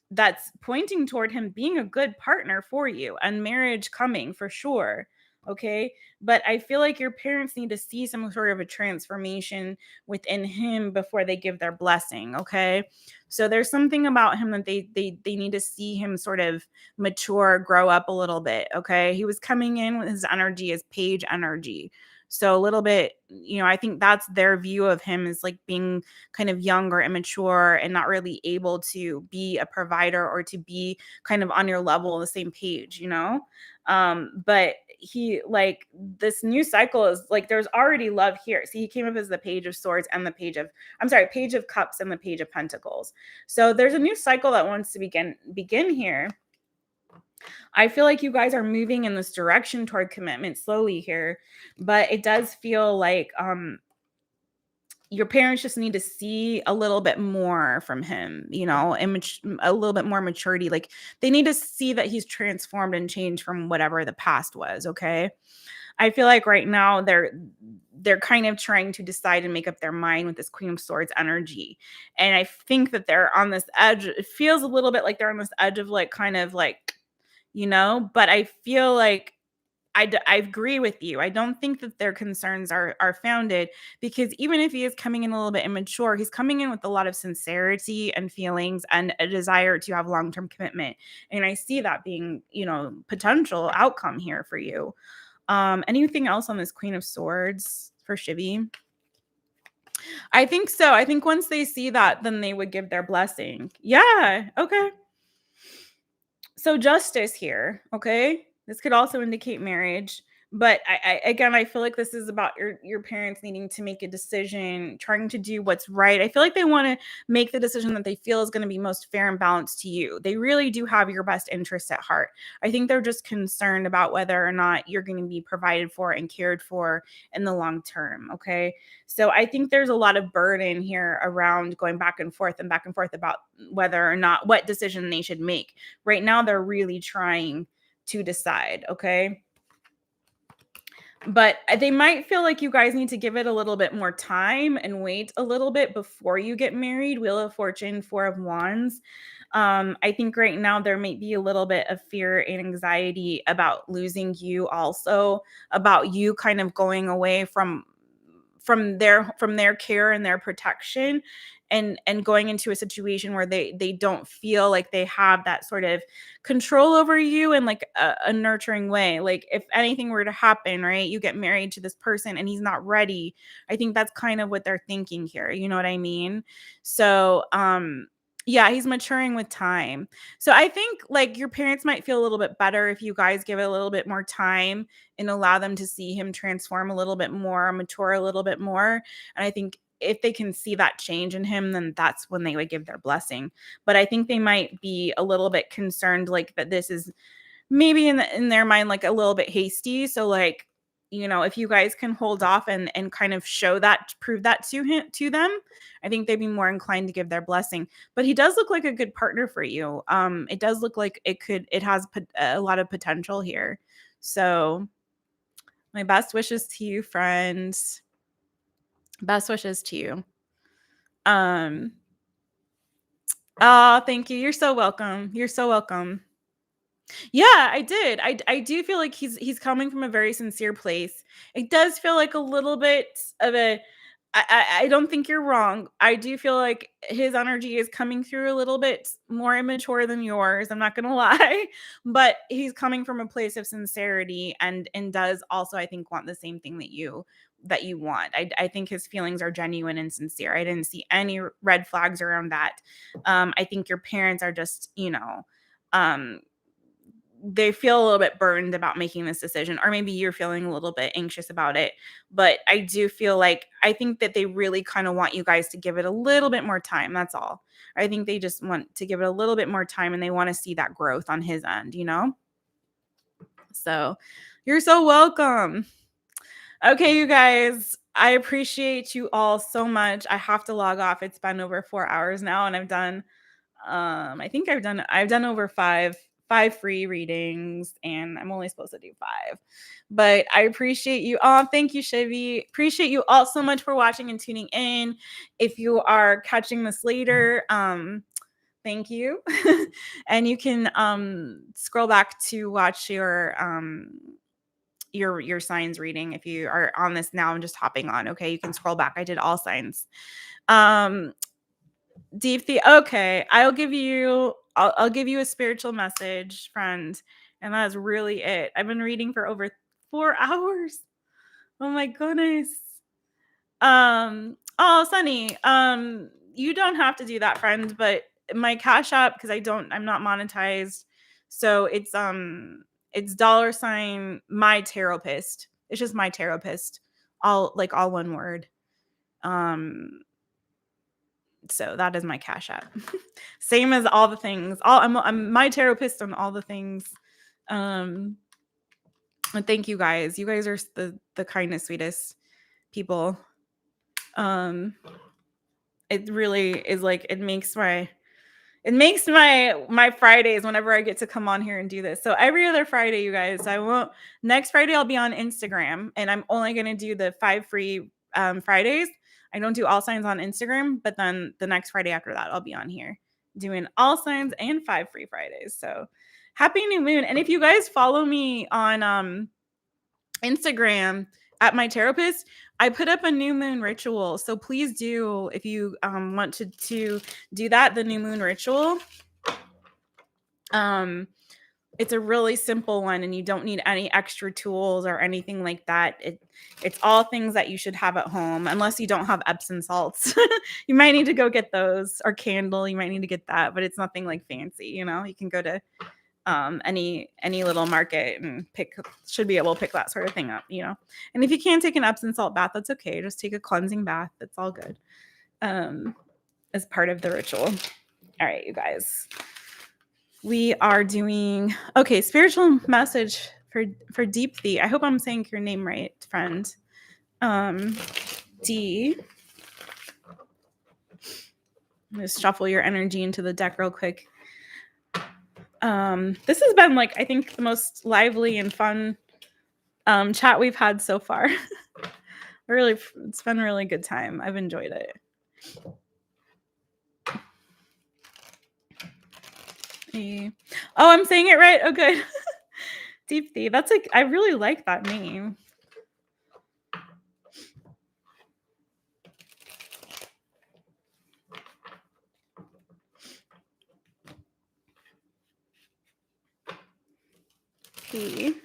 that's pointing toward him being a good partner for you and marriage coming for sure. Okay. But I feel like your parents need to see some sort of a transformation within him before they give their blessing. Okay. So there's something about him that they need to see him sort of mature, grow up a little bit. Okay. He was coming in with his energy as page energy. So a little bit, I think that's their view of him, is like being kind of young or immature and not really able to be a provider or to be kind of on your level, the same page, but he, like, this new cycle is like, there's already love here. See, he came up as the Page of Swords and the Page of Cups and the Page of Pentacles. So there's a new cycle that wants to begin here. I feel like you guys are moving in this direction toward commitment slowly here, but it does feel like your parents just need to see a little bit more from him, a little bit more maturity. Like, they need to see that he's transformed and changed from whatever the past was. Okay. I feel like right now they're kind of trying to decide and make up their mind with this Queen of Swords energy. And I think that they're on this edge. It feels a little bit like they're on this edge of like, kind of like, but I feel like I agree with you. I don't think that their concerns are founded, because even if he is coming in a little bit immature, he's coming in with a lot of sincerity and feelings and a desire to have long-term commitment. And I see that being, potential outcome here for you. Anything else on this Queen of Swords for SHIVI? I think so. I think once they see that, then they would give their blessing. Yeah. Okay. So justice here. Okay. This could also indicate marriage. But I feel like this is about your parents needing to make a decision, trying to do what's right. I feel like they want to make the decision that they feel is going to be most fair and balanced to you. They really do have your best interests at heart. I think they're just concerned about whether or not you're going to be provided for and cared for in the long term. Okay. So I think there's a lot of burden here around going back and forth about whether or not what decision they should make. Right now, they're really trying to decide. Okay. But they might feel like you guys need to give it a little bit more time and wait a little bit before you get married. Wheel of Fortune, Four of Wands. I think right now there may be a little bit of fear and anxiety about losing you, also about you kind of going away from their care and their protection, and going into a situation where they don't feel like they have that sort of control over you in like a nurturing way. Like if anything were to happen, right, you get married to this person and he's not ready. I think that's kind of what they're thinking here. You know what I mean? So yeah, he's maturing with time. So I think like your parents might feel a little bit better if you guys give it a little bit more time and allow them to see him transform a little bit more, mature a little bit more. And I think if they can see that change in him, then that's when they would give their blessing. But I think they might be a little bit concerned, like that this is maybe in their mind like a little bit hasty. So like, you know, if you guys can hold off and kind of show that, prove that to them, I think they'd be more inclined to give their blessing. But he does look like a good partner for you. It does look like it has a lot of potential here. So my best wishes to you, friends. Best wishes to you. Oh, thank you. You're so welcome. You're so welcome. Yeah, I did. I do feel like he's coming from a very sincere place. It does feel like a little bit of a I don't think you're wrong. I do feel like his energy is coming through a little bit more immature than yours. I'm not gonna lie, but he's coming from a place of sincerity and does also, I think, want the same thing that you want. I think his feelings are genuine and sincere. I didn't see any red flags around that. I think your parents are just, um, they feel a little bit burned about making this decision, or maybe you're feeling a little bit anxious about it. But I do feel like I think that they really kind of want you guys to give it a little bit more time. That's all. I think they just want to give it a little bit more time and they want to see that growth on his end. So you're so welcome. Okay, you guys, I appreciate you all so much. I have to log off. It's been over 4 hours now, and I've done I think I've done over five free readings, and I'm only supposed to do 5. But I appreciate you all. Thank you, Shivi. Appreciate you all so much for watching and tuning in. If you are catching this later, thank you. And you can scroll back to watch your signs reading. If you are on this now and just hopping on, okay, you can scroll back. I did all signs. DEEPTHI, okay, I'll give you a spiritual message, friend, and that's really it. I've been reading for over 4 hours. Oh my goodness. Oh, Sunny, you don't have to do that, friend, but my Cash App, because I'm not monetized, so it's $ My Taropist. It's just My Taropist, all one word. So that is my Cash App. Same as all the things. I'm My Taropist on all the things. And thank you guys. You guys are the kindest, sweetest people. It really is like it makes my Fridays whenever I get to come on here and do this. So every other Friday, you guys, next Friday I'll be on Instagram, and I'm only going to do the 5 free Fridays. I don't do all signs on Instagram, but then the next Friday after that, I'll be on here doing all signs and 5 free Fridays. So happy new moon. And if you guys follow me on Instagram at My Taropist, I put up a new moon ritual. So please do, if you want to do that, the new moon ritual. It's a really simple one, and you don't need any extra tools or anything like that. It's all things that you should have at home, unless you don't have Epsom salts. You might need to go get those, or candle. You might need to get that, but it's nothing like fancy. You can go to any little market and should be able to pick that sort of thing up. And if you can't take an Epsom salt bath, that's okay. Just take a cleansing bath. It's all good. As part of the ritual. All right, you guys. We are doing spiritual message for DEEPTHI. I hope I'm saying your name right, friend. D. I'm gonna shuffle your energy into the deck real quick. This has been I think the most lively and fun chat we've had so far. Really, it's been a really good time. I've enjoyed it. Oh, I'm saying it right. Oh, good. DEEPTHI. That's I really like that name. T.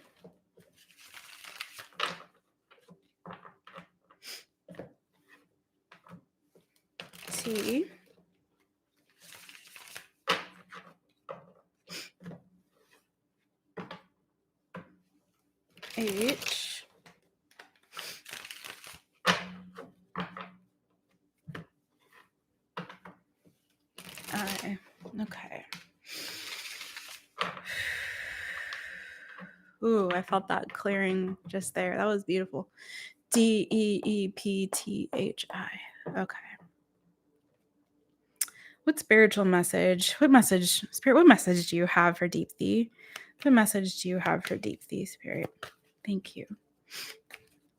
T. H. I. Okay. Ooh, I felt that clearing just there. That was beautiful. DEEPTHI. Okay. What spiritual message? What message do you have for DEEPTHI? What message do you have for DEEPTHI, Spirit? Thank you.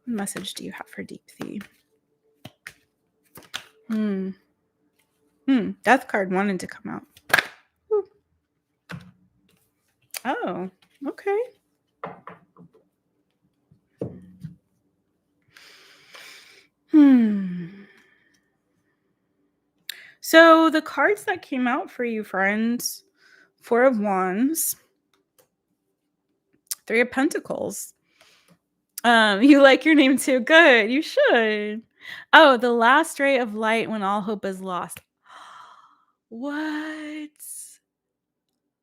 What message do you have for DEEPTHI? Death card wanted to come out. Ooh. Oh, okay. So the cards that came out for you, friends, 4 of Wands, 3 of Pentacles. You like your name too. Good. You should. Oh, the last ray of light when all hope is lost. What?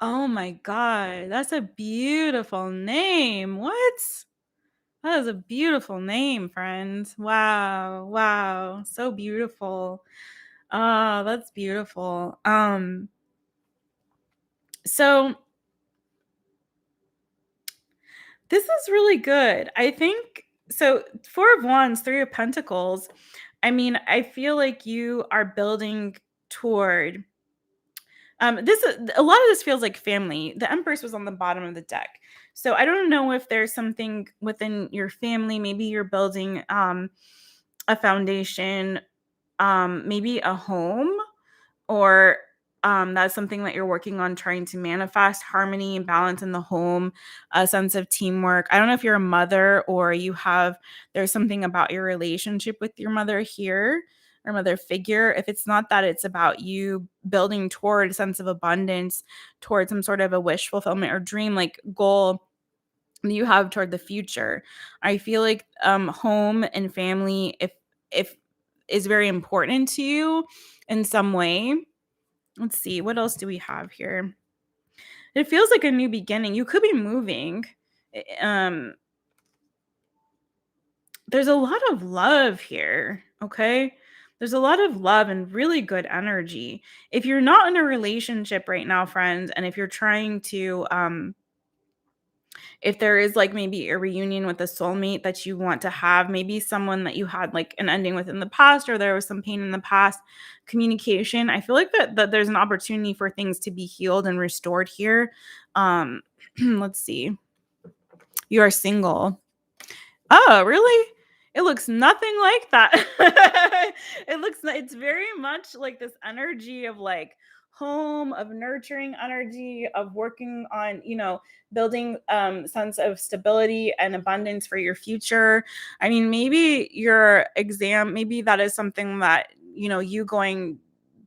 Oh my God. That's a beautiful name. What? That is a beautiful name, friends. Wow. Wow. So beautiful. Oh, that's beautiful. So this is really good. I think so. 4 of Wands, 3 of Pentacles. I mean, I feel like you are building toward a lot of this feels like family. The Empress was on the bottom of the deck. So I don't know if there's something within your family. Maybe you're building a foundation, maybe a home, or that's something that you're working on trying to manifest harmony and balance in the home, a sense of teamwork. I don't know if you're a mother or there's something about your relationship with your mother here or mother figure. If it's not that, it's about you building toward a sense of abundance, toward some sort of a wish fulfillment or dream goal you have toward the future. I feel like home and family, if is very important to you in some way. Let's see, what else do we have here? It feels like a new beginning. You could be moving. There's a lot of love here, okay? There's a lot of love and really good energy. If you're not in a relationship right now, friends, and if you're trying to if there is maybe a reunion with a soulmate that you want to have, maybe someone that you had an ending with in the past, or there was some pain in the past, communication. I feel like that there's an opportunity for things to be healed and restored here. Let's see. You are single. Oh, really? It looks nothing like that. It's very much like this energy of home, of nurturing energy, of working on, building sense of stability and abundance for your future. I mean, maybe your exam, maybe that is something that, you going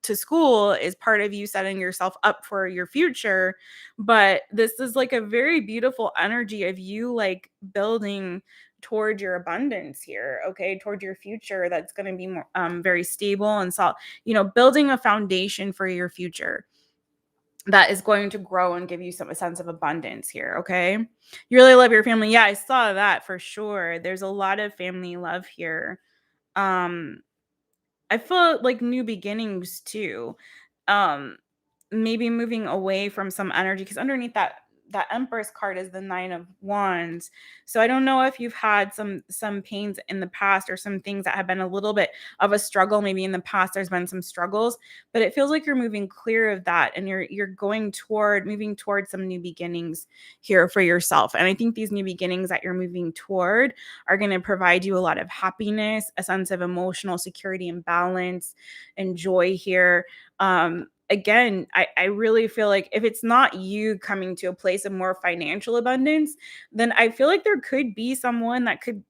to school is part of you setting yourself up for your future. But this is like a very beautiful energy of you like building toward your abundance here, okay, toward your future that's going to be more very stable and solid, building a foundation for your future that is going to grow and give you a sense of abundance here, okay? You really love your family. Yeah, I saw that for sure. There's a lot of family love here. Um I feel like new beginnings too. Um, Maybe moving away from some energy because underneath that Empress card is the Nine of Wands. So I don't know if you've had some pains in the past or some things that have been a little bit of a struggle. Maybe in the past there's been some struggles, but it feels like you're moving clear of that and you're moving toward some new beginnings here for yourself. And I think these new beginnings that you're moving toward are going to provide you a lot of happiness, a sense of emotional security and balance and joy here. Again, I really feel like if it's not you coming to a place of more financial abundance, then I feel like there could be someone that could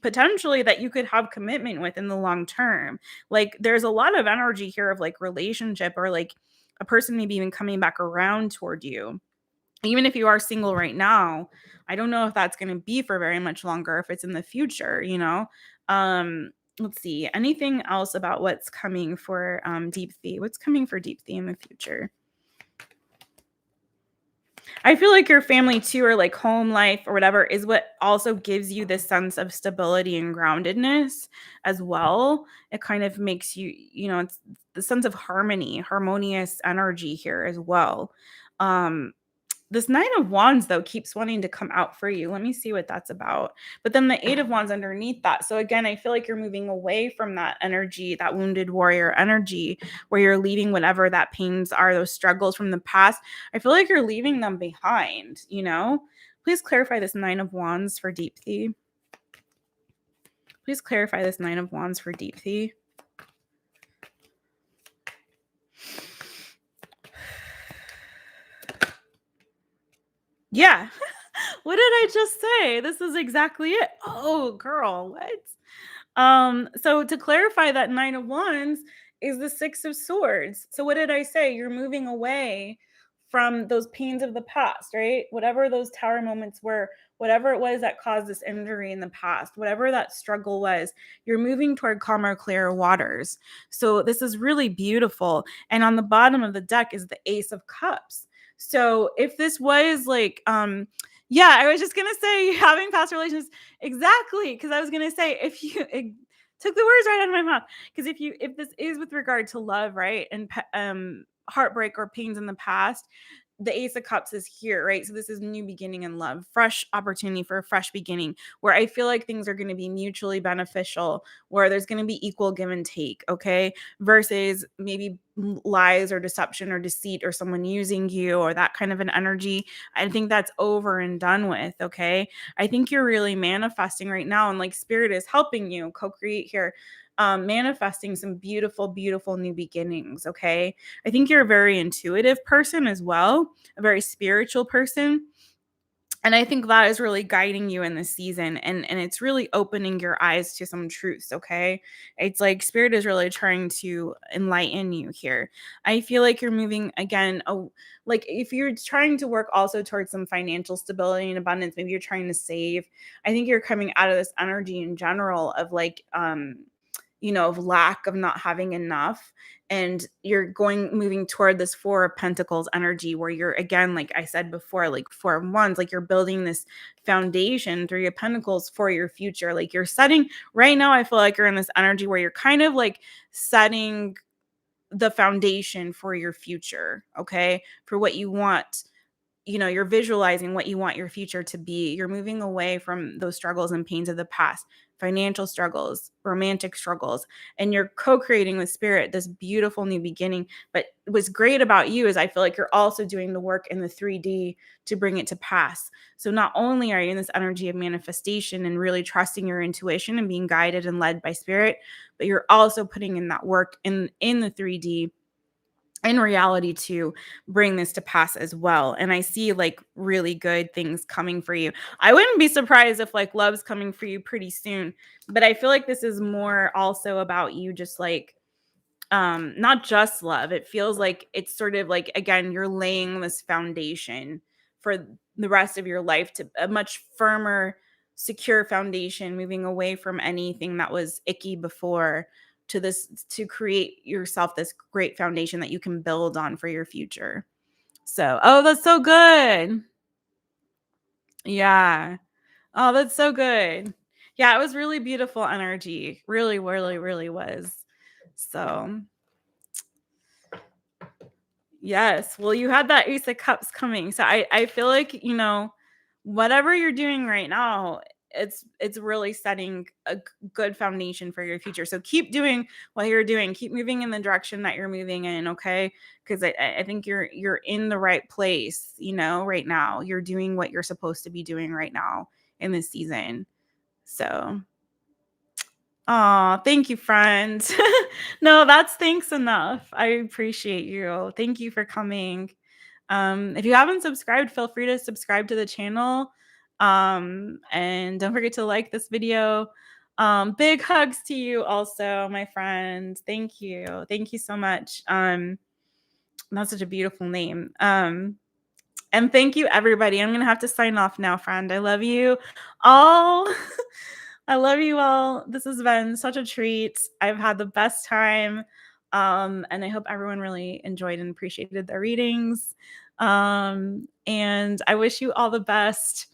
potentially that you could have commitment with in the long term. Like there's a lot of energy here of like relationship or like a person maybe even coming back around toward you. Even if you are single right now, I don't know if that's going to be for very much longer, if it's in the future. Um, let's see. Anything else about what's coming for Deepthi? What's coming for Deepthi in the future? I feel like your family too, or like home life or whatever, is what also gives you this sense of stability and groundedness as well. It kind of makes you, it's the sense of harmonious energy here as well. Um, This Nine of Wands, though, keeps wanting to come out for you. Let me see what that's about. But then the Eight of Wands underneath that. So again, I feel like you're moving away from that energy, that wounded warrior energy, where you're leaving whatever that pains are, those struggles from the past. I feel like you're leaving them behind. Please clarify this Nine of Wands for Deepthi. Please clarify this Nine of Wands for Deepthi. Yeah. What did I just say? This is exactly it. Oh, girl, what? So to clarify, that Nine of Wands is the Six of Swords. So what did I say? You're moving away from those pains of the past, right? Whatever those tower moments were, whatever it was that caused this injury in the past, whatever that struggle was, you're moving toward calmer, clearer waters. So this is really beautiful. And on the bottom of the deck is the Ace of Cups. So if this was like, yeah, I was just gonna say having past relations. Exactly, because I was gonna say if you took the words right out of my mouth. Because if this is with regard to love, right, and heartbreak or pains in the past, the Ace of Cups is here, right? So this is new beginning in love, fresh opportunity for a fresh beginning, where I feel like things are going to be mutually beneficial, where there's going to be equal give and take, okay, versus maybe lies or deception or deceit or someone using you or that kind of an energy. I think that's over and done with, okay? I think you're really manifesting right now, and like spirit is helping you co-create here, manifesting some beautiful, beautiful new beginnings, okay? I think you're a very intuitive person as well, a very spiritual person. And I think that is really guiding you in this season, and it's really opening your eyes to some truths, okay? It's like spirit is really trying to enlighten you here. I feel like you're moving again, like if you're trying to work also towards some financial stability and abundance, maybe you're trying to save. I think you're coming out of this energy in general of like of lack, of not having enough, and you're moving toward this Four of Pentacles energy, where you're, again, like I said before, like Four of Wands, like you're building this foundation, Three of Pentacles, for your future. Like you're setting right now, I feel like you're in this energy where you're kind of like setting the foundation for your future, okay, for what you want. You're visualizing what you want your future to be. You're moving away from those struggles and pains of the past, financial struggles, romantic struggles, and you're co-creating with spirit this beautiful new beginning. But what's great about you is I feel like you're also doing the work in the 3D to bring it to pass. So not only are you in this energy of manifestation and really trusting your intuition and being guided and led by spirit, but you're also putting in that work in the 3D in reality to bring this to pass as well. And I see like really good things coming for you. I wouldn't be surprised if like love's coming for you pretty soon, but I feel like this is more also about you just like not just love. It feels like it's sort of like, again, you're laying this foundation for the rest of your life, to a much firmer, secure foundation, moving away from anything that was icky before, to this, to create yourself this great foundation that you can build on for your future. So, oh, that's so good. Yeah. Oh, that's so good. Yeah, it was really beautiful energy. Really, really, really was. So, yes. Well, you had that Ace of Cups coming. So I feel like, whatever you're doing right now, it's really setting a good foundation for your future. So keep doing what you're doing. Keep moving in the direction that you're moving in, okay? Because I think you're in the right place, right now. You're doing what you're supposed to be doing right now in this season. So, oh, thank you, friend. No, that's thanks enough. I appreciate you. Thank you for coming. If you haven't subscribed, feel free to subscribe to the channel. And don't forget to like this video. Big hugs to you also, my friend. Thank you. Thank you so much. That's such a beautiful name. And thank you, everybody. I'm going to have to sign off now, friend. I love you all. I love you all. This has been such a treat. I've had the best time. And I hope everyone really enjoyed and appreciated the readings. And I wish you all the best.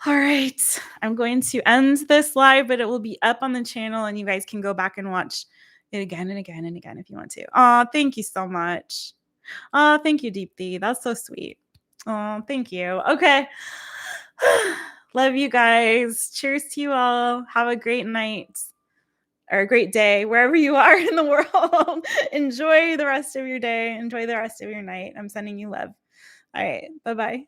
All right. I'm going to end this live, but it will be up on the channel and you guys can go back and watch it again and again and again if you want to. Oh, thank you so much. Oh, thank you, DEEPTHI. That's so sweet. Oh, thank you. Okay. Love you guys. Cheers to you all. Have a great night or a great day wherever you are in the world. Enjoy the rest of your day. Enjoy the rest of your night. I'm sending you love. All right. Bye-bye.